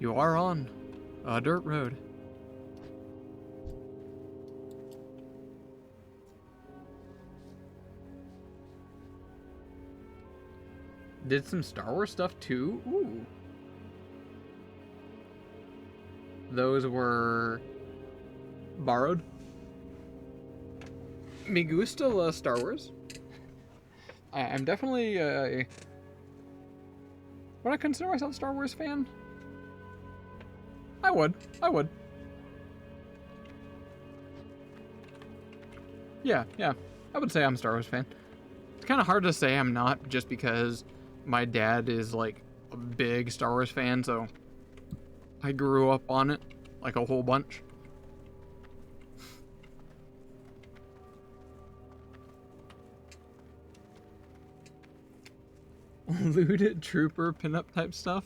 You are on a dirt road. Did some Star Wars stuff too? Ooh. Those were borrowed. Me gusta Star Wars. I'm definitely would I consider myself a Star Wars fan? I would. Yeah. I would say I'm a Star Wars fan. It's kind of hard to say I'm not, just because my dad is like a big Star Wars fan, so I grew up on it like a whole bunch. Looted trooper pinup type stuff?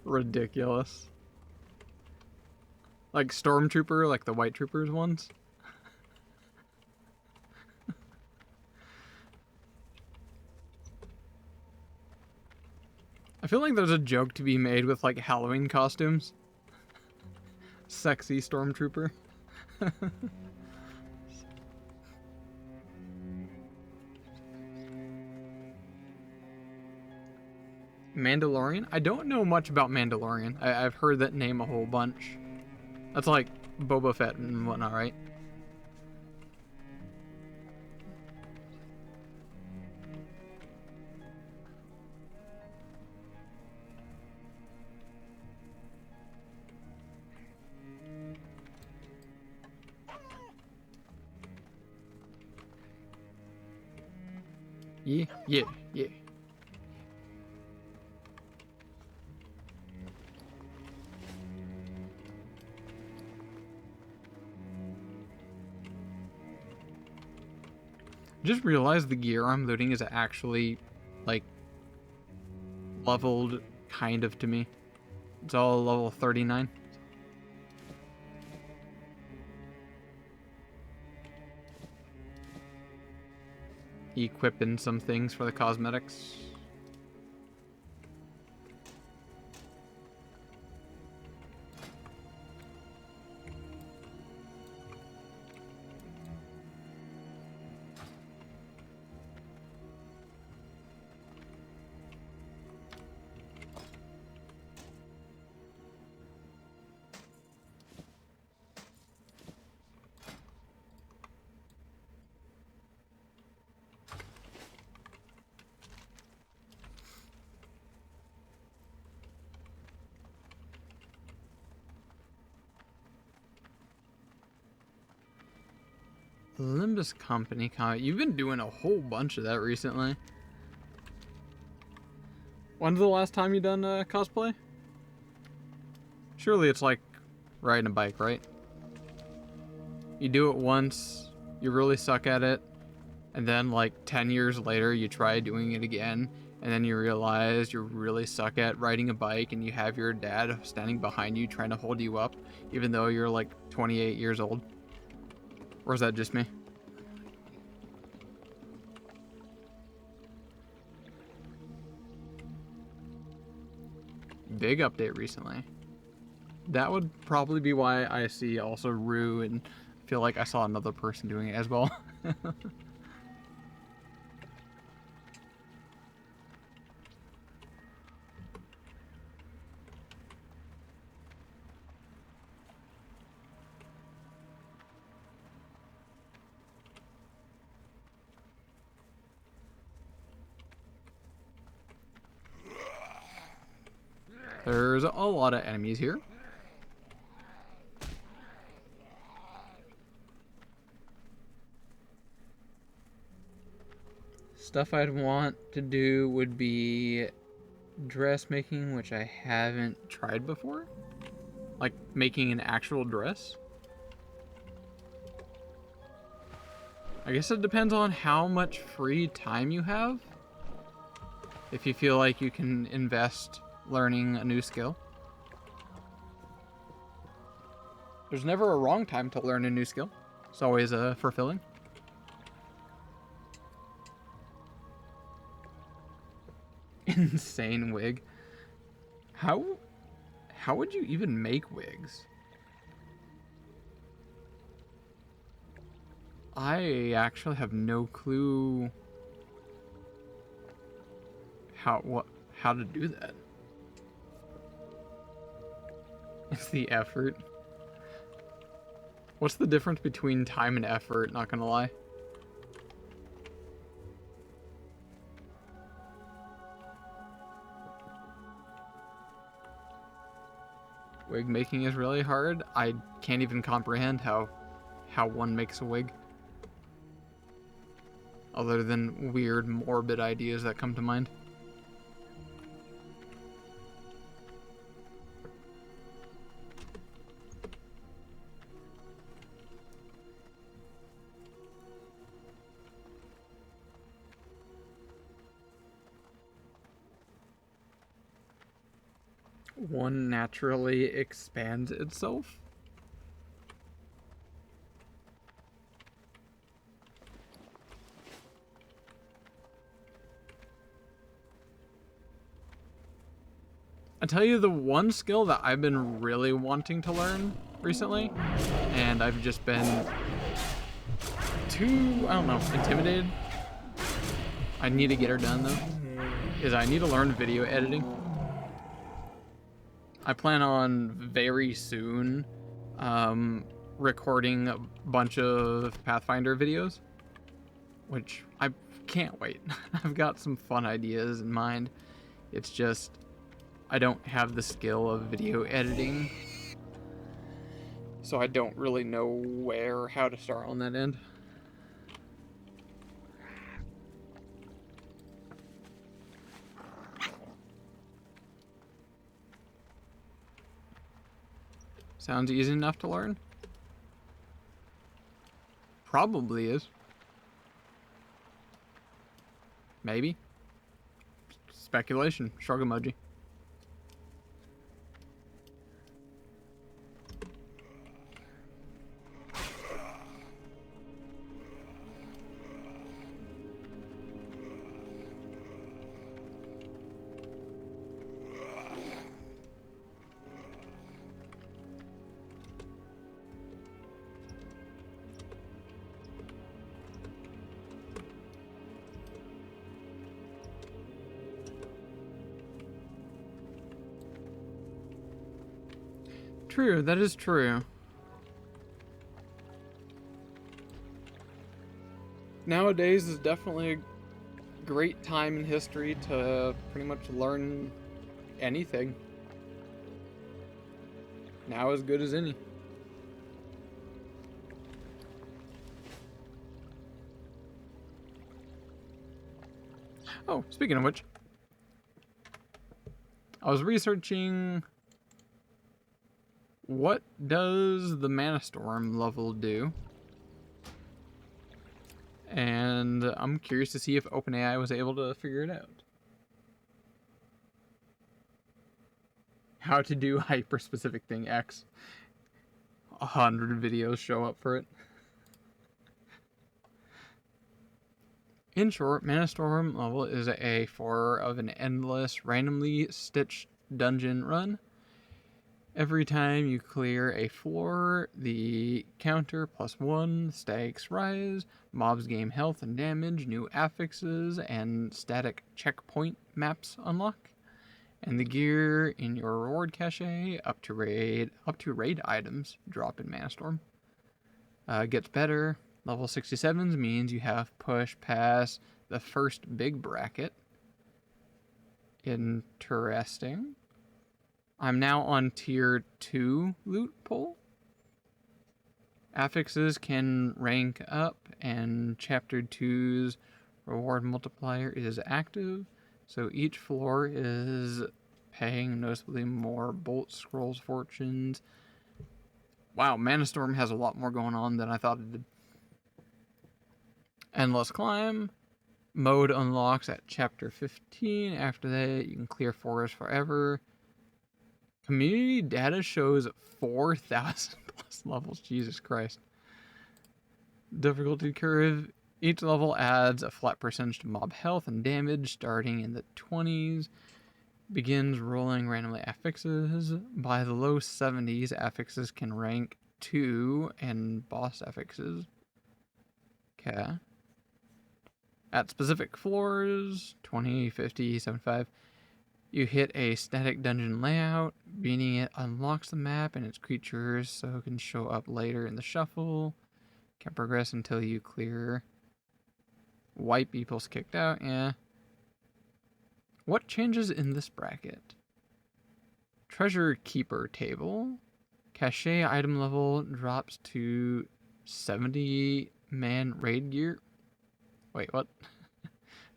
Ridiculous. Like Stormtrooper, like the white troopers ones. I feel like there's a joke to be made with like Halloween costumes. Sexy Stormtrooper. Mandalorian? I don't know much about Mandalorian. I've heard that name a whole bunch. That's like Boba Fett and whatnot, right? Yeah. Just realized the gear I'm looting is actually, like, leveled kind of to me. It's all level 39. Equipping some things for the cosmetics. Limbus Company comment. You've been doing a whole bunch of that recently. When's the last time you done cosplay? Surely it's like riding a bike, right? You do it once, you really suck at it, and then like 10 years later you try doing it again, and then you realize you really suck at riding a bike, and you have your dad standing behind you trying to hold you up, even though you're like 28 years old. Or is that just me? Big update recently. That would probably be why I see also Rue and feel like I saw another person doing it as well. There's a lot of enemies here. Stuff I'd want to do would be dressmaking, which I haven't tried before. Like making an actual dress. I guess it depends on how much free time you have. If you feel like you can invest learning a new skill. There's never a wrong time to learn a new skill. It's always fulfilling. Insane wig. How would you even make wigs? I actually have no clue how to do that. It's the effort. What's the difference between time and effort, not gonna lie? Wig making is really hard. I can't even comprehend how one makes a wig. Other than weird, morbid ideas that come to mind. One naturally expands itself. I tell you, the one skill that I've been really wanting to learn recently, and I've just been too, I don't know, intimidated. I need to get her done though, is I need to learn video editing. I plan on very soon recording a bunch of Pathfinder videos, which I can't wait. I've got some fun ideas in mind. It's just I don't have the skill of video editing, so I don't really know where or how to start on that end. Sounds easy enough to learn? Probably is. Maybe. Speculation. Shrug emoji. True, that is true. Nowadays is definitely a great time in history to pretty much learn anything. Now as good as any. Oh, speaking of which, I was researching what does the Mana Storm level do? And I'm curious to see if OpenAI was able to figure it out. How to do hyper-specific thing X. 100 videos show up for it. In short, Mana Storm level is a 4 of an endless, randomly stitched dungeon run. Every time you clear a floor, the counter +1, stakes rise, mobs gain health and damage, new affixes and static checkpoint maps unlock, and the gear in your reward cache up to raid items drop in Mana Storm. Gets better. Level 67s means you have pushed past the first big bracket. Interesting. I'm now on tier 2 loot pool. Affixes can rank up, and chapter 2's reward multiplier is active, so each floor is paying noticeably more bolt scrolls fortunes. Wow, Mana Storm has a lot more going on than I thought it did. Endless climb mode unlocks at chapter 15. After that, you can clear forest forever. Community data shows 4,000 plus levels. Jesus Christ. Difficulty curve. Each level adds a flat percentage to mob health and damage, starting in the 20s. begins rolling randomly affixes. By the low 70s, affixes can rank 2 and boss affixes. Okay. At specific floors, 20, 50, 75, you hit a static dungeon layout. Beating it unlocks the map and its creatures, so it can show up later in the shuffle. Can progress until you clear. White people's kicked out, yeah. What changes in this bracket? Treasure Keeper table. Cache item level drops to 70-man raid gear. Wait, what?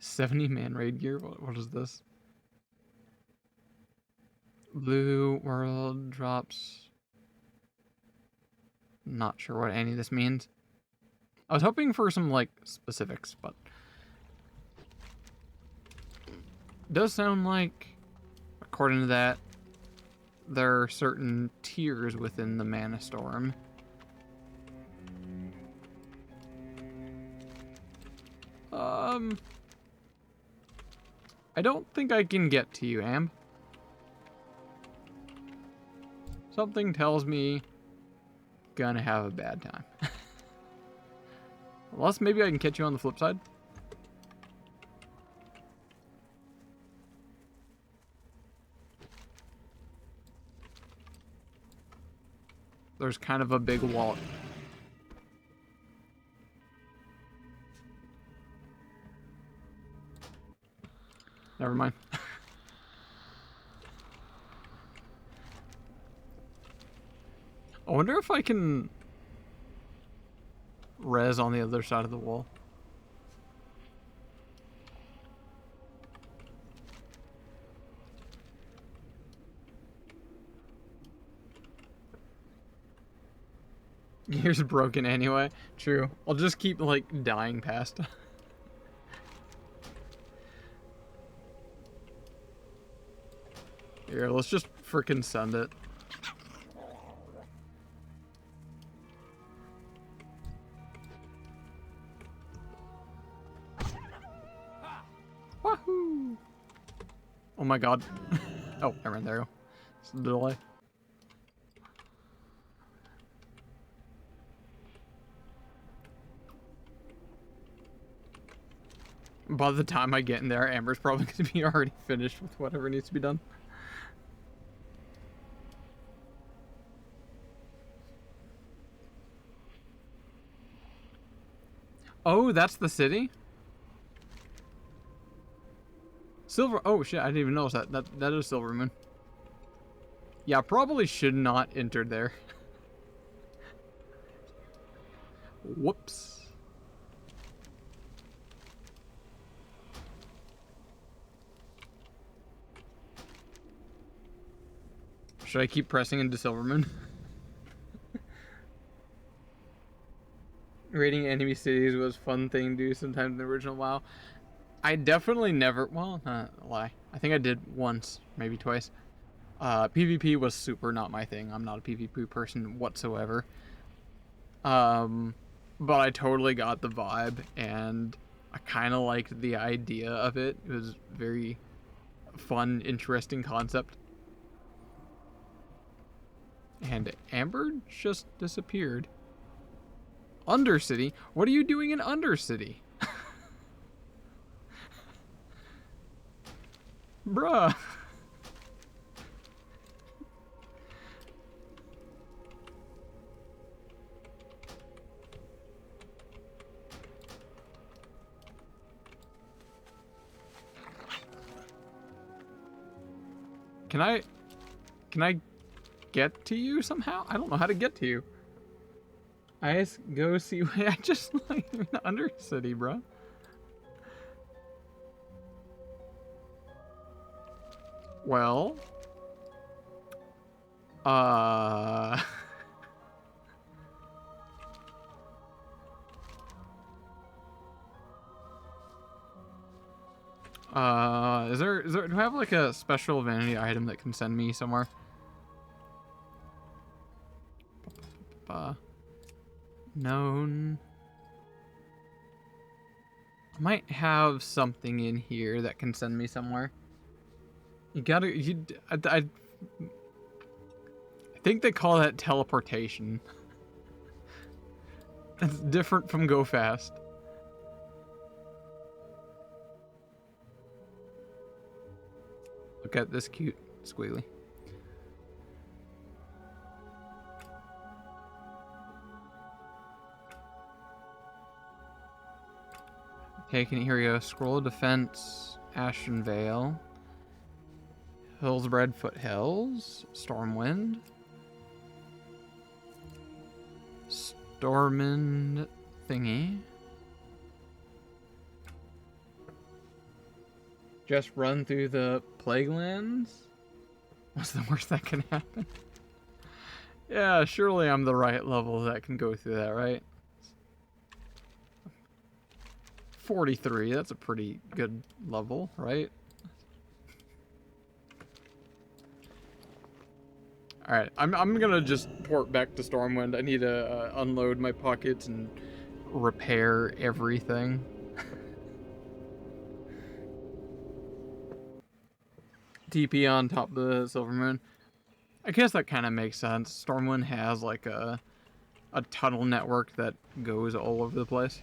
70-man raid gear? What is this? Blue world drops. Not sure what any of this means. I was hoping for some, like, specifics, but... does sound like, according to that, there are certain tiers within the Mana Storm. I don't think I can get to you, Am. Something tells me gonna have a bad time. Unless maybe I can catch you on the flip side. There's kind of a big wall. Never mind. I wonder if I can res on the other side of the wall. Gear's broken anyway. True. I'll just keep, like, dying past. Here, let's just frickin' send it. Wahoo! Oh my god. Oh, I ran there. It's a delay. By the time I get in there, Amber's probably going to be already finished with whatever needs to be done. Oh, that's the city? Silver... oh, shit, I didn't even notice that. That is Silver Moon. Yeah, probably should not enter there. Whoops. Should I keep pressing into Silvermoon? Raiding enemy cities was a fun thing to do sometimes in the original WoW. I definitely never... well, lie. I think I did once, maybe twice. PvP was super not my thing. I'm not a PvP person whatsoever. But I totally got the vibe, and I kind of liked the idea of it. It was very fun, interesting concept. And Amber just disappeared. Undercity? What are you doing in Undercity? Bruh. Can I get to you somehow? I don't know how to get to you. I just go see. I just like in Undercity, bro. Well, do I have like a special vanity item that can send me somewhere? Known. I might have something in here that can send me somewhere. You gotta. I think they call that teleportation. It's different from go fast. Look at this cute squealy. Okay, here we go. Scroll of Defense, Ashen Vale, Hillsbred Foothills, Stormwind, Stormwind thingy. Just run through the Plague Lands? What's the worst that can happen? Yeah, surely I'm the right level that can go through that, right? 43, that's a pretty good level, right? Alright, I'm gonna just port back to Stormwind. I need to unload my pockets and repair everything. TP on top of the Silver Moon. I guess that kind of makes sense. Stormwind has like a tunnel network that goes all over the place.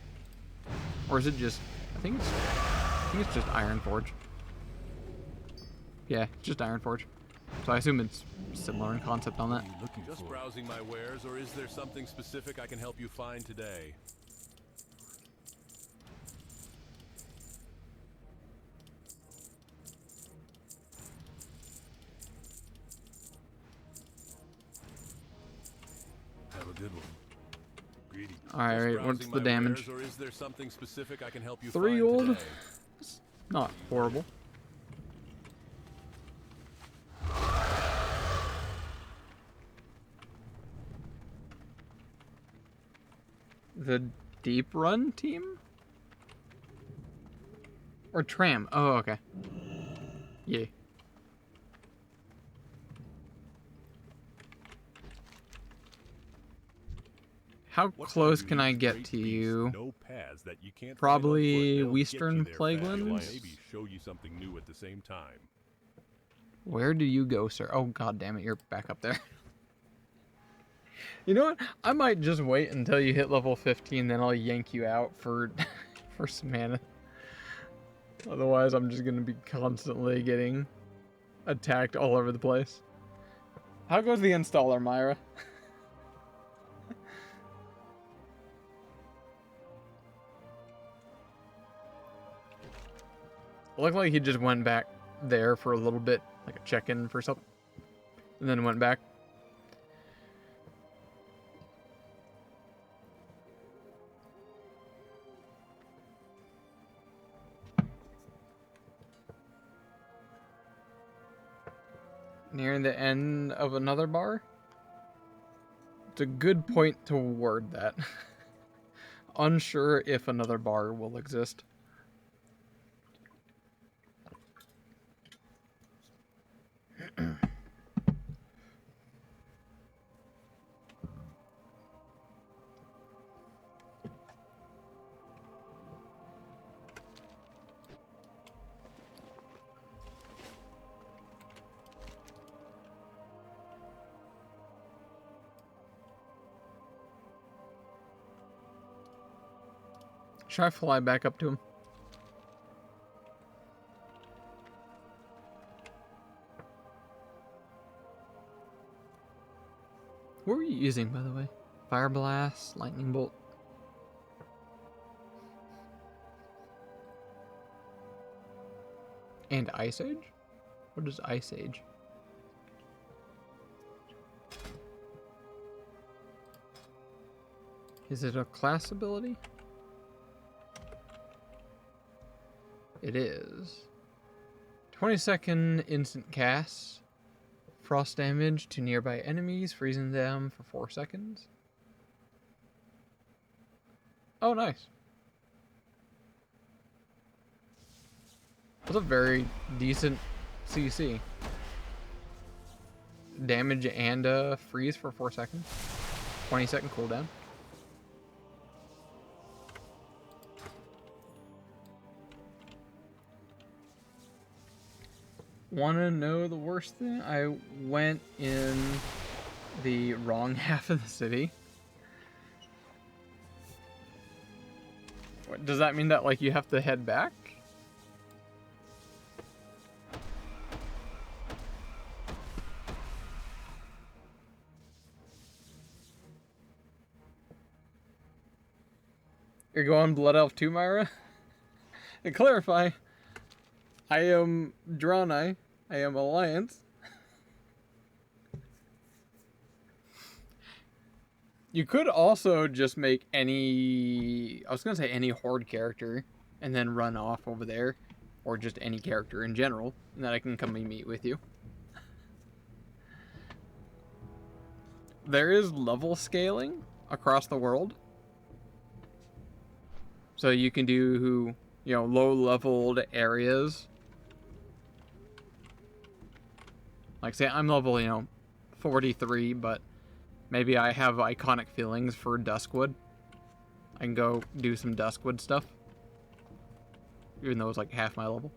Or is it just... I think it's just Ironforge. Yeah, just Ironforge. So I assume it's similar in concept on that. Just browsing my wares, or is there something specific I can help you find today? Have a good one. Greedy. Alright, what's the damage? Or is there something specific I can help you 3 find gold? today? It's not horrible. The Deep Run team? Or Tram? Oh, okay. Yeah. How close can I get to you? No paths that you can't Probably find on foot. They'll Western get you there fast. Plaguelands? Maybe show you something new at the same time. Where do you go, sir? Oh, god damn it, you're back up there. You know what? I might just wait until you hit level 15, then I'll yank you out for for some mana. Otherwise, I'm just gonna be constantly getting attacked all over the place. How goes the installer, Myra? It looked like he just went back there for a little bit, like a check-in for something, and then went back. Near the end of another bar? It's a good point to word that. Unsure if another bar will exist. Should I fly back up to him? What were you using, by the way? Fire Blast, Lightning Bolt. And Ice Age? What is Ice Age? Is it a class ability? It is. 20-second instant cast. Frost damage to nearby enemies, freezing them for 4 seconds. Oh, nice. That's a very decent CC. Damage and freeze for 4 seconds. 20-second cooldown. Want to know the worst thing? I went in the wrong half of the city. What, does that mean that, like, you have to head back? You're going Blood Elf 2, Myra? To clarify, I am Draenei. I am Alliance. You could also just make any... I was going to say any Horde character and then run off over there. Or just any character in general. And then I can come and meet with you. There is level scaling across the world. So you can do, you know, low-leveled areas. Like, say I'm level, you know, 43, but maybe I have iconic feelings for Duskwood. I can go do some Duskwood stuff. Even though it's like half my level.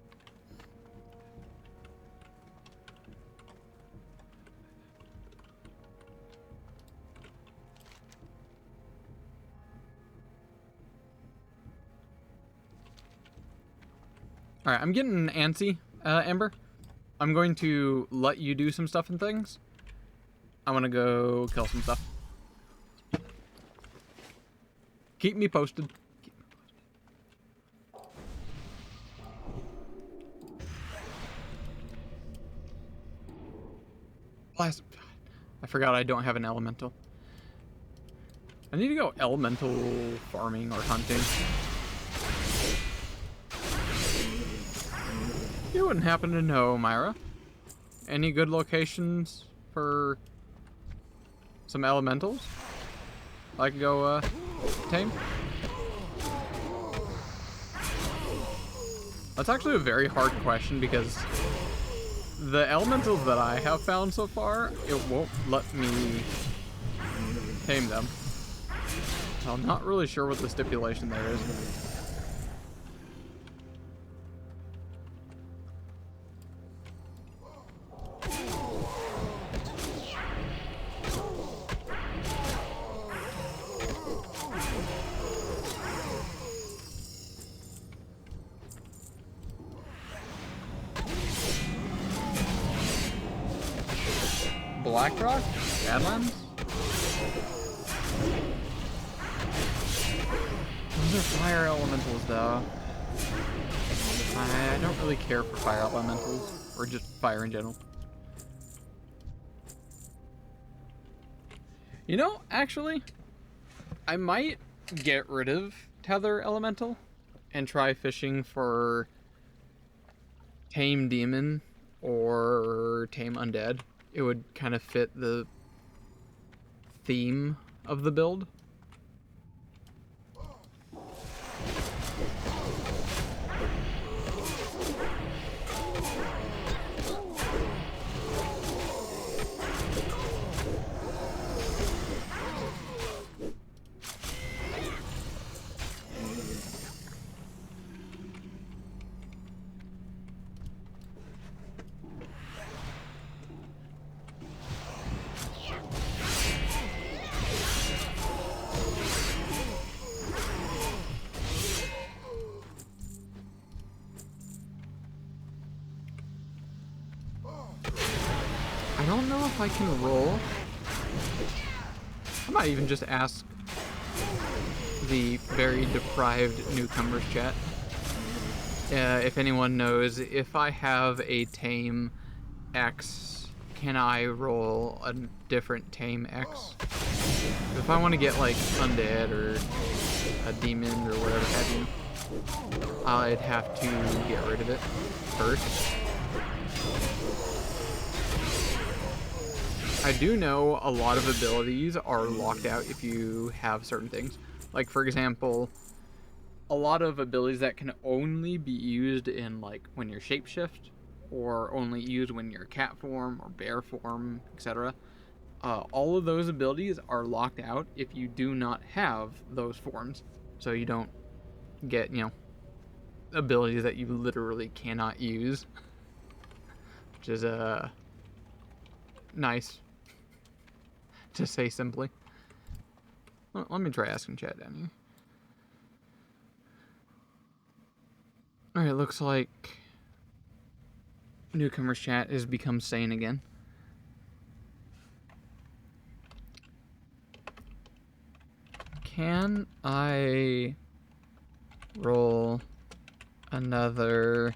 Alright, I'm getting antsy, Ember. I'm going to let you do some stuff and things. I'm gonna go kill some stuff. Keep me posted. Blast. I forgot I don't have an elemental. I need to go elemental farming or hunting. You wouldn't happen to know, Myra? Any good locations for some elementals I could go tame? That's actually a very hard question because the elementals that I have found so far, it won't let me tame them. So I'm not really sure what the stipulation there is. Blackrock? Badlands? Those are fire elementals, though. I don't really care for fire elementals, or just fire in general. You know, actually, I might get rid of Tether Elemental and try fishing for Tame Demon or Tame Undead. It would kind of fit the theme of the build. I don't know if I can roll. I might even just ask the very deprived newcomers chat if anyone knows if I have a tame X, can I roll a different tame X? If I want to get like undead or a demon or whatever have you, I'd have to get rid of it first. I do know a lot of abilities are locked out if you have certain things. Like, for example, a lot of abilities that can only be used in, like, when you're shapeshift, or only used when you're cat form or bear form, etc. All of those abilities are locked out if you do not have those forms. So you don't get, you know, abilities that you literally cannot use. which is nice to say simply. Let me try asking chat down here. Alright, looks like newcomers chat has become sane again. Can I roll another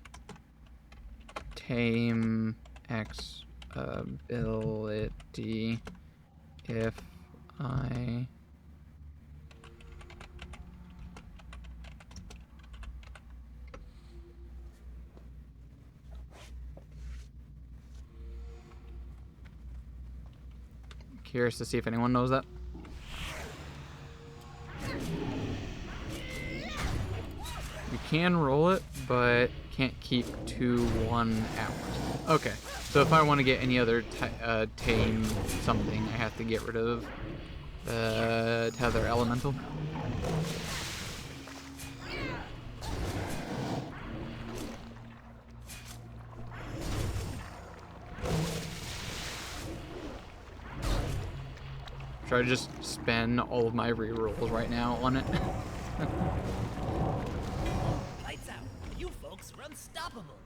tame X ability if I curious to see if anyone knows that. You can roll it, but can't keep to 1 hour. Okay, so if I want to get any other tame something, I have to get rid of the tether elemental. Should I just spend all of my rerolls right now on it? Lights out. You folks are unstoppable.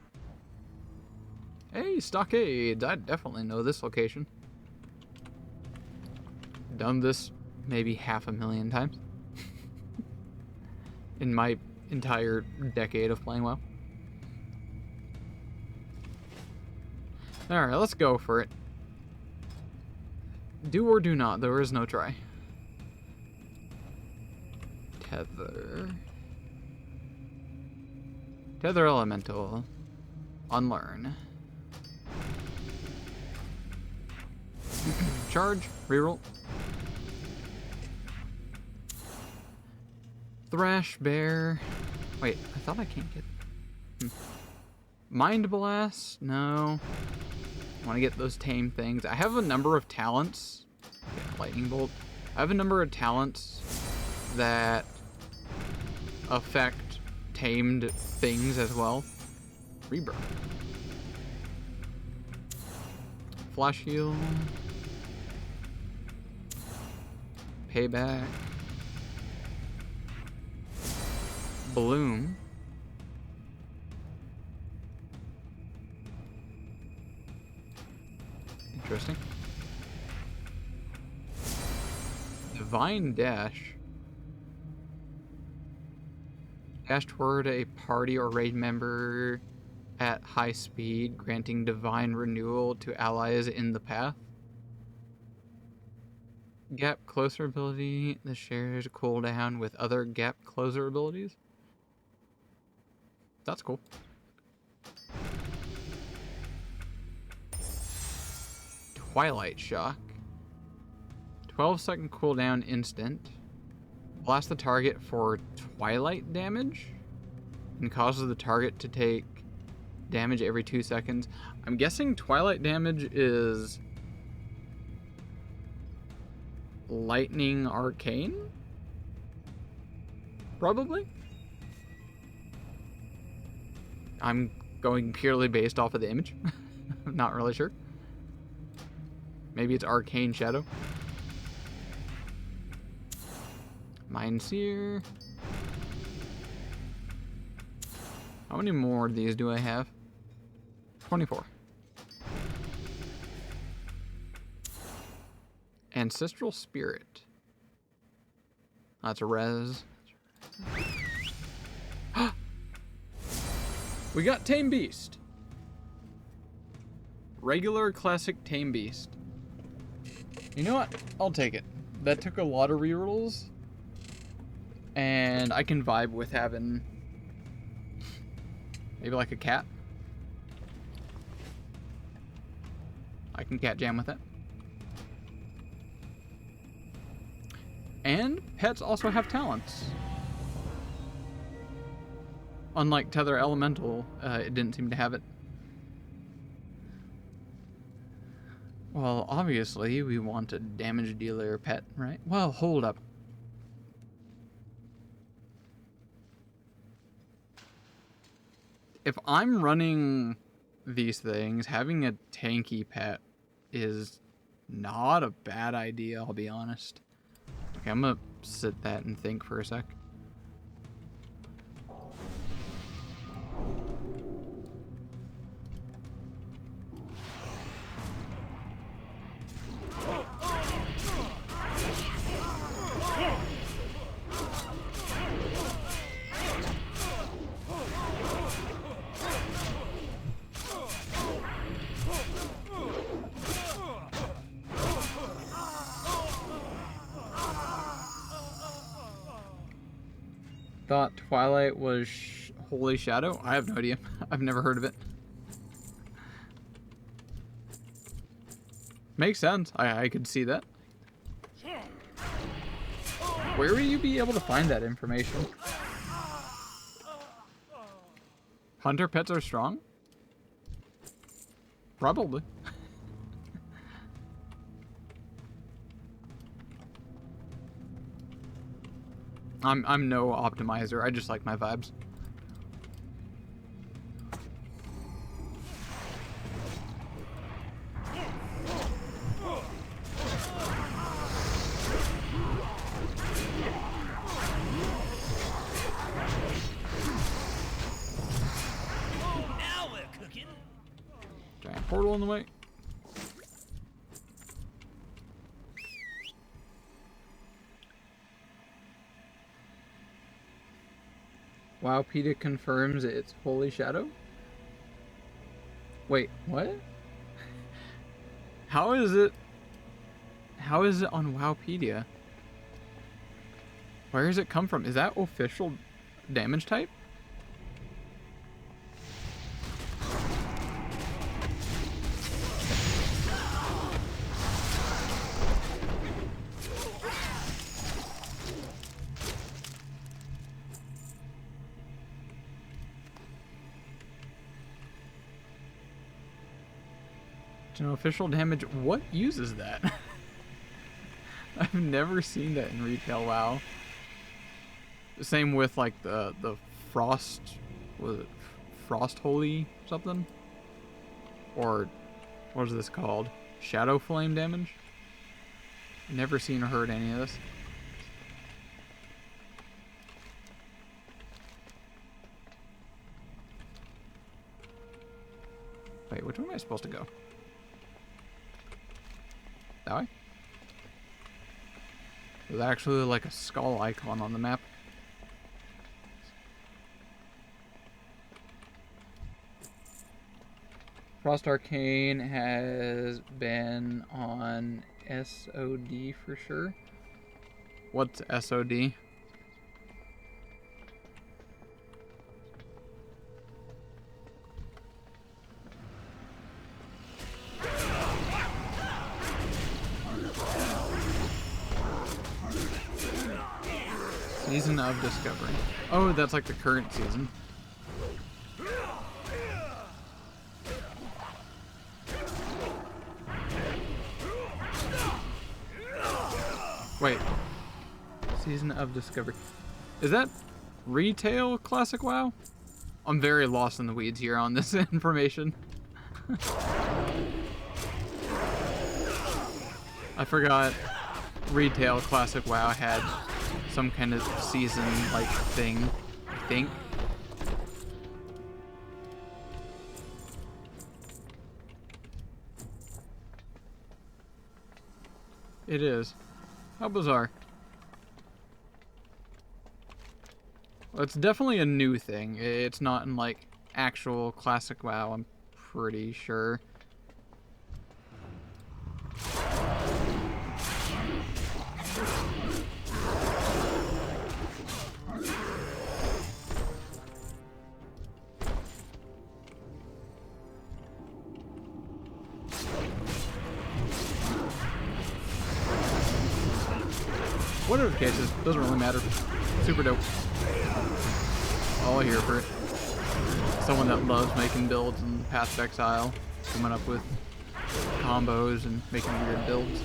Hey, stockades! I definitely know this location. Done this maybe 500,000 times. In my entire decade of playing WoW. Alright, let's go for it. Do or do not, there is no try. Tether. Tether elemental. Unlearn. Charge, reroll. Thrash bear. Wait, I thought I can't get. Mind blast? No. I want to get those tame things. I have a number of talents. Yeah, lightning bolt. I have a number of talents that affect tamed things as well. Rebirth. Flash heal. Payback. Bloom. Interesting. Divine Dash. Dash toward a party or raid member at high speed, granting divine renewal to allies in the path. Gap closer ability. This shares a cooldown with other gap closer abilities. That's cool. Twilight Shock. 12-second cooldown instant. Blast the target for twilight damage. And causes the target to take damage every 2 seconds. I'm guessing twilight damage is lightning arcane? Probably? I'm going purely based off of the image. I'm not really sure. Maybe it's Arcane Shadow. Mind Seer. How many more of these do I have? 24. Ancestral Spirit. That's a res. We got Tame Beast. Regular classic Tame Beast. You know what? I'll take it. That took a lot of rerolls. And I can vibe with having maybe like a cat. I can cat jam with that. And pets also have talents. Unlike Tether Elemental, it didn't seem to have it. Well, obviously, we want a damage dealer pet, right? Well, hold up. If I'm running these things, having a tanky pet is not a bad idea, I'll be honest. Okay, I'm gonna sit that and think for a sec. Thought Twilight was Holy Shadow? I have no idea. I've never heard of it. Makes sense. I could see that. Where will you be able to find that information? Hunter pets are strong? Probably. I'm no optimizer. I just like my vibes. Now we're cooking. Giant portal in the way. Wowpedia confirms it's Holy Shadow? Wait, what? How is it on Wowpedia? Where does it come from? Is that official damage type? No official damage. What uses that? I've never seen that in retail WoW. Same with like the frost, was it Frost Holy something? Or what is this called? Shadow Flame damage? Never seen or heard any of this. Wait, which one am I supposed to go? That way? There's actually like a skull icon on the map. Frost Arcane has been on SOD for sure. What's SOD? Season of Discovery. Oh, that's like the current season. Wait. Season of Discovery. Is that retail Classic WoW? I'm very lost in the weeds here on this information. I forgot retail Classic WoW had some kind of season-like thing, I think. It is. How bizarre. Well, it's definitely a new thing. It's not in, like, actual Classic WoW, I'm pretty sure. Whatever the case is, doesn't really matter. Super dope. All here for it. Someone that loves making builds in Path of Exile, coming up with combos and making weird builds.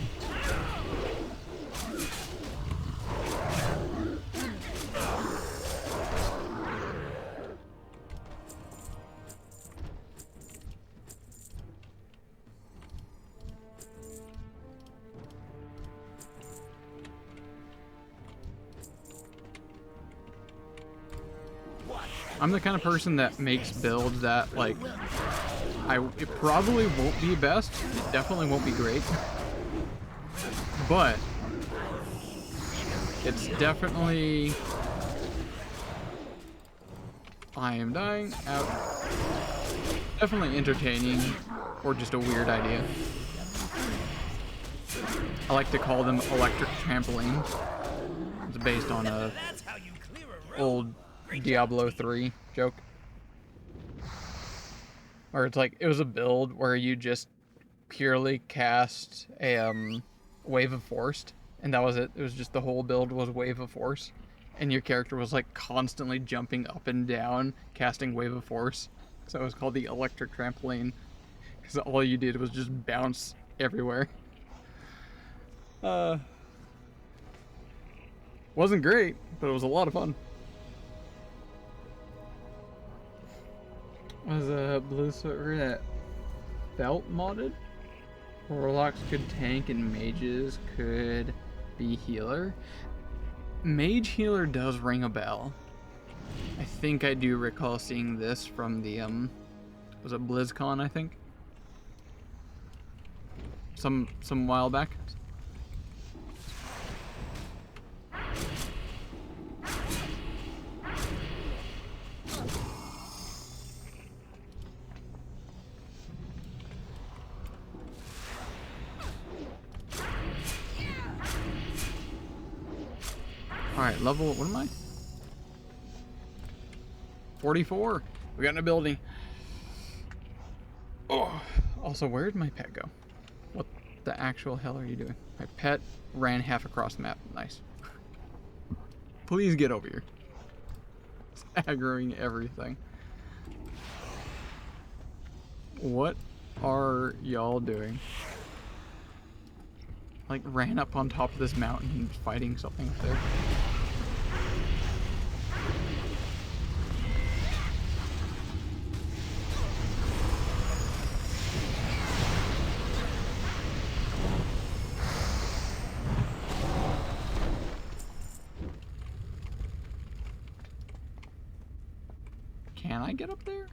I'm the kind of person that makes builds that, like, it probably won't be best. It definitely won't be great. But it's definitely... I am dying out. Definitely entertaining, or just a weird idea. I like to call them electric trampolines. It's based on a old Diablo 3 joke. Where it's like, it was a build where you just purely cast a wave of force, and that was it. It was just the whole build was wave of force. And your character was like constantly jumping up and down, casting wave of force. So it was called the electric trampoline. Because all you did was just bounce everywhere. Wasn't great, but it was a lot of fun. Was Blue Sword that felt modded? Warlocks could tank and mages could be healer. Mage healer does ring a bell. I think I do recall seeing this from the was it BlizzCon, I think? Some while back. Alright, level, what am I? 44. We got an ability. Oh. Also, where did my pet go? What the actual hell are you doing? My pet ran half across the map. Nice. Please get over here. It's aggroing everything. What are y'all doing? Like, ran up on top of this mountain and fighting something up there. Can I get up there?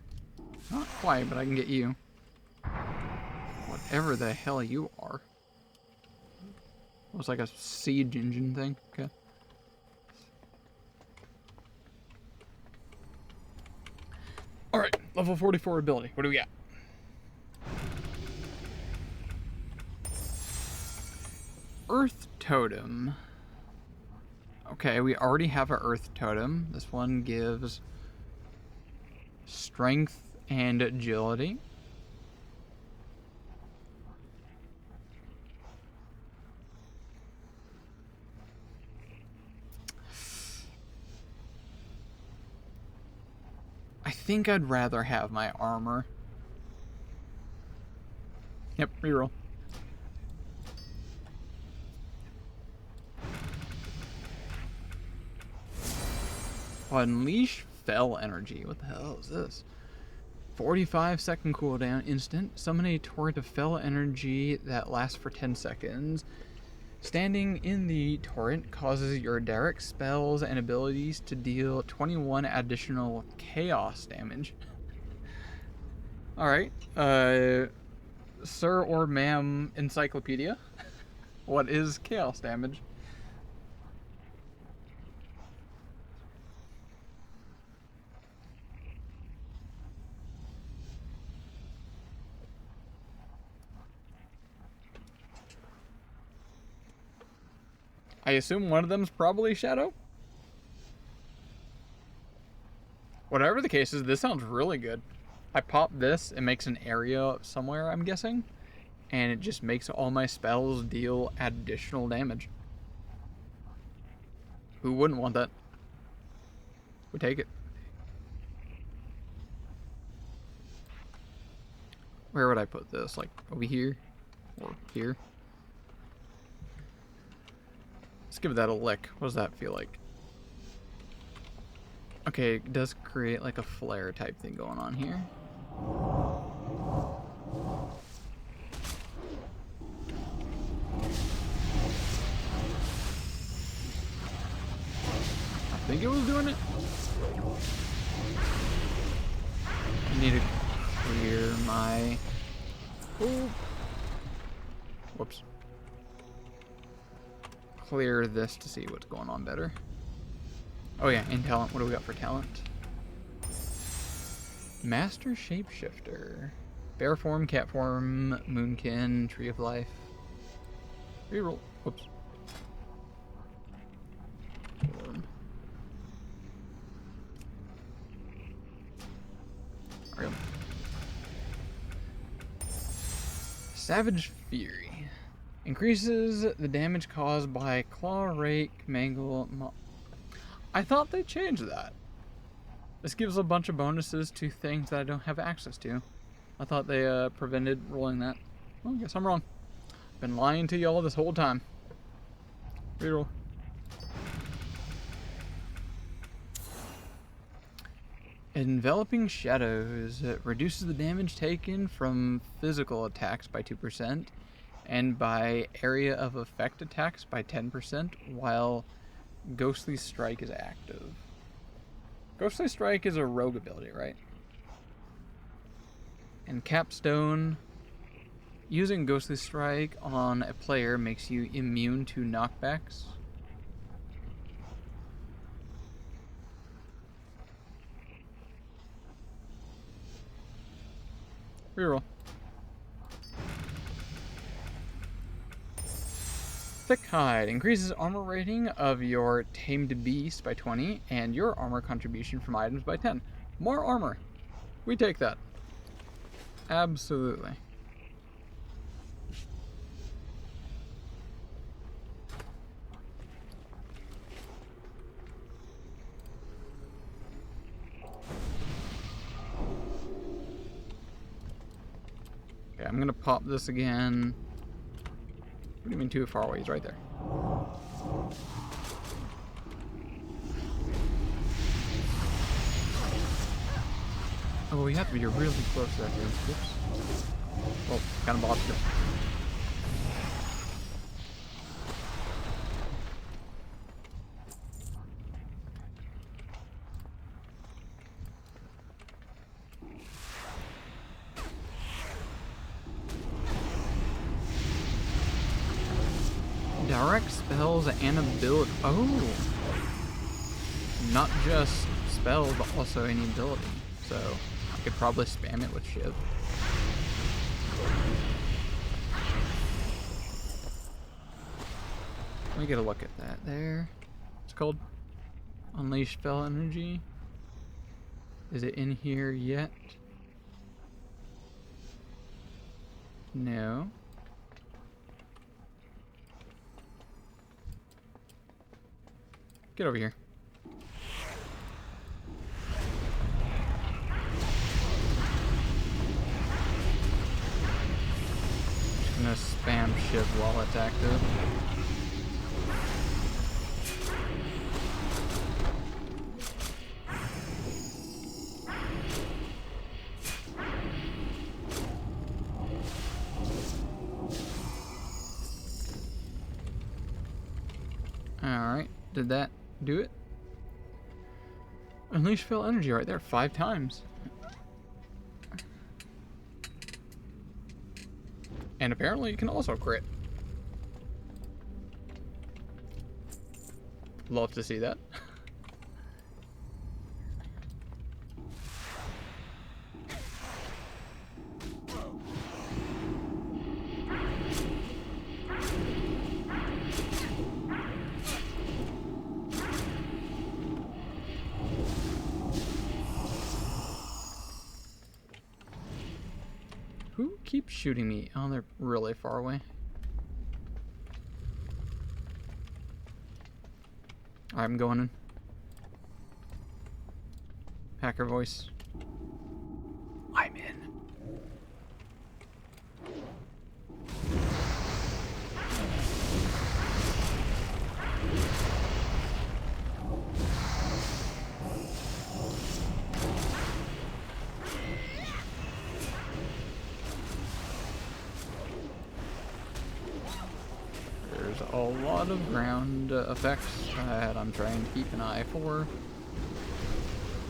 Not quite, but I can get you. Whatever the hell you are. Looks like a siege engine thing. Okay. Alright, level 44 ability. What do we got? Earth Totem. Okay, we already have an Earth Totem. This one gives strength and agility. I think I'd rather have my armor. Yep, reroll. Unleash Fell Energy. What the hell is this? 45-second cooldown, instant. Summon a torrent of Fell Energy that lasts for 10 seconds. Standing in the torrent causes your direct spells and abilities to deal 21 additional chaos damage. Alright. Sir or ma'am encyclopedia. What is chaos damage? I assume one of them's probably Shadow? Whatever the case is, this sounds really good. I pop this, it makes an area somewhere, I'm guessing. And it just makes all my spells deal additional damage. Who wouldn't want that? Would take it. Where would I put this? Like, over here? Or here? Let's give that a lick. What does that feel like? Okay, it does create like a flare type thing going on here. I think it was doing it. Need to clear my... Ooh. Whoops. Clear this to see what's going on better. Oh yeah, and talent. What do we got for talent? Master Shapeshifter. Bear form, cat form, moonkin, tree of life. Reroll. Whoops. Real. Savage Fury. Increases the damage caused by claw, rake, mangle... I thought they changed that. This gives a bunch of bonuses to things that I don't have access to. I thought they prevented rolling that. Well, I guess I'm wrong. Been lying to y'all this whole time. Reroll. Enveloping Shadows reduces the damage taken from physical attacks by 2% and by area of effect attacks by 10% while Ghostly Strike is active. Ghostly Strike is a rogue ability, right? And Capstone, using Ghostly Strike on a player makes you immune to knockbacks. Reroll. Thick Hide increases armor rating of your tamed beast by 20 and your armor contribution from items by 10. More armor. We take that. Absolutely. Okay, I'm gonna pop this again. What do you mean too far away? He's right there. Oh, we have to be really close to that dude. Oops. Well, kind of botched it. Direct spells and ability. Oh! Not just spells, but also any ability. So, I could probably spam it with Shiv. Let me get a look at that there. It's called Unleash Spell Energy. Is it in here yet? No. Get over here. Just gonna spam Shiv while it's active. Alright, did that do it? Unleash Spell Energy right there 5 times. And apparently it can also crit. Love to see that. Who keeps shooting me? Oh, they're really far away. I'm going in. Hacker voice. I'm in. There's a lot of ground effects that I'm trying to keep an eye for.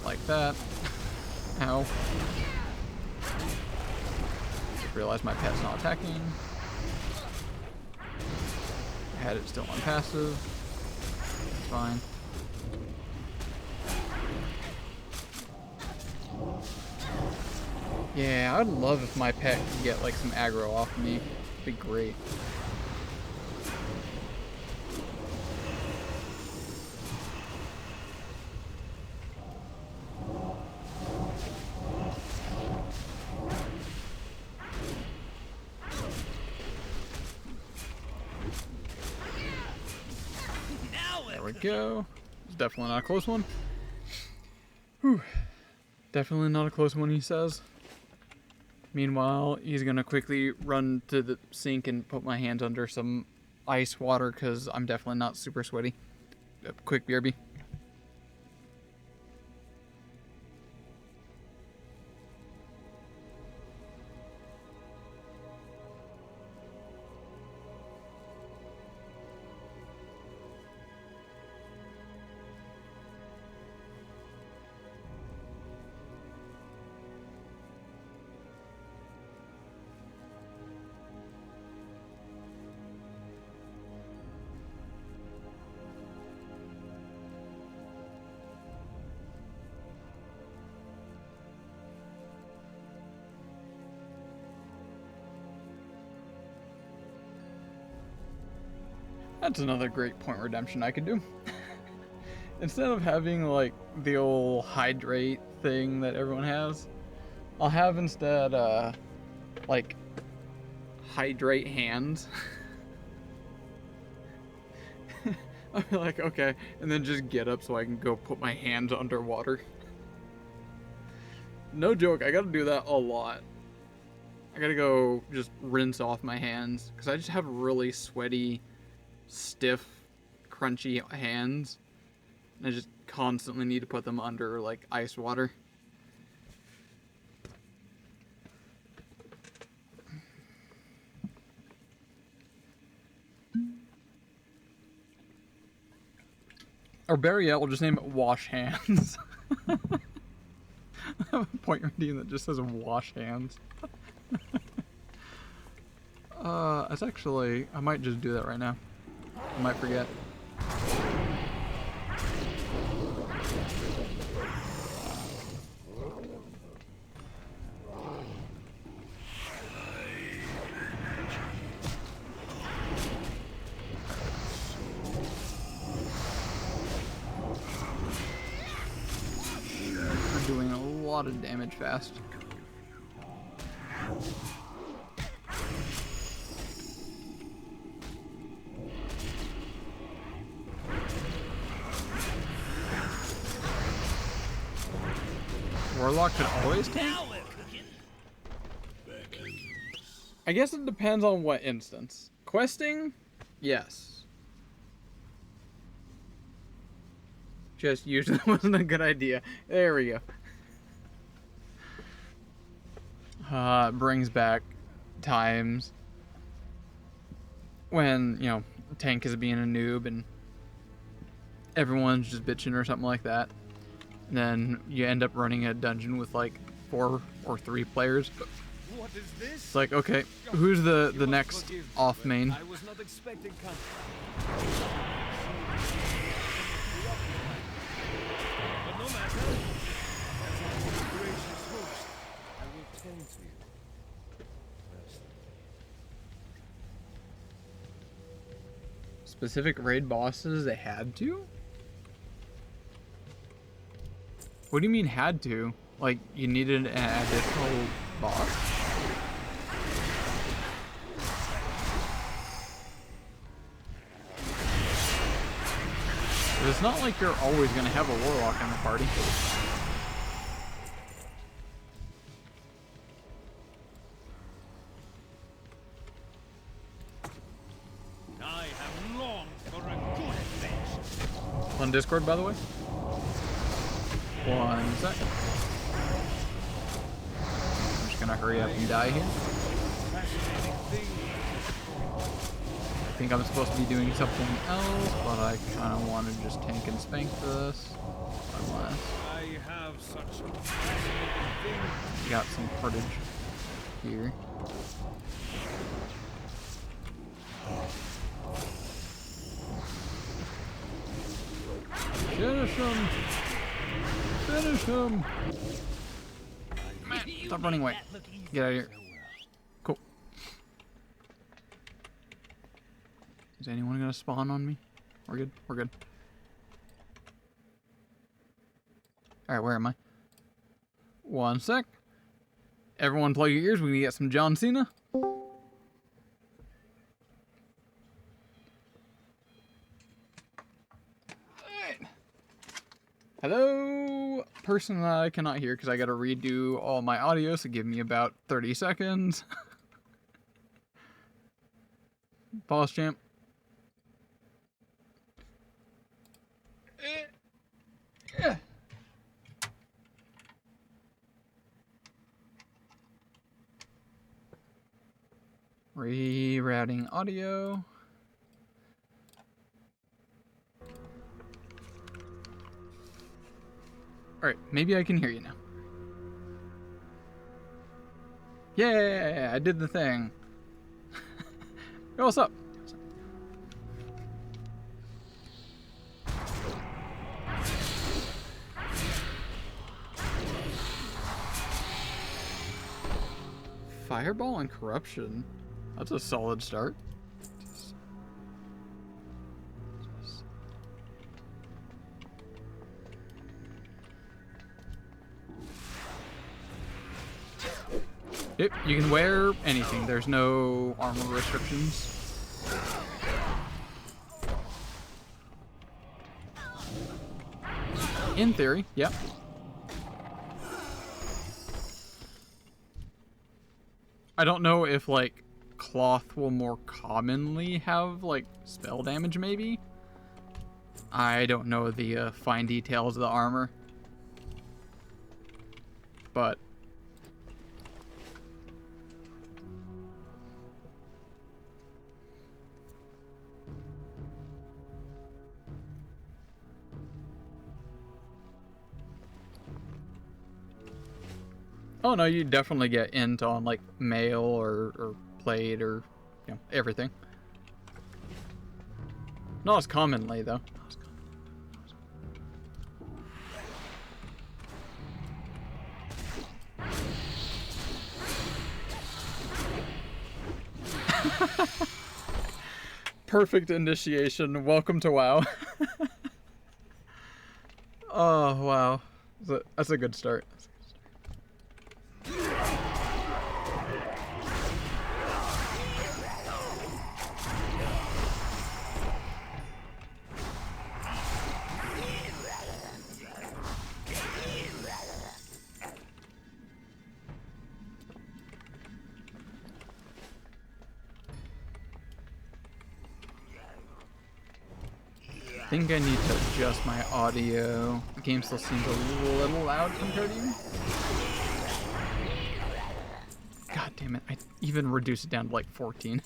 Like that. Ow. Just realized my pet's not attacking. I had it still on passive. It's fine. Yeah, I'd love if my pet could get like some aggro off me. It'd be great. There we go. It's definitely not a close one. Whew. Definitely not a close one, he says. Meanwhile, he's gonna quickly run to the sink and put my hands under some ice water because I'm definitely not super sweaty. Quick BRB. That's another great point redemption I could do. Instead of having like the old hydrate thing that everyone has, I'll have instead like hydrate hands. I'll be like, okay, and then just get up so I can go put my hands underwater. No joke, I gotta do that a lot. I gotta go just rinse off my hands because I just have really sweaty, stiff, crunchy hands. I just constantly need to put them under like ice water. Or better yet, we'll just name it Wash Hands. I have a point redeem that just says Wash Hands. It's actually, I might just do that right now. I might forget. We're doing a lot of damage fast. Warlock could always tank? I guess it depends on what instance. Questing? Yes. Just usually wasn't a good idea. There we go. Brings back times when, you know, tank is being a noob and everyone's just bitching or something like that. And then you end up running a dungeon with like 4 or 3 players. What is this? It's like, okay, who's the next off main? I was not expecting company. But no matter. As a gracious host, I will tend to you. Rest. Specific raid bosses they had to? What do you mean had to? Like, you needed an additional boss? It's not like you're always going to have a warlock in the party. I have longed for a good adventure. On Discord, by the way. 1 sec. I'm just gonna hurry up and die here. Fascinating thing. I think I'm supposed to be doing something else, but I kind of want to just tank and spank this. Unless I have such a fascinating thing. we got some footage here. Finish him! Finish him! Man, stop running away. Get out of here. Cool. Is anyone gonna spawn on me? We're good. We're good. Alright, where am I? One sec. Everyone plug your ears. We're gonna get some John Cena. Hello, person that I cannot hear because I gotta redo all my audio, so give me about 30 seconds. Pause, champ. Rerouting audio. Alright, maybe I can hear you now. Yeah, I did the thing. Yo, what's up? Fireball and corruption. That's a solid start. Yep, you can wear anything. There's no armor restrictions. In theory, yep. I don't know if, like, cloth will more commonly have, like, spell damage, maybe? I don't know the fine details of the armor. But... oh no, you definitely get int on like mail or plate or, you know, everything. Not as commonly though. Perfect initiation. Welcome to WoW. Oh wow, that's a good start. I think I need to adjust my audio. The game still seems a little loud compared to you. God damn it, I even reduced it down to like 14.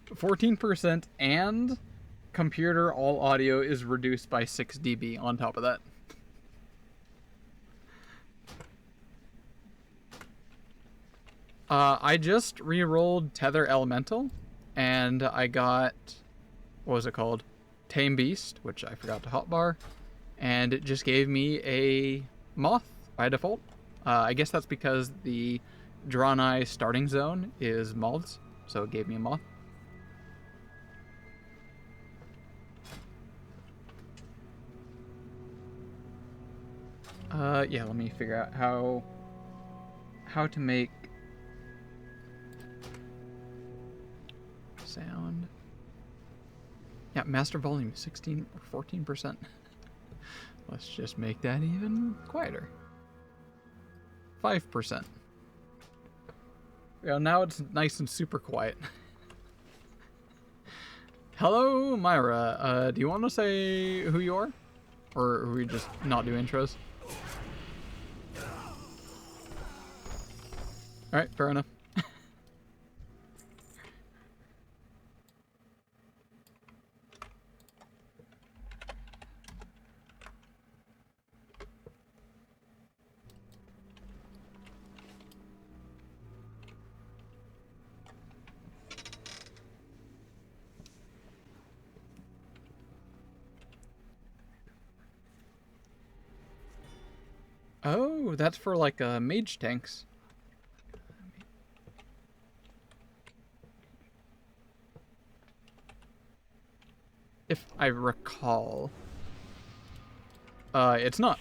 14% and computer all audio is reduced by 6 dB on top of that. I just re-rolled Tether Elemental and I got, what was it called? Tame Beast, which I forgot to hotbar, and it just gave me a moth by default. I guess that's because the Draenei starting zone is moths, so it gave me a moth. Yeah, let me figure out how to make sound. Yeah, master volume 16 or 14%. Let's just make that even quieter. 5%. Yeah, now it's nice and super quiet. Hello, Myra. Do you want to say who you are? Or are we just not do intros? Alright, fair enough. Oh, that's for like mage tanks. If I recall. It's not.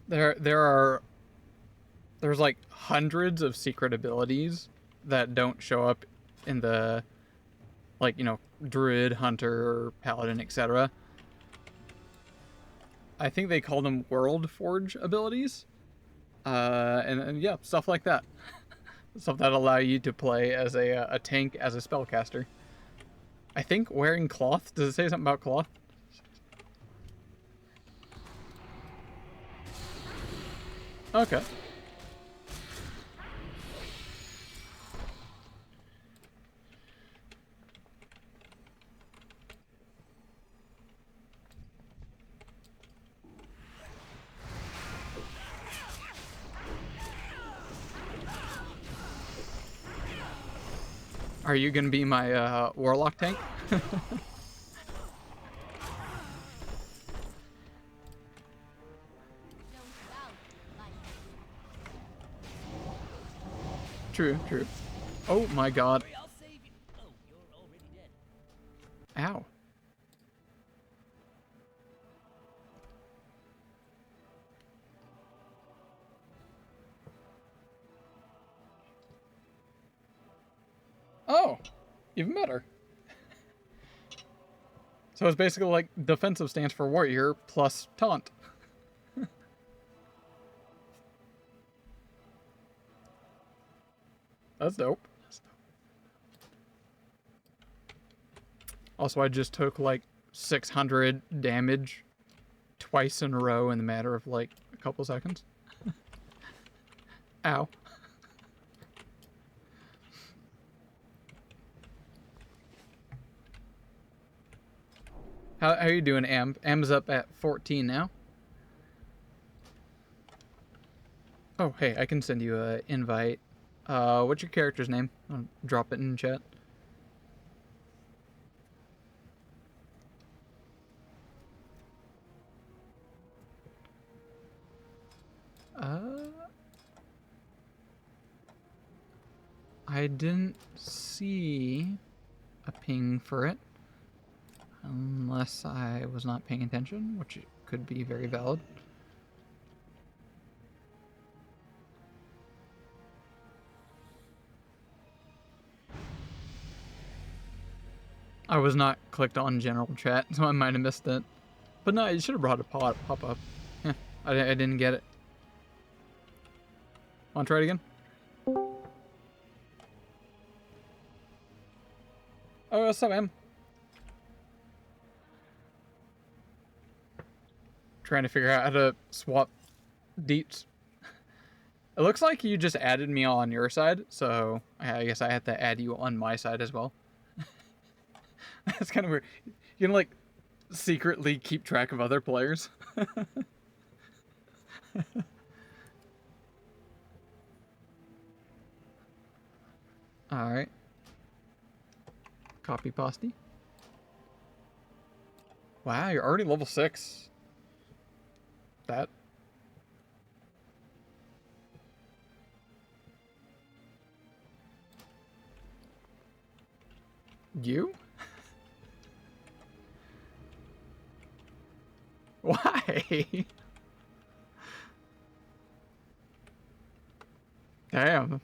There's like hundreds of secret abilities that don't show up in the, like, you know, druid, hunter, paladin, etc. I think they call them world forge abilities. And yeah, stuff like that. Stuff that allow you to play as a tank, as a spellcaster. I think wearing cloth. Does it say something about cloth? Okay. Are you gonna be my warlock tank? True, true. Oh my god. Ow. Oh, even better. So it's basically like defensive stance for warrior plus taunt. That's dope. Also, I just took like 600 damage twice in a row in the matter of like a couple seconds. Ow. How are you doing, Am? Am's up at 14 now. Oh, hey, I can send you an invite. What's your character's name? I'll drop it in chat. I didn't see a ping for it. Unless I was not paying attention, which could be very valid. I was not clicked on general chat, so I might have missed it. But no, you should have brought a pop up. Yeah, I didn't get it. Want to try it again? Oh, what's up, man? Trying to figure out how to swap deets. It looks like you just added me on your side, so I guess I have to add you on my side as well. That's kind of weird. You can like secretly keep track of other players. All right. Copy pasty. Wow, you're already level 6. That. You? Why? Damn.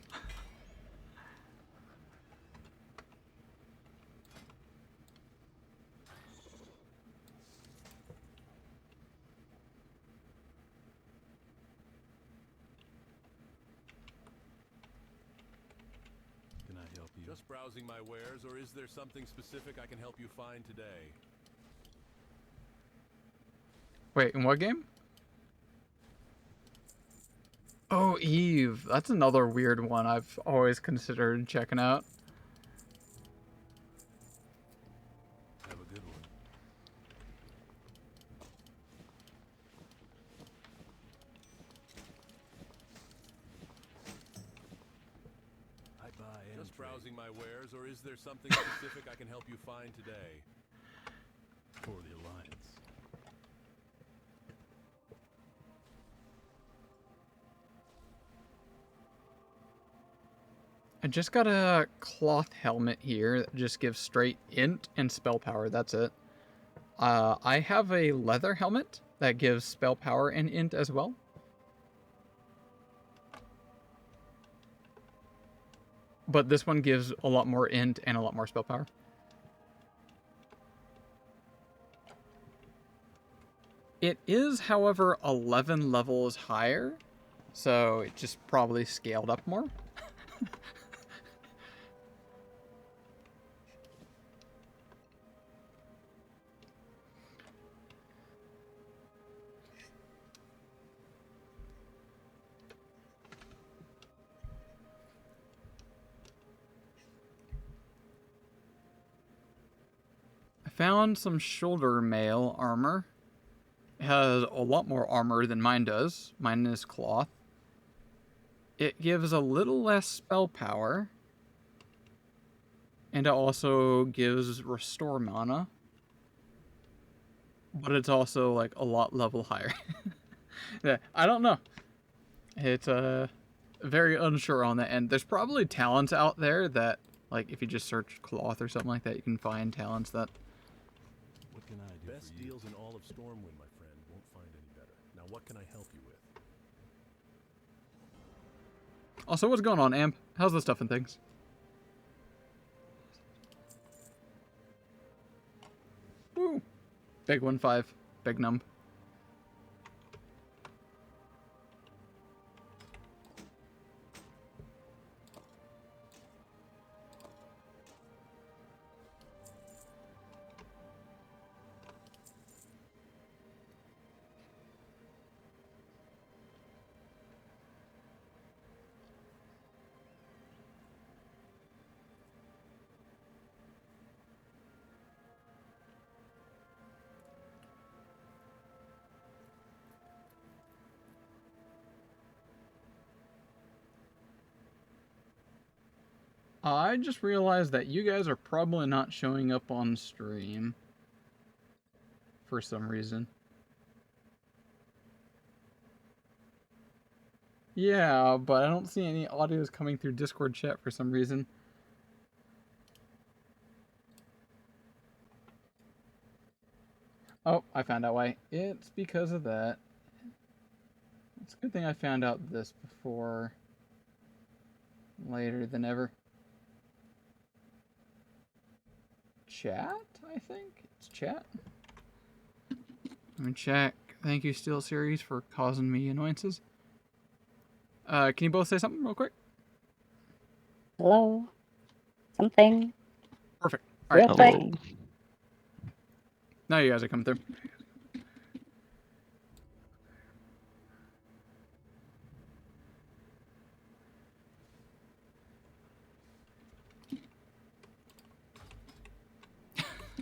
Can I help you? Just browsing my wares, or is there something specific I can help you find today? Wait, in what game? Oh, Eve. That's another weird one I've always considered checking out. Have a good one. Just browsing browsing my wares, or is there something specific I can help you find today? For the Alliance. I just got a cloth helmet here that just gives straight int and spell power. That's it. I have a leather helmet that gives spell power and int as well. But this one gives a lot more int and a lot more spell power. It is, however, 11 levels higher, so it just probably scaled up more. I found some shoulder mail armor. It has a lot more armor than mine does. Mine is cloth. It gives a little less spell power. And it also gives restore mana. But it's also like a lot level higher. Yeah, I don't know. It's very unsure on that end. There's probably talents out there that, like, if you just search cloth or something like that, you can find talents that... What can I do Best for you? deals in all of Stormwind, my friend. Won't find any better. Now, what can I help you with? Also, what's going on, Amp? How's the stuff and things? Woo! Big 1-5. Big numb. I just realized that you guys are probably not showing up on stream. For some reason. Yeah, but I don't see any audios coming through Discord chat for some reason. Oh, I found out why. It's because of that. It's a good thing I found out this before later than ever. Chat, I think? It's chat. Let me check. Thank you, Steel Series, for causing me annoyances. Can you both say something real quick? Hello? Something? Perfect. All right. Real quick. Now you guys are coming through.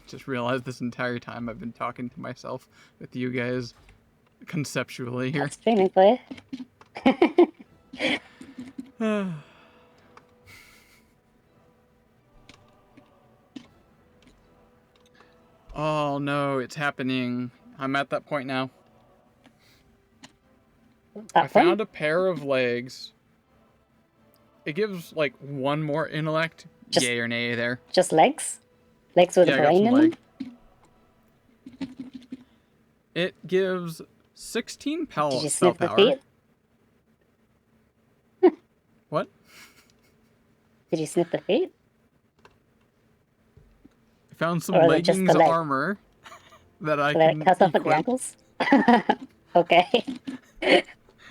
Just realized this entire time I've been talking to myself with you guys conceptually here. That's streaming for you. Oh no, it's happening. I'm at that point now. I found a pair of legs. It gives like one more intellect. Just, yay or nay there. Just legs? Legs with a brain in them? It gives 16 spell Did you sniff the power. feet? What? Did you sniff the feet? I found some Or leggings armor that I can cut off at the ankles? Okay.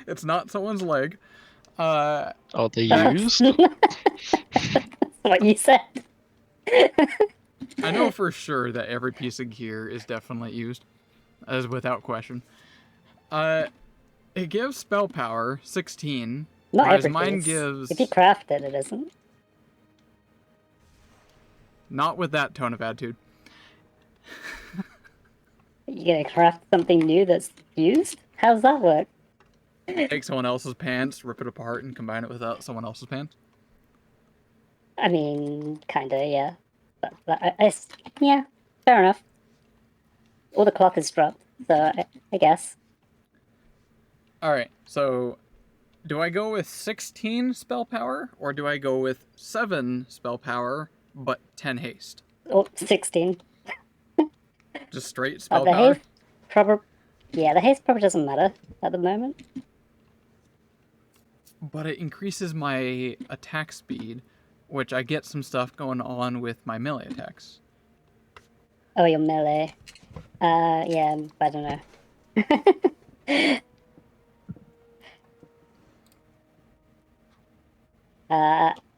It's not someone's leg. Are they used? What you said. I know for sure that every piece of gear is definitely used, as without question. It gives spell power 16, Not whereas every mine piece. gives. If you craft it, it isn't. Not with that tone of attitude. You gonna craft something new that's used? How's that work? Take someone else's pants, rip it apart, and combine it with someone else's pants. I mean, kinda, yeah. But yeah, fair enough. All the cloth is dropped, so I guess. Alright, so do I go with 16 spell power, or do I go with 7 spell power, but 10 haste? Oh, 16. Just straight spell The power? haste yeah, the haste probably doesn't matter at the moment. But it increases my attack speed, which I get some stuff going on with my melee attacks. Oh, your melee. Yeah, I don't know.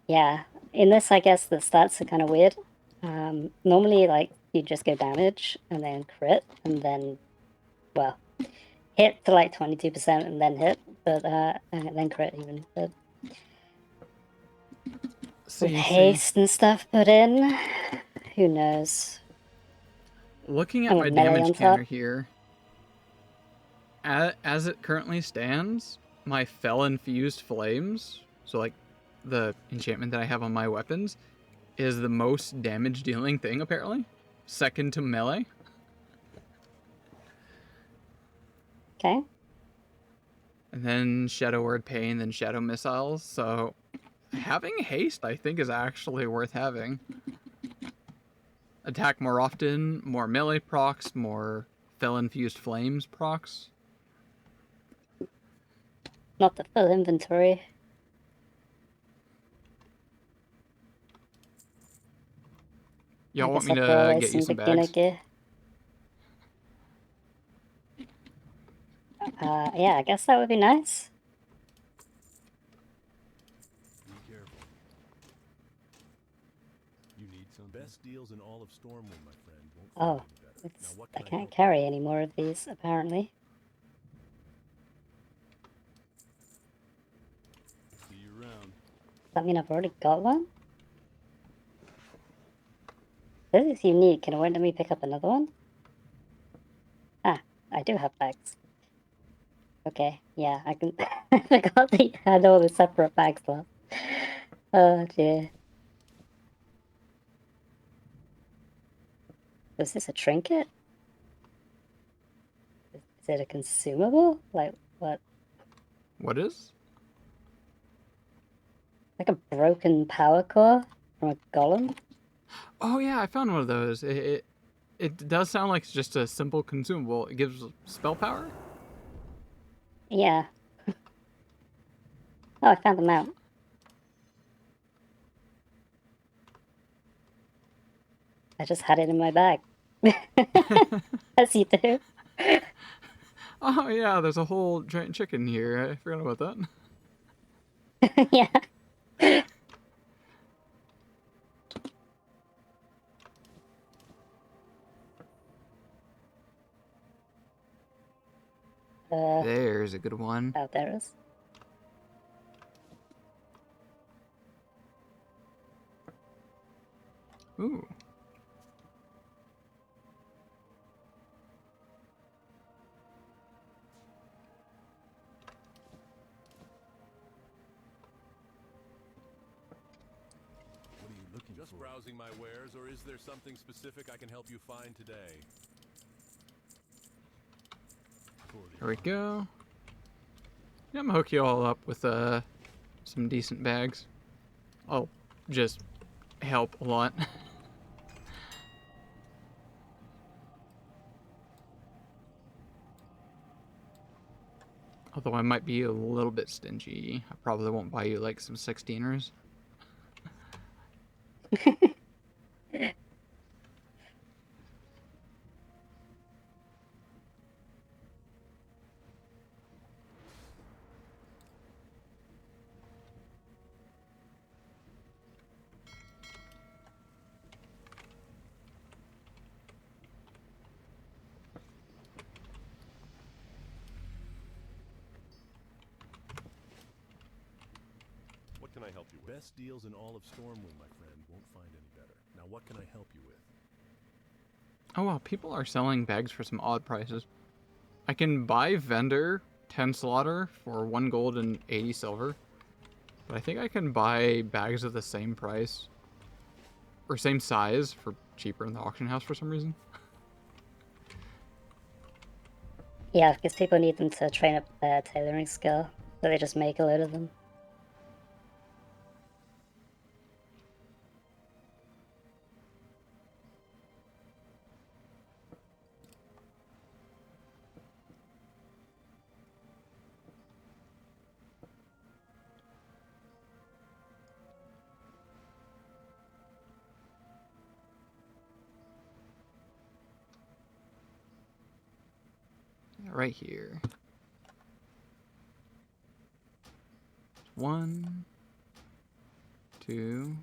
Yeah. In this, I guess the stats are kind of weird. Normally, like, you just go damage and then crit and then, well, hit to like 22% and then hit, but and then crit even. But with haste and stuff put in, who knows? Looking at And my with melee damage on counter top. here, as it currently stands, my Fel Infused Flames, so like the enchantment that I have on my weapons, is the most damage dealing thing apparently. Second to melee. Okay. And then Shadow Word Pain, then Shadow Missiles, so having haste I think is actually worth having. Attack more often, more melee procs, more Fel Infused Flames procs. Not the full inventory. Y'all want me to get you some bags? Gear. Yeah, I guess that would be nice. Be careful. You need some best deals in all of Stormwind, my friend. Won't find any better. Now, what I can can't help you carry with? any more of these, apparently. See you around. Does that mean I've already got one? This is unique. Can it let me pick up another one? Ah, I do have bags. Okay, yeah, I can. I forgot that you had all the separate bags left. Oh dear. Was this a trinket? Is it a consumable? Like, what? What is? Like a broken power core from a golem? Oh yeah, I found one of those. It does sound like it's just a simple consumable. It gives spell power? Yeah. Oh, I found them out. I just had it in my bag. As you do. Oh yeah, there's a whole giant chicken here. I forgot about that. Yeah. There's a good one. Oh, there is. Ooh. What are you looking Just for? browsing my wares, or is there something specific I can help you find today? There we go. Yeah, I'm gonna hook you all up with some decent bags. I'll just help a lot. Although I might be a little bit stingy. I probably won't buy you like some 16ers. What can I help you with? Best deals in all of Stormwind, my friend. Won't find any better. Now, what can I help you with? Oh wow, people are selling bags for some odd prices. I can buy vendor 10 slaughter for 1 gold and 80 silver. But I think I can buy bags of the same price or same size for cheaper in the auction house for some reason. Yeah, because people need them to train up their tailoring skill, so they just make a load of them. Right here. 1, 2,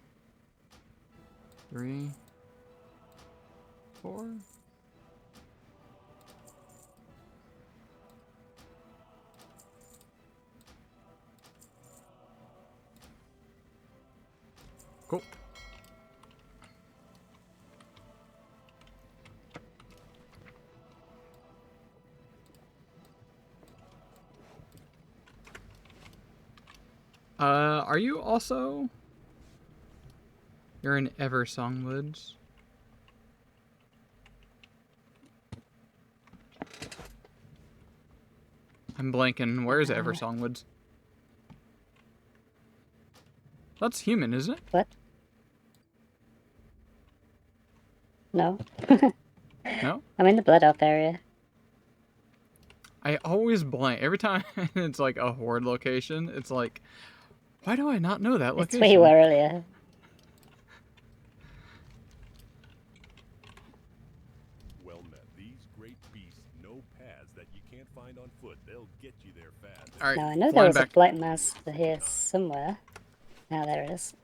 3, 4. Cool. Are you also... You're in Eversong Woods? I'm blanking. Where's Eversong Woods? That's human, isn't it? What? No. No? I'm in the Blood Elf area. I always blank. Every time it's like a horde location, it's like, why do I not know that location? It's where you were earlier. Well met. These great beasts know paths that you can't find on foot. They'll get you there fast. All right, Now I know there was a Blight Master here somewhere. Now there it is.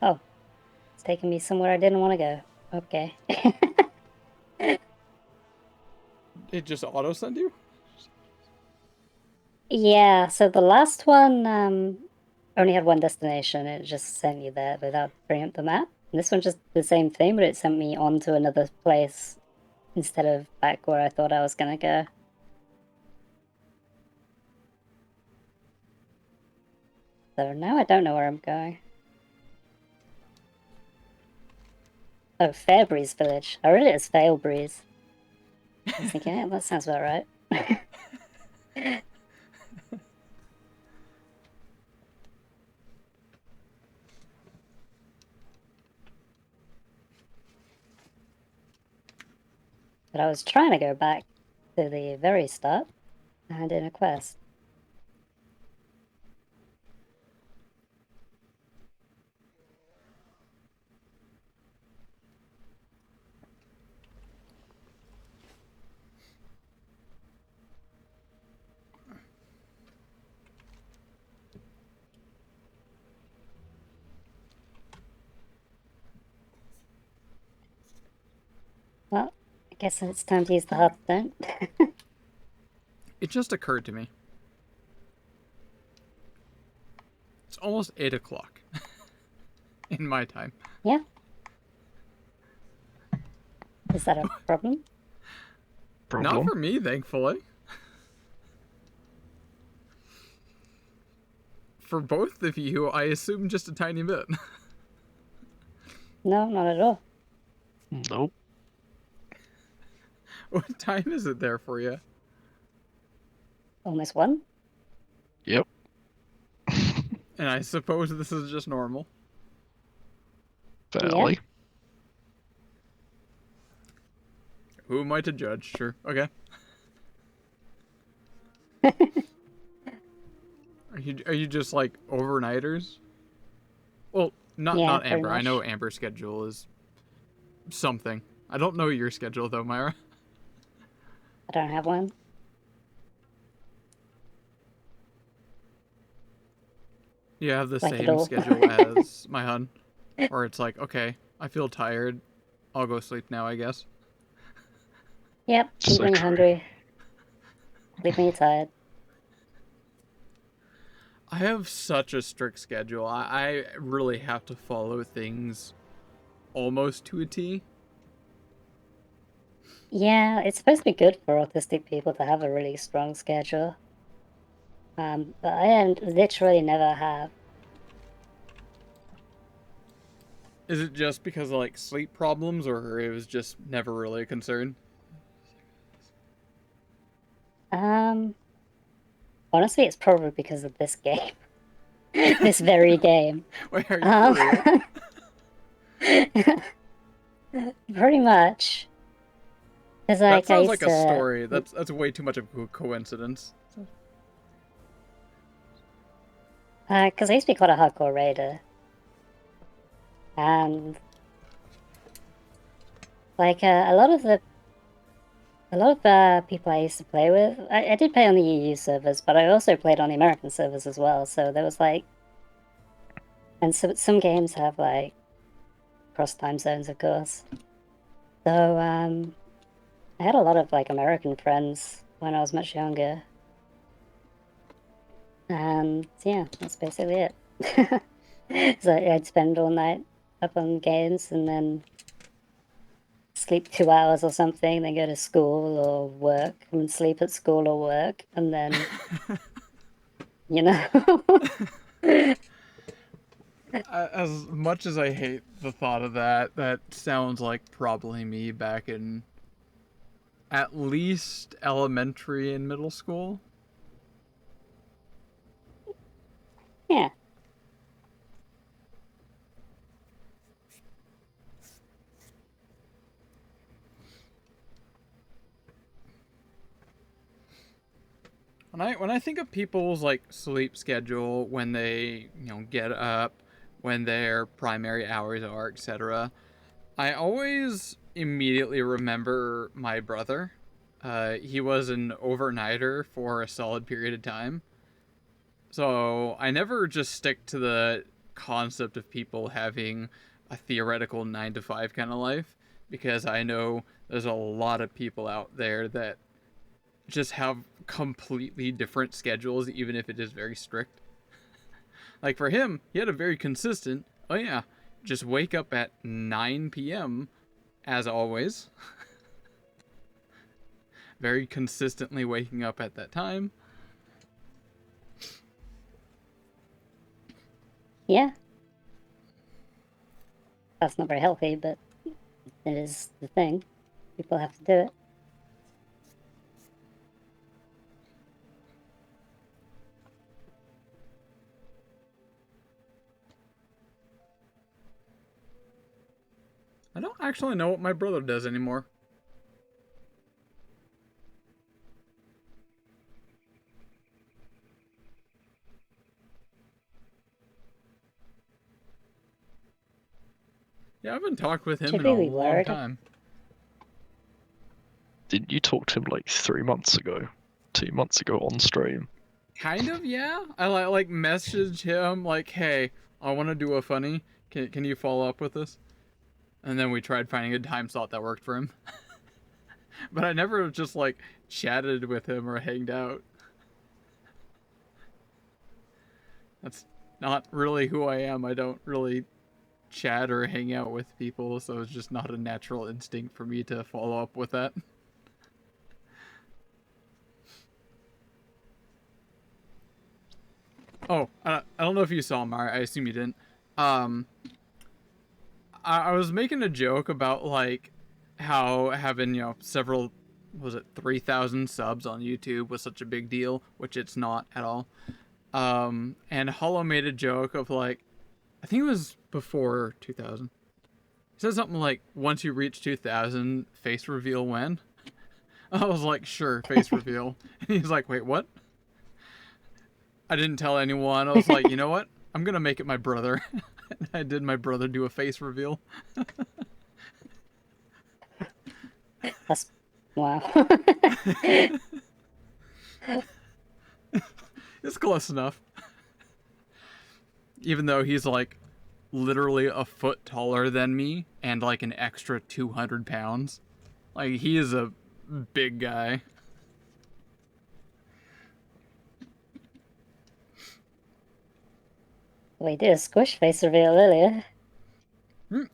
Oh. It's taking me somewhere I didn't want to go. Okay. It just auto send you? Yeah, so the last one only had one destination. It just sent you there without bringing up the map. And this one just the same thing, but it sent me on to another place instead of back where I thought I was gonna go. So now I don't know where I'm going. Oh, Fairbreeze Village. I read it as Failbreeze. I was thinking, yeah, that sounds about right. But I was trying to go back to the very start and in a quest. Well, I guess it's time to use the hearthstone. It just occurred to me. It's almost 8 o'clock in my time. Yeah. Is that a problem? Not for me, thankfully. For both of you, I assume just a tiny bit. No, not at all. Nope. What time is it there for you? Almost one? Yep. And I suppose this is just normal. Valley. Yeah. Who am I to judge? Sure. Okay. Are you just like overnighters? Well, not Yeah, not pretty Amber. I know much. Amber's schedule is something. I don't know your schedule though, Myra. I don't have one. You have the Like it same all. schedule as my hun, or it's like, okay, I feel tired. I'll go sleep now, I guess. Yep, eat when you're hungry. Sleep when you're tired. I have such a strict schedule. I really have to follow things almost to a T. Yeah, it's supposed to be good for autistic people to have a really strong schedule. But I literally never have. Is it just because of like sleep problems, or it was just never really a concern? Honestly, it's probably because of this game. This very game. Wait, are you for real? Pretty much. Because That like I sounds used like a to, story. That's way too much of a coincidence. because I used to be quite a hardcore raider, and like a lot of people I used to play with, I did play on the EU servers, but I also played on the American servers as well. So there was like, and so some games have like cross time zones, of course. So I had a lot of like American friends when I was much younger. And yeah, that's basically it. So I'd spend all night up on games and then sleep 2 hours or something, then go to school or work and sleep at school or work, and then, you know. As much as I hate the thought of that, that sounds like probably me back in at least elementary and middle school. Yeah. When I think of people's like sleep schedule, when they get up, when their primary hours are, etc., I always immediately remember my brother. He was an overnighter for a solid period of time, so I never just stick to the concept of people having a theoretical 9 to 5 kind of life, because I know there's a lot of people out there that just have completely different schedules, even if it is very strict. Like for him, he had a very consistent, oh yeah, just wake up at 9 p.m. as always. Very consistently waking up at that time. Yeah. That's not very healthy, but it is the thing. People have to do it. I don't actually know what my brother does anymore. Yeah, I haven't talked with him Should in a be long worried. time. Didn't you talk to him like 3 months ago? 2 months ago on stream? Kind of, yeah. I like messaged him like, "Hey, I want to do a funny. Can you follow up with this?" And then we tried finding a time slot that worked for him. But I never just like chatted with him or hanged out. That's not really who I am. I don't really chat or hang out with people, so it's just not a natural instinct for me to follow up with that. Oh, I don't know if you saw Mar. I assume you didn't. I was making a joke about like how having several, was it 3,000 subs on YouTube was such a big deal, which it's not at all. And Hollow made a joke of like, I think it was before 2000. He said something like, once you reach 2,000, face reveal when? I was like, sure, face reveal. And he's like, wait, what? I didn't tell anyone. I was like, you know what? I'm going to make it my brother. And I did my brother do a face reveal. That's wow. It's close enough. Even though he's like literally a foot taller than me and like an extra 200 pounds. Like, he is a big guy. We did a squish face reveal earlier.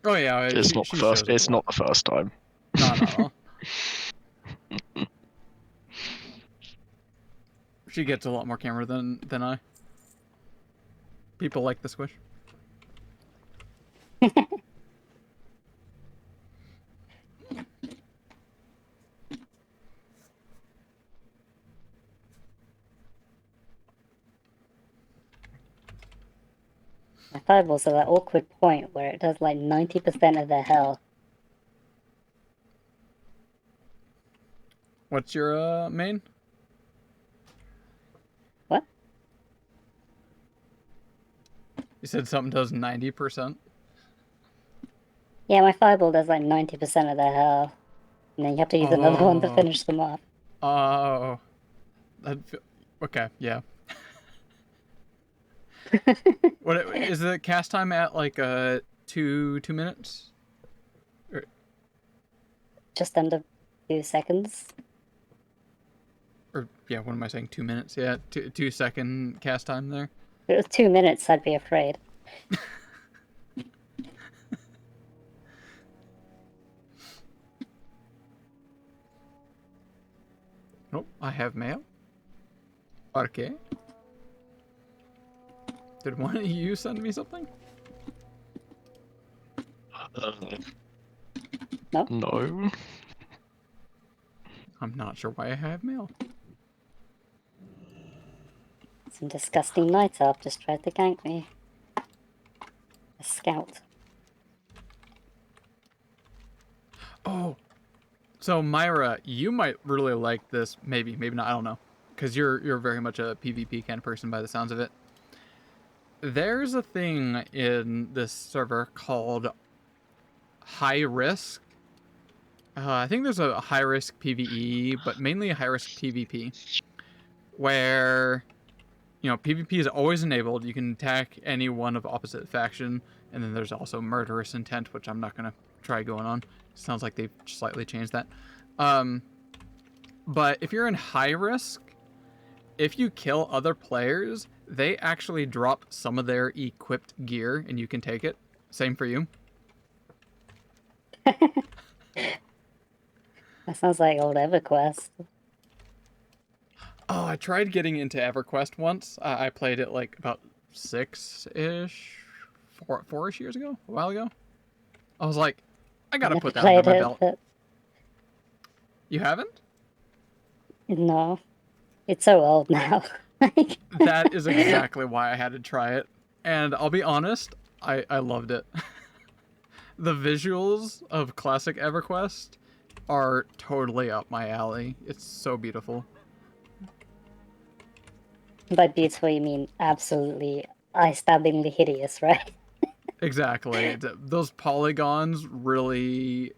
Oh yeah, It's not the first. It's not the first time. No. She gets a lot more camera than I. People like the squish. My fireballs are that awkward point where it does like 90% of their health. What's your main? What? You said something does 90%? Yeah, my fireball does like 90% of their health. And then you have to use another one to finish them off. Oh. Okay, yeah. What is the cast time at like 2 minutes? Just under 2 seconds. Or yeah, what am I saying? 2 minutes? Yeah, 2 second cast time there. If it was 2 minutes, I'd be afraid. Nope, I have mail. Okay. Did one of you send me something? No? No. I'm not sure why I have mail. Some disgusting night elf just tried to gank me. A scout. Oh, so Myra, you might really like this. Maybe not. I don't know, because you're very much a PvP kind of person by the sounds of it. There's a thing in this server called high risk. I think there's a high risk PvE, but mainly a high risk PvP, where PvP is always enabled. You can attack anyone of opposite faction, and then there's also murderous intent, which I'm not gonna try going on. Sounds like they've slightly changed that. But if you're in high risk, if you kill other players, they actually drop some of their equipped gear, and you can take it. Same for you. That sounds like old EverQuest. Oh, I tried getting into EverQuest once. I played it like about 6-ish, 4-ish years ago, a while ago. I was like, I gotta put that under my belt. But... You haven't? No. It's so old now. That is exactly why I had to try it. And I'll be honest, I loved it. The visuals of classic EverQuest are totally up my alley. It's so beautiful. By beautiful, you mean absolutely eye-stabbingly hideous, right? Exactly. Those polygons really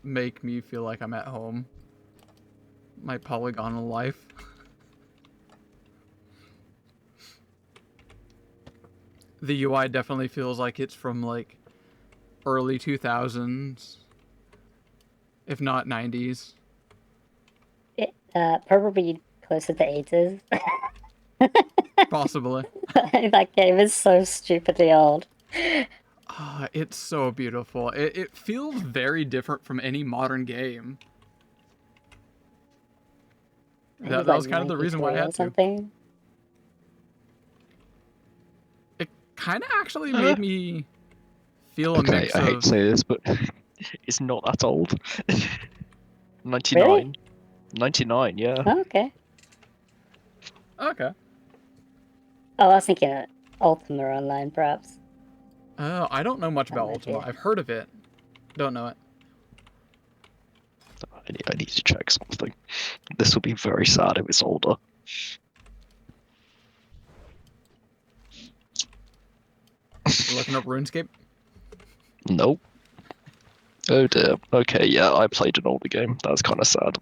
make me feel like I'm at home. My polygonal life. The UI definitely feels like it's from like early 2000s, if not 90s. Probably closer to 80s. Possibly. That game is so stupidly old. It's so beautiful. It feels very different from any modern game. That was kind of the reason why I had to. It kind of actually made me feel a mix of... I hate to say this, but it's not that old. 99. Really? 99, yeah. Oh, okay. Okay. Oh, I was thinking Ultima Online, perhaps. I don't know much about Ultima. I've heard of it. Don't know it. I need to check something. This will be very sad if it's older. You looking up RuneScape? Nope. Oh dear. Okay, yeah, I played an older game. That's kind of sad.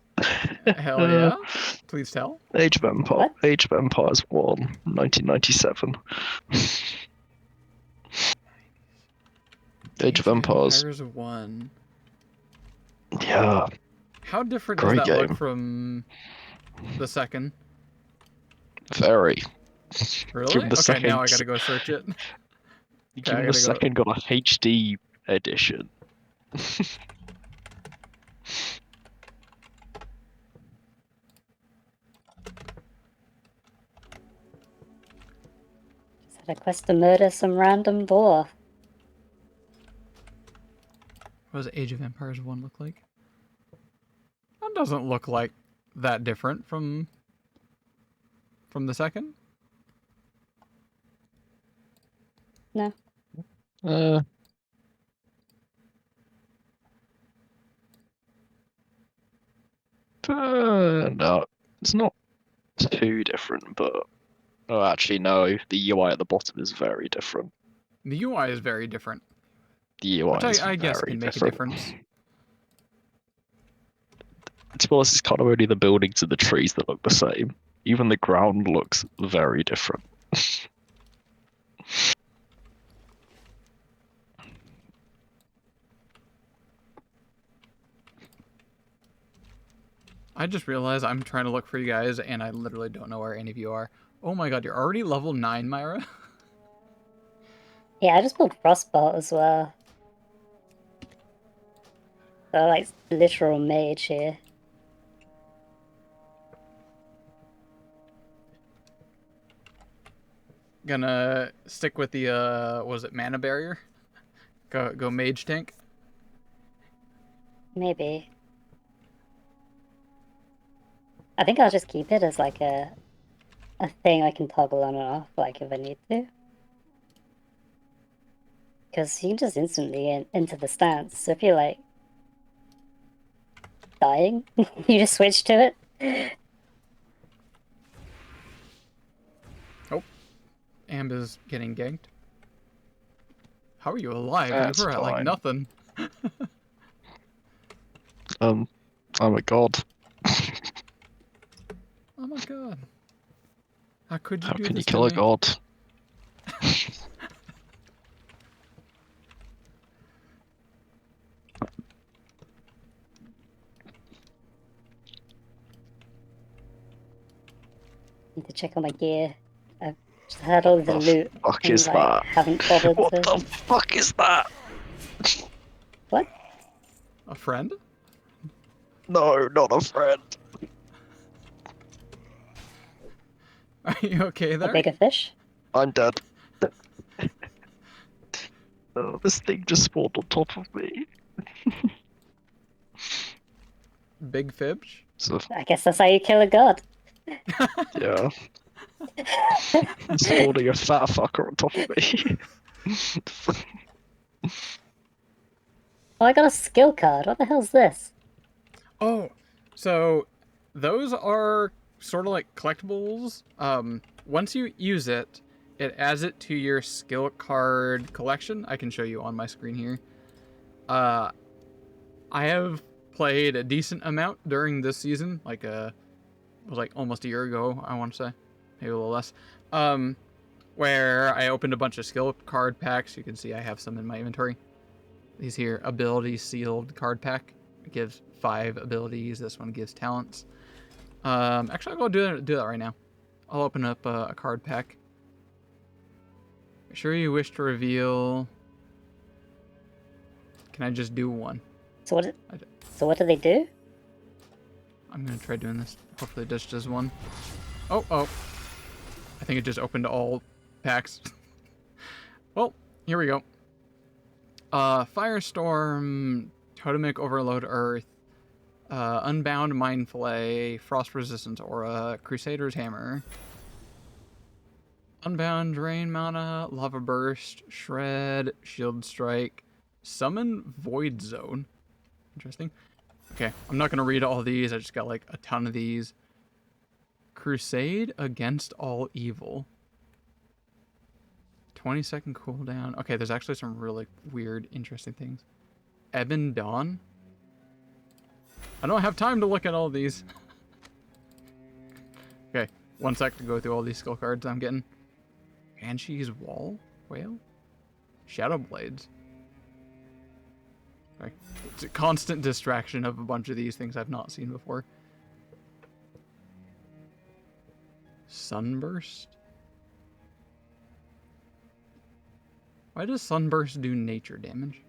Hell yeah. Please tell. Age of Empires 1, 1997. Age of Empires 1. Yeah. How different Great does that game. look from the second? Very. Really? Okay, second... now I gotta go search it. Given the second got a HD edition. Got a quest to murder some random dwarf. What does Age of Empires 1 look like? That doesn't look like that different from the second. No. No, it's not too different, but oh, actually, no. The UI at the bottom is very different. The UI is very different. The UI Which is I guess very can make different. a difference. To be honest, it's kind of only the buildings and the trees that look the same. Even the ground looks very different. I just realized I'm trying to look for you guys, and I literally don't know where any of you are. Oh my god, you're already level 9, Myra? Yeah, I just pulled Frostbolt as well. So like literal mage here. Gonna stick with the, was it mana barrier? Go mage tank? Maybe. I think I'll just keep it as like a thing I can toggle on and off, like if I need to. Because you can just instantly into the stance. So if you're like dying, you just switch to it. Oh. Amb is getting ganked. How are you alive? That's you were at like fine. nothing. I'm a god. Oh my god. How could you How do can this you kill a to me? god? Need to check on my gear. I've just had all the What loot the fuck and is like that? haven't bothered What to. the fuck is that? What? A friend? No, not a friend. Are you okay A there? bigger fish? I'm dead. Oh, this thing just spawned on top of me. Big Fibge? So, I guess that's how you kill a god. yeah. Spawning a fat fucker on top of me. Oh, I got a skill card. What the hell's this? Oh, so those are sort of like collectibles. Once you use it, it adds it to your skill card collection. I can show you on my screen here. I have played a decent amount during this season, like it was like almost a year ago, I want to say, maybe a little less. Where I opened a bunch of skill card packs. You can see I have some in my inventory. These here, ability sealed card pack. It gives 5 abilities. This one gives talents. Actually, I'll go do that right now. I'll open up a card pack. Sure you wish to reveal. Can I just do one? So what do they do? I'm gonna try doing this. Hopefully it just does one. Oh. I think it just opened all packs. Well, here we go. Firestorm, Totemic Overload Earth, Unbound Mind Flay, Frost Resistance Aura, Crusader's Hammer, Unbound Rain Mana, Lava Burst, Shred, Shield Strike, Summon Void Zone. Interesting. Okay, I'm not going to read all these. I just got like a ton of these. Crusade Against All Evil. 20-second cooldown. Okay, there's actually some really weird, interesting things. Ebon Dawn. I don't have time to look at all these. Okay, 1 sec to go through all these skill cards I'm getting. Banshee's Whale? Shadow Blades. Sorry. It's a constant distraction of a bunch of these things I've not seen before. Sunburst? Why does Sunburst do nature damage?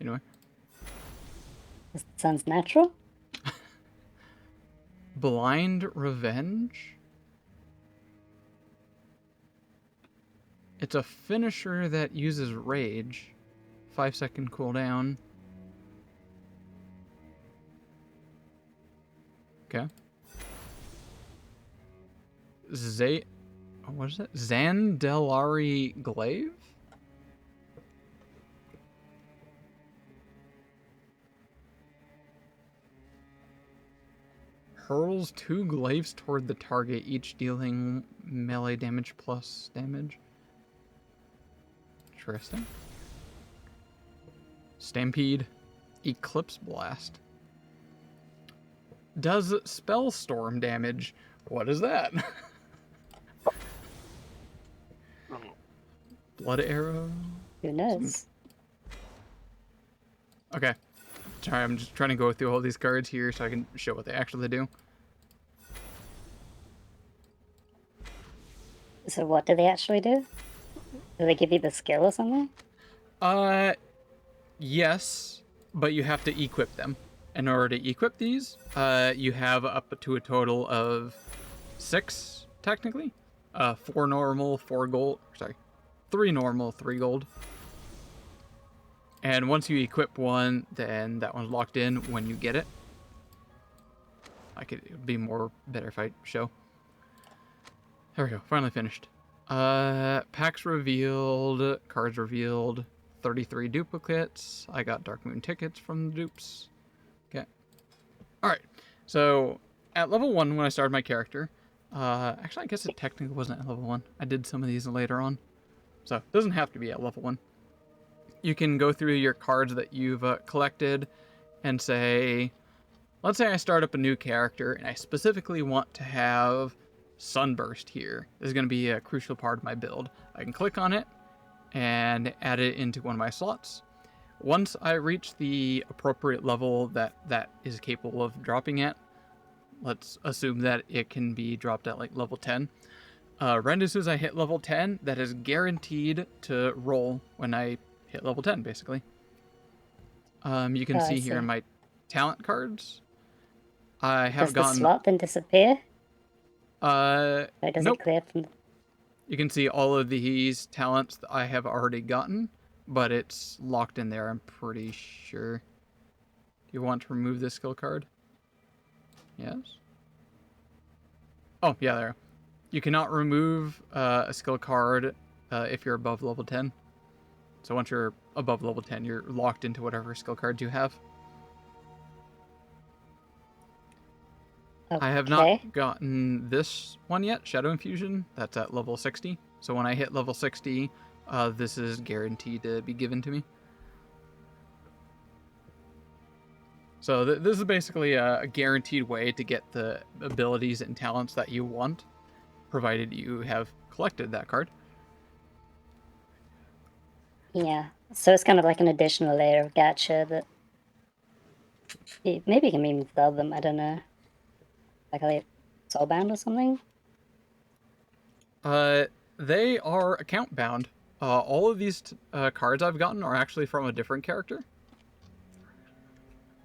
Anyway. This sounds natural. Blind Revenge? It's a finisher that uses rage. 5-second cooldown. Okay. What is it? Zandelari Glaive? Hurls 2 glaives toward the target, each dealing melee damage plus damage. Interesting. Stampede. Eclipse Blast. Does spell storm damage. What is that? Blood arrow. Who knows? Okay. Sorry, I'm just trying to go through all these cards here so I can show what they actually do. So what do they actually do? Do they give you the skill or something? Yes, but you have to equip them. In order to equip these, you have up to a total of 6, technically. 4 normal, 4 gold. Sorry, 3 normal, 3 gold. And once you equip one, then that one's locked in when you get it. It would be better if I show. There we go, finally finished. Packs revealed, cards revealed, 33 duplicates. I got Dark Moon tickets from the dupes. Okay. Alright, so at level 1 when I started my character, actually I guess it technically wasn't at level 1. I did some of these later on. So it doesn't have to be at level 1. You can go through your cards that you've collected and say, let's say I start up a new character and I specifically want to have Sunburst here. This is going to be a crucial part of my build. I can click on it and add it into one of my slots. Once I reach the appropriate level that is capable of dropping at, let's assume that it can be dropped at like level 10. Right as soon as I hit level 10, that is guaranteed to roll when I hit level 10, basically. You can see here in my talent cards, I have gotten... Does the slot then disappear? Does nope. it clear from... You can see all of these talents that I have already gotten, but it's locked in there, I'm pretty sure. Do you want to remove this skill card? Yes? Oh, yeah, there. You cannot remove a skill card if you're above level 10. So once you're above level 10, you're locked into whatever skill cards you have. Okay. I have not gotten this one yet, Shadow Infusion. That's at level 60. So when I hit level 60, this is guaranteed to be given to me. So this is basically a guaranteed way to get the abilities and talents that you want, provided you have collected that card. Yeah, so it's kind of like an additional layer of gacha that... Maybe you can even sell them, I don't know. Like soulbound or something? They are account bound. All of these cards I've gotten are actually from a different character.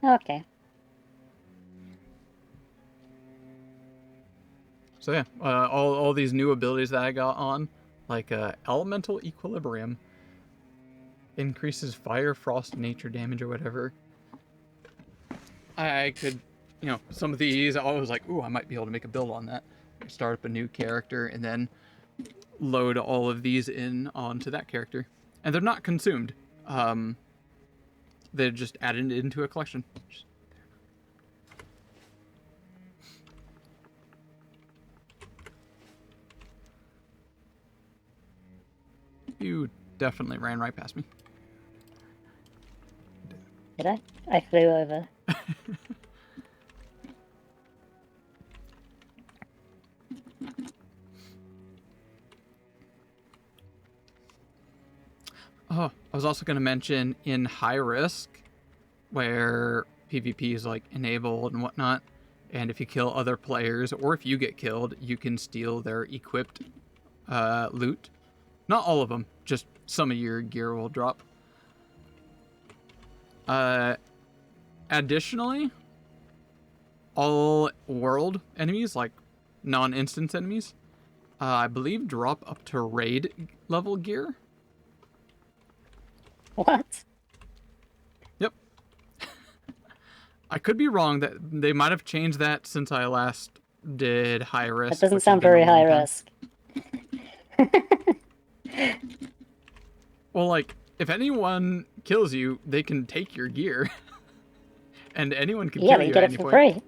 Okay. So yeah, all these new abilities that I got on, like Elemental Equilibrium, increases fire, frost, nature damage or whatever. I could, some of these I was like, ooh, I might be able to make a build on that. Start up a new character and then load all of these in onto that character. And they're not consumed. They're just added into a collection. You definitely ran right past me. Did I? I flew over. Oh, I was also going to mention in high risk, where PvP is like enabled and whatnot, and if you kill other players or if you get killed, you can steal their equipped loot. Not all of them, just some of your gear will drop. Additionally, all world enemies, like non-instance enemies, I believe drop up to raid level gear. What? Yep. I could be wrong. That they might have changed that since I last did high risk. That doesn't which has sound been a very long high time. risk. Well, like, if anyone kills you, they can take your gear. And anyone can Yeah, kill but you you get at it any for point.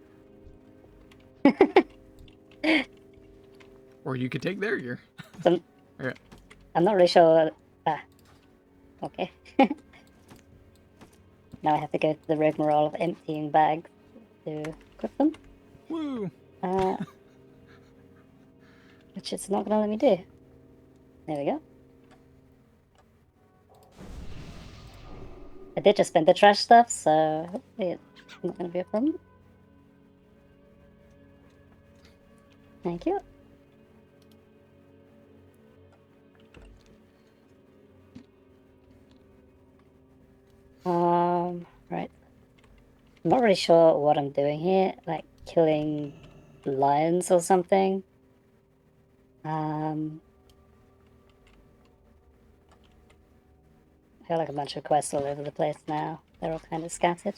free. Or you could take their gear. So, Okay. I'm not really sure. Ah, okay. Now I have to go through the rigmarole of emptying bags to equip them. Woo! Which it's not gonna let me do. There we go. I did just spend the trash stuff, so hopefully it's not gonna be a problem. Thank you. Right. I'm not really sure what I'm doing here, like killing lions or something. I got like a bunch of quests all over the place now. They're all kind of scattered.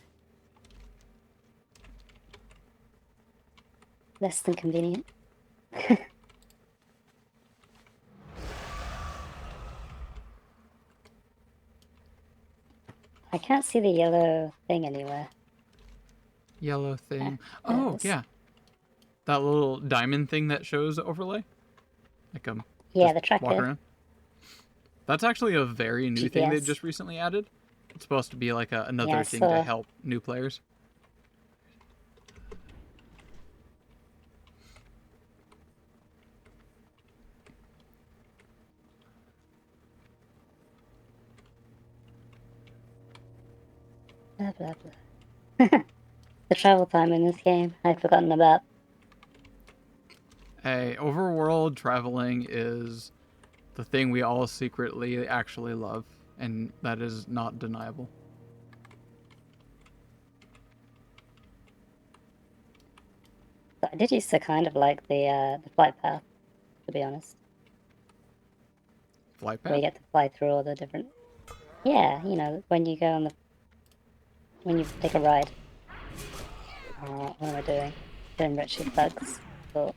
Less than convenient. I can't see the yellow thing anywhere. Yellow thing. There it Oh, is. yeah. That little diamond thing that shows overlay. Like, Yeah, just the tracker. walk around. That's actually a very new thing they GPS. just recently added. It's supposed to be like another Yeah, thing to so- help new players. Blah, blah, blah. The travel time in this game, I'd forgotten about. Hey, overworld traveling is the thing we all secretly actually love, and that is not deniable. I did used to kind of like the flight path, to be honest. Flight Where you path? get to fly through all the different... Yeah, you know, when you go on the... When you take a ride. What am I doing? Getting rich with bugs. But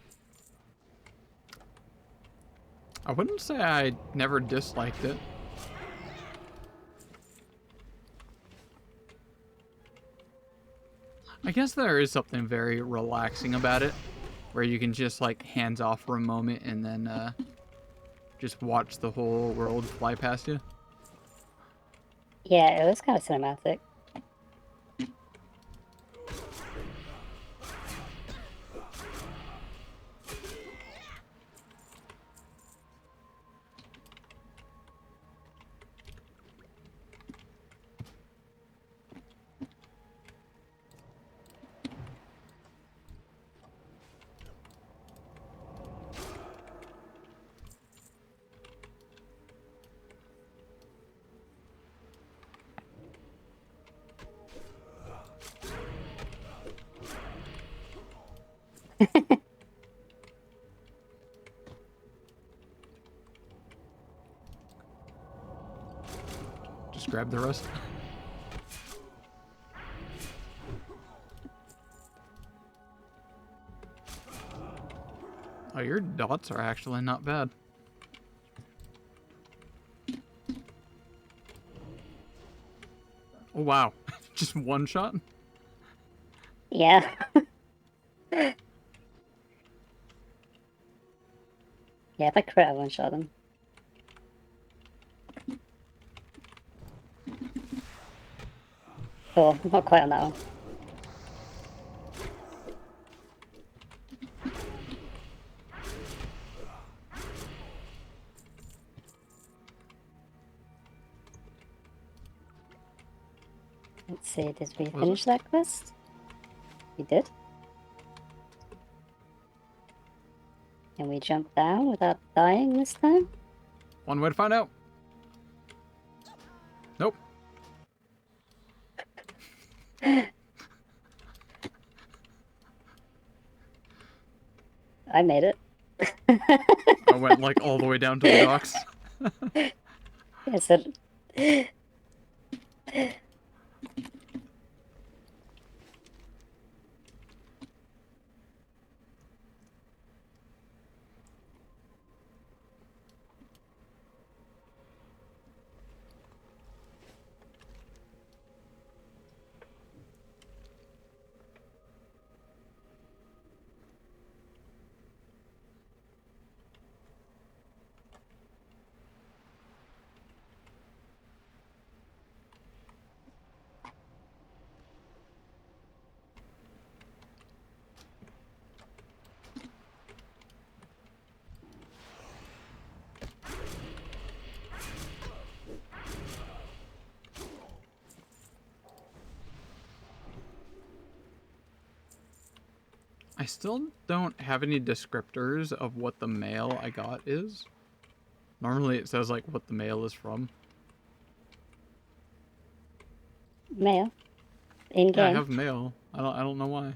I wouldn't say I never disliked it. I guess there is something very relaxing about it, where you can just like hands off for a moment and then just watch the whole world fly past you. yeah, it was kind of cinematic. Just grab the rest. Oh, your dots are actually not bad. Oh, wow. Just one shot? Yeah. Yeah, if I crit, I one-shot them. Oh, not quite on that one. Let's see, did we Was finish it? that quest? We did. Can we jump down without dying this time? One way to find out. Nope. I made it. Oh, went like all the way down to the docks. Is it? I still don't have any descriptors of what the mail I got is. Normally it says like what the mail is from. Mail? In Yeah, I game? have mail. I don't know why.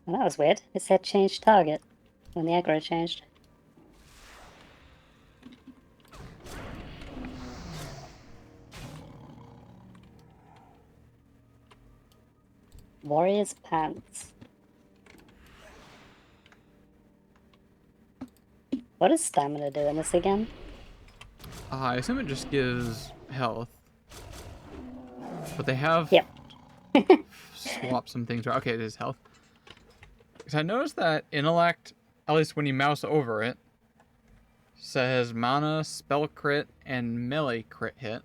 Well, that was weird. It said change target when the aggro changed. Warrior's pants. What does stamina do in this again? I assume it just gives health. But they have Yep. swapped some things. Okay, it is health. Because I noticed that intellect, at least when you mouse over it, says mana, spell crit, and melee crit hit.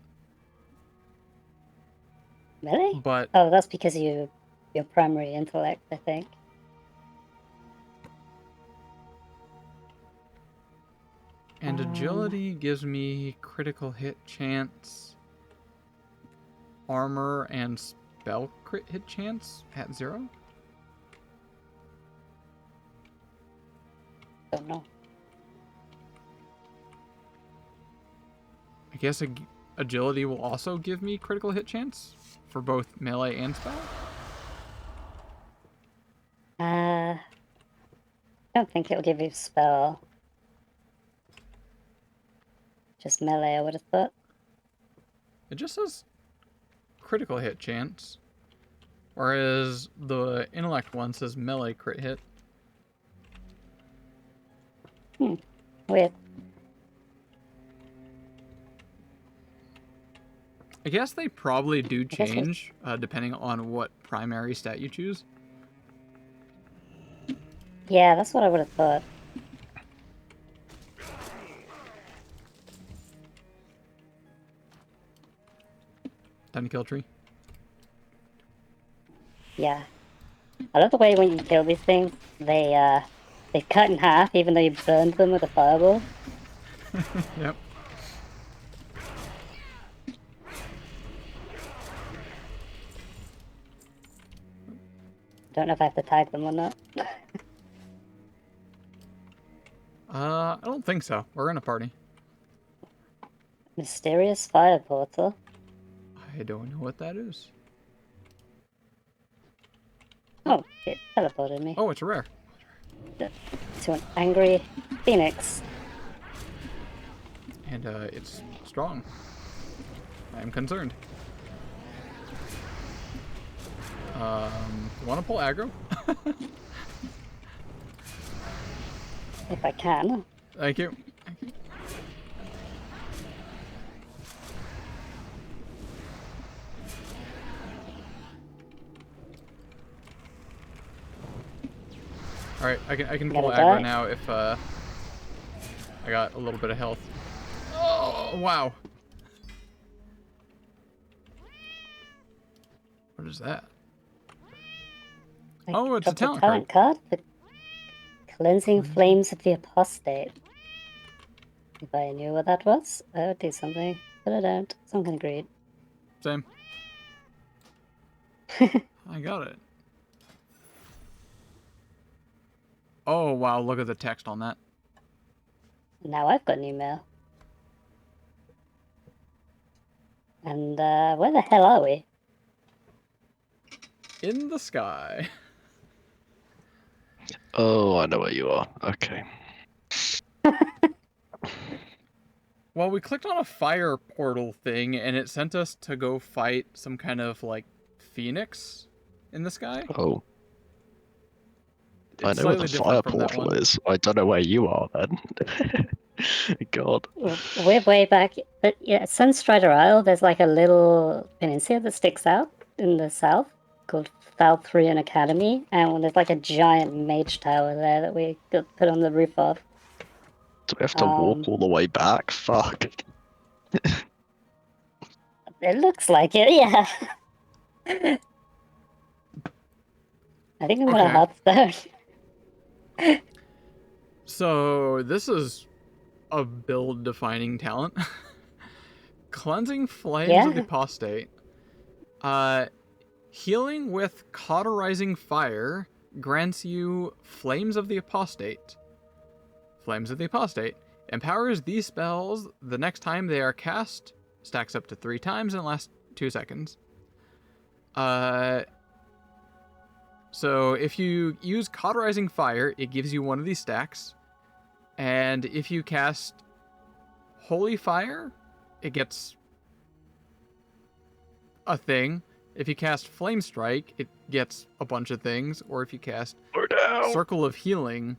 Melee? But Oh, that's because your primary intellect, I think. and agility gives me critical hit chance, armor, and spell crit hit chance at 0. Don't know. I guess agility will also give me critical hit chance for both melee and spell. I don't think it'll give you spell. Just melee, I would have thought. It just says critical hit chance, whereas the intellect one says melee crit hit. Weird. I guess they probably do change depending on what primary stat you choose. Yeah, that's what I would have thought. Time to kill tree. Yeah. I love the way when you kill these things, they cut in half even though you burned them with a fireball. Yep. Don't know if I have to tag them or not. I don't think so. We're in a party. Mysterious fire portal. I don't know what that is. Oh, it teleported me Oh, it's rare. to an angry phoenix. And it's strong. I'm concerned. Want to pull aggro? If I can. Thank you. All right, I can pull Gonna aggro die? now if I got a little bit of health. Oh wow! What is that? I Oh, it's a dropped talent card. The Cleansing Flames of the Apostate. If I knew what that was, I would do something, but I don't, so I'm gonna greed. Same. I got it. Oh wow! Look at the text on that. Now I've got new mail. And where the hell are we? in the sky. Oh, I know where you are. Okay. Well, we clicked on a fire portal thing, and it sent us to go fight some kind of, like, phoenix in the sky. Oh, It's I know where slightly the fire different from that portal one. is. I don't know where you are then. God. We're way back. But yeah, Sunstrider Isle, there's like a little peninsula that sticks out in the south called Falthrian Academy, and there's like a giant mage tower there that we got put on the roof of. Do we have to walk all the way back? Fuck. It looks like it, yeah. I think I'm gonna Hearthstone. So, this is a build-defining talent. Cleansing Flames of the Apostate. Healing with Cauterizing Fire grants you Flames of the Apostate. Flames of the Apostate empowers these spells the next time they are cast, stacks up to 3 times and lasts 2 seconds. So if you use Cauterizing Fire, it gives you one of these stacks. And if you cast Holy Fire, it gets a thing. If you cast Flame Strike, it gets a bunch of things. Or if you cast Circle of Healing,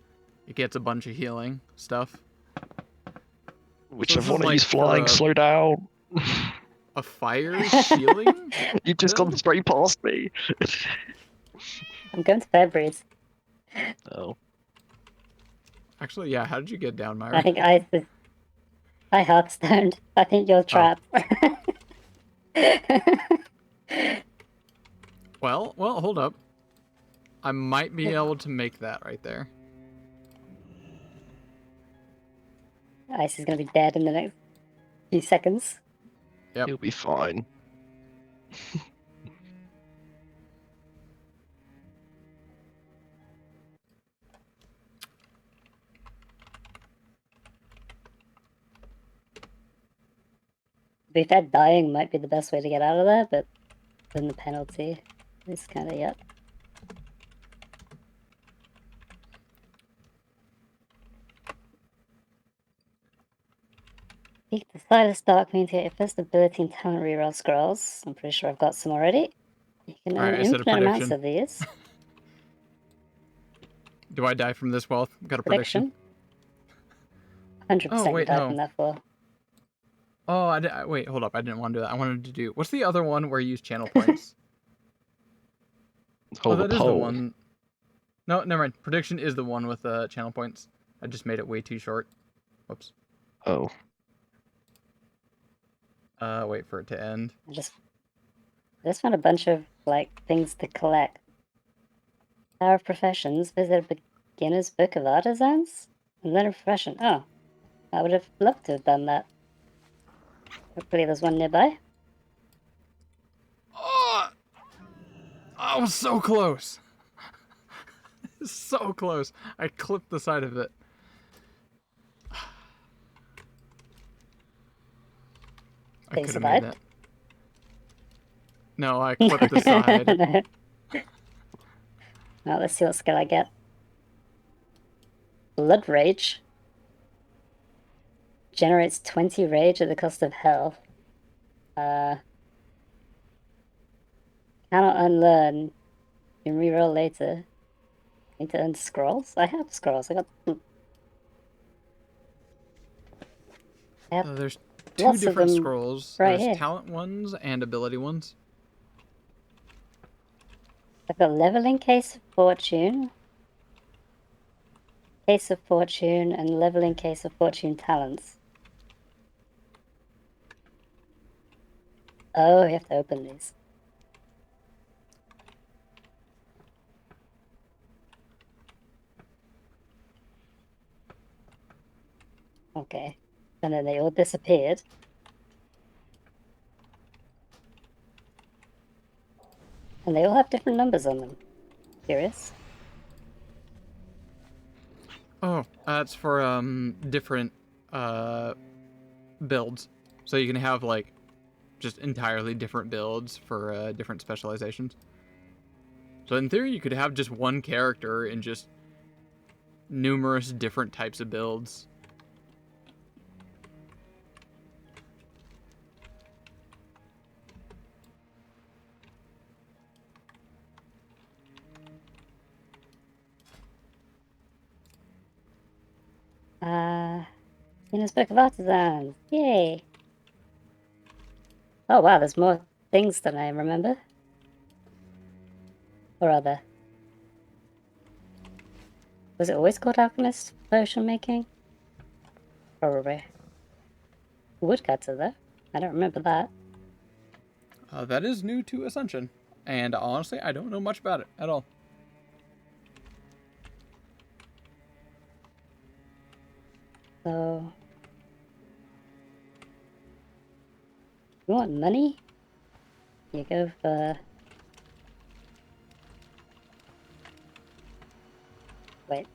it gets a bunch of healing stuff. Whichever one of you's flying, slow down. A fire shielding? You've just gone straight past me. I'm going to February's. Oh. Actually, yeah, how did you get down, Myra? I think I Hearthstoned. I think you're trapped. Well, hold up. I might be able to make that right there. Ice is gonna be dead in the next few seconds. Yep. He'll be fine. To be fair, dying might be the best way to get out of there, but then the penalty is kind of yet. Peek the Silas Dark means to get your first ability and talent reroll scrolls. I'm pretty sure I've got some already. You can earn infinite amounts of these. Do I die from this wealth? Got a prediction. 100% you die from that fall. Oh, wait, hold up. I didn't want to do that. I wanted to do... What's the other one where you use channel points? That is the one. No, never mind. Prediction is the one with channel points. I just made it way too short. Whoops. Oh. Wait for it to end. I just found a bunch of, like, things to collect. Power of Professions. Visit a beginner's book of artisans. And then a profession. Oh. I would have loved to have done that. Hopefully there's one nearby. Oh! I was so close. So close. I clipped the side of it. I could have made that. No, I clipped the side. Now let's see what skill I get. Blood Rage. Generates 20 rage at the cost of health. Cannot unlearn. You can reroll later. Need to earn scrolls? I have scrolls. I got... There's two different scrolls. Right There's here. talent ones and ability ones. I've got Leveling Case of Fortune. Case of Fortune and Leveling Case of Fortune talents. Oh, you have to open these. Okay. And then they all disappeared. And they all have different numbers on them. Curious. Oh, that's for different builds. So you can have like just entirely different builds for different specializations. So in theory, you could have just one character in just numerous different types of builds. Guinness Book of Artisans. Yay. Oh wow, there's more things than I remember. Or other. Was it always called alchemist potion making? Probably. Woodcutter though. I don't remember that. That is new to Ascension. And honestly, I don't know much about it at all. So... You want money? You go for... Wait.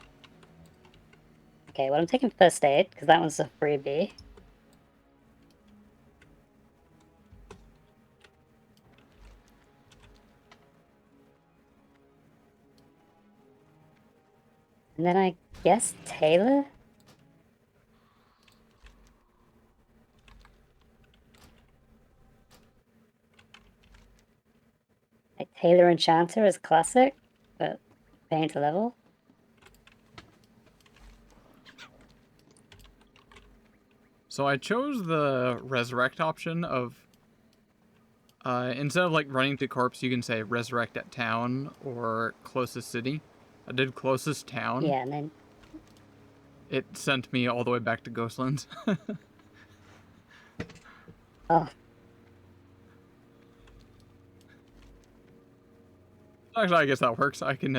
Okay, well I'm taking first aid, because that one's a freebie. And then I guess Taylor? Like Taylor Enchanter is classic, but paying to level. So I chose the resurrect option of instead of like running to corpse, you can say resurrect at town or closest city. I did closest town. Yeah, and then It sent me all the way back to Ghostlands. oh, Actually, I guess that works. I can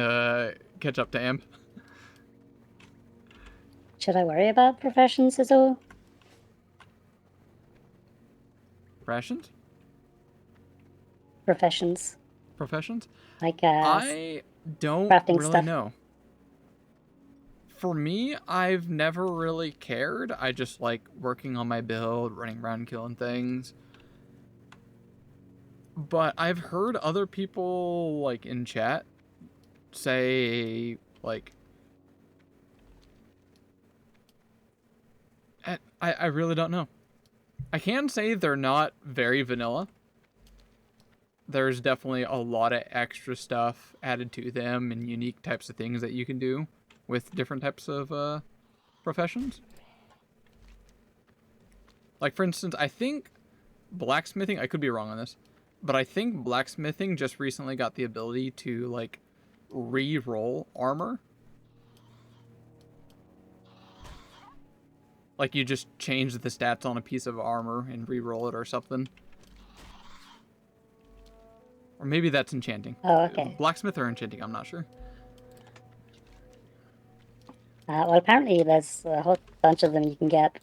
catch up to Amp. should I worry about professions at all? Rations? Professions. Professions? Like I don't crafting really stuff. know. For me, I've never really cared. I just like working on my build, running around killing things. But I've heard other people like in chat say like I really don't know. I can say they're not very vanilla. There's definitely a lot of extra stuff added to them and unique types of things that you can do with different types of professions. Like, for instance, I think blacksmithing, I could be wrong on this, but I think blacksmithing just recently got the ability to, like, re-roll armor. Like, you just change the stats on a piece of armor and re-roll it or something. Or maybe that's enchanting. Oh, okay. Blacksmith or enchanting, I'm not sure. Well, apparently there's a whole bunch of them you can get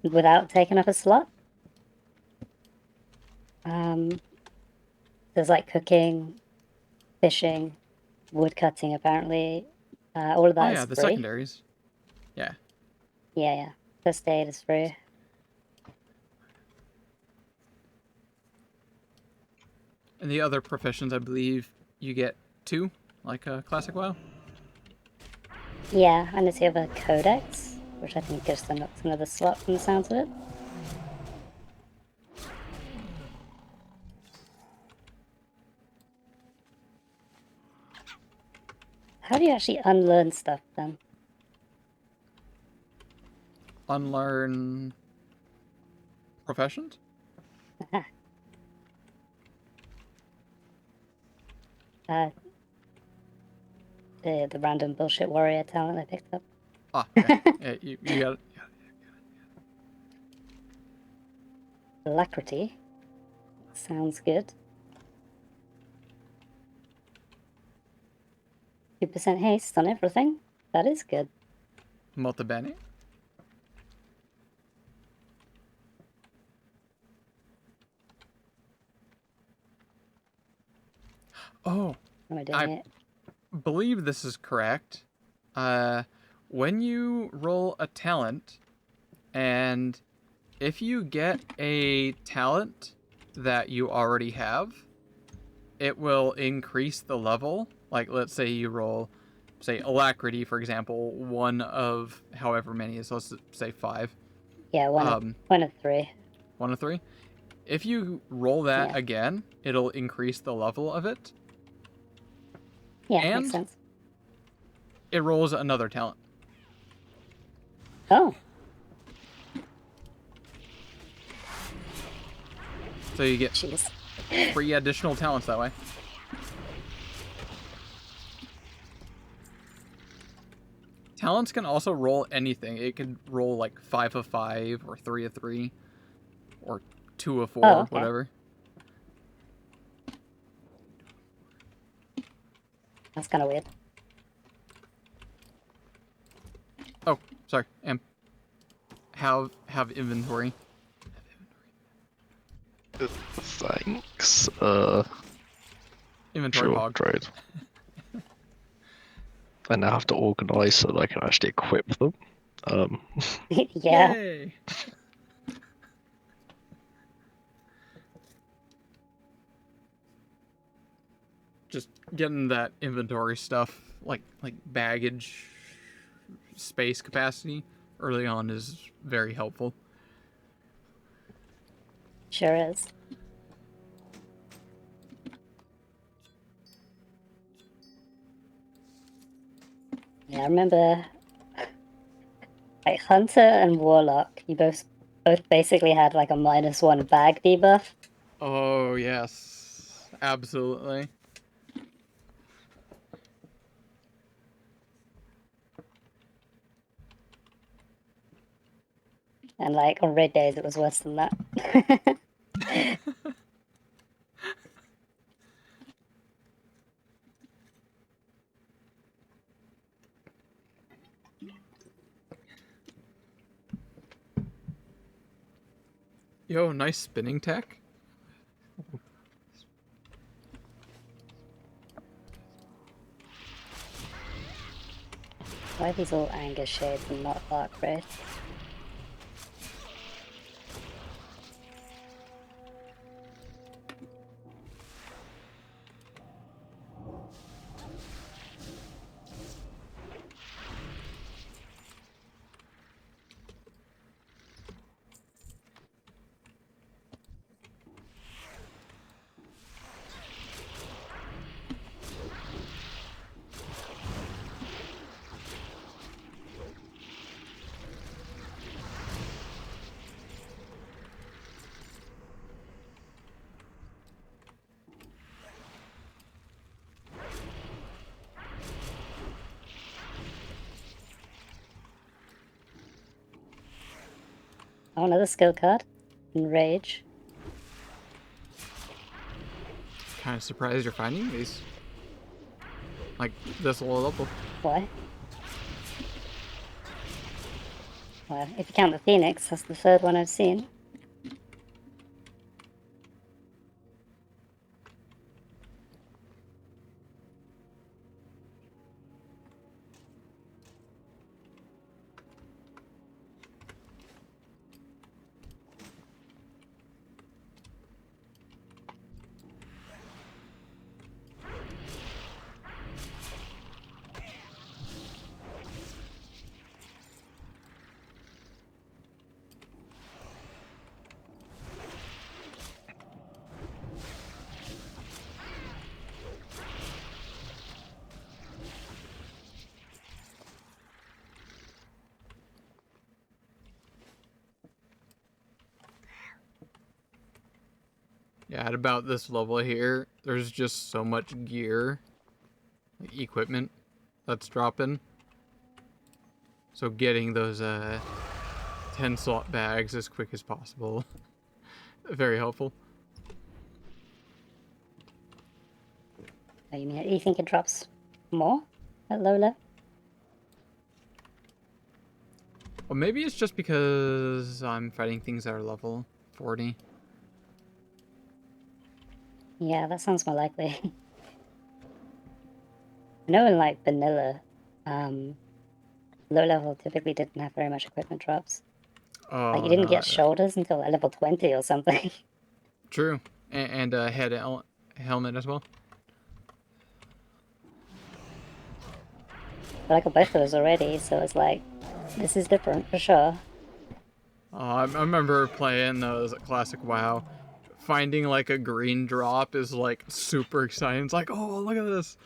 without taking up a slot. There's like cooking, fishing, wood cutting. Apparently, all of that is the free. secondaries. Yeah. Yeah. First aid is free. And the other professions, I believe, you get 2, like a classic WoW. Yeah, and it's the other codex, which I think gives them another slot from the sounds of it. How do you actually unlearn stuff then? Unlearn professions? The random bullshit warrior talent I picked up. Ah, okay. Yeah, you got it. Alacrity. Sounds good. 2% haste on everything. That is good. Molto bene. Oh, Am I doing it? believe this is correct. When you roll a talent, and if you get a talent that you already have, it will increase the level. Like, let's say you roll, say, alacrity, for example, one of however many is, let's say 5. Yeah, one of 3. 1 of 3. If you roll that Yeah. again, it'll increase the level of it. Yeah, And makes sense. it rolls another talent. Oh, So you get jeez. 3 additional talents that way. Talents can also roll anything. It could roll like 5 of 5 or 3 of 3 or 2 of 4, Oh, okay. whatever. That's kind of weird. Oh, sorry. Have inventory. Thanks. Inventory Sure, hog. trade. I now have to organize so that I can actually equip them. Yeah. Yay! Just getting that inventory stuff, like baggage space capacity early on is very helpful. Sure is. Yeah, I remember like Hunter and Warlock, you both basically had like a -1 bag debuff. Oh, yes. Absolutely. And like on red days it was worse than that. Yo, nice spinning tech. Why are these all anger shades and not dark red? Oh, another skill card. Enrage. Kind of surprised you're finding these. Like, this low level. Why? Well, if you count the Phoenix, that's the 3rd one I've seen. Yeah, at about this level here, there's just so much gear, like equipment, that's dropping. So getting those 10 slot bags as quick as possible, very helpful. Oh, you think it drops more at low level? Well, maybe it's just because I'm fighting things that are level 40. Yeah, that sounds more likely. I know in like vanilla, low level typically didn't have very much equipment drops. Like you Oh, didn't no. get shoulders until like level 20 or something. True. And helmet as well. But I got both of those already, so it's like, this is different for sure. I remember playing those classic WoW. Finding like a green drop is like super exciting. It's like, oh, look at this.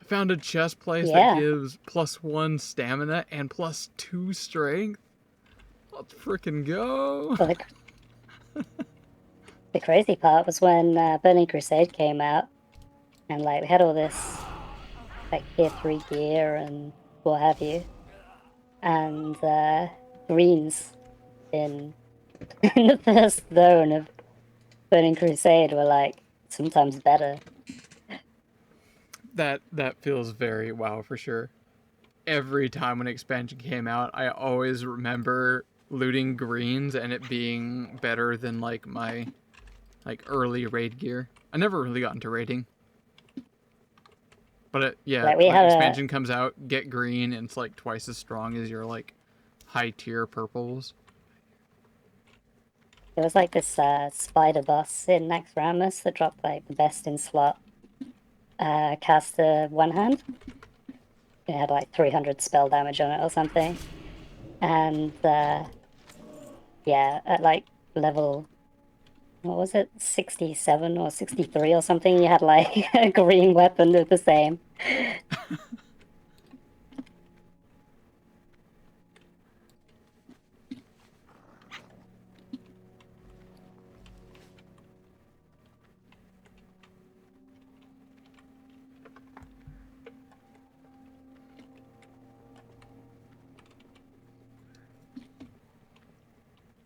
I found a chest place that gives +1 stamina and +2 strength. Let's freaking go. But the crazy part was when Burning Crusade came out, and like we had all this like tier 3 gear and what have you, and greens in in the first zone of Burning Crusade were like sometimes better. That feels very WoW for sure. Every time when expansion came out, I always remember looting greens and it being better than like my like early raid gear. I never really got into raiding. But Like, we had expansion comes out, get green, and it's like twice as strong as your like high tier purples. There was like this spider boss in Naxxramas that dropped like the best in slot caster one hand. It had like 300 spell damage on it or something. And yeah, at like level, what was it, 67 or 63 or something, you had like a green weapon of the same.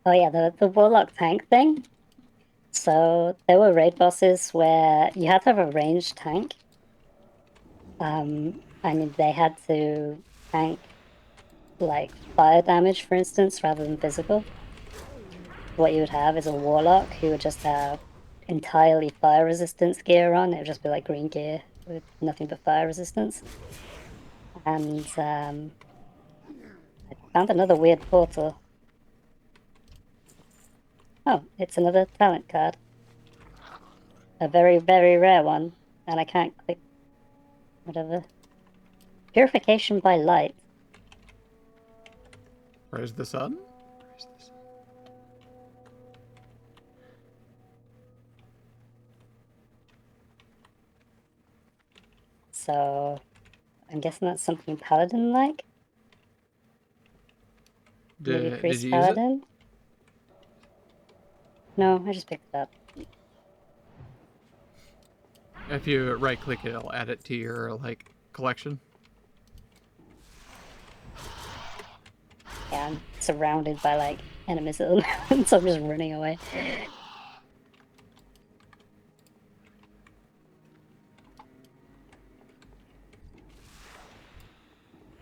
Oh yeah, the Warlock tank thing. So there were raid bosses where you had to have a ranged tank. And they had to tank like fire damage, for instance, rather than physical. What you would have is a Warlock who would just have entirely fire resistance gear on. It would just be like green gear with nothing but fire resistance. And I found another weird portal. Oh, it's another talent card. A very, very rare one. And I can't click whatever. Purification by light. Where's the sun? So I'm guessing that's something Paladin like. Maybe Priest did you Paladin? use it? No, I just picked it up. If you right click it, it'll add it to your like collection. Yeah, I'm surrounded by like enemies at the moment, so I'm just running away.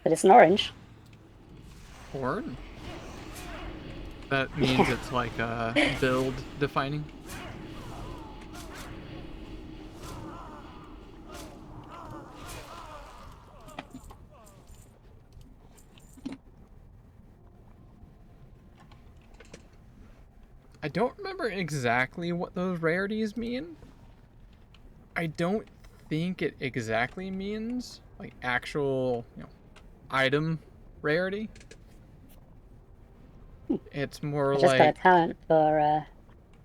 But it's an orange. Orange? That means it's like build defining. I don't remember exactly what those rarities mean. I don't think it exactly means like actual, item rarity. It's more I just got a like talent for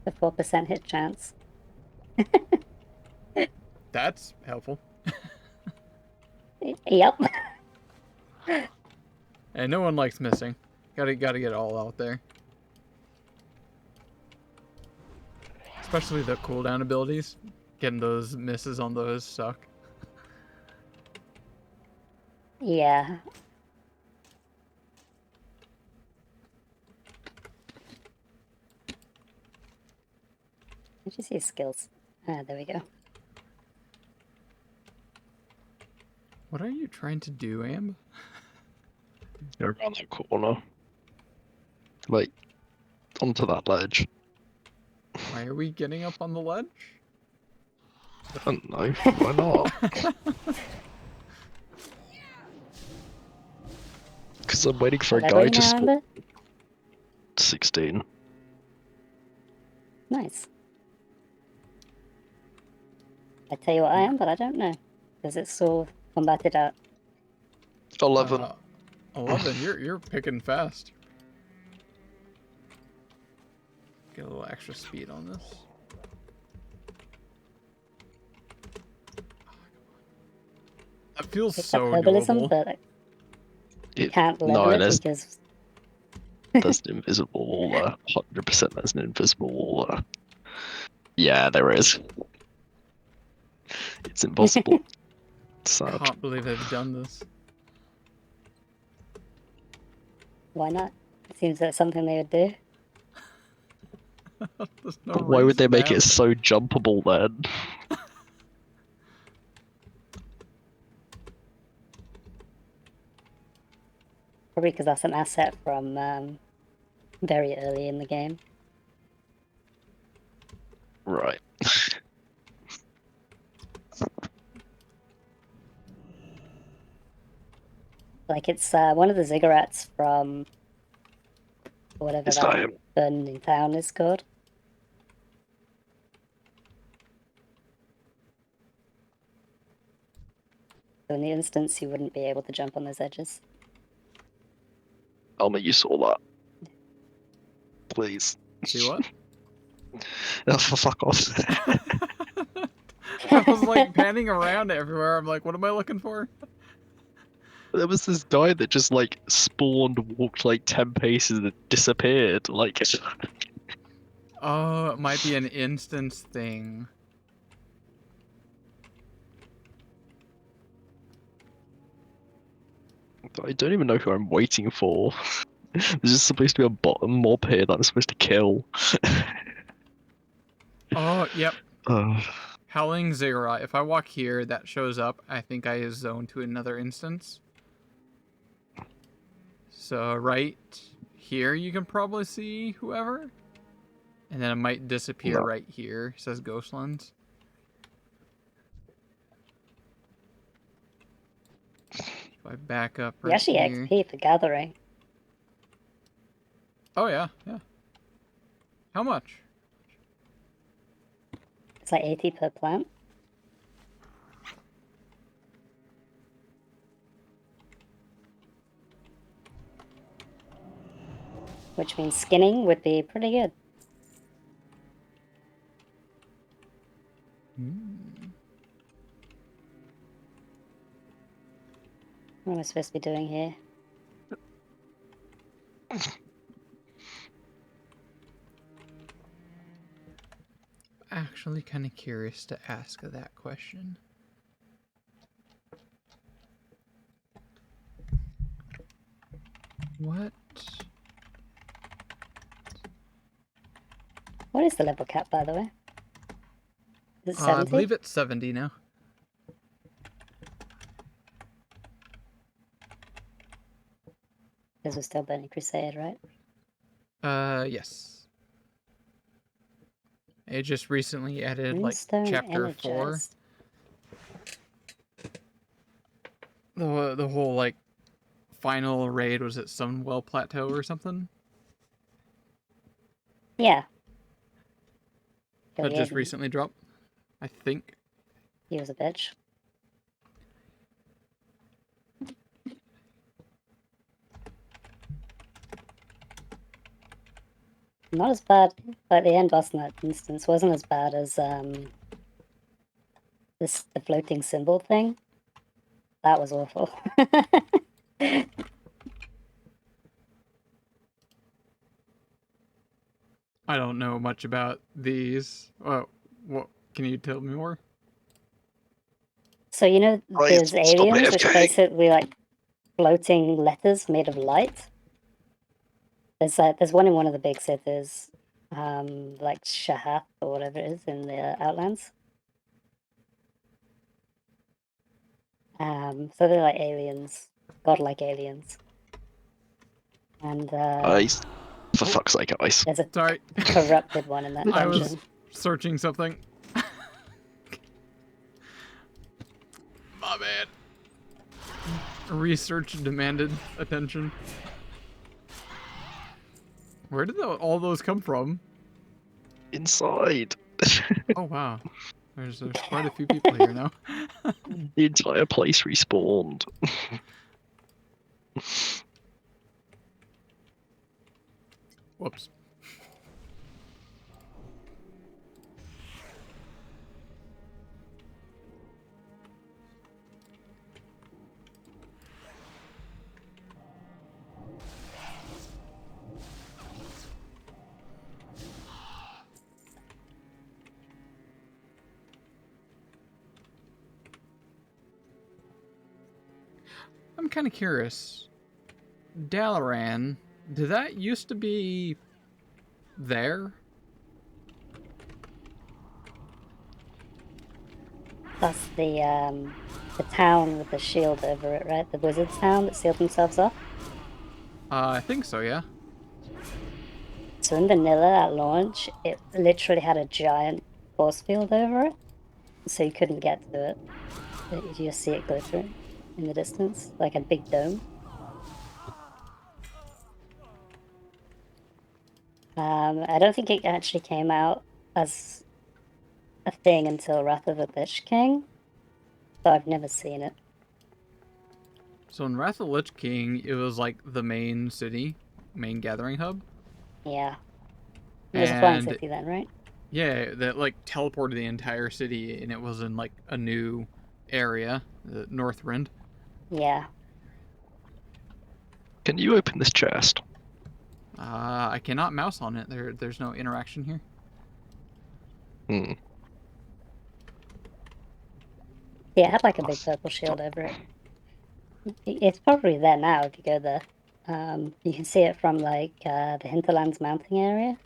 the 4% hit chance. that's helpful. Yep. And no one likes missing. Gotta get it all out there. Especially the cooldown abilities. Getting those misses on those suck. Yeah. Did you see skills? Ah, there we go. What are you trying to do, Amb? Go around that corner. Like, onto that ledge. Why are we getting up on the ledge? I don't know. Why not? Because I'm waiting for a guy to spawn. 16. Nice. I tell you what I am, but I don't know. Because it's all combated out. 11. 11. You're picking fast. Get a little extra speed on this. That feels Picked so up herbalism, doable. but you can't level No, it there's because there's an invisible wall there. 100% there's an invisible wall there. Yeah, there is. It's impossible. Sad. Can't believe they've done this. why not? It seems that's something they would do. There's no But why would they reason to make it have so jumpable then? Probably because that's an asset from very early in the game. Right. Like it's one of the ziggurats from whatever Is that that him? burning town is called. So in the instance, you wouldn't be able to jump on those edges. Tell me you saw that. Please. See what? Oh, for fuck off. I was like panning around everywhere. I'm like, what am I looking for? There was this guy that just like spawned, walked like 10 paces and disappeared. Like, Oh, it might be an instance thing. I don't even know who I'm waiting for. There's just supposed to be a bottom mob here that I'm supposed to kill. Oh, yep. Uh, Howling Ziggurat. If I walk here, that shows up. I think I is zoned to another instance. So right here, you can probably see whoever. And then it might disappear No. right here. It says Ghostlands. If I back up You right actually here. XP for gathering. Oh, yeah, yeah. How much? It's like 80 per plant. Which means skinning would be pretty good. What am I supposed to be doing here? Actually kind of curious to ask that question. What? What is the level cap, by the way? Is it I 70? believe it's 70 now. Because we're still Burning Crusade, right? Yes. It just recently added like Moonstone chapter 4. energized. The whole like final raid was at Sunwell Plateau or something. Yeah. That just Brilliant. recently dropped, I think. He was a bitch. Not as bad, like the end boss in that instance wasn't as bad as the floating symbol thing. That was awful. I don't know much about these. What can you tell me more? So you know Right, there's stop aliens, which are AFK. basically like floating letters made of light. There's one in one of the big cities, like Shahath or whatever it is in the Outlands. So they're like aliens, godlike aliens. And Ice. For fuck's sake, ice. there's a Sorry. corrupted one in that I dungeon. was searching something. My bad. Research demanded attention. Where did all those come from? Inside. Oh, wow. There's quite a few people here now. The entire place respawned. Whoops. I'm kind of curious. Dalaran, did that used to be there? That's the town with the shield over it, right? The wizard's town that sealed themselves off. I think so, yeah. So in vanilla at launch, it literally had a giant force field over it, so you couldn't get to it. You just see it go through in the distance, like a big dome. I don't think it actually came out as a thing until Wrath of the Lich King, but I've never seen it. So in Wrath of the Lich King, it was like the main city, main gathering hub. Yeah. It was a flying And city then, right? yeah, that like teleported the entire city, and it was in like a new area, the Northrend. Yeah. Can you open this chest? I cannot mouse on it. There's no interaction here. Hmm. Yeah, it had like a big purple shield over it. It's probably there now if you go there. You can see it from like the Hinterlands mounting area.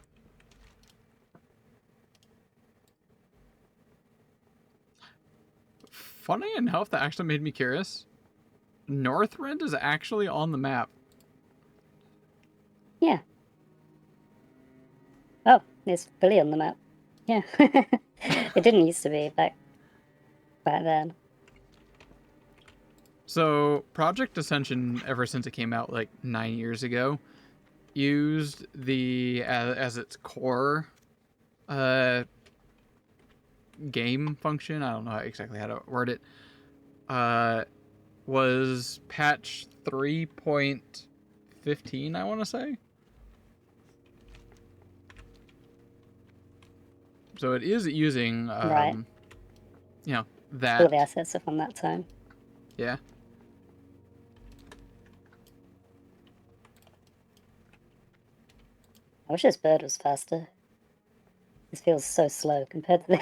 Funny enough, that actually made me curious. Northrend is actually on the map. Yeah. Oh, it's fully on the map. Yeah. It didn't used to be back then. So Project Ascension, ever since it came out like 9 years ago, used the as its core game function. I don't know exactly how to word it. Was patch 3.15, I want to say. So it is using Right. you know, All that. the assets are from that time. Yeah. I wish this bird was faster. This feels so slow compared to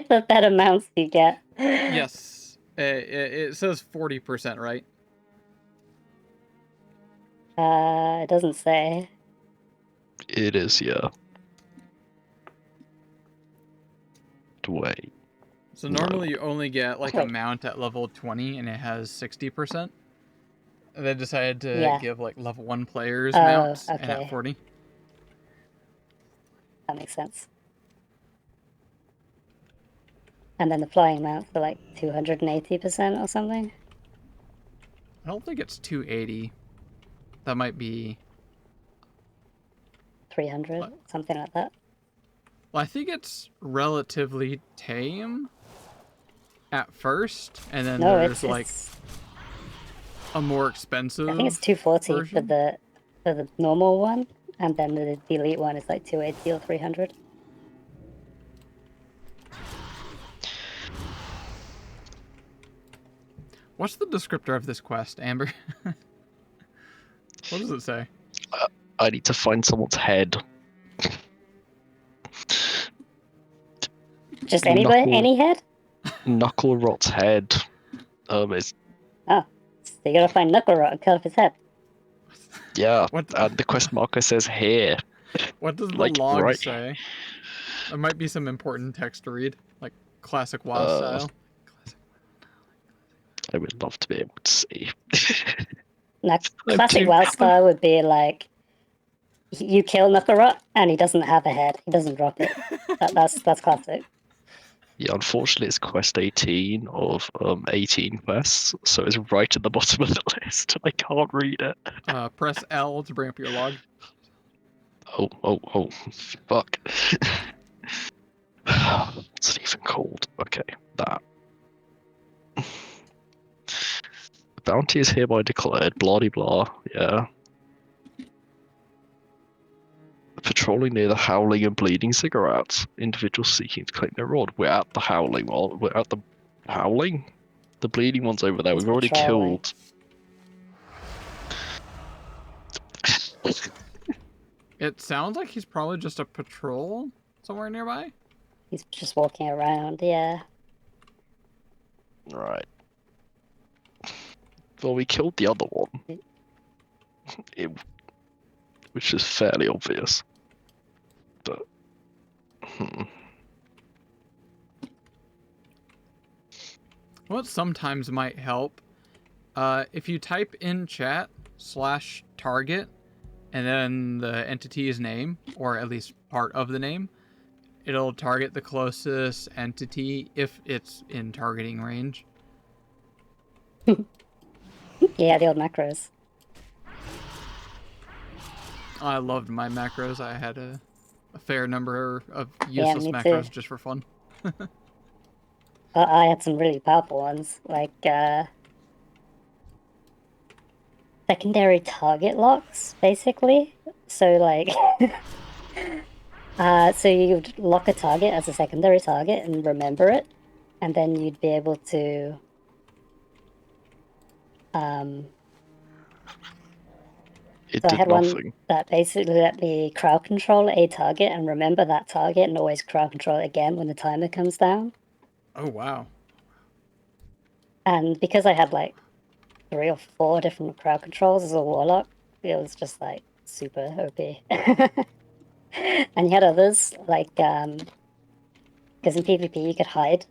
the better mounts you get. Yes. It says 40%, right? It doesn't say. It is, yeah. Wait. So No. normally you only get like a Wait. mount at level 20 and it has 60%. They decided to Yeah. give like level 1 players Oh, mounts and okay. at 40. That makes sense. And then the flying mounts are like 280% or something. I don't think it's 280. That might be 300, What? something like that. Well, I think it's relatively tame at first, and then No, there's it's like a more expensive. I think it's 240 version. for the normal one, and then the elite one is like 280 or 300. What's the descriptor of this quest, Amber? What does it say? I need to find someone's head. Just anybody, any head? Knuckle Rot's head. It's Oh, so you gotta find Knuckle Rot and cut off his head. yeah. What? And the quest marker says here. What does the Like, log right. say? There might be some important text to read, like classic WoW style. I would love to be able to see. Now, I'm classic too- WoW style would be like, you kill Knuckle Rot and he doesn't have a head. He doesn't drop it. That's classic. Yeah, unfortunately, it's quest 18 of 18 quests, so it's right at the bottom of the list. I can't read it. Press L to bring up your log. Oh, fuck. What's it even called? Okay, that. The bounty is hereby declared. Blah de blah. Yeah. Patrolling near the Howling and Bleeding Cigarettes. Individuals seeking to claim their reward. We're at the Howling. We're at the Howling. The Bleeding one's over there. It's We've already patrolling. killed. It sounds like he's probably just a patrol somewhere nearby. He's just walking around, yeah. Right. Well, we killed the other one. Which is fairly obvious. But, What sometimes might help, if you type in chat /target and then the entity's name, or at least part of the name, it'll target the closest entity if it's in targeting range. Yeah, the old macros. I loved my macros. I had a fair number of Yeah, useless me macros too. just for fun. I had some really powerful ones, like secondary target locks, basically. So like, so you'd lock a target as a secondary target and remember it, and then you'd be able to it So I did had nothing. one that basically let me crowd control a target and remember that target and always crowd control it again when the timer comes down. Oh, wow. And because I had like 3 or 4 different crowd controls as a warlock, it was just like super OP. And you had others like because in PvP you could hide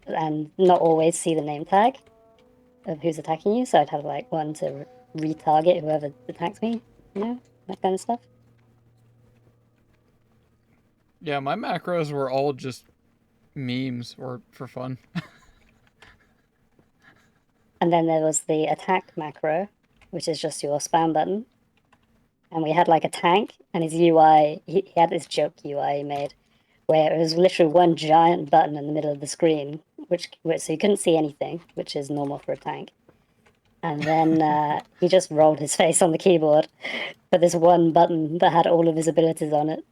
and not always see the name tag of who's attacking you. So I'd have like one to retarget whoever attacks me, you know, that kind of stuff. Yeah, my macros were all just memes or for fun. And then there was the attack macro, which is just your spam button. And we had like a tank, and his UI, he had this joke UI he made, where it was literally one giant button in the middle of the screen, so you couldn't see anything, which is normal for a tank. And then he just rolled his face on the keyboard for this one button that had all of his abilities on it.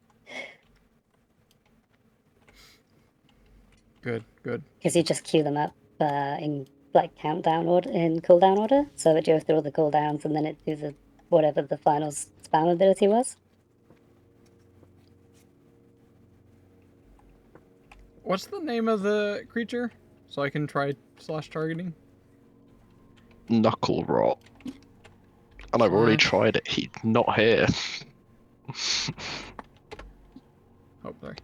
Good, good. Because you just queue them up in like countdown order, in cooldown order, so it goes through all the cooldowns and then it do the whatever the final spam ability was. What's the name of the creature? So I can try /targeting. Knuckle rot. And I've already tried it. He's not here. Oh, sorry.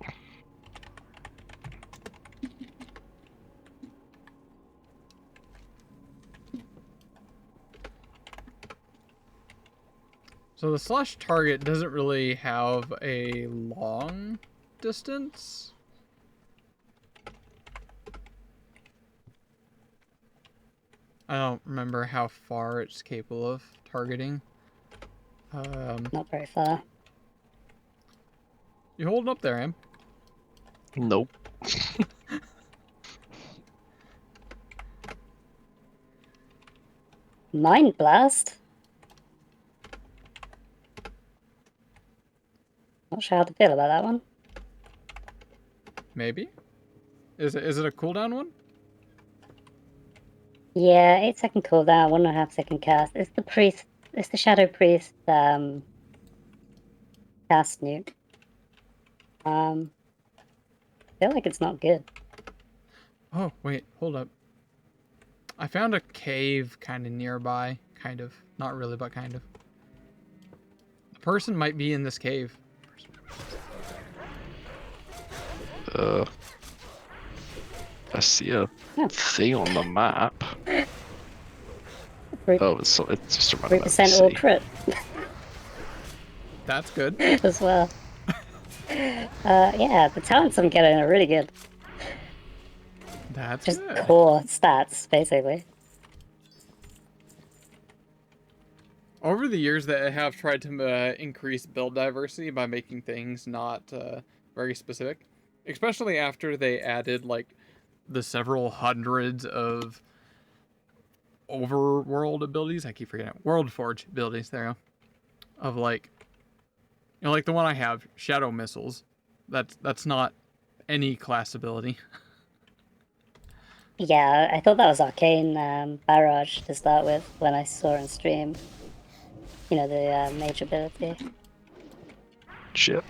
So the /target doesn't really have a long distance. I don't remember how far it's capable of targeting. Not very far. You holding up there, Am? Nope. Mind Blast? Not sure how to feel about that one. Maybe? Is it a cooldown one? Yeah, 8-second cooldown, 1.5-second cast. It's the priest. It's the Shadow Priest cast nuke. I feel like it's not good. Oh, wait, hold up. I found a cave kind of nearby. Kind of. Not really, but kind of. The person might be in this cave. I see a thing on the map. Oh, it's just a random 3% all NPC. crit That's good. as well. Yeah, the talents I'm getting are really good. That's Just good. core stats, basically. Over the years, that I have tried to increase build diversity by making things not very specific. especially after they added like the several hundreds of overworld abilities. I keep forgetting World Forge abilities. There, you go. Of like, like the one I have, Shadow Missiles. That's not any class ability. Yeah, I thought that was Arcane Barrage to start with when I saw on stream. You know, the mage ability. Shit.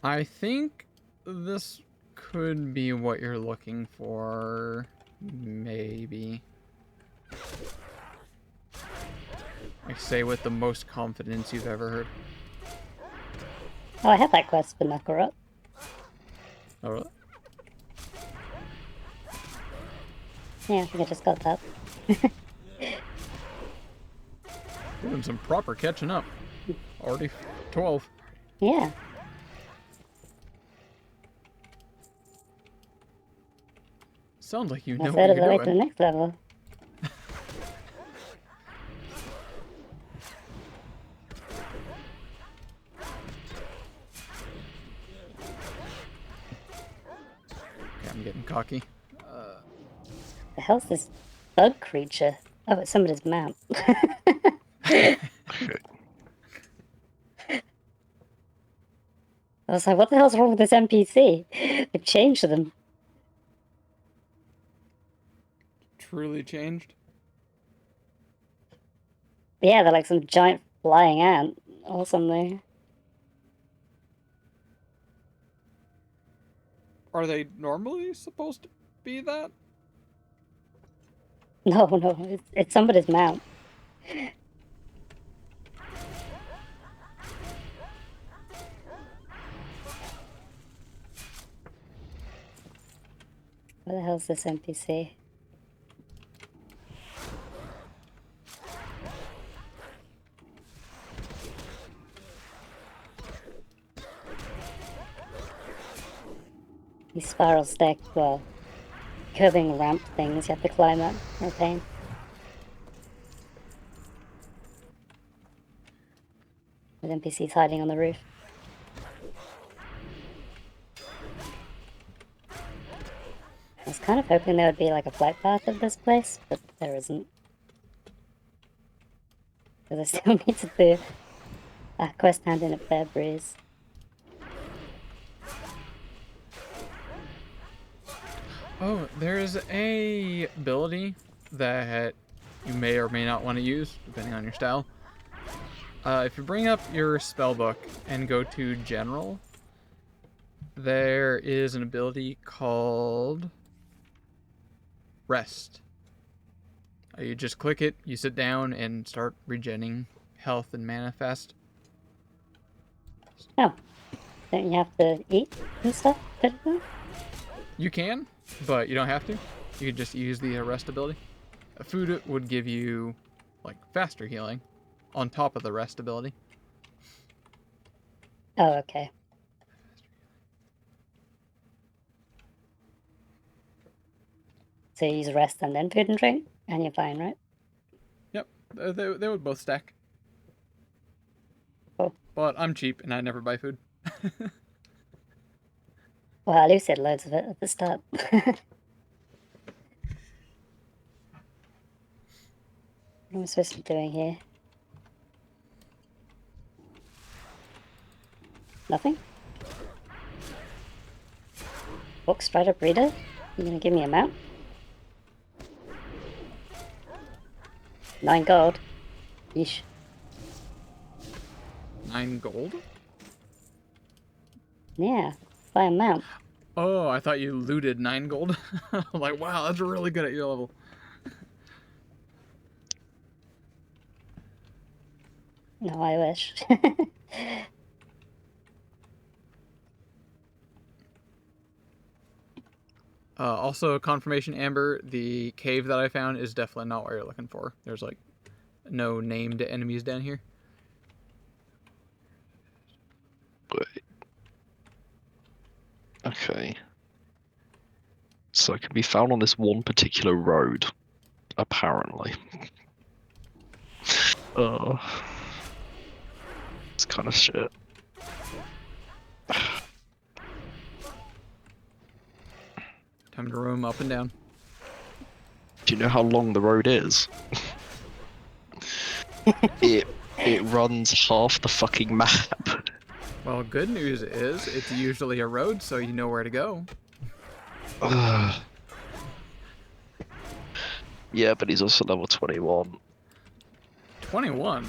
I think this could be what you're looking for. Maybe. I say with the most confidence you've ever heard. Oh, I had that quest for Nakarot. Oh, really? Yeah, I think I just got that. Doing some proper catching up. Already 12. Yeah. Sounds like you A know third what of the you're way to the doing. next level. Okay, I'm getting cocky. The hell's this bug creature? Oh, it's somebody's mount. I was like, what the hell's wrong with this NPC? They changed them. Truly changed. Yeah, they're like some giant flying ant or something. Are they normally supposed to be that? No, no, it's somebody's mount. Where the hell's this NPC? These spiral stack, well, curving ramp things you have to climb up. No pain. With NPCs hiding on the roof. I was kind of hoping there would be like a flight path of this place, but there isn't. Because I still need to do a quest hand in at Fair Breeze. Oh, there's a ability that you may or may not want to use, depending on your style. If you bring up your spellbook and go to General, there is an ability called Rest. You just click it, you sit down, and start regenerating health and manifest. Oh, don't you have to eat and stuff? You can, but you don't have to. You can just use the rest ability. Food would give you like faster healing on top of the rest ability. Oh, okay. So you use rest and then food and drink, and you're fine, right? Yep, they would both stack. Cool. But I'm cheap and I never buy food. Well, at least you had loads of it at the start. What am I supposed to be doing here? Nothing? Book Strider Breeder? You gonna give me a mount? 9 gold. Yeesh. 9 gold? Yeah, buy a mount. Oh, I thought you looted 9 gold. I'm like, wow, that's really good at your level. No, I wish. Also, confirmation, Amber, the cave that I found is definitely not what you're looking for. There's like no named enemies down here. Okay. So it can be found on this one particular road, apparently. It's kind of shit. Time to roam up and down. Do you know how long the road is? It runs half the fucking map. Well, good news is it's usually a road, so you know where to go. Yeah, but he's also level 21. 21?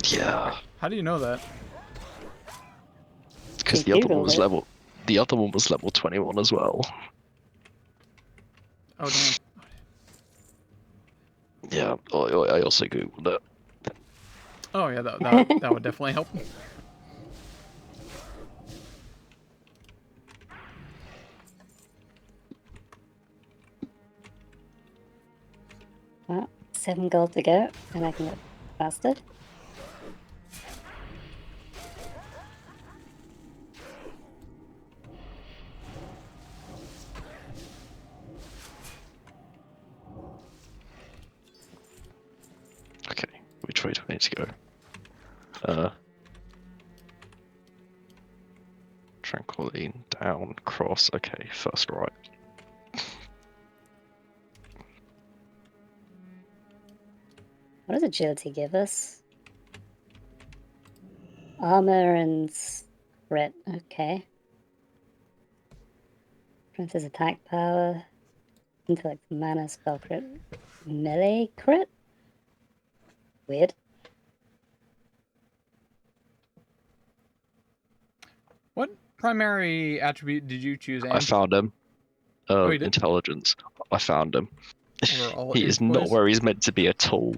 Yeah. How do you know that? Because You Googled it. the other one was level 21 as well. Oh, damn. Yeah, I also googled it. Oh, yeah, that would definitely help. Well, 7 gold to go, and I can get faster. Okay, which way do I need to go? Tranquility, down, cross, okay, first right. What does agility give us? Armor and crit, okay. Princess attack power, intellect, mana, spell crit, melee crit? Weird. What primary attribute did you choose, I Anne? found him. You did? Intelligence. I found him. We're all He is not boys? where he's meant to be at all.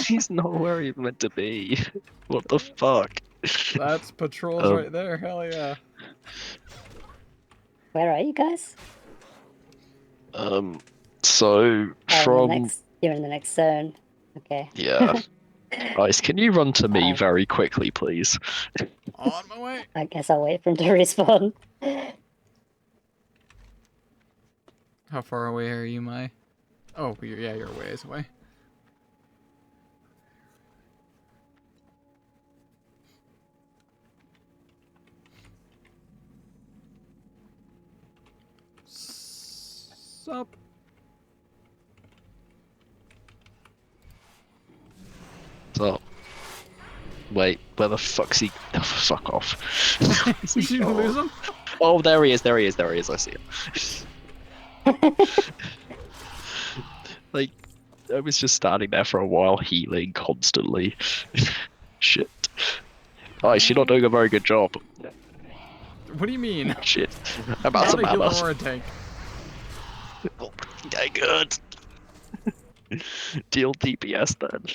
He's not where he's meant to be. What the fuck? That's patrols right there, hell yeah. Where are you guys? So from You're in the next zone. Okay. yeah. Guys, can you run to me very quickly, please? On my way. I guess I'll wait for him to respawn. How far away are you, Mai? Oh, you're a ways away. Sup? So, wait, where the fuck's he? Oh, fuck off. Did you lose him? Oh, there he is, I see him. Like, I was just standing there for a while, healing constantly. Shit. Oh, she's not doing a very good job. What do you mean? Shit. I'm out of Not a healer mana. or a tank. Yeah, good. Deal DPS then.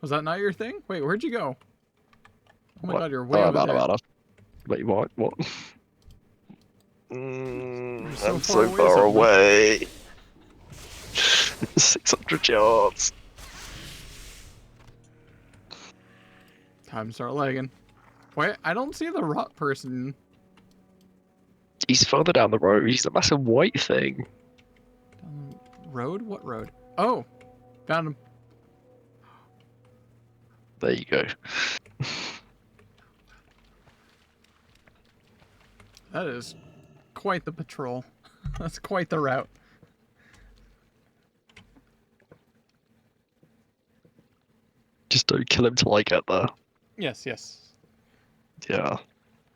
Was that not your thing? Wait, where'd you go? Oh my What? god, you're way over I'm there. out of. Wait, what? You're I'm so far away. 600 yards. Time to start lagging. Wait, I don't see the rot person. He's further down the road. He's a massive white thing. Road? What road? Oh, found him. There you go. That is quite the patrol. That's quite the route. Just don't kill him till I get there. Yes, yes. Yeah.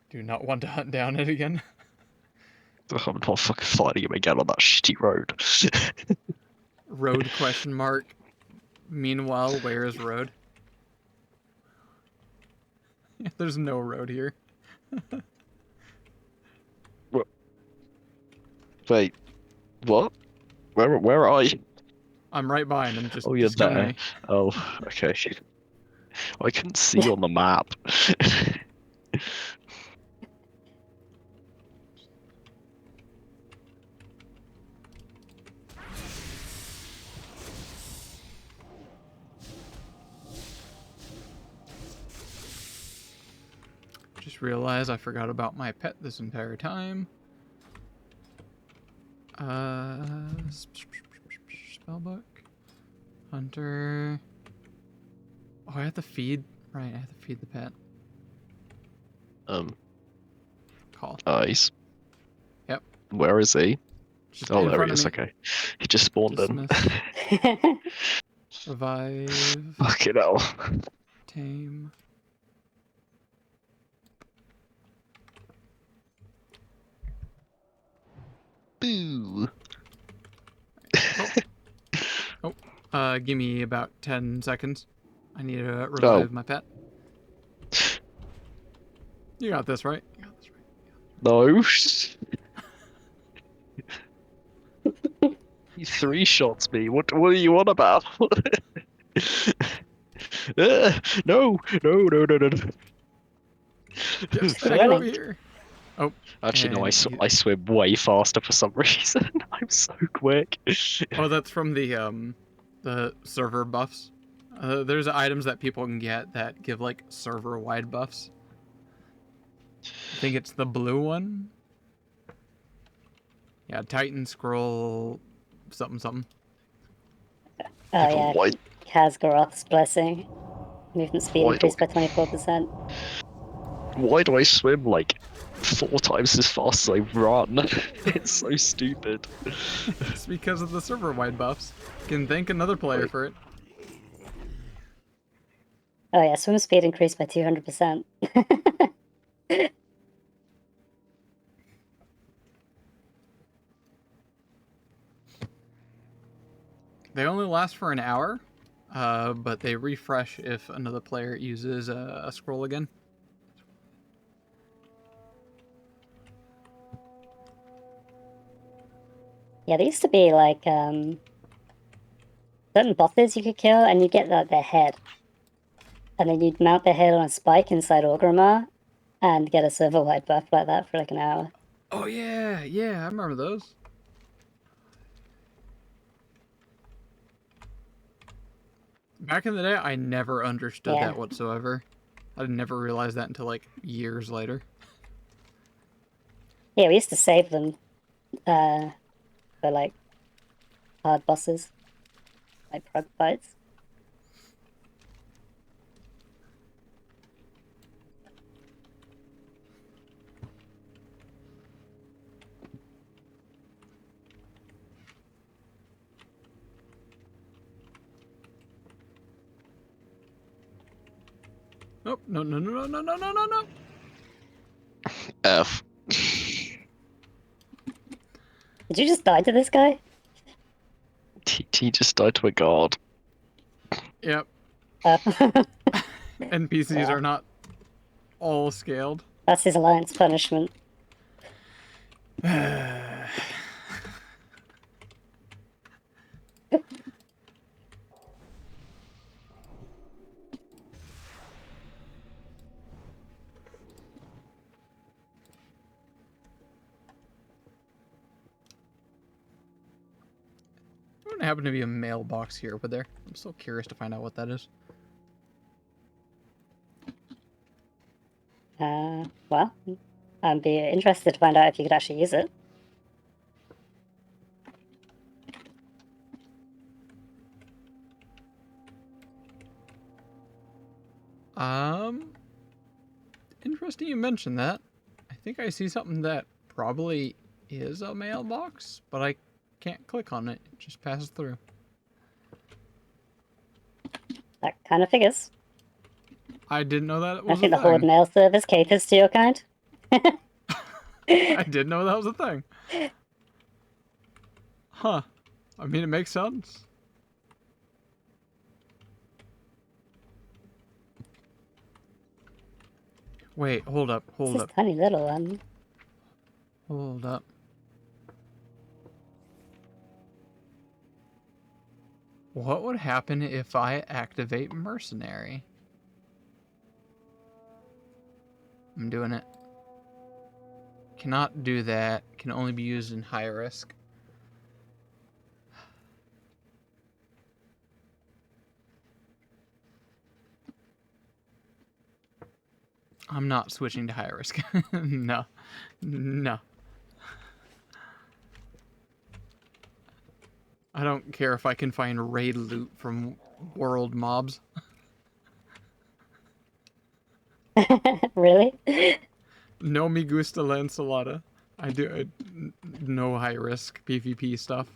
Do not want to hunt down it again. I'm not fucking fighting him again on that shitty road. Road question mark. Meanwhile, where is road? There's no road here. Wait, what? Where are you? I'm right behind him. Oh, you're just come to there. me. Oh, okay. I couldn't see on the map. realized I forgot about my pet this entire time. Spellbook. Hunter. Oh, I have to feed. Right, I have to feed the pet. Call. Ice. Yep. Where is he? Just Oh, in there front he of is. me. Okay. He just spawned Dismiss. in. Revive. Fucking hell. Tame. Boo. Give me about 10 seconds. I need to Oh. revive my pet. You got this, right? You got this, right? No. He three shots me. What are you on about? No. Get She's back over running. here. Oh. Actually, no. and I swim way faster for some reason. I'm so quick. Oh, that's from the server buffs. There's items that people can get that give like server-wide buffs. I think it's the blue one. Yeah, Titan Scroll something. Oh yeah, Why? Kazgaroth's blessing. Movement speed Why do- increased by 24%. Why do I swim like 4 times as fast as I run? It's so stupid. It's because of the server-wide buffs. You can thank another player Wait. for it. Oh yeah, swim speed increased by 200%. They only last for an hour, but they refresh if another player uses a scroll again. Yeah, there used to be like certain bosses you could kill, and you get like their head, and then you'd mount their head on a spike inside Orgrimmar, and get a server-wide buff like that for like an hour. Oh yeah, I remember those. Back in the day, I never understood Yeah. that whatsoever. I never realized that until like years later. Yeah, we used to save them for like hard bosses, like prog fights. Nope, no. F. Did you just die to this guy? He just died to a god. Yep, Oh. NPCs Wow. are not all scaled. That's his alliance punishment. There happen to be a mailbox here over there. I'm so curious to find out what that is. Well, I'd be interested to find out if you could actually use it. Interesting you mentioned that. I think I see something that probably is a mailbox, but I can't click on it. It just passes through. That kind of figures. I didn't know that I was think a the Horde thing. mail service caters to your kind. I didn't know that was a thing. Huh. I mean, it makes sense. Wait, hold up. It's this tiny little one. Hold up. What would happen if I activate Mercenary? I'm doing it. Cannot do that. Can only be used in high risk. I'm not switching to high risk. No. No. I don't care if I can find raid loot from world mobs. Really? No me gusta la ensalada. I do no high risk PvP stuff.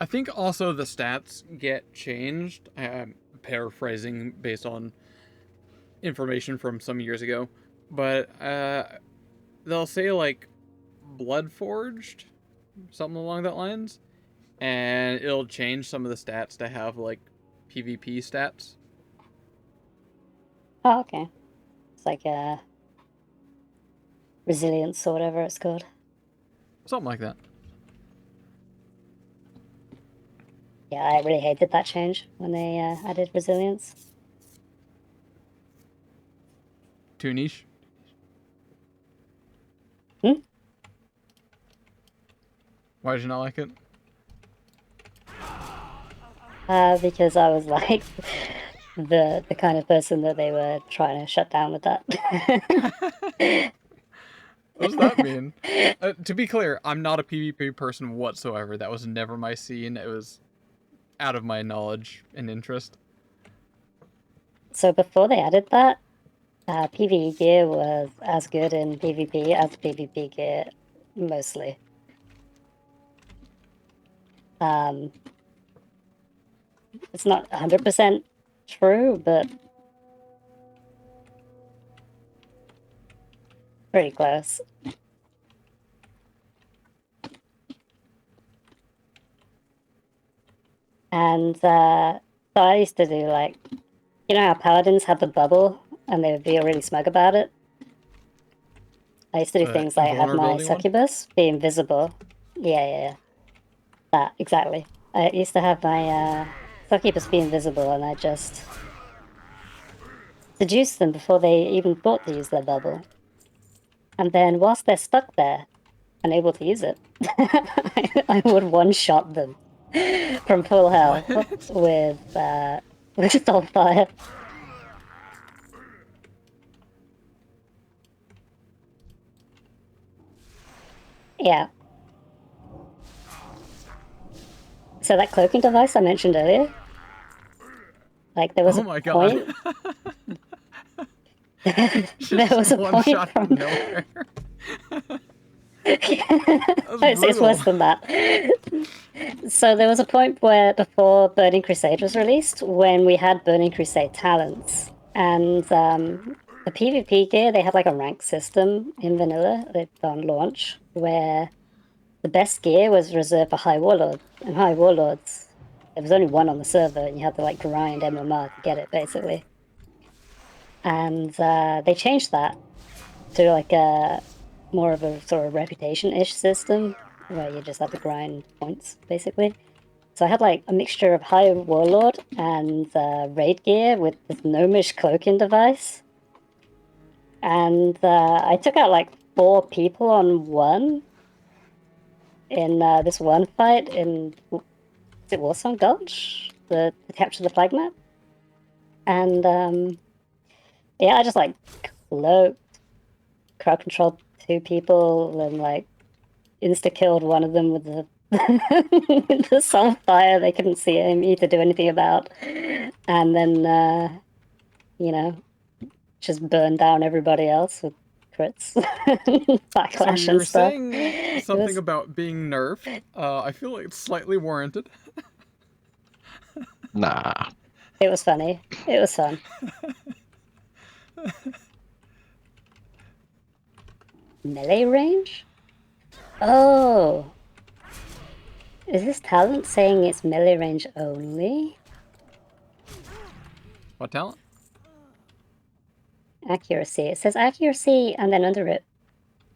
I think also the stats get changed. I'm paraphrasing based on information from some years ago, but they'll say like blood forged, something along that lines, and it'll change some of the stats to have like PvP stats. Oh, okay. It's like resilience or whatever it's called. Something like that. Yeah, I really hated that change when they added resilience. Too niche. Why did you not like it? Because I was like the kind of person that they were trying to shut down with that. What does that mean? To be clear, I'm not a PvP person whatsoever. That was never my scene. It was out of my knowledge and interest. So before they added that, PvE gear was as good in PvP as PvP gear, mostly. It's not 100% true, but pretty close. And so I used to do like, you know how paladins have the bubble and they would feel really smug about it? I used to do The things like have my invulnerability one? succubus be invisible. Yeah. That, exactly. I used to have my succubus be invisible and I just seduce them before they even thought to use their bubble. And then whilst they're stuck there, unable to use it, I would one-shot them from full health What? with Soulfire. Yeah. So that cloaking device I mentioned earlier, like there was Oh a my god. point. There was a one point shot from. from nowhere. It's worse than that. So there was a point where before Burning Crusade was released, when we had Burning Crusade talents, and the PvP gear, they had like a rank system in vanilla on launch, where the best gear was reserved for High Warlords, and High Warlords, there was only one on the server, and you had to like grind MMR to get it, basically. And they changed that to like a more of a sort of reputation-ish system where you just have to grind points, basically. So I had like a mixture of High Warlord and raid gear with this gnomish cloaking device. And I took out like 4 people on one in this one fight in, is it Warsong Gulch? To capture the flag map. And yeah, I just like cloaked, crowd controlled 2 people and like insta-killed one of them with the the Soulfire they couldn't see me to do anything about. And then, you know, just burned down everybody else with crits, backlash So and you're stuff. saying something about being nerfed. I feel like it's slightly warranted. Nah. It was funny. It was fun. Melee range? Oh. Is this talent saying it's melee range only? What talent? Accuracy. It says accuracy and then under it,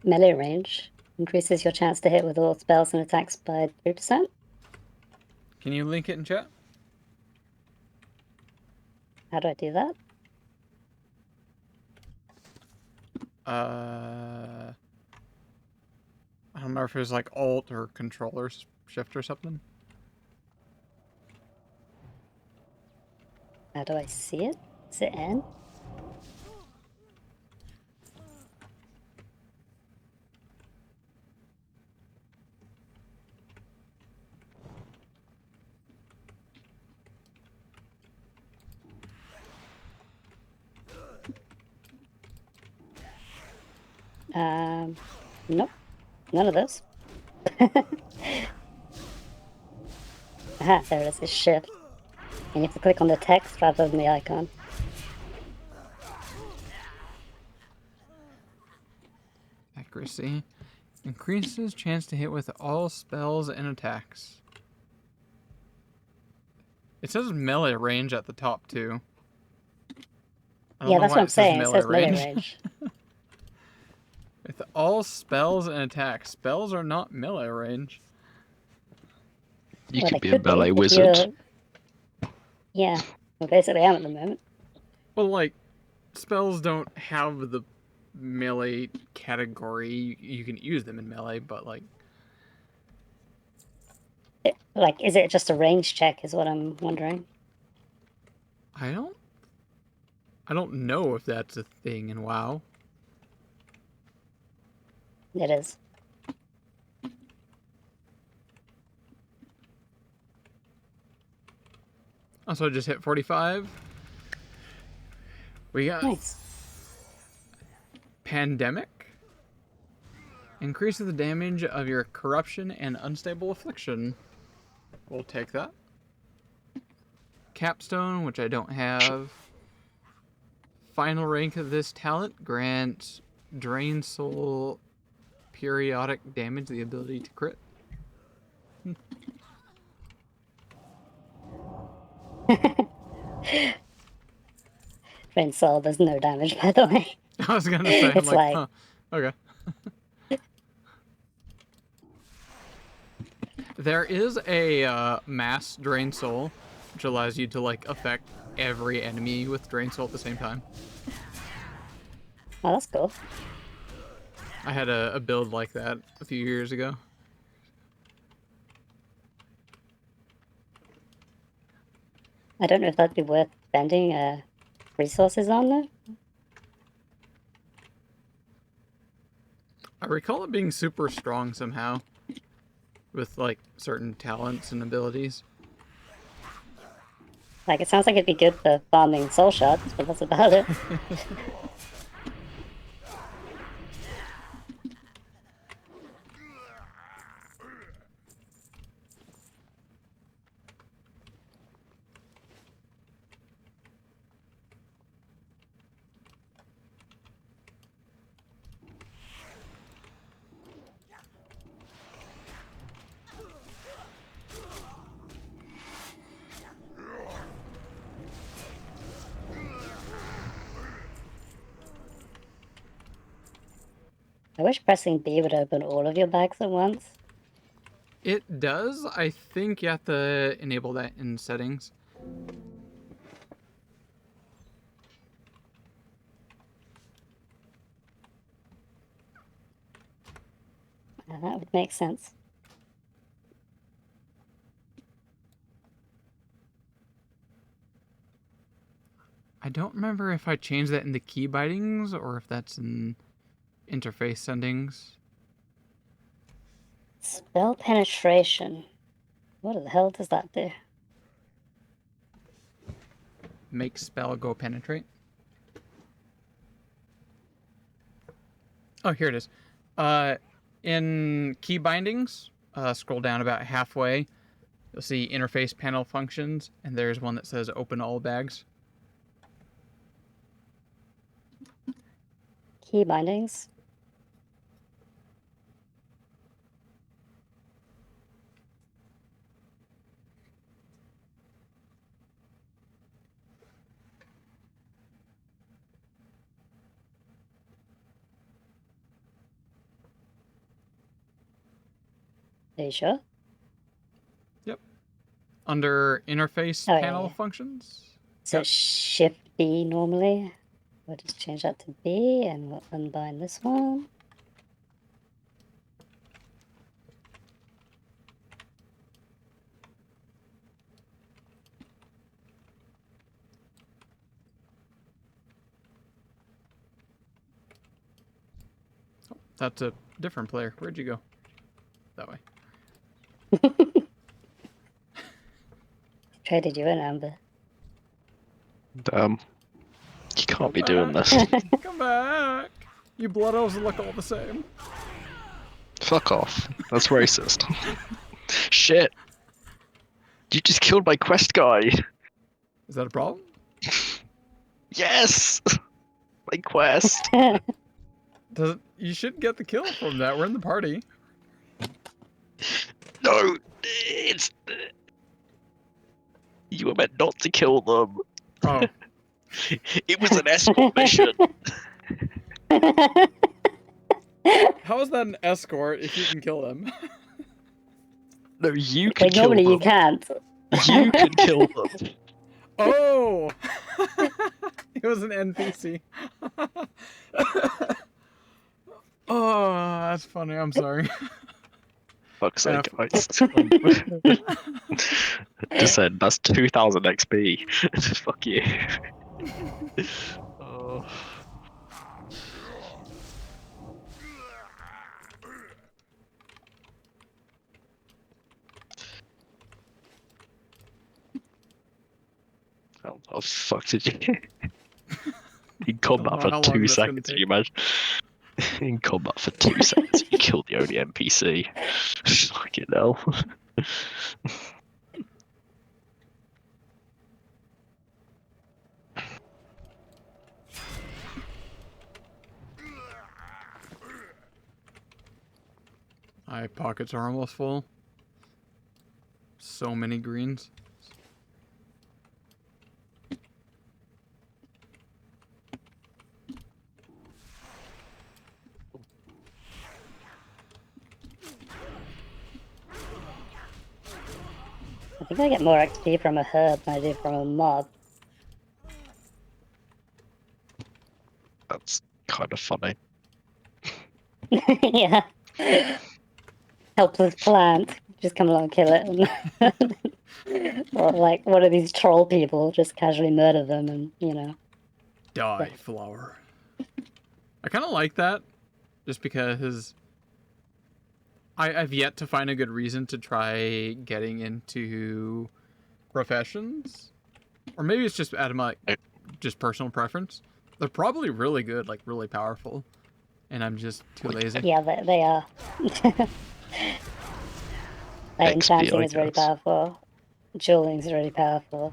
melee range. Increases your chance to hit with all spells and attacks by 3%. Can you link it in chat? How do I do that? don't know if it was like Alt or Control or Shift or something. How do I see it? Is it N? Nope. None of those. Aha, there it is. It's Shift. And you have to click on the text rather than the icon. Accuracy. Increases chance to hit with all spells and attacks. It says melee range at the top too. Yeah, that's what I'm saying. It says melee range. With all spells and attacks. Spells are not melee range. You Well, could they be a could melee if wizard. Yeah, well, basically I am at the moment. Well, like, spells don't have the melee category. You can use them in melee, but like... Like, is it just a range check is what I'm wondering. I don't know if that's a thing in WoW. It is. Also, just hit 45. We got Nice. Pandemic. Increases the damage of your corruption and unstable affliction. We'll take that. Capstone, which I don't have. Final rank of this talent grants Drain Soul periodic damage, the ability to crit. Drain Soul does no damage, by the way. I was gonna say, I'm It's like huh, okay. There is a mass Drain Soul, which allows you to like affect every enemy with Drain Soul at the same time. Oh, that's cool. I had a build like that a few years ago. I don't know if that'd be worth spending resources on, though. I recall it being super strong somehow, with like certain talents and abilities. Like, it sounds like it'd be good for farming soul shards, but that's about it. I wish pressing B would open all of your bags at once. It does. I think you have to enable that in settings. That would make sense. I don't remember if I changed that in the key bindings or if that's in interface settings. Spell penetration. What the hell does that do? Make spell go penetrate. Oh, here it is. In key bindings, scroll down about halfway. You'll see interface panel functions, and there's one that says open all bags. Key bindings. Are you sure? Yep. Under interface Oh, yeah, panel yeah. functions. So Yep. Shift B normally. We'll just change that to B and we'll unbind this one. That's a different player. Where'd you go? That way. Traded you in, Amber. Damn. You can't Come be doing back. this. Come back. You blood elves look all the same. Fuck off. That's racist. Shit. You just killed my quest guy. Is that a problem? Yes! My quest. You should get the kill from that. We're in the party. No, it's... You were meant not to kill them. Oh. It was an escort mission. How is that an escort if you can kill them? No, you can Like, kill normally them. you can't. You can kill them. Oh! It was an NPC. Oh, that's funny. I'm sorry. Fuck's sake, just said, that's 2000 XP. Fuck you. Oh. How the fuck did you... In combat Don't know for how long 2 that's gonna seconds, take. you imagine? In combat for 2 seconds, you killed the only NPC. Fucking hell. My pockets are almost full. So many greens. I think I get more XP from a herb than I do from a mob. That's kind of funny. Yeah. Helpless plant. Just come along and kill it. Or like one of these troll people, just casually murder them and, you know. Die, flower. I kind of like that. Just because I've yet to find a good reason to try getting into professions. Or maybe it's just out of my just personal preference. They're probably really good, like really powerful. And I'm just too lazy. Yeah, they are. Like, enchanting is really powerful. Dueling is really powerful.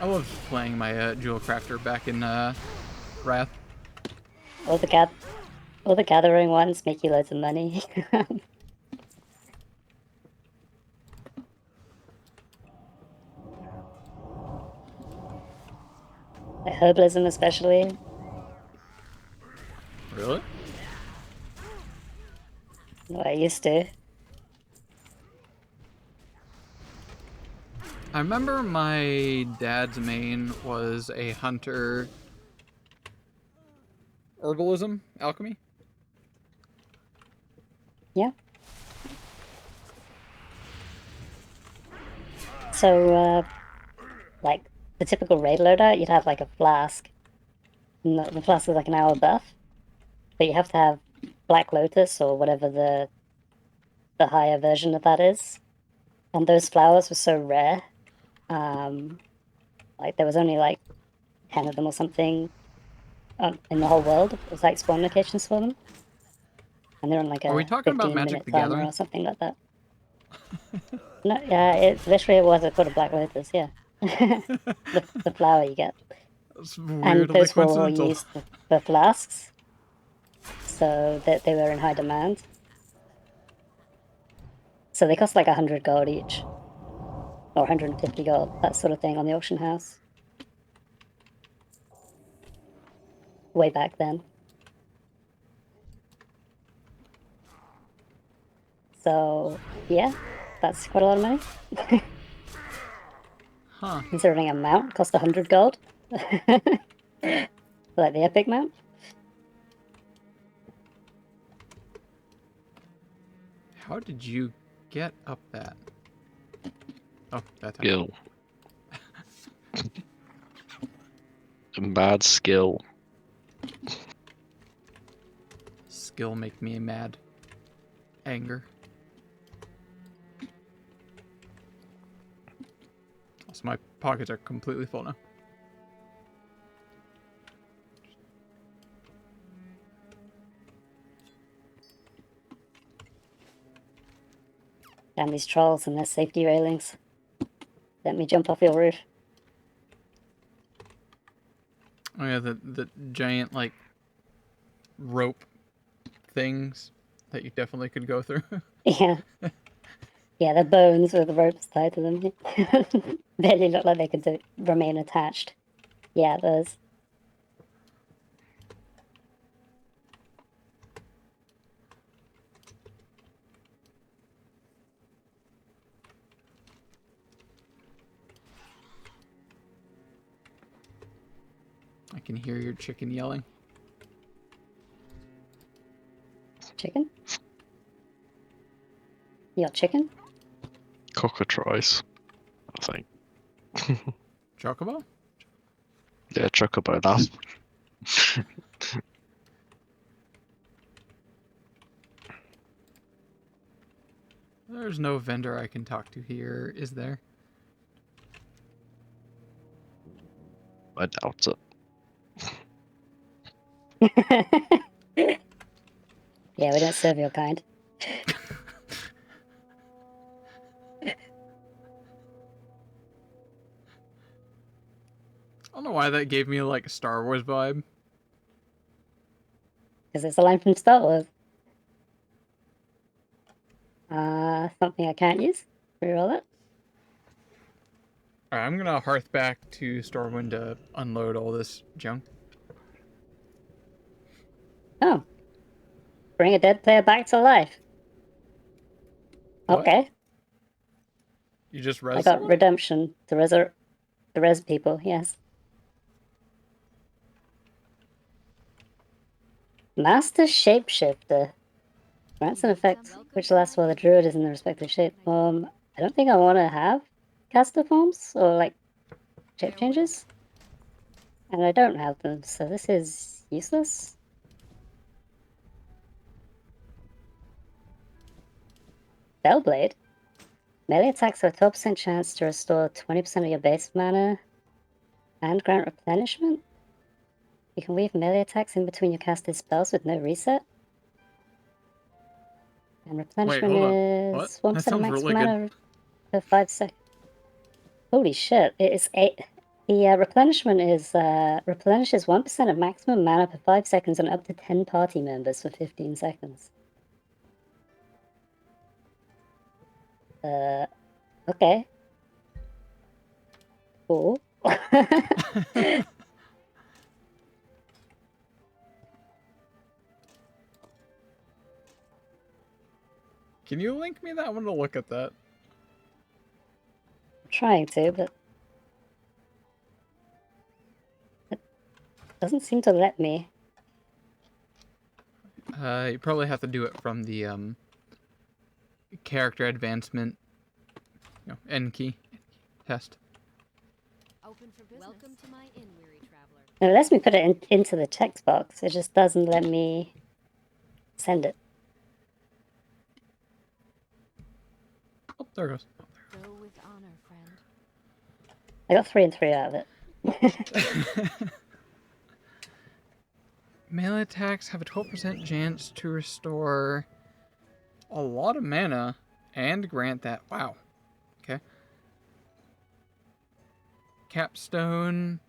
I love playing my jewel crafter back in Wrath. All the gathering ones make you loads of money. Like herbalism especially. Really? Well, I used to. I remember my dad's main was a hunter herbalism alchemy. Yeah. So, like, the typical raid loadout, you'd have like a flask. And the flask is like an hour buff. But you have to have Black Lotus or whatever the higher version of that is. And those flowers were so rare. Like, there was only like 10 of them or something in the whole world. It was like spawn locations for them. And they're on like a Are we talking about Magic 15-minute the timer Gathering? or something like that. No, yeah, it literally was called a Black Lotus, yeah. the flower you get. That's And weirdly those were all coincidental. used for flasks, so that they were in high demand. So they cost like 100 gold each, or 150 gold, that sort of thing, on the auction house. Way back then. So yeah, that's quite a lot of money. Huh. Considering a mount cost 100 gold. Like the epic mount. How did you get up that? Oh, that time. Skill. A mad skill. Skill make me mad. Anger. Also, my pockets are completely full now. Damn these trolls and their safety railings. Let me jump off your roof. Oh yeah, the giant like rope things that you definitely could go through. Yeah. Yeah, the bones with the ropes tied to them. Barely look like they could remain attached. Yeah, those. I can hear your chicken yelling. Chicken? You got chicken? Cockatrice, I think. Chocobo? Yeah, chocobo, that's... There's no vendor I can talk to here, is there? I doubt Yeah, we don't serve your kind. I don't know why that gave me like a Star Wars vibe. Because it's a line from Star Wars. Something I can't use. Reroll it. Alright, I'm gonna hearth back to Stormwind to unload all this junk. Oh. Bring a dead player back to life. What? Okay. You just I res got someone? redemption to res people, yes. Master Shapeshifter. Grants an effect which lasts while the druid is in the respective shape. I don't think I want to have caster forms or like shape changes. And I don't have them, so this is useless. Bellblade. Melee attacks have a 12% chance to restore 20% of your base mana and grant replenishment. You can weave melee attacks in between your casted spells with no reset. And replenishment hold on. What? is 1% That of sounds max really good. mana per 5 seconds. Holy shit, it is 8. The replenishment is replenishes 1% of maximum mana per 5 seconds and up to 10 party members for 15 seconds. Okay. Cool. Can you link me that? I want to look at that. I'm trying to, but it doesn't seem to let me. You probably have to do it from the character advancement, N key test. Open for business. Welcome to my inn, weary traveler. It lets me put it into the text box. It just doesn't let me send it. Oh, there it goes. Go with honor, friend. I got 3 and 3 out of it. Melee attacks have a 12% chance to restore a lot of mana and grant that. Wow. Okay. Capstone.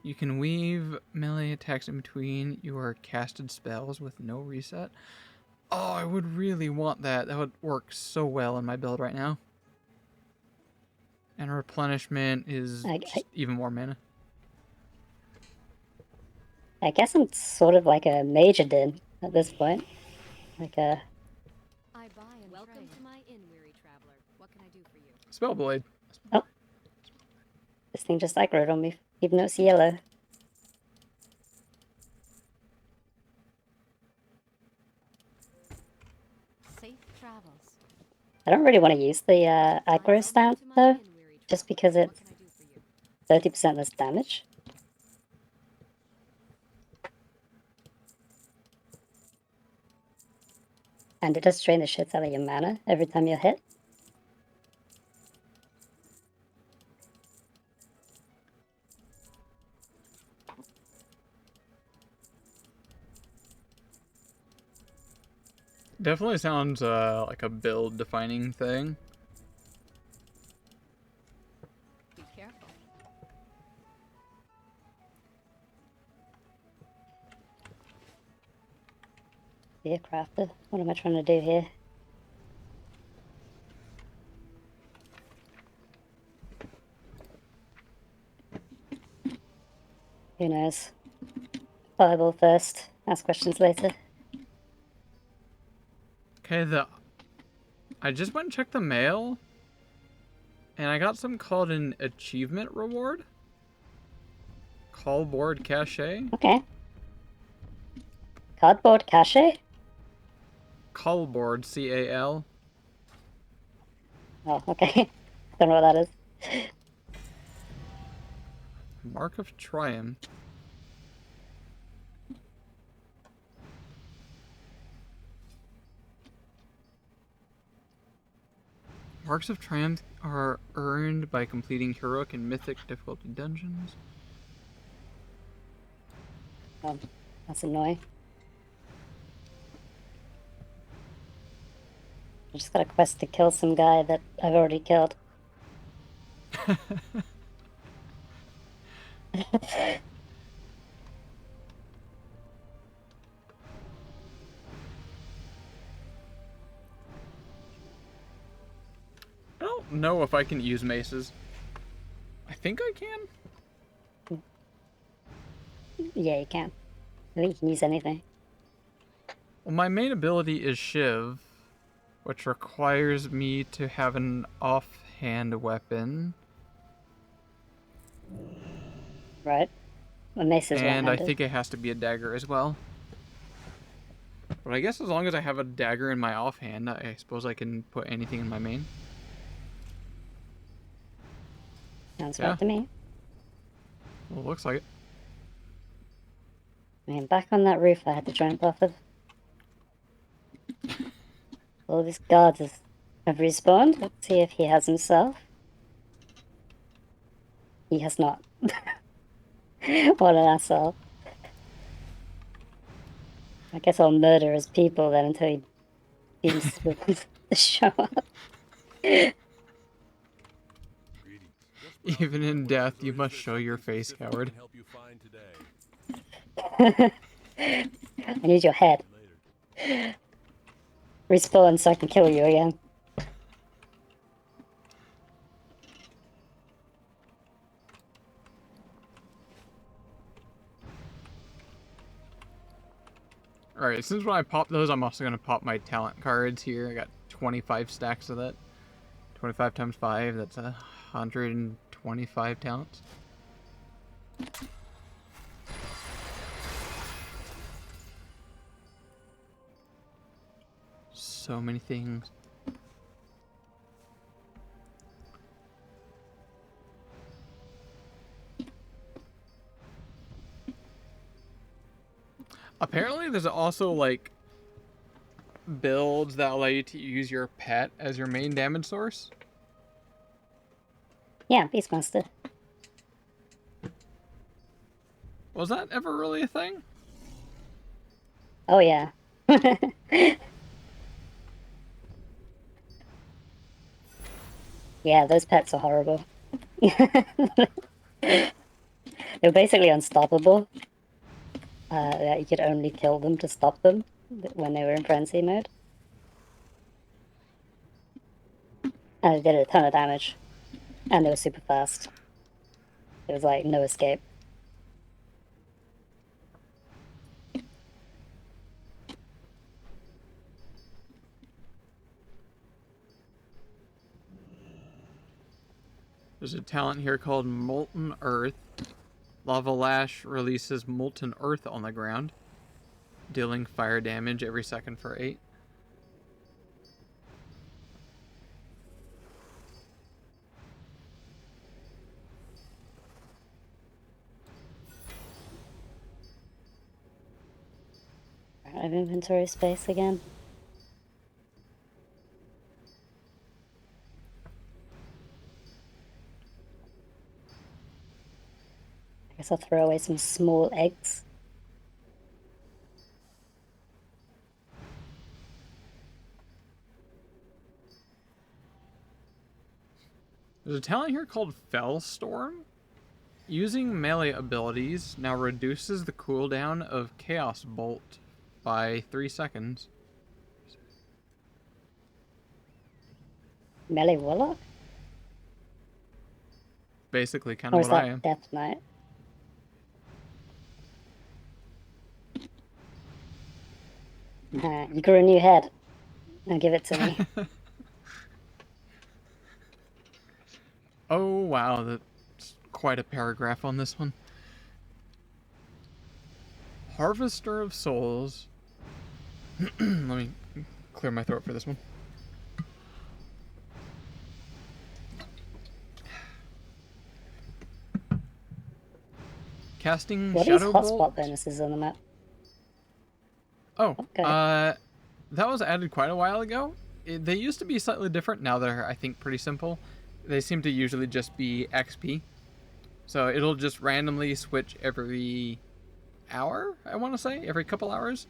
You can weave melee attacks in between your casted spells with no reset. Oh, I would really want that. That would work so well in my build right now. And replenishment is just even more mana. I guess I'm sort of like a major din at this point. Like a... I buy and welcome to my inn, weary traveler. What can I do for you? Spellblade. Oh. This thing just aggroed on me, even though it's yellow. Safe travels. I don't really want to use the aggro stamp though, just because it's 30% less damage. And it does drain the shit out of your mana every time you're hit. Definitely sounds like a build-defining thing. Be careful. Be a crafter. What am I trying to do here? Who knows? Fireball first, ask questions later. Okay, I just went and checked the mail, and I got something called an achievement reward. Callboard cache. Okay. Cardboard cache? Callboard, C-A-L. Oh, okay. Don't know what that is. Mark of Triumph. Marks of Triumph are earned by completing heroic and mythic difficulty dungeons. Oh, that's annoying. I just got a quest to kill some guy that I've already killed. I don't know if I can use maces. I think I can. Yeah, you can. I think you can use anything. Well, my main ability is Shiv, which requires me to have an offhand weapon. Right. A mace is And I one-handed. think it has to be a dagger as well. But I guess as long as I have a dagger in my offhand, I suppose I can put anything in my main. Sounds Yeah. right to me. Well, it looks like it. I mean, back on that roof I had to jump off of. All these guards have respawned. Let's see if he has himself. He has not. What an asshole. I guess I'll murder his people then until he seems to show up. Even in death, you must show your face, coward. I need your head. Respawn so I can kill you again. Alright, since when I pop those, I'm also going to pop my talent cards here. I got 25 stacks of that. 25 times 5, that's 125 talents. So many things. Apparently there's also like builds that allow you to use your pet as your main damage source. Yeah, Beastmaster. Was that ever really a thing? Oh yeah. Yeah, those pets are horrible. They're basically unstoppable. You could only kill them to stop them when they were in frenzy mode. And they did a ton of damage. And they were super fast. It was like no escape. There's a talent here called Molten Earth. Lava Lash releases molten earth on the ground, dealing fire damage every second for 8. I have inventory space again. I guess I'll throw away some small eggs. There's a talent here called Fellstorm. Using melee abilities now reduces the cooldown of Chaos Bolt by 3 seconds. Melee Warlock? Basically kind Or of is what I that am. Death Knight? You grew a new head. Now give it to me. Oh wow, that's quite a paragraph on this one. Harvester of Souls. Let me clear my throat for this one. Casting What is Shadow hotspot Bolt. bonuses on the map? Oh, Okay. that was added quite a while ago. They used to be slightly different. Now they're, I think, pretty simple. They seem to usually just be XP. So it'll just randomly switch every hour, I want to say, every couple hours.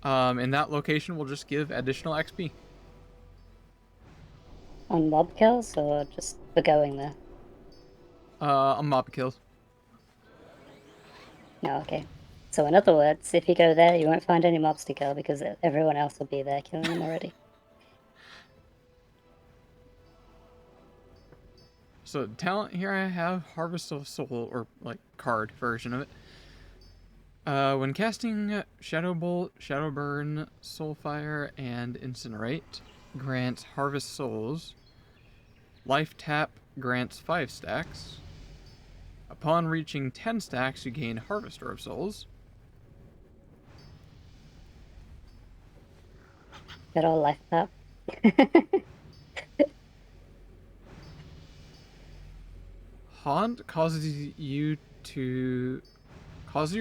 And that location will just give additional XP. On mob kills or just for going there? On mob kills. No, okay. So in other words, if you go there, you won't find any mobs to kill because everyone else will be there killing them already. So talent here I have Harvest of Soul, or like card version of it. When casting Shadow Bolt, Shadow Burn, Soulfire, and Incinerate, grants Harvest Souls. Life Tap grants 5 stacks. Upon reaching 10 stacks, you gain Harvester of Souls. Good old life tap. Haunt causes your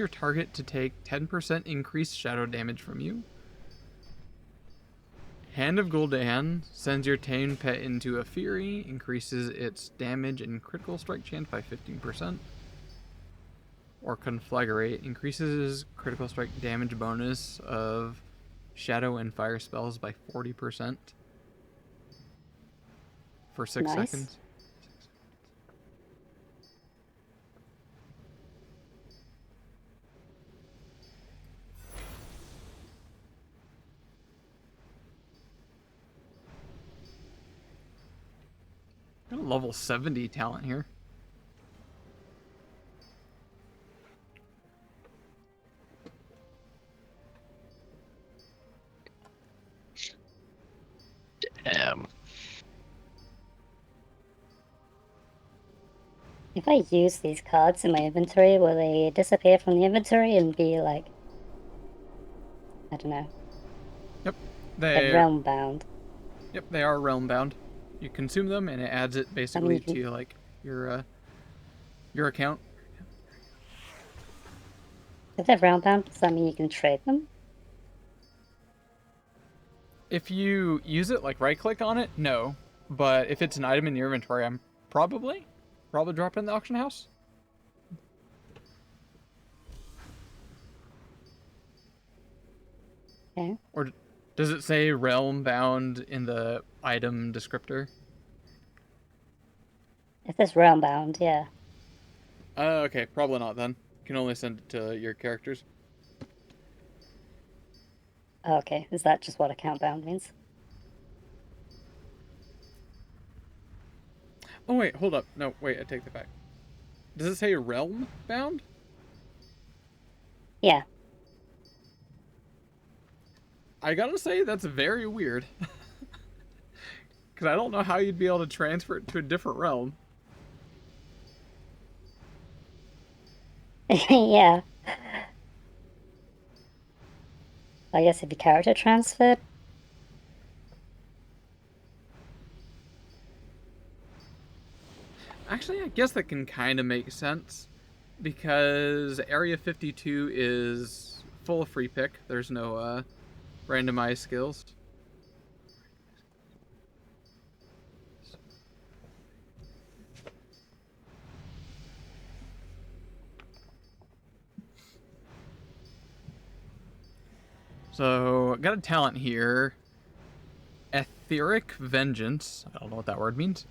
target to take 10% increased shadow damage from you. Hand of Gul'dan sends your tame pet into a fury, increases its damage and critical strike chance by 15%. Or Conflagrate increases critical strike damage bonus of shadow and fire spells by 40% for 6 Nice. seconds. Got a level 70 talent here. Damn. If I use these cards in my inventory, will they disappear from the inventory and be like, I don't know, Yep. they're realm bound? Yep, they are realm bound. You consume them and it adds it basically to like your account. If they're realm bound, does that mean you can trade them? If you use it, like right click on it, no. But if it's an item in your inventory, I'm probably drop it in the auction house. Okay. Or does it say realm bound in the item descriptor? If it's realm bound, yeah. Okay, probably not then. You can only send it to your characters. Okay, is that just what account bound means? Oh wait, hold up. No, wait, I take that back. Does it say realm bound? Yeah. I gotta say, that's very weird. Because I don't know how you'd be able to transfer it to a different realm. Yeah. I guess if your character transferred. Actually, I guess that can kind of make sense. Because Area 52 is full free pick. There's no randomized skills. So, got a talent here. Etheric Vengeance. I don't know what that word means.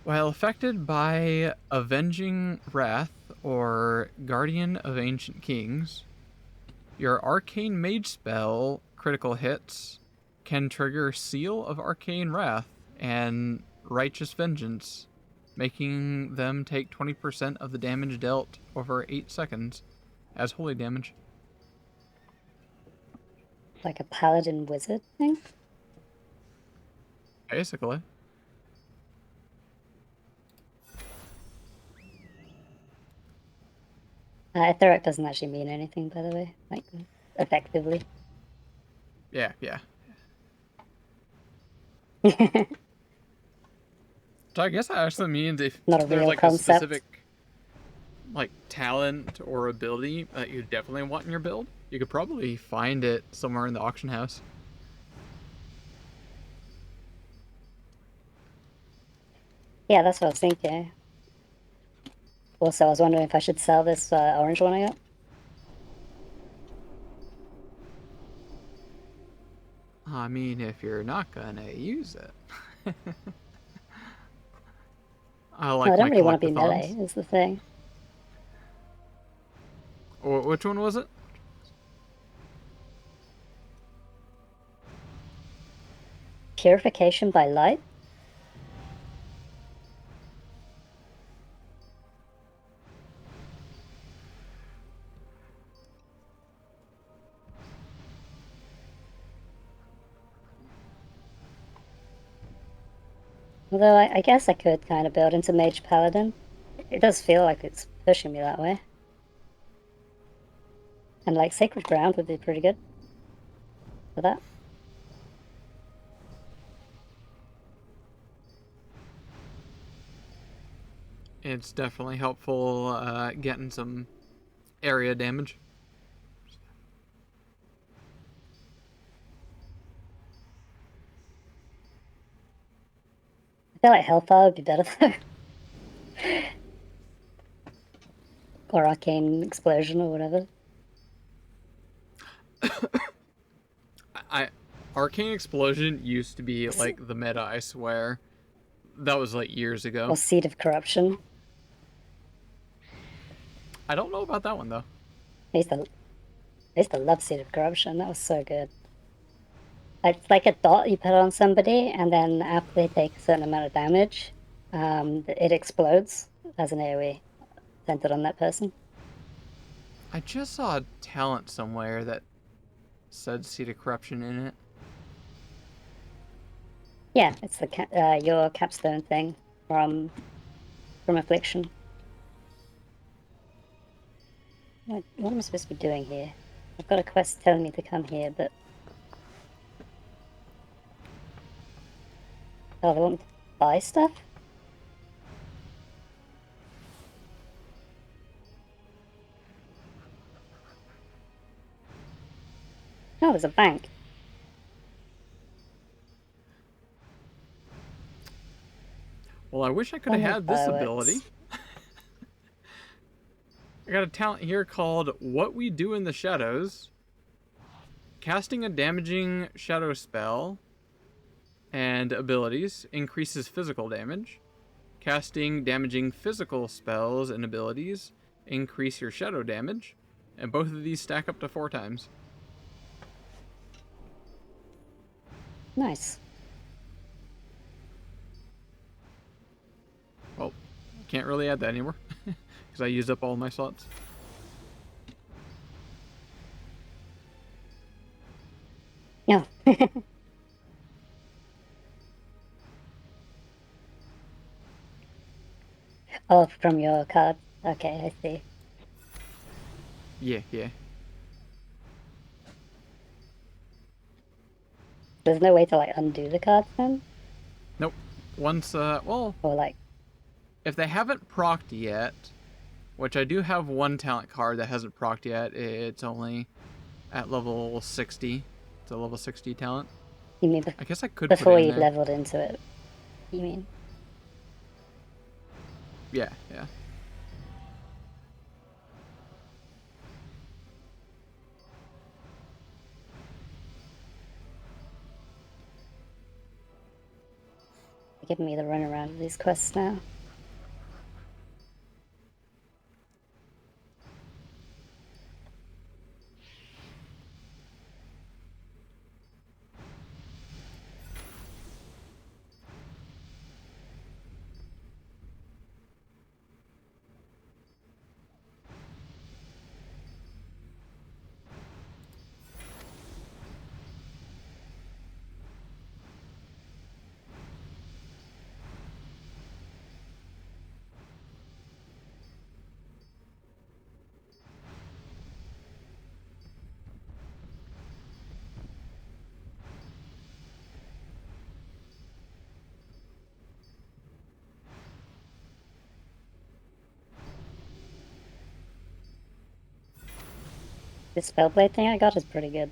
While affected by Avenging Wrath or Guardian of Ancient Kings, your Arcane Mage spell critical hits can trigger Seal of Arcane Wrath and Righteous Vengeance, making them take 20% of the damage dealt over 8 seconds as holy damage. Like a paladin wizard thing? Basically. Etheric doesn't actually mean anything, by the way. Like, effectively. Yeah. So I guess that actually means if Not a there's real like concept. a specific like talent or ability that you definitely want in your build, you could probably find it somewhere in the auction house. Yeah, that's what I was thinking. Also, I was wondering if I should sell this orange one I got. I mean, if you're not gonna use it. I like I don't my really want to be collectathons. melee, is the thing. Which one was it? Purification by light? Although I guess I could kind of build into Mage Paladin. It does feel like it's pushing me that way. And like Sacred Ground would be pretty good for that. It's definitely helpful getting some area damage. I feel like Hellfire would be better though. Or Arcane Explosion or whatever. Arcane Explosion used to be like the meta, I swear. That was like years ago. Or Seed of Corruption. I don't know about that one though. I used to love Seed of Corruption. That was so good. It's like a dot you put on somebody, and then after they take a certain amount of damage, it explodes as an AoE centered on that person. I just saw a talent somewhere that said Seed of Corruption in it. Yeah, it's the your capstone thing from Affliction. What am I supposed to be doing here? I've got a quest telling me to come here, but... Oh, they want me to buy stuff? Oh, there's a bank. Well, I wish I could have had this ability. I got a talent here called What We Do in the Shadows. Casting a damaging shadow spell and abilities increases physical damage. Casting damaging physical spells and abilities increase your shadow damage. And both of these stack up to 4 times. Nice. Well, can't really add that anymore. Because I used up all my slots. Yeah. Oh, from your card. Okay, I see. Yeah. There's no way to like undo the cards then? Nope. Once, well... Or like... If they haven't procced yet, which I do have one talent card that hasn't procced yet. It's only at level 60. It's a level 60 talent. You mean I guess I could put before it in you there. leveled into it? You mean? Yeah, yeah. Give me the run around of these quests now. This spellblade thing I got is pretty good.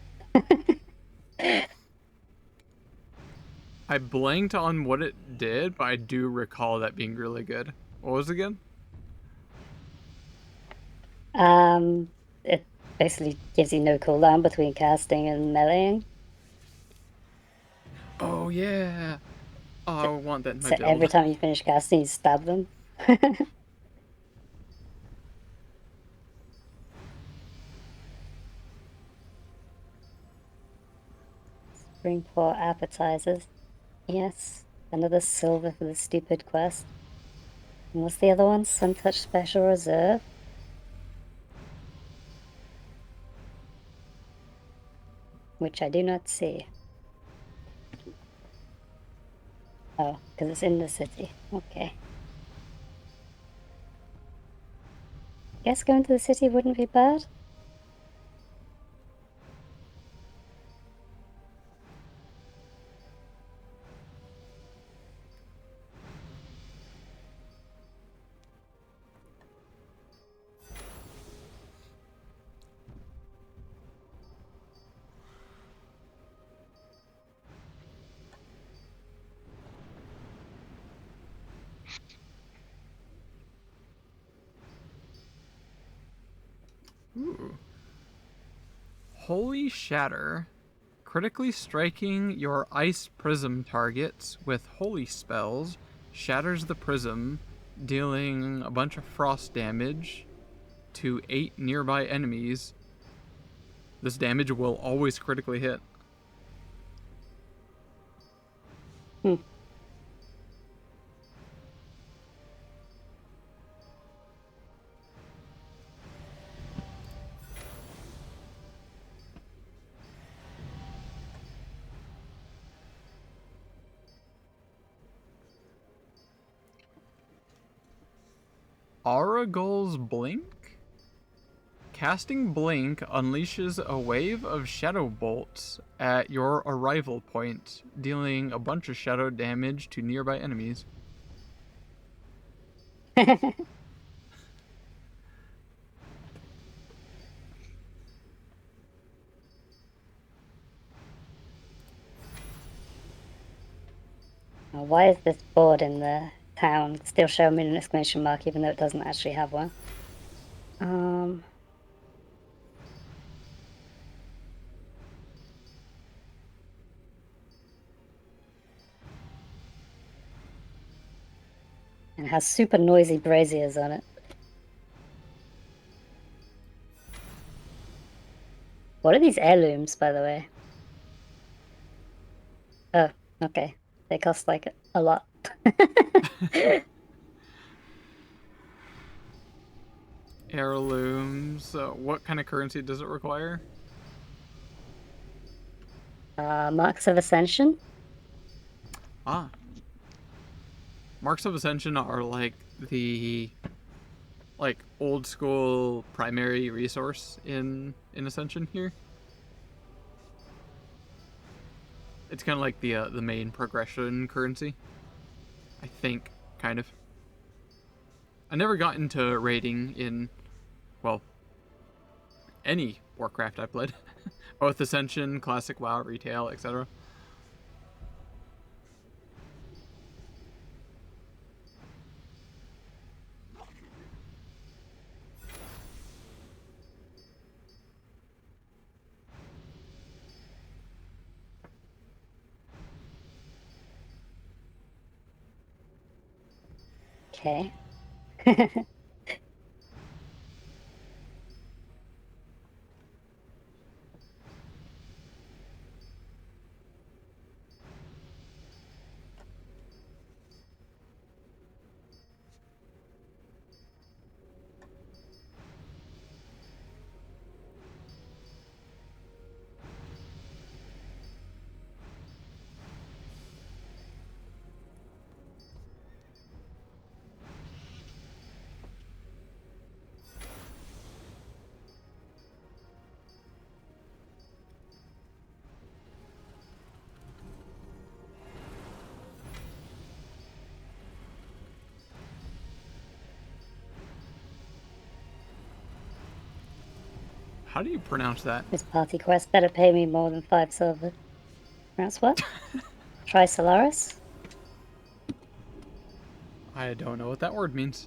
I blanked on what it did, but I do recall that being really good. What was it again? It basically gives you no cooldown between casting and meleeing. Oh yeah. Oh, I want that in my So build. every time you finish casting, you stab them. Bring 4 appetizers. Yes. Another silver for the stupid quest. And what's the other one? Suntouch Special Reserve? Which I do not see. Oh, because it's in the city. Okay. Guess going to the city wouldn't be bad. Ooh. Holy Shatter. Critically striking your ice prism targets with holy spells shatters the prism, dealing a bunch of frost damage to 8 nearby enemies. This damage will always critically hit. Hmm. Aragol's Blink? Casting Blink unleashes a wave of shadow bolts at your arrival point, dealing a bunch of shadow damage to nearby enemies. Why is this board in the town still showing me an exclamation mark even though it doesn't actually have one? And it has super noisy braziers on it. What are these heirlooms, by the way? Oh, okay. They cost like a lot. Heirlooms. What kind of currency does it require? Marks of Ascension? Ah. Marks of Ascension are like the old school primary resource in Ascension here. It's kind of like the main progression currency. I think, kind of. I never got into raiding in, well, any Warcraft I played. Both Ascension, Classic WoW, Retail, etc. Okay. How do you pronounce that? This party quest better pay me more than 5 silver. That's what? Try Solaris? I don't know what that word means.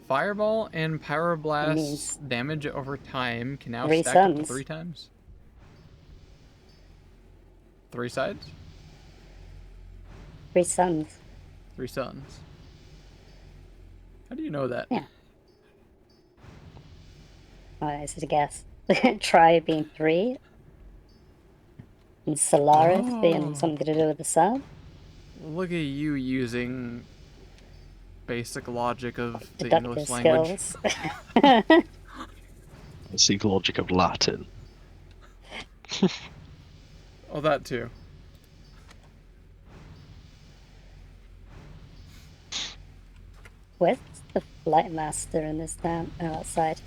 Fireball and Pyroblast means damage over time can now 3 stack up to suns. 3 times. 3 sides? 3 suns. 3 suns. How do you know that? Yeah. Is it a guess? Try being 3. And Solaris being something to do with the sun. Look at you using basic logic of the Deductive English language. skills. Basic logic of Latin. Oh, that too. Where's the Flight Master in this town? Oh, outside.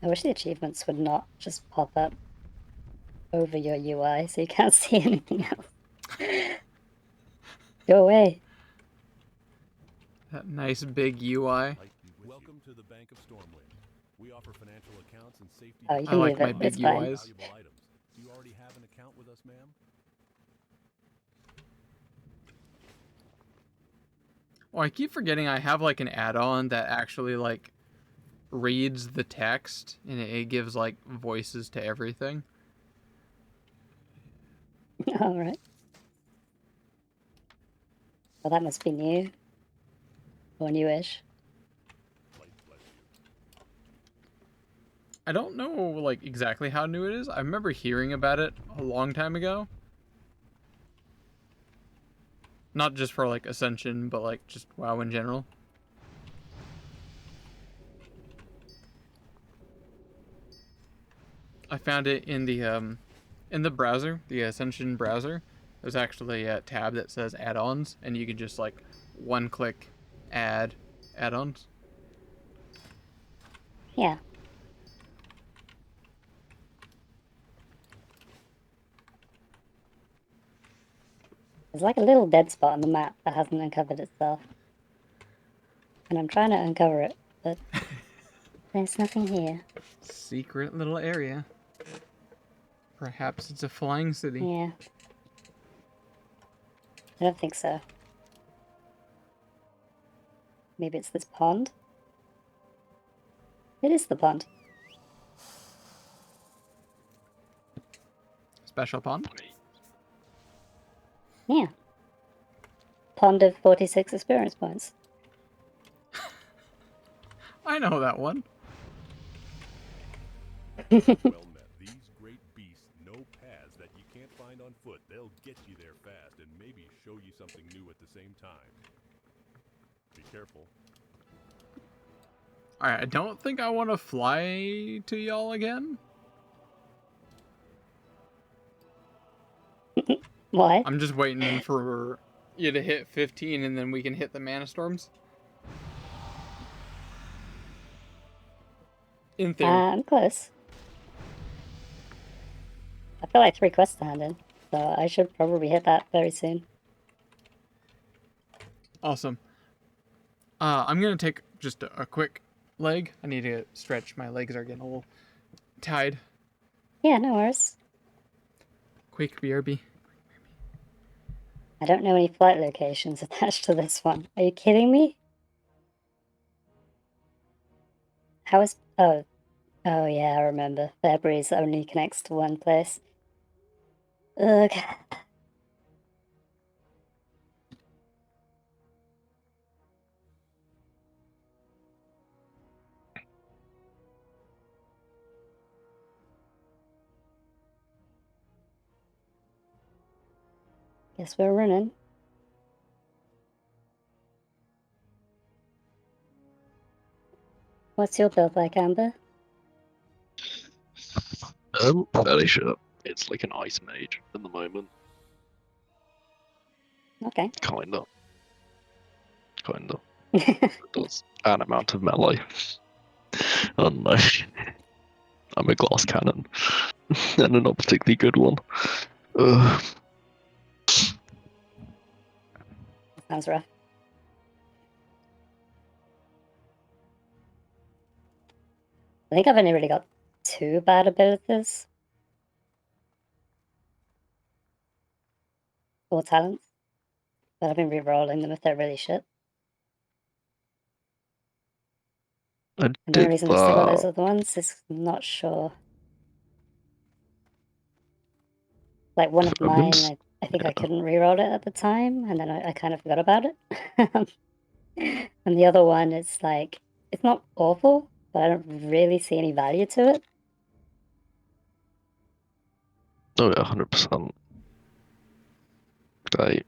I wish the achievements would not just pop up over your UI so you can't see anything else. Go away. That nice big UI. Welcome to the Bank of Stormwind. We offer financial accounts and safety. Oh, you I can like move my it. big It's fine. UIs. Valuable items. Do you already have an account with us, ma'am? Well, I keep forgetting I have like an add-on that actually like reads the text and it gives like voices to everything. Alright. Well, that must be new. Or newish. I don't know like exactly how new it is. I remember hearing about it a long time ago. Not just for like Ascension, but like just WoW in general. I found it in the browser, the Ascension browser. There's actually a tab that says add-ons, and you can just like one-click add add-ons. Yeah. There's like a little dead spot on the map that hasn't uncovered itself. And I'm trying to uncover it, but there's nothing here. Secret little area. Perhaps it's a flying city. Yeah. I don't think so. Maybe it's this pond? It is the pond. Special pond? Yeah. Pond of 46 experience points. I know that one. Well met. These great beasts know paths that you can't find on foot. foot, they'll get you there fast and maybe show you something new at the same time. Be careful. Alright, I don't think I want to fly to y'all again. Why? I'm just waiting for you to hit 15 and then we can hit the mana storms. In theory. I'm close. I feel like 3 quests to hand in, so I should probably hit that very soon. Awesome. I'm gonna take just a quick leg. I need to stretch. My legs are getting a little tied. Yeah, no worries. Quick, BRB. I don't know any flight locations attached to this one. Are you kidding me? How is... Oh yeah, I remember. Fairbreeze only connects to one place. Ugh. Guess we're running. What's your build like, Amber? Fairly sure. It's like an ice mage at the moment. Okay. Kinda. It does an amount of melee. Oh no. I'm a glass cannon. And a not particularly good one. Ugh. Sounds rough. I think I've only really got 2 bad abilities. Or talents. But I've been re-rolling them if they're really shit. I And the did only reason I've still got those that. other ones is I'm not sure. Like one of I've been mine, I think I couldn't re-roll it at the time, and then I kind of forgot about it. And the other one is like, it's not awful, but I don't really see any value to it. Oh yeah, 100%. Like,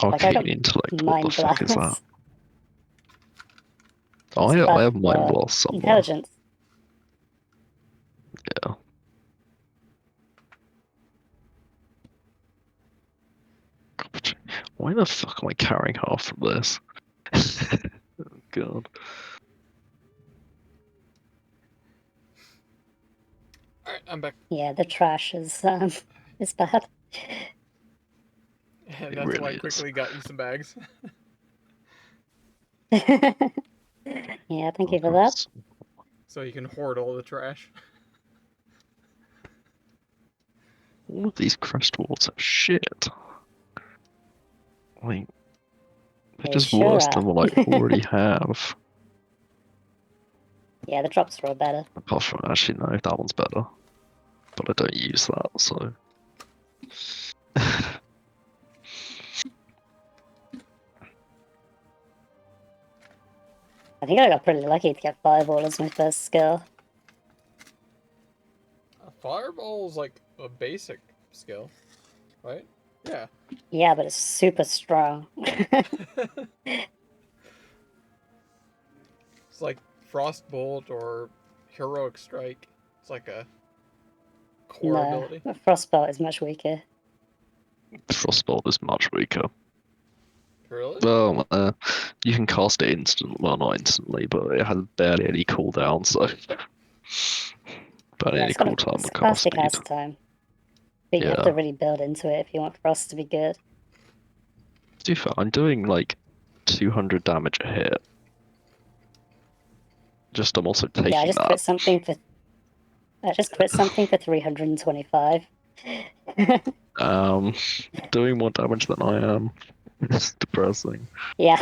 Like I got arcane intellect, what the Mind fuck is that? Blast. Oh What's yeah, I that have Mind for? Blast somewhere. Intelligence. Yeah. Why the fuck am I carrying half from this? Oh god. Alright, I'm back. Yeah, the trash is bad. And It that's why I really is. quickly got you some bags. Yeah, thank you for that. So you can hoard all the trash. All of these crest walls are shit. Like, they're They just sure worse are. than what I already have. Yeah, the drops are all better. Apart from, actually, no, that one's better. But I don't use that, so. I think I got pretty lucky to get Fireball as my first skill. A fireball is like a basic skill, right? Yeah. Yeah, but it's super strong. It's like Frostbolt or Heroic Strike. It's like a core No, ability. but Frostbolt is much weaker. Frostbolt is much weaker. Really? Well, you can cast it instantly. Well, not instantly, but it has barely any cooldown, so. Barely Yeah, any it's got cooldown it's on a cast caster speed. cast time. But you have Yeah. to really build into it if you want Frost to be good. To be fair, I'm doing like 200 damage a hit. Just I'm also taking Yeah, I just that. quit something for 325. Doing more damage than I am. It's depressing. Yeah.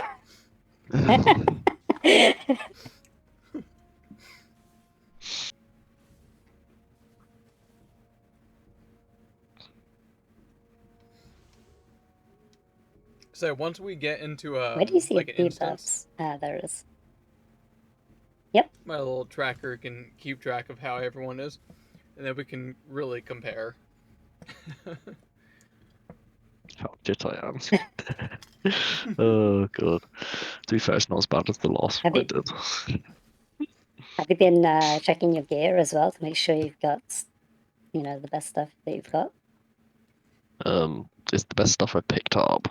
So once we get into Where do you see like an instance, debuffs? Ah, there it is. Yep. my little tracker can keep track of how everyone is, and then we can really compare. Shit, I am. Oh god. To be fair, it's not as bad as the last Have one I you- did. Have you been checking your gear as well to make sure you've got, you know, the best stuff that you've got? It's the best stuff I picked up.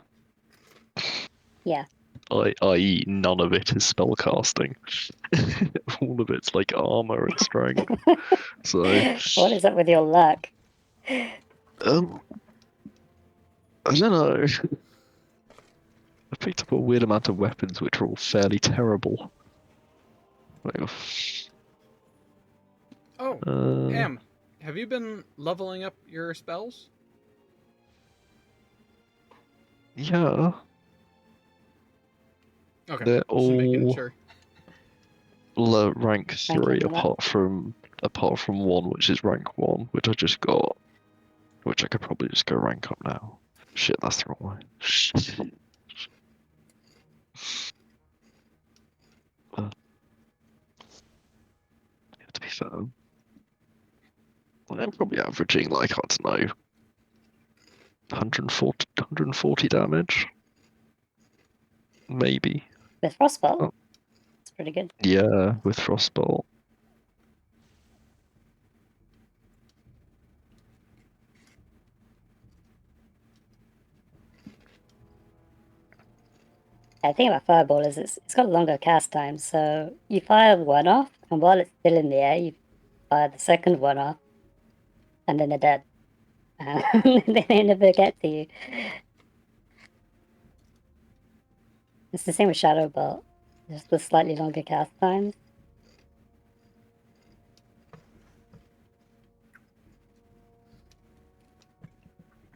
Yeah. I.e., none of it is spellcasting. All of it's like armor and strength. So, What is up with your luck? I don't know. I picked up a weird amount of weapons which are all fairly terrible. Like, Oh, uh, Am, have you been leveling up your spells? yeah, Okay, they're just making all sure. rank 3 Ranking them up. apart from one which is rank 1, which I just got, which I could probably just go rank up now. Shit, that's the wrong way. To be fair, I'm probably averaging like, I don't know, 140 damage, maybe. With Frostbolt? Oh. It's pretty good. Yeah, with Frostbolt. The thing about Fireball is it's got a longer cast time, so you fire one off, and while it's still in the air, you fire the second one off, and then they're dead. And they never get to you. It's the same with Shadow Bolt, just the slightly longer cast times.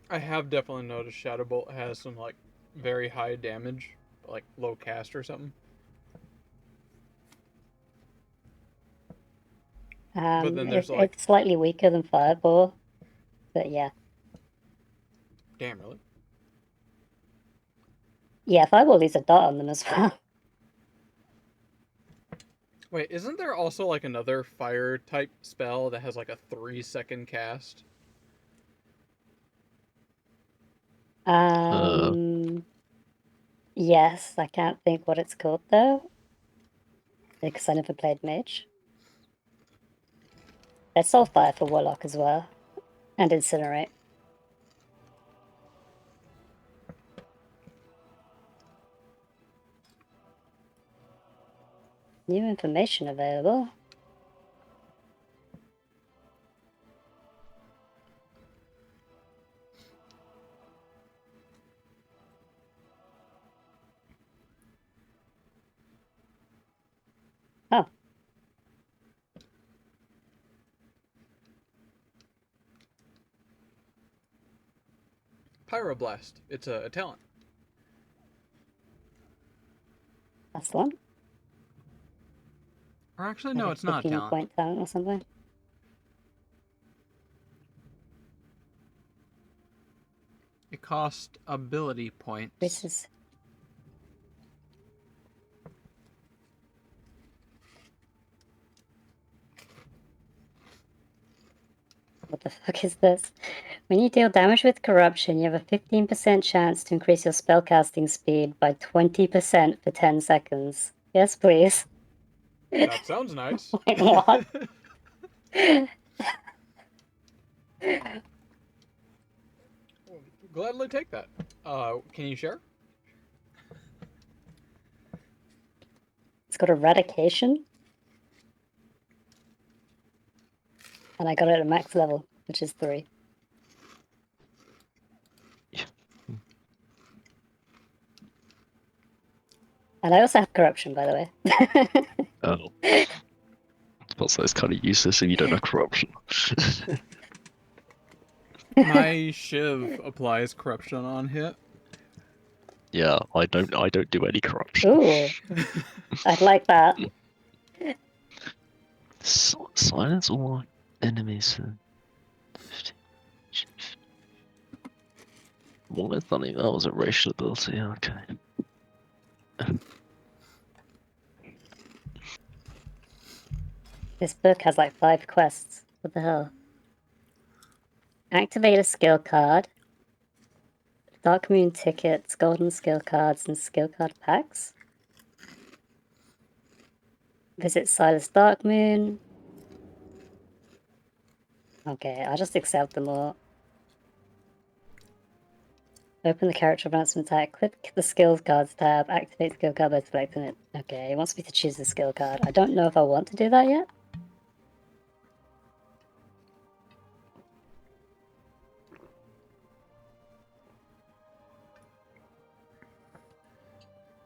I have definitely noticed Shadow Bolt has some like very high damage, like low cast or something. But then there's like, It's slightly weaker than Fireball, but yeah. damn, really? Yeah, Fireball leaves a dot on them as well. Wait, isn't there also like another fire type spell that has like a 3-second cast? Yes, I can't think what it's called though, because I never played Mage. There's Soulfire for Warlock as well, and Incinerate. New information available. Oh. Pyroblast. It's a talent. That's the one. Or actually, Like no, a it's not a 15 talent. point talent or something. It costs ability points. This is... What the fuck is this? When you deal damage with corruption, you have a 15% chance to increase your spellcasting speed by 20% for 10 seconds. Yes, please. That sounds nice. Wait, what? Gladly take that. Can you share? It's got Eradication. And I got it at max level, which is 3. And I also have corruption, by the way. Oh. I suppose it's kind of useless if you don't have corruption. My Shiv applies corruption on hit. Yeah, I don't do any corruption. Ooh. I'd like that. Silence all enemies. Well, I thought that was a racial ability. Okay. This book has like 5 quests. What the hell? Activate a skill card. Dark Moon tickets, golden skill cards, and skill card packs. Visit Silas Darkmoon. Okay, I'll just accept them all. Open the character advancement tag, click the skills cards tab, activate skill card by selecting it. Okay, it wants me to choose the skill card. I don't know if I want to do that yet.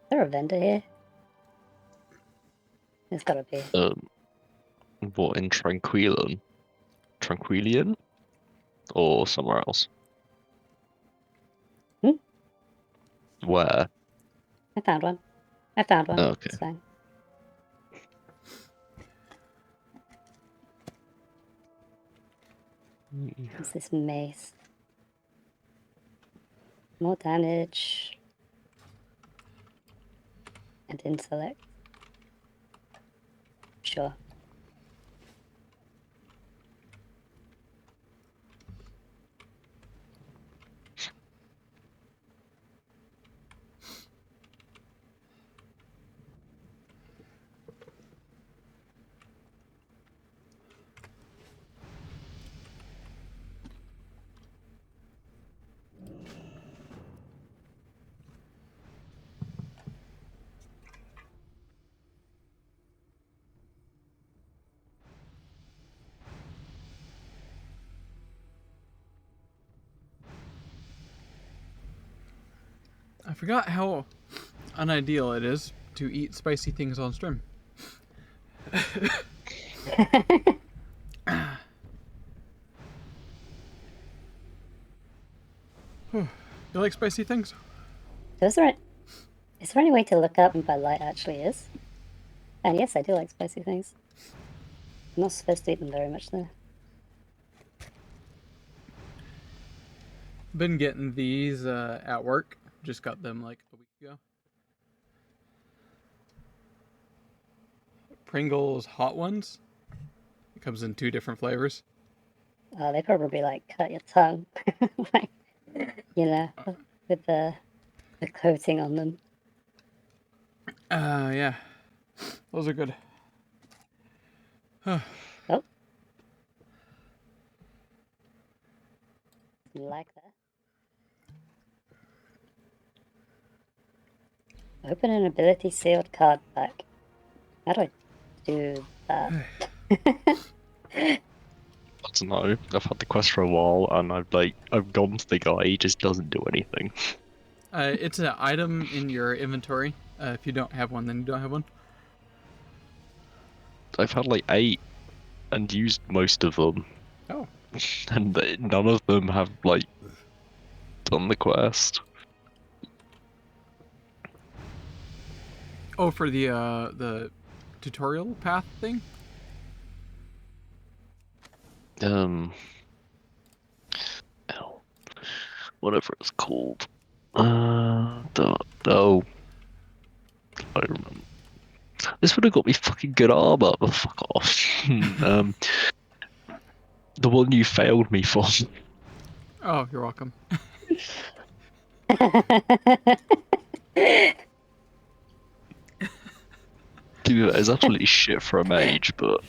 Is there a vendor here? There's gotta be. What, in Tranquillian? Or somewhere else? Hmm? Where? I found one. I found one. Oh, okay. It's fine. What's this mace? More damage. And intellect. Sure. I forgot how unideal it is to eat spicy things on stream. You like spicy things? Is there any way to look up what light actually is? And yes, I do like spicy things. I'm not supposed to eat them very much though. Been getting these at work. Just got them like a week ago. Pringles hot ones. It comes in 2 different flavors. They probably like cut your tongue, like, you know, with the coating on them. Yeah. Those are good. Oh. Like that. Open an ability sealed card pack. How do I do that? I don't know. I've had the quest for a while, and I've gone to the guy. He just doesn't do anything. It's an item in your inventory. If you don't have one, then you don't have one. I've had like 8 and used most of them. Oh. And none of them have like done the quest. Oh, for the tutorial path thing? Whatever it's called. No. I remember. This would have got me fucking good armor, but fuck off. The one you failed me for. Oh, you're welcome. Dude, it's absolutely shit for a mage, but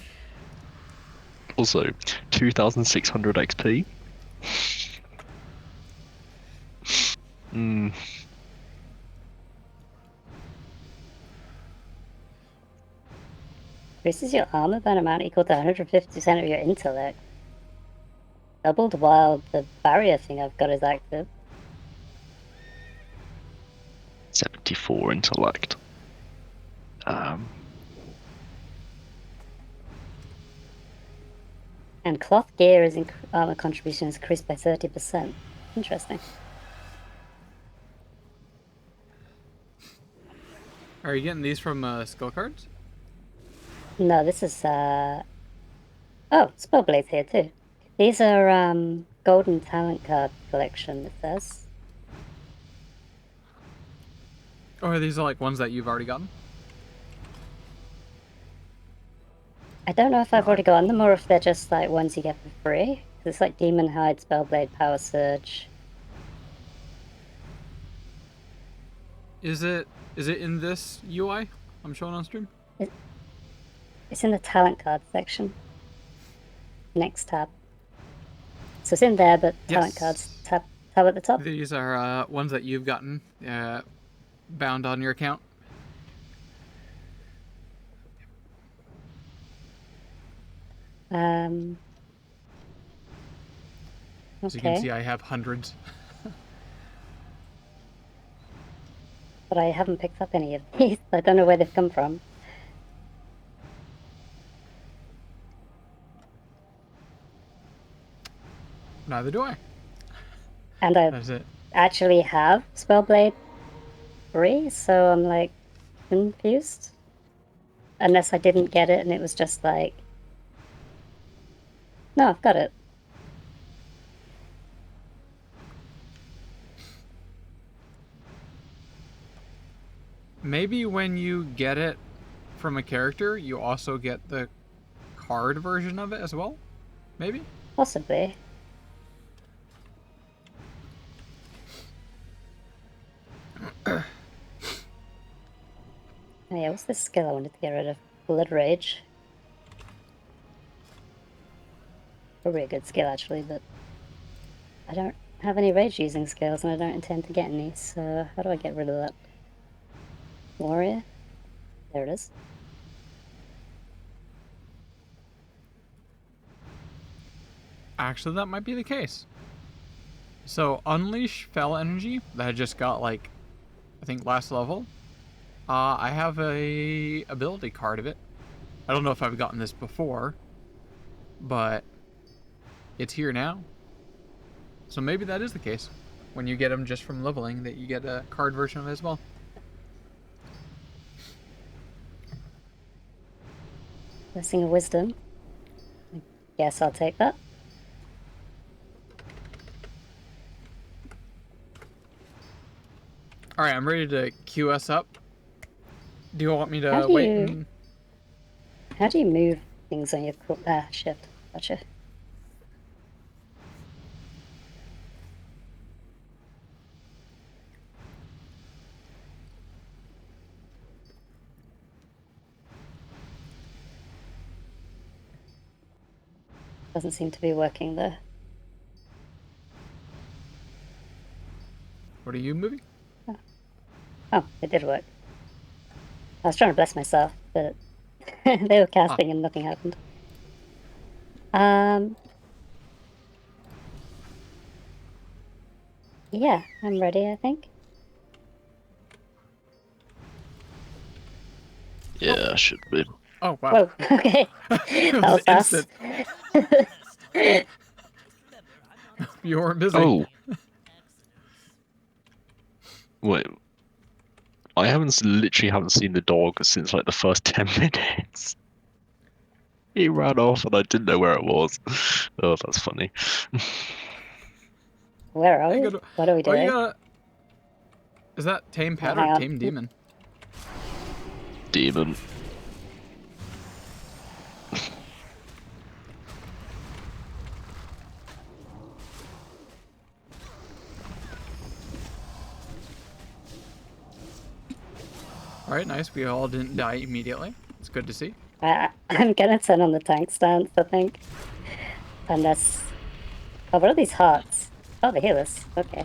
also 2,600 XP. Increases your armor by an amount equal to 150% of your intellect. Doubled while the barrier thing I've got is active. 74 intellect. And cloth gear is armor contribution is increased by 30%. Interesting. Are you getting these from skill cards? No, this is oh, Spellblades here too. These are golden talent card collection, it says. Oh, are these like ones that you've already gotten? I don't know if I've already gotten them or if they're just like ones you get for free. It's like Demon Hide, Spellblade, Power Surge. Is it in this UI I'm showing on stream? It's in the talent card section. Next tab. So it's in there, but talent cards tab at the top. These are ones that you've gotten bound on your account. Okay. As you can see, I have hundreds. But I haven't picked up any of these. I don't know where they've come from. Neither do I. And I That's it. actually have Spellblade 3, so I'm like confused. Unless I didn't get it and it was just like... No, I've got it. Maybe when you get it from a character, you also get the card version of it as well? Maybe? Possibly. Oh yeah, what's this skill I wanted to get rid of? Blood Rage. Probably a good skill actually, but I don't have any rage using skills and I don't intend to get any, so how do I get rid of that? Warrior? There it is. Actually, that might be the case. So, Unleash Fell Energy, that I just got, like, I think last level. I have a ability card of it. I don't know if I've gotten this before, but it's here now. So maybe that is the case. When you get them just from leveling, that you get a card version of it as well. Blessing of Wisdom. I guess I'll take that. Alright, I'm ready to queue us up. Do you want me to wait and... How do you move things on your shift? Gotcha. Doesn't seem to be working though. What are you moving? Oh, it did work. I was trying to bless myself, but they were casting and nothing happened. Yeah, I'm ready, I think. Yeah, I should be. Oh, wow. Whoa, okay. That was fast. You weren't busy. Oh. Wait. I literally haven't seen the dog since like the first 10 minutes. He ran off and I didn't know where it was. Oh, that's funny. Where are we? What are we doing? Is that Tame Pet or Tame Demon? Demon. Alright, nice. We all didn't die immediately. It's good to see. I'm gonna turn on the tank stance, I think. Unless... Oh, what are these hearts? Oh, the healers. Okay.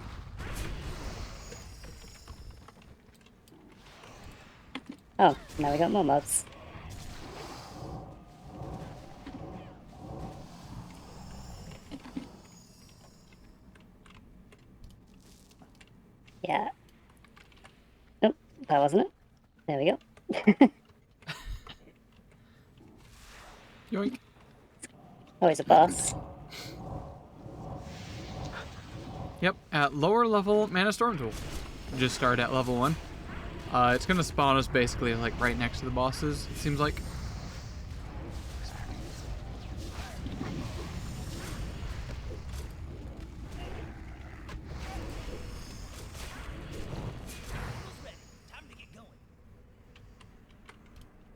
Oh, now we got more mobs. Yeah. Nope, that wasn't it. There we go. Yoink. Oh, he's a boss. Yep, at lower level Mana Storm Tool. Just start at level 1. It's gonna spawn us basically like right next to the bosses, it seems like.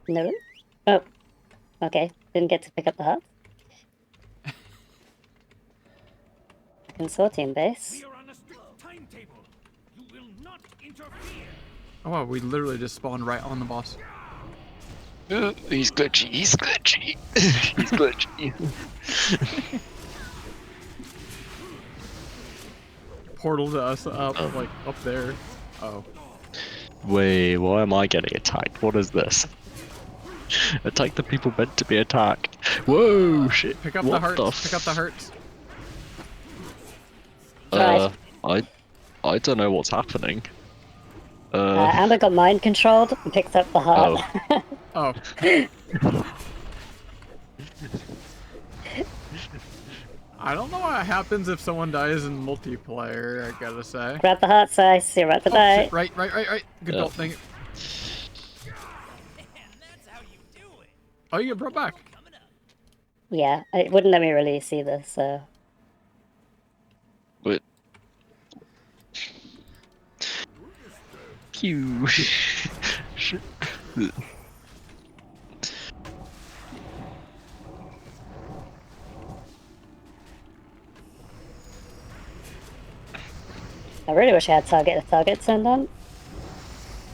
No? Oh. Okay, didn't get to pick up the heart. Consortium base. We are on a strict timetable. You will not interfere. Oh wow, we literally just spawned right on the boss. He's glitchy. He's glitchy. He's glitchy. Portal to us up, like up there. Oh. Wait, why am I getting attacked? What is this? Attack the people meant to be attacked. Whoa, shit. Pick up what the hearts. The Pick up the hearts. I don't know what's happening. Amber got mind controlled and picked up the heart. Oh. I don't know what happens if someone dies in multiplayer, I gotta say. Grab the heart, Sice. You're about to die. Shit. Right. Good goal, dang it. Oh, you get brought back. Yeah, it wouldn't let me release either, so... Wait. Q. I really wish I had target turned on.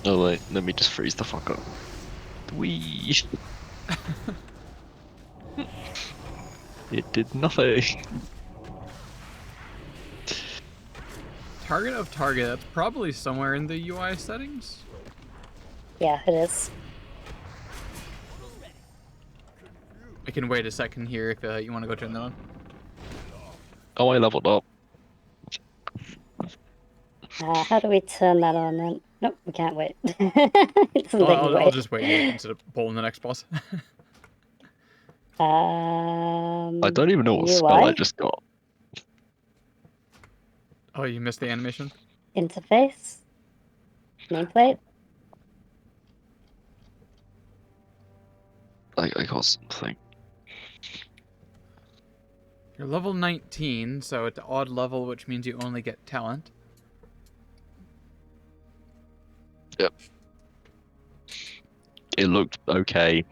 Oh wait, let me just freeze the fuck up. Wee. It did nothing. Target of target, that's probably somewhere in the UI settings. Yeah, it is. I can wait a second here if you want to go turn that on. Oh, I leveled up. How do we turn that on then? Nope, we can't wait. It doesn't let me wait. I'll just wait here instead of pulling the next boss. I don't even know what UI? spell I just got. Oh, you missed the animation? Interface? Nameplate? I got something. You're level 19, so it's odd level, which means you only get talent. Yep. It looked okay.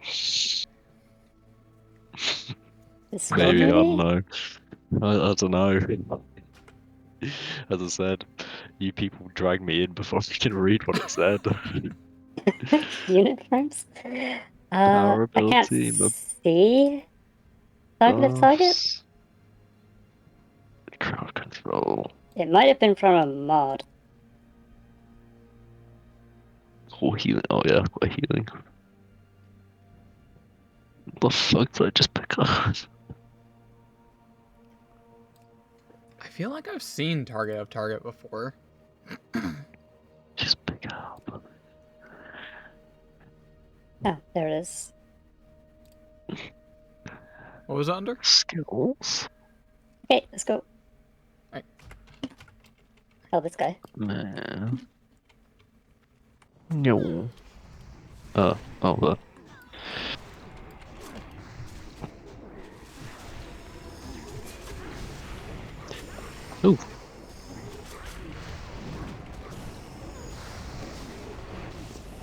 Maybe, I don't know. I don't know. As I said, you people dragged me in before I could read what it said. Unit frames? Power I can't ability, see target of target. buffs, crowd control. It might have been from a mod. Or healing. Oh yeah, I've got healing. What the fuck did I just pick up? I feel like I've seen target of target before. Just pick up. Oh, there it is. What was it under? Skills. Okay, let's go. Right. Oh, this guy. Man. No. Oh, the. Ooh.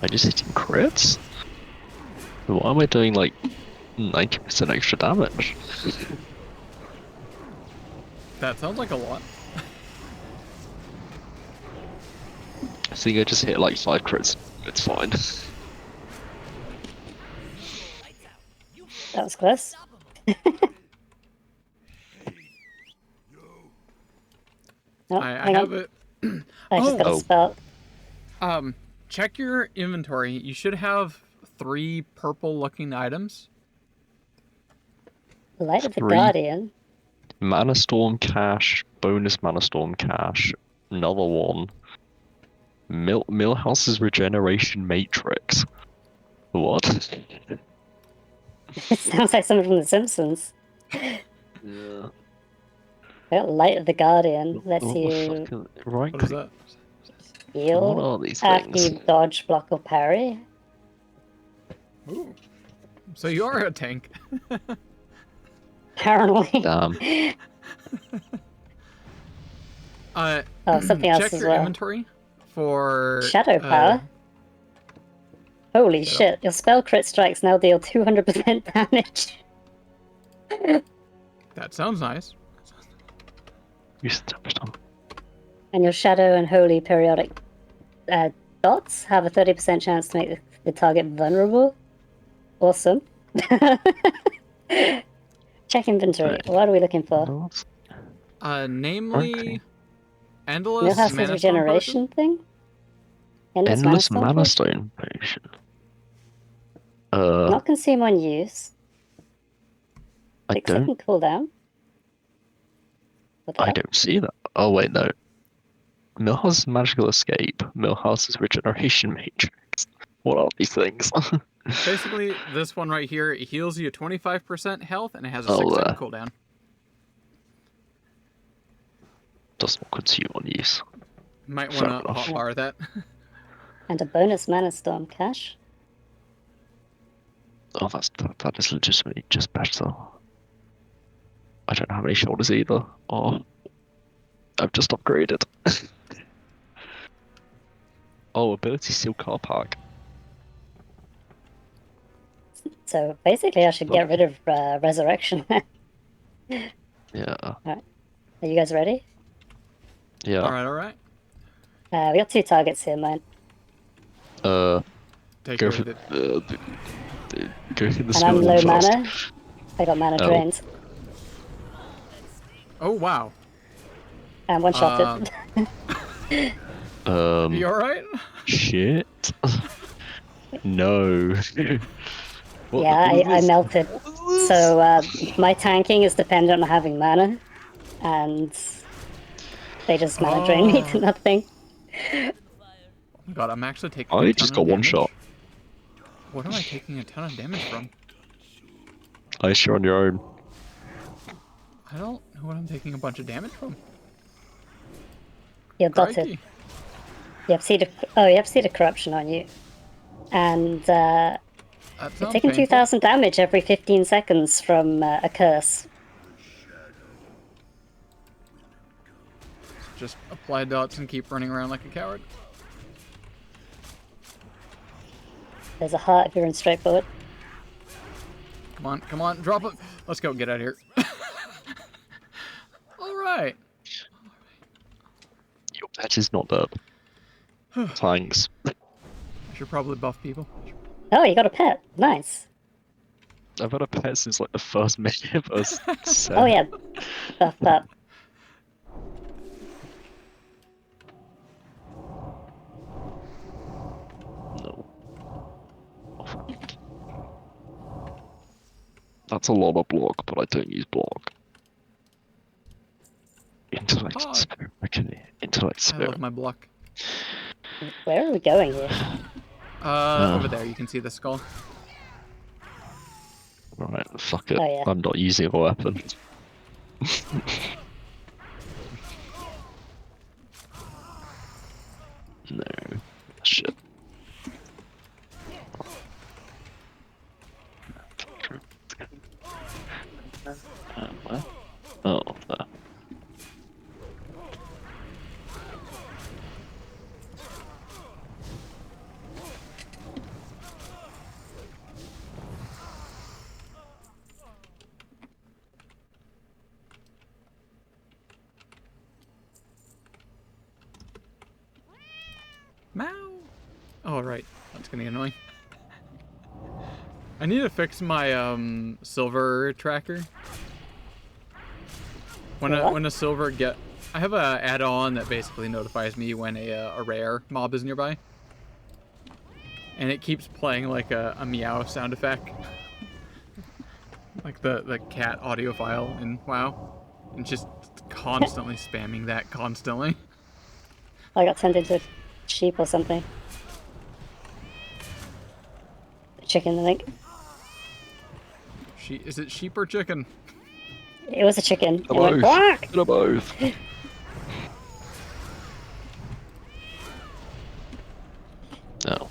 I just hitting crits? Why am I doing like 90% extra damage? That sounds like a lot. I think I just hit like 5 crits. It's fine. That was close. Oh, I have it. I just got a spell. Check your inventory. You should have 3 purple-looking items. Light of the 3. Guardian. Mana Storm Cache, bonus Mana Storm Cache, another one. Millhouse's Regeneration Matrix. What? It sounds like something from The Simpsons. Yeah. Well, Light of the Guardian lets What you right What is that? heal What are these after things? you dodge, block, or parry. Ooh. So you are a tank. Apparently. Damn. Oh, something else check as your well. inventory for Shadow power. Holy shit, your spell crit strikes now deal 200% damage. That sounds nice. You established on. And your shadow and holy periodic dots have a 30% chance to make the target vulnerable. Awesome. Check inventory. Right. What are we looking for? What? Namely, Okay. endless Millhouse's mana stone regeneration thing? Endless Mana mana Stone stone potion. potion? Not consume on use. I 6 second don't. cooldown. What the I hell? don't see that. Oh wait, no. Millhouse's magical escape. Millhouse's regeneration matrix. What are these things? Basically, this one right here, it heals you 25% health, and it has a Oh, 6-second cooldown. Does not consume on use. Might Fair want to enough. hotbar that. And a bonus mana storm cache. Oh, that is legitimately just better. I don't have any shoulders either. Oh, I've just upgraded. Oh, ability seal car park. So basically I should get rid of resurrection. Yeah. Alright. Are you guys ready? Yeah. Alright. We got 2 targets here, mine. Take Go care for of it. go for the And smooth I'm one low first. mana. I got mana Oh. drains. Oh, wow. And one-shotted. You alright? Shit. No. What Yeah, the- I melted. So my tanking is dependent on having mana. And they just mana drain me to nothing. Oh my god, I'm actually taking a I ton just of got one damage. shot. What am I taking a ton of damage from? Ice, you're on your own. I don't know what I'm taking a bunch of damage from. You're dotted. Crikey. You have Seed of Corruption on you. And That you're sounds taking painful. 2,000 damage every 15 seconds from a curse. Just apply dots and keep running around like a coward. There's a heart if you're in straightforward. Come on, drop it. Let's go, get out of here. Alright. Your pet is not dead. Thanks. I should probably buff people. Oh, you got a pet. Nice. I've had a pet since like the first minute of us. Oh yeah. Buff up. No. That's a lot of block, but I don't use block. Intellect Oh. spirit. Okay. Intellect I spirit. love my block. Where are we going here? Over there, you can see the skull. Right, fuck it. Oh, yeah. I'm not using a weapon. No. Shit. Where? Oh, there. Meow. Oh, right. That's gonna get annoying. I need to fix my silver tracker. When a silver get, I have a add-on that basically notifies me when a rare mob is nearby, and it keeps playing like a meow sound effect, like the cat audio file in WoW, and just constantly spamming that constantly. I got turned into a sheep or something. Chicken, I think. Is it sheep or chicken? It was a chicken. It They're went both. quack! They're both. No.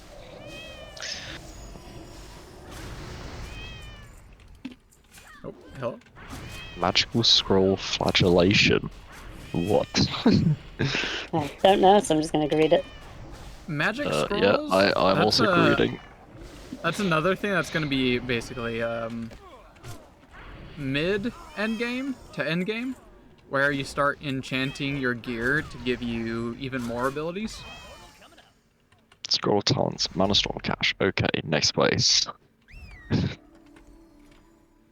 Oh, hello. Magical scroll flagellation. What? I don't know, so I'm just gonna read it. Magic Yeah, scrolls? I'm That's also reading. That's another thing that's going to be basically mid endgame to endgame, where you start enchanting your gear to give you even more abilities. Scroll of Talents, Mana Storm Cache. Okay, next place.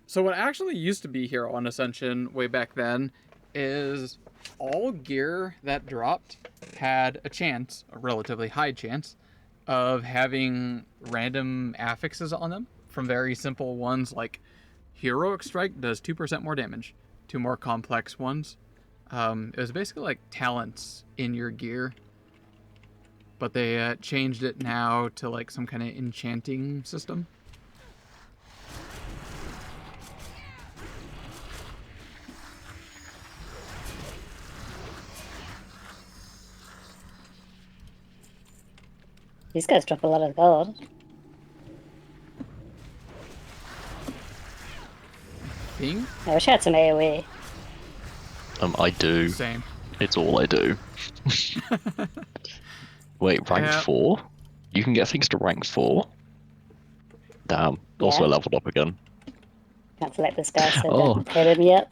So what actually used to be here on Ascension way back then is all gear that dropped had a chance, a relatively high chance, of having random affixes on them, from very simple ones like Heroic Strike does 2% more damage, to more complex ones. It was basically like talents in your gear, but they changed it now to like some kind of enchanting system. These guys drop a lot of gold. Ping? I wish I had some AoE. I do. Same. It's all I do. Wait, rank 4? You can get things to rank 4? Damn. Also Yeah. leveled up again. Can't select this guy, so Oh. don't hit him yet.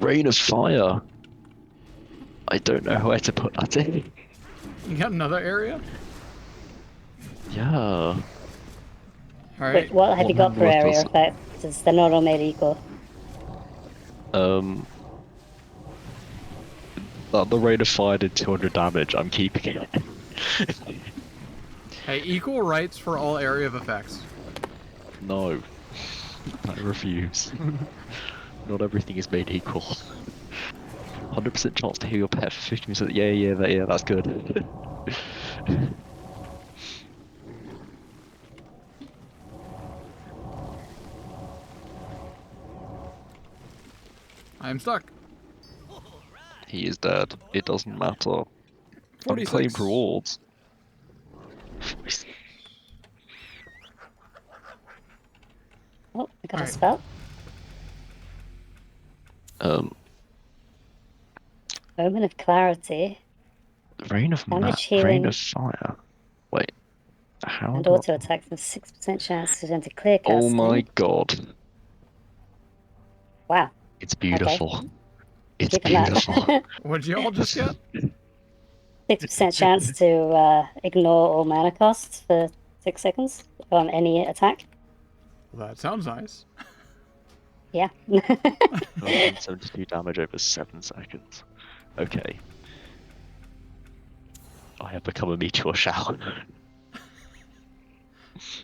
Rain of Fire. I don't know where to put that in. You got another area? Yeah. Alright. Wait, what have you got What per area was it? effect? Because they're not all made equal. The Rain of Fire did 200 damage. I'm keeping it. Hey, equal rights for all area of effects. No. I refuse. Not everything is made equal. 100% chance to heal your pet for 50%. Yeah, that's good. I'm stuck. He is dead. It doesn't matter. 46. Unclaimed rewards. Oh, I got a Alright. spell. Omen of Clarity. Rain of Damage healing. Rain of Fire. Wait. How And do auto attacks with 6% chance to enter clear casting. Oh my god. Wow. It's beautiful. Okay. It's Keeping that. beautiful. What'd you all just get? 6% chance to ignore all mana costs for 6 seconds on any attack. Well, that sounds nice. Yeah. 172 damage over 7 seconds. Okay. I have become a meteor shower.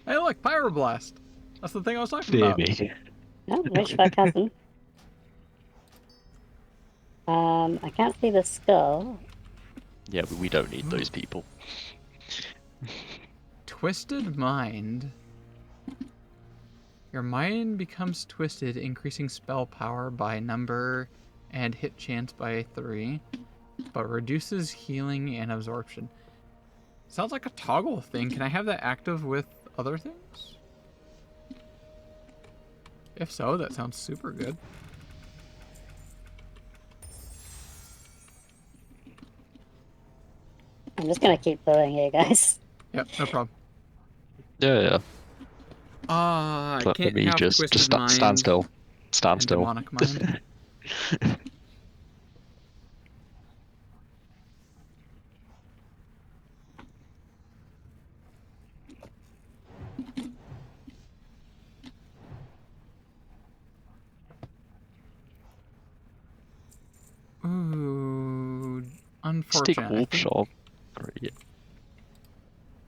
Hey, look, Pyroblast. That's the thing I was talking Fear about. me. Oh, rich for cousin. I can't see the skull. Yeah, but we don't need those people. Twisted Mind. Your mind becomes twisted, increasing spell power by number and hit chance by 3, but reduces healing and absorption. Sounds like a toggle thing. Can I have that active with other things? If so, that sounds super good. I'm just gonna keep going here, guys. Yep, no problem. Yeah. I Let can't me have just Twisted Mind stand still. Stand and still. Demonic Mind. Ooh, unfortunate. Stick I Warp think Shop. Great.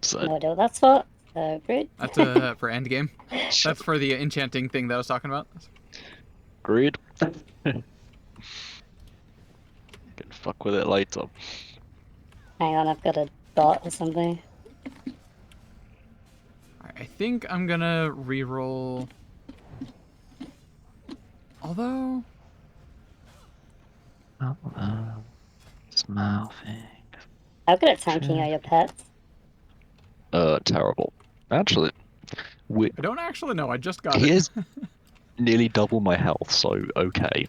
So, No idea what that's for. So rude. that's for endgame. That's for the enchanting thing that I was talking about. Agreed. Can fuck with it later. Hang on, I've got a dot or something. Alright, I think I'm gonna reroll. Although, Smoughing. How good at tanking are your pets? Terrible. Actually, I don't actually know. I just got he it. is nearly double my health, so okay.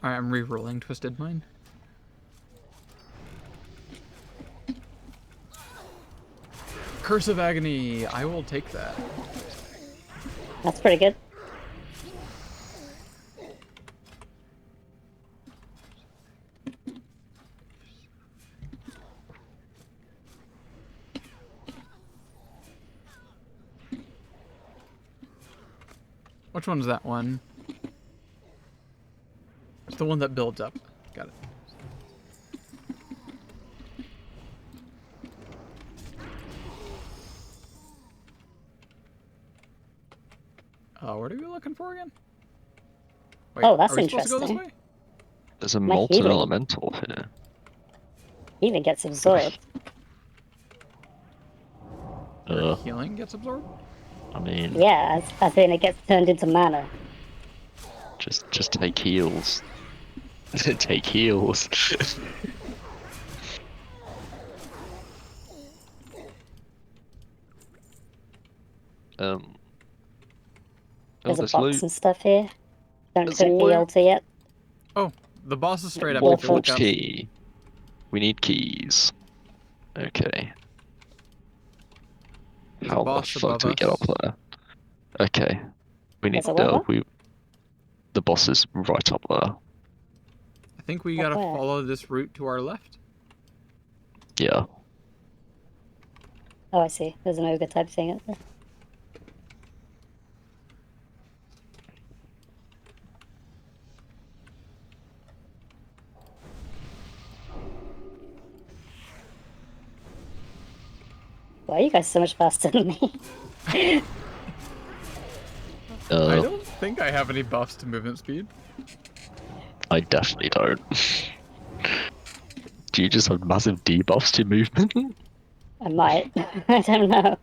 Alright, I'm rerolling Twisted Mind. Curse of Agony. I will take that. That's pretty good. Which one's that one? It's the one that builds up. Got it. What are we looking for again? Wait, Oh, that's are we supposed to go this interesting. way? There's a My molten healing. elemental here. Healing gets absorbed. Your healing gets absorbed? I mean, Yeah, as in it gets turned into mana. just take heals. Take heals. Oh, There's a there's box loot. and stuff here. Don't There's click the loot. altar yet. Oh, the boss is straight up Well, if you look Forge up. key. We need keys. Okay. There's a How the boss fuck above do we get up us. there? Okay. We need There's a what? the boss is right up there. I think we Up gotta where? follow this route to our left. Yeah. Oh, I see. There's an ogre type thing up there. Why are you guys so much faster than me? I don't think I have any buffs to movement speed. I definitely don't. Do you just have massive debuffs to movement? I might. I don't know.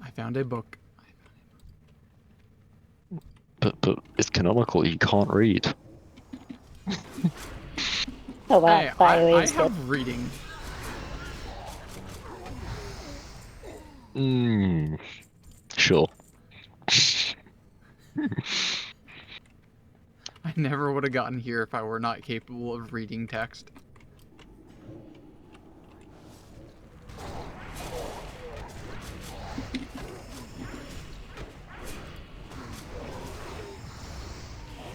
I found a book. But it's canonical. You can't read. Oh wow, Hey, that I is good. have reading. Sure. I never would have gotten here if I were not capable of reading text.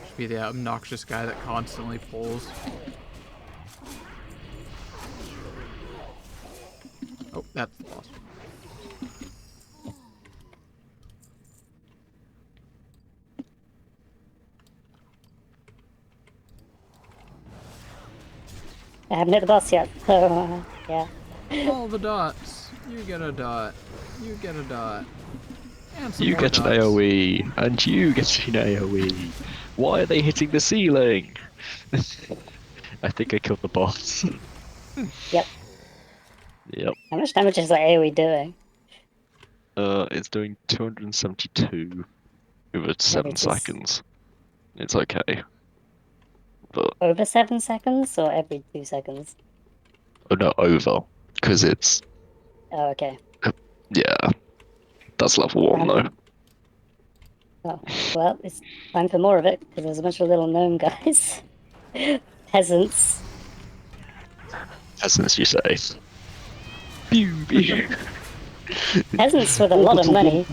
Just be the obnoxious guy that constantly pulls. Oh, that's the boss. I haven't hit the boss yet, so yeah. All the dots. You get a dot. You get a dot. And some You more get an dots. AoE, and you get an AoE. Why are they hitting the ceiling? I think I killed the boss. Yep. Yep. How much damage is that AoE doing? It's doing 272 over 7 just- seconds. It's okay. But, Over 7 seconds or every 2 seconds? oh no, over. Because it's, Oh, okay. yeah. That's level 1 though. Oh, well, it's time for more of it, because there's a bunch of little gnome guys. Peasants. Peasants, you say. Pew, pew. Peasants with a lot of money.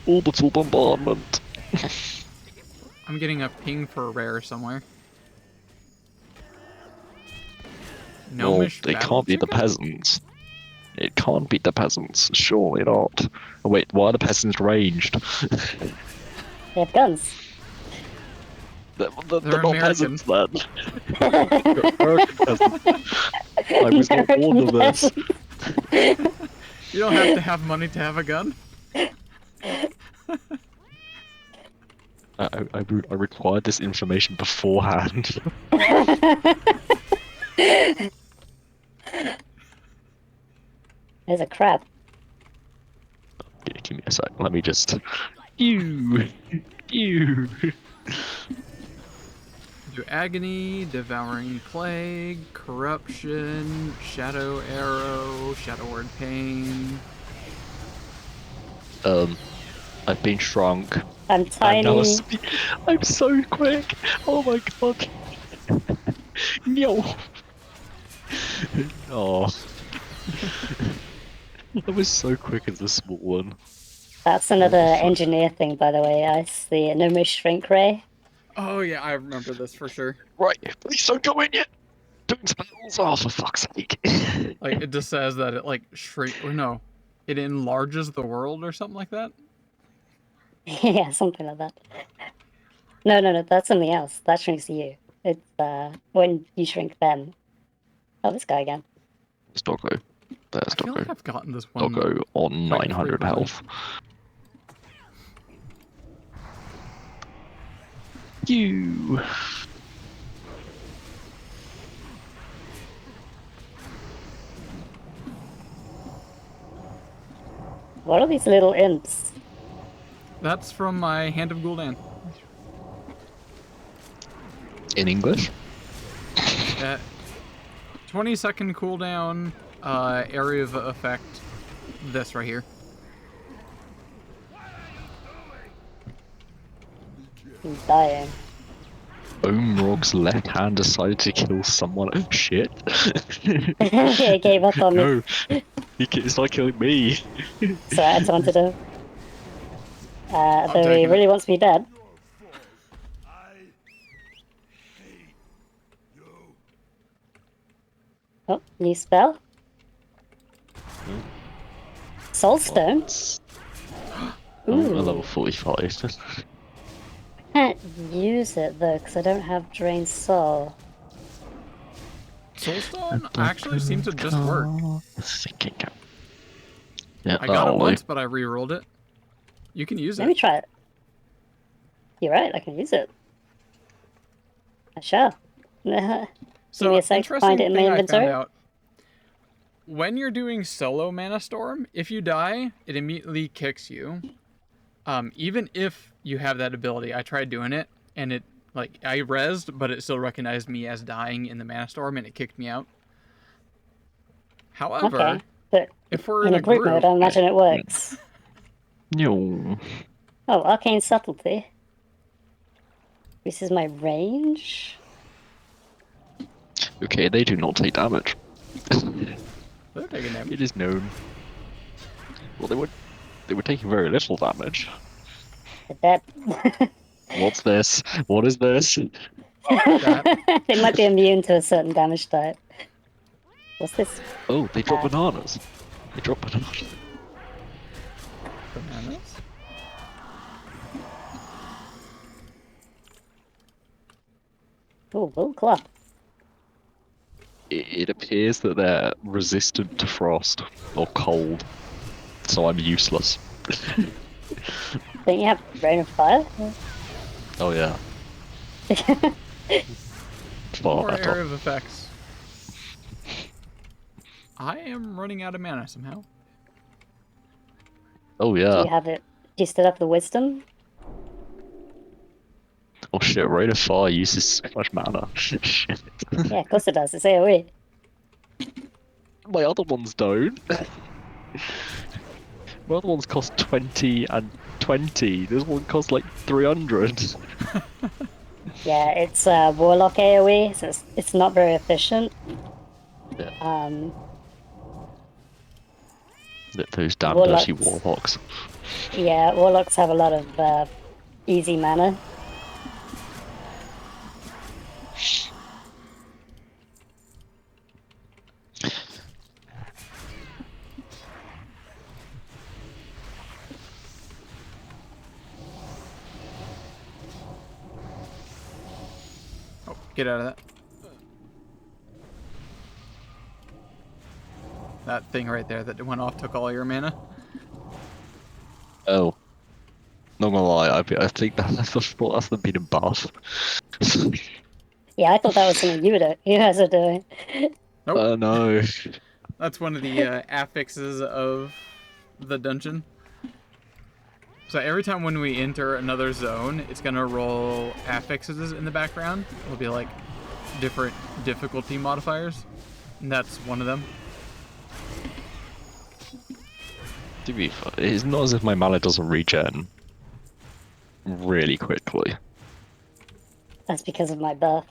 Orbital bombardment. I'm getting a ping for a rare somewhere. No, Gnomish they battle can't be the chicken? peasants. It can't be the peasants. Surely not. Oh, wait, why are the peasants ranged? They have guns. They're They're not American. peasants then. They're American peasants. I was not warned of this. You don't have to have money to have a gun. I required this information beforehand. There's a crab. Give me a sec. Let me just. You. You Agony, Devouring Plague, Corruption, Shadow Arrow, Shadow Word Pain. I've been shrunk. I'm tiny. I'm so quick. Oh my god. No. Oh. I was so quick as a small one. That's another engineer thing, by the way. I see no more shrink ray. Oh yeah, I remember this for sure. Right, please don't go in yet. Doing spells. Oh, for fuck's sake. Like it just says that it like shrink or no, it enlarges the world or something like that. Yeah, something like that. No, that's something else. That shrinks you. It's when you shrink them. Oh, this guy again. It's Doggo. There's I feel Doggo. like I've gotten this one. Doggo on quite 900 frequently. health. You. What are these little imps? That's from my Hand of Gul'dan. In English? 20-second cooldown, area of effect. This right here. He's dying. Omrog's left hand decided to kill someone. Oh shit. He gave up on me. No. It's not killing me. So I taunted him. Though he taking really wants me dead. Oh, new spell? Soulstone? Oh, Ooh. a level 45. Can't use it though, because I don't have Drain Soul. Soulstone actually seems to just work. Thinking. Yeah, I got it once, but I re-rolled it. You can use Let me it. try it. You're right, I can use it. I shall. Give So me a sec to interesting find it in my thing I found inventory. out. When you're doing solo Mana Storm, if you die, it immediately kicks you. Even if you have that ability, I tried doing it, and it like I rezzed, but it still recognized me as dying in the Mana Storm, and it kicked me out. However, Okay, but if we're in a group mode, I imagine it works. No. Oh, Arcane Subtlety. This is my range? Okay, they do not take damage. they're taking damage. It is known. Well, they were taking very little damage. That What's this? What is this? they might be immune to a certain damage type. What's this? Oh, they drop bananas. They drop bananas. Bananas? Oh, Bull Claw. It appears that they're resistant to frost or cold, so I'm useless. Don't you have Rain of Fire? Oh yeah. Far More better. area of effects. I am running out of mana somehow. Oh Do yeah. you have it? Do you still have the Wisdom? Oh shit, Rain of Fire uses so much mana. Shit. Yeah, of course it does. It's AoE. My other ones don't. My other ones cost 20 and 20. This one costs like 300. Yeah, it's Warlock AoE, so it's not very efficient. Yeah. Those damn Warlocks. dirty warlocks. Yeah, Warlocks have a lot of easy mana. Oh, get out of that. That thing right there that went off took all your mana. Oh. Not gonna lie, I think that's the beating buff. Yeah, I thought that was something you guys are doing. Nope. No. That's one of the affixes of the dungeon. So every time when we enter another zone, it's gonna roll affixes in the background. It'll be like different difficulty modifiers, and that's one of them. To be fair, it's not as if my mana doesn't regen really quickly. That's because of my buff.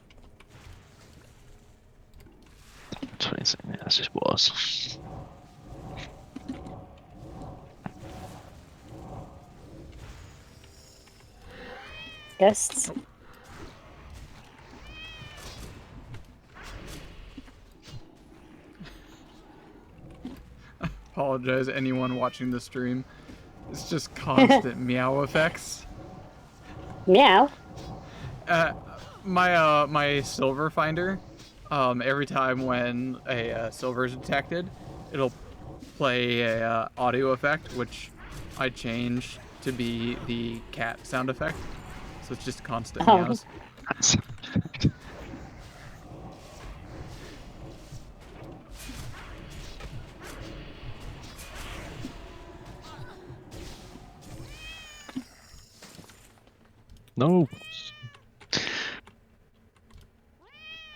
26, yeah, that's just worse. Ghosts. Apologize anyone watching the stream. It's just constant meow effects. Meow. My silver finder, every time when a silver is detected, it'll play a audio effect, which I changed to be the cat sound effect. So it's just constant meows. No.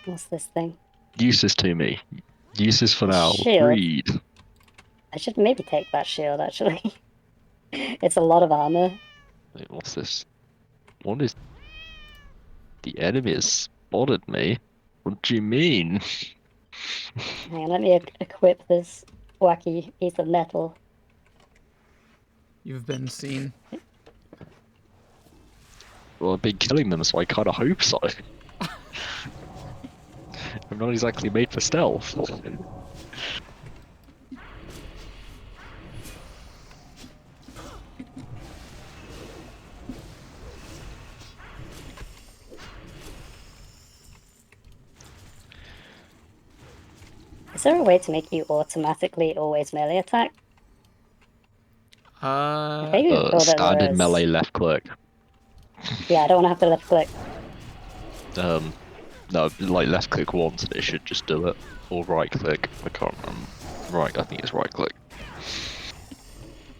What's this thing? Useless to me. Useless for now. Shield. Read. I should maybe take that shield, actually. It's a lot of armor. Wait, what's this? What is... The enemy has spotted me? What do you mean? Hang on, let me equip this wacky piece of metal. You've been seen. Well, I've been killing them, so I kind of hope so. I'm not exactly made for stealth. Is there a way to make you automatically always melee attack? Uh, think you call that Standard as- melee left click. Yeah, I don't want to have to left click. No, like left click once and it should just do it. Or right click. I can't remember. Right, I think it's right click.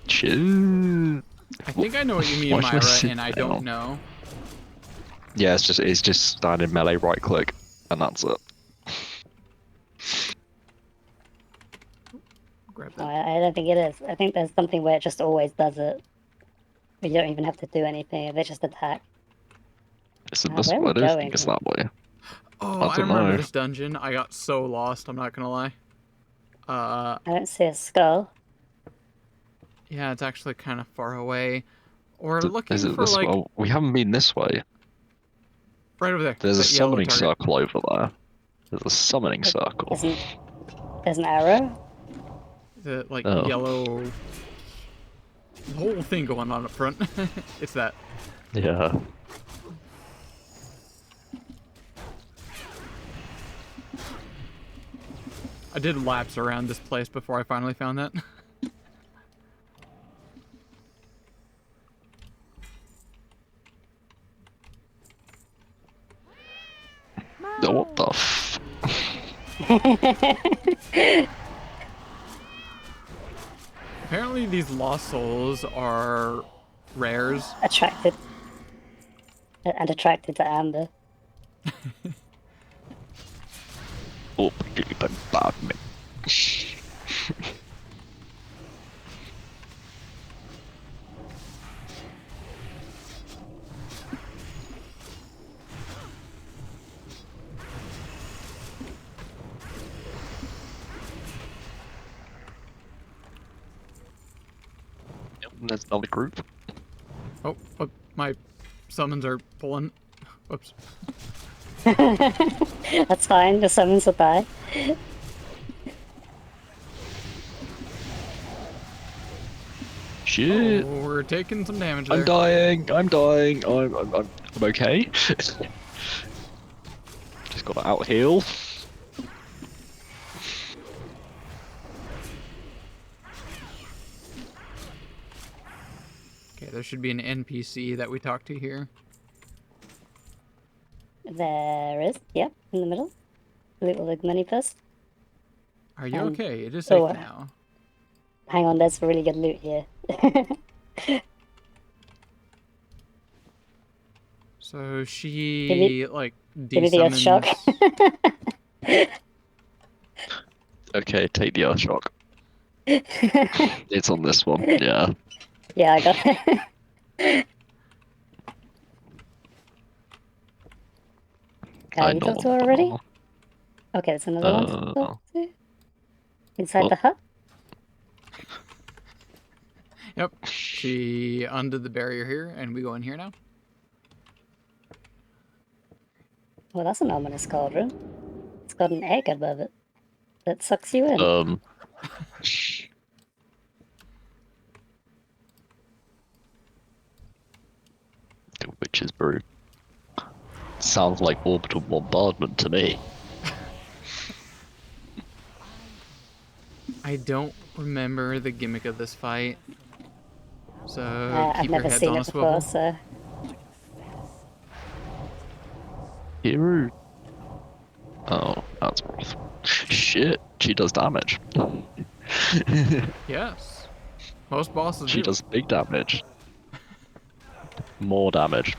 Shit. I think I know what you mean, Why should I Myra, sit and I down? don't know. Yeah, it's just standard melee right click, and that's it. Grab No, that. I don't think it is. I think there's something where it just always does it. You don't even have to do anything, they just attack. Is it Ah, this where are way? I we don't going? think it's that way. Oh, I I don't remember know. this dungeon. I got so lost, I'm not gonna lie. I don't see a skull. Yeah, it's actually kind of far away. We're Is looking it for, this like, way? Oh, we haven't been this way. right over there. There's a that yellow summoning target. circle over there. There's a summoning circle. There's an arrow? The, like, Oh. yellow... The whole thing going on up front. It's that. Yeah. I did laps around this place before I finally found that. What the f... Apparently these lost souls are rares. Attracted. And attracted to amber. Oh, bad me. There's another group. Oh, my summons are pulling. Whoops. That's fine, the summons will die. Shit. Oh, we're taking some damage there. I'm dying. I'm dying. I'm okay. Just gotta out heal. Okay, there should be an NPC that we talk to here. There is, yep, in the middle. Little like money first. Are you okay? It is safe oh, now. Hang on, there's really good loot here. So she me- like Give me the earth shock. desummons. Okay, take the earth shock. It's on this one. Yeah. Yeah, I got it. I You know talked to on her the already? banana. Okay, there's another one to talk to. Inside well- the hut? Yep. She undid the barrier here, and we go in here now. Well, that's an ominous cauldron. It's got an egg above it that sucks you in. The witch's brew. Sounds like orbital bombardment to me. I don't remember the gimmick of this fight, so I've keep your never heads seen on it a before, swivel. so Hero. Oh, that's rough. Shit, she does damage. Yes. Most bosses She do. does big damage. More damage.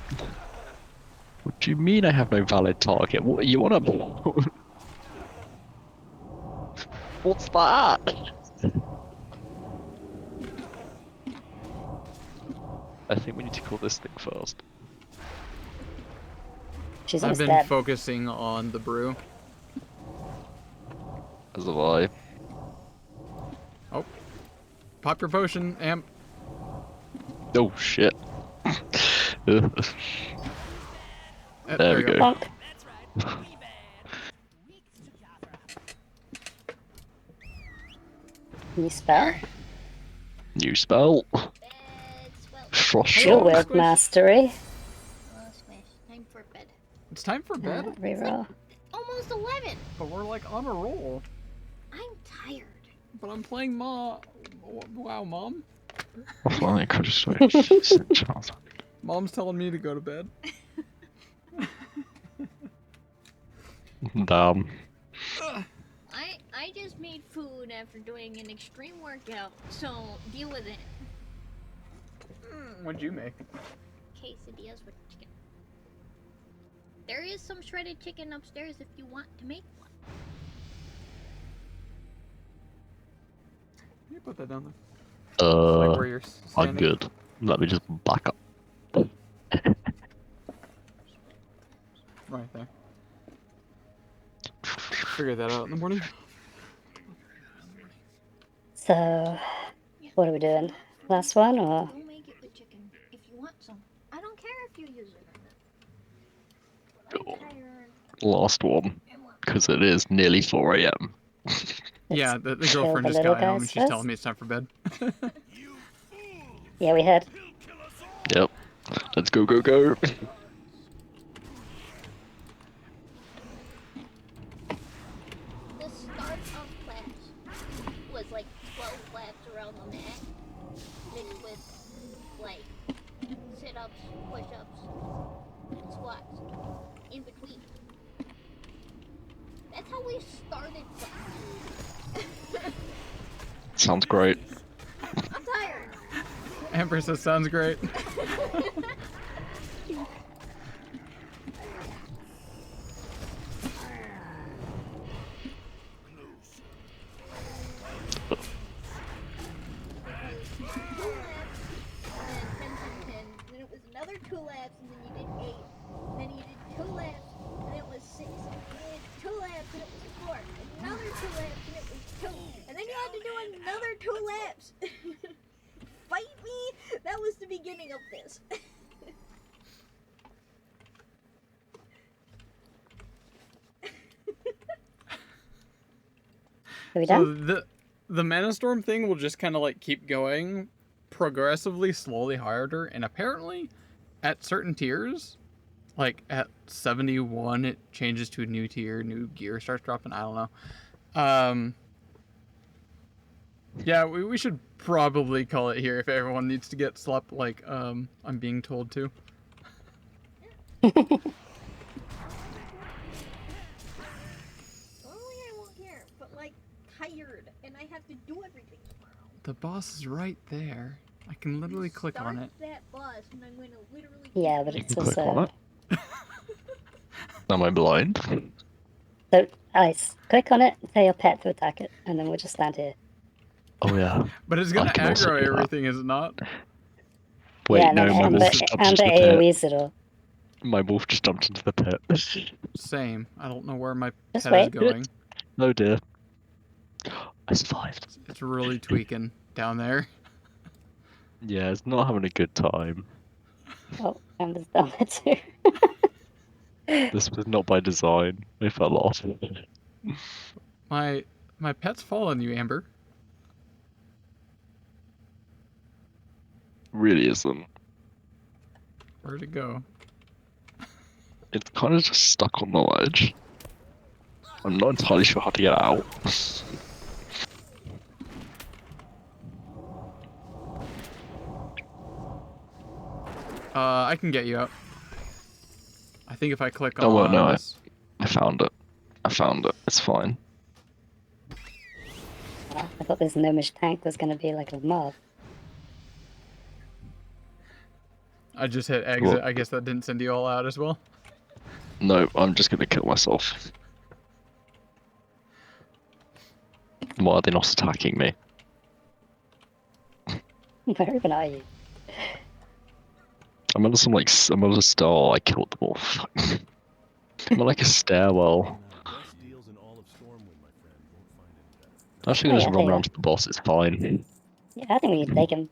What do you mean I have no valid target? What you wanna... What's that? I think we need to call this thing first. she's I've almost been dead. focusing on the brew. As have I. Oh. Pop your potion, Amp. Oh shit. There There we you go. Bonk. New spell? New spell. Bad spell. Frost Shield shock. Wield Squish. Mastery. Oh, smash. Time for bed. It's time for bed, Reroll. Almost 11. but we're like on a roll. I'm tired. But I'm playing WoW, Mom. Flying crystal. Mom's telling me to go to bed. Damn. I just made food after doing an extreme workout, so deal with it. What'd you make? Quesadillas with chicken. There is some shredded chicken upstairs if you want to make one. Can you put that down there? Like where you're I'm standing? good. Let me just back up. Right there. Figure that out in the morning. So, what are we doing? Last one or? Don't make it with chicken if you want some. I don't care if you use it or not. I'm tired. Last one. Because it is nearly 4 AM. Yeah, the kill girlfriend the just little got home guys and she's first? telling me it's time for bed. Yeah, we heard. Yep. Let's go, go, go. The start of class was like 12 laps around the mat, mixed with like sit-ups, push-ups, squats, in between. That's how we started class. Sounds great. I'm tired. Amber says sounds great. Then it was another 2 laps, and then you did 8. And then you did 2 laps, and it was 6. And then you did 2 laps, and it was 4. And another 2 laps, and it was 2. And then you had to do another 2 laps. Fight me? That was the beginning of this. Are we So done? the Mana Storm thing will just kind of like keep going progressively, slowly harder, and apparently at certain tiers, like at 71, it changes to a new tier, new gear starts dropping. I don't know. Yeah, we should probably call it here if everyone needs to get slept like I'm being told to. Normally I won't care, but like tired, and I have to do everything tomorrow. The boss is right there. I can literally click on it. Start that boss, and I'm gonna literally. Yeah, but You it's can click on also it. Am I blind? So, Ice, click on it, tell your pet to attack it, and then we'll just stand here. Oh yeah. But it's I gonna can also aggro do that. everything, is it not? Wait, yeah, and no, then my Amber, wolf just jumped Amber into the pit. AoEs it all. My wolf just jumped into the pit. Same. I don't know where my Just pet is wait. going. Oh dear. I survived. It's really tweaking down there. Yeah, it's not having a good time. Oh, Amber's done it too. This was not by design. I fell off. My pet's following you, Amber. Really isn't. Where'd it go? It's kind of just stuck on the ledge. I'm not entirely sure how to get out. I can get you out. I think if I click Oh well, on no, this. I found it. I found it. It's fine. I thought this gnomish tank was gonna be like a mob. I just hit exit. What? I guess that didn't send you all out as well. No, I'm just gonna kill myself. Why are they not attacking me? Where even are you? I'm on some I'm on a star. I killed them all. I'm on like a stairwell. Best deals in all of Stormwind, my friend. Won't find any better. I'm actually gonna just run around to the boss. It's fine. Yeah, I think we can take him.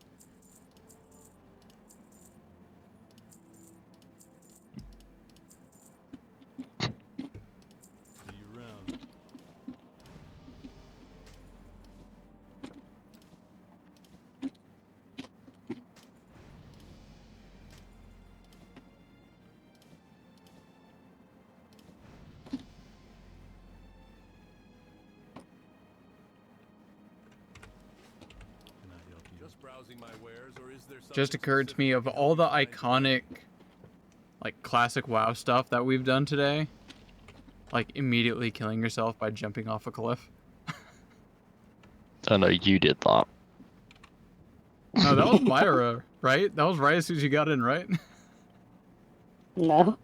See you around. Can I help you? Just browsing my wares, or is there something Just occurred to me of all the iconic, like classic WoW stuff that we've done today. Like immediately killing yourself by jumping off a cliff. I know you did that. No, that was Myra, right? That was right as soon as you got in, right? No.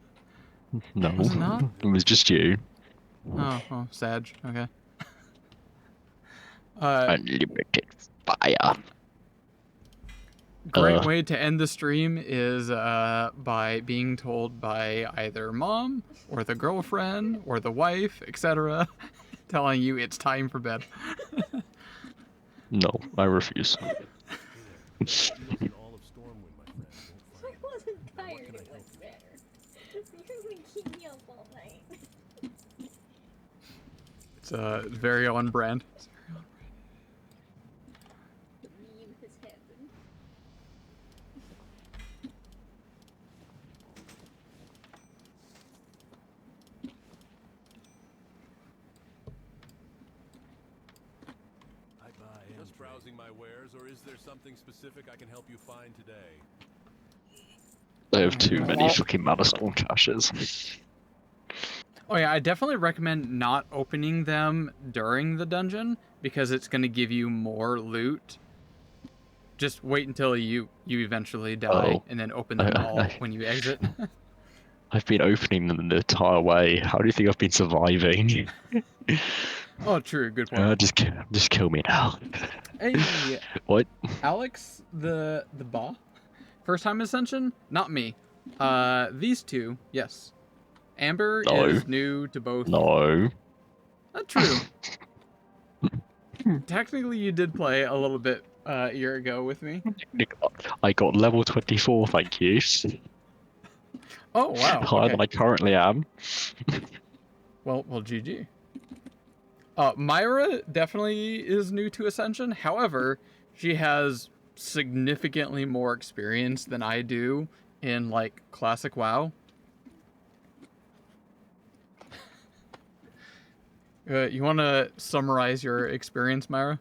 No, Was it not? it was just you. Oh, Sag. Okay. Unlimited fire. Great way to end the stream is by being told by either mom or the girlfriend or the wife, etc., telling you it's time for bed. No, I refuse. Best deals in all of Stormwind, my friend. Won't find I wasn't Now, what tired, can I it help was you better. You're gonna keep me up all night. It's very on brand. The meme has happened. I buy and Just browsing my wares, or is there something specific I can help you find today? I have too many fucking mana storm caches. Oh yeah, I definitely recommend not opening them during the dungeon because it's going to give you more loot. Just wait until you eventually die and then open them all when you exit. I've been opening them the entire way. How do you think I've been surviving? Oh, true. Good point. Just kill me now. Hey, What? Alex, the Ba, first time Ascension, not me. These two, yes. Amber No. is new to both. No. Not true. Technically, you did play a little bit a year ago with me. I got level 24, thank you. Oh wow. Higher Okay. than I currently am. Well, GG. Myra definitely is new to Ascension. However, she has significantly more experience than I do in like classic WoW. You want to summarize your experience, Myra?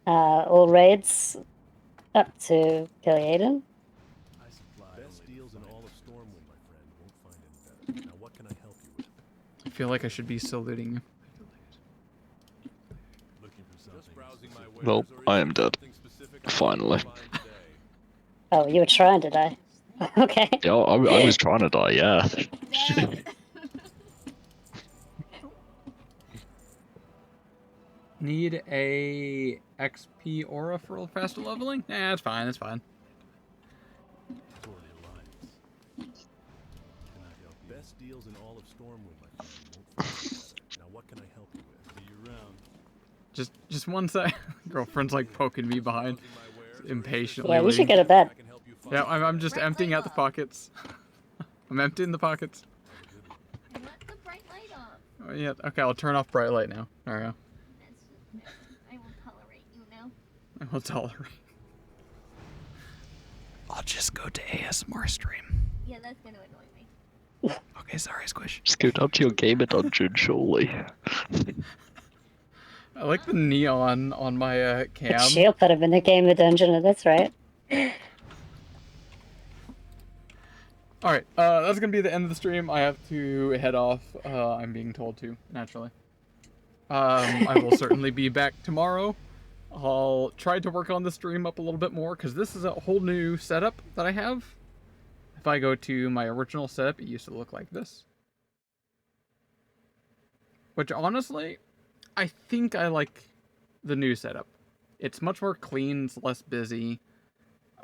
All raids up to Killiaden. I supply best deals in all of Stormwind, my friend. Won't find any better. Now, what can I help you with? I feel like I should be saluting you. Looking for something. Just browsing my wares, Well, or is I am there dead. something specific I can Finally. help you find today? Oh, you were trying to die. Okay. Yeah, I was trying to die, yeah. Death. Need a XP aura for faster leveling? Eh, it's fine, it's fine. For the Alliance. Can I help you? Best deals in all of Stormwind, my friend. You won't find it better. Now, what can I help you with? See you around. Just one sec. Girlfriend's like poking me behind impatiently. Yeah, you should waiting. get a bed. Yeah, I'm just Bright emptying light out the on. pockets. I'm emptying the pockets. And let the bright light on. Oh, yeah, okay, I'll turn off bright light now. There we go. I will tolerate you now. I will tolerate. I'll just go to ASMR stream. Yeah, that's gonna annoy me. Okay, sorry, Squish. Just go down to your gamer dungeon, surely. I like the neon on my cam. She'll put him in the game of dungeon, that's right. Alright, that's gonna be the end of the stream. I have to head off. I'm being told to, naturally. I will certainly be back tomorrow. I'll try to work on the stream up a little bit more, because this is a whole new setup that I have. If I go to my original setup, it used to look like this. Which, honestly, I think I like the new setup. It's much more clean, it's less busy.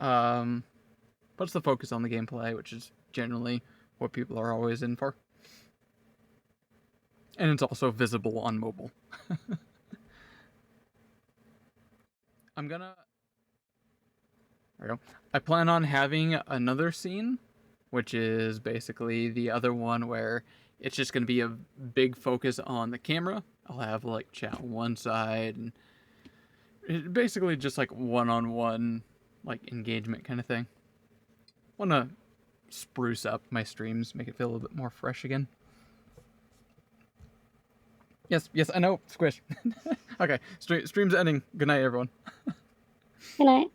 Puts the focus on the gameplay, which is generally what people are always in for. And it's also visible on mobile. There we go. I plan on having another scene, which is basically the other one where it's just going to be a big focus on the camera. I'll have like chat on one side and basically just like one-on-one like engagement kind of thing. Want to spruce up my streams, make it feel a little bit more fresh again. Yes, I know, Squish. Okay, stream's ending. Good night, everyone. Good night.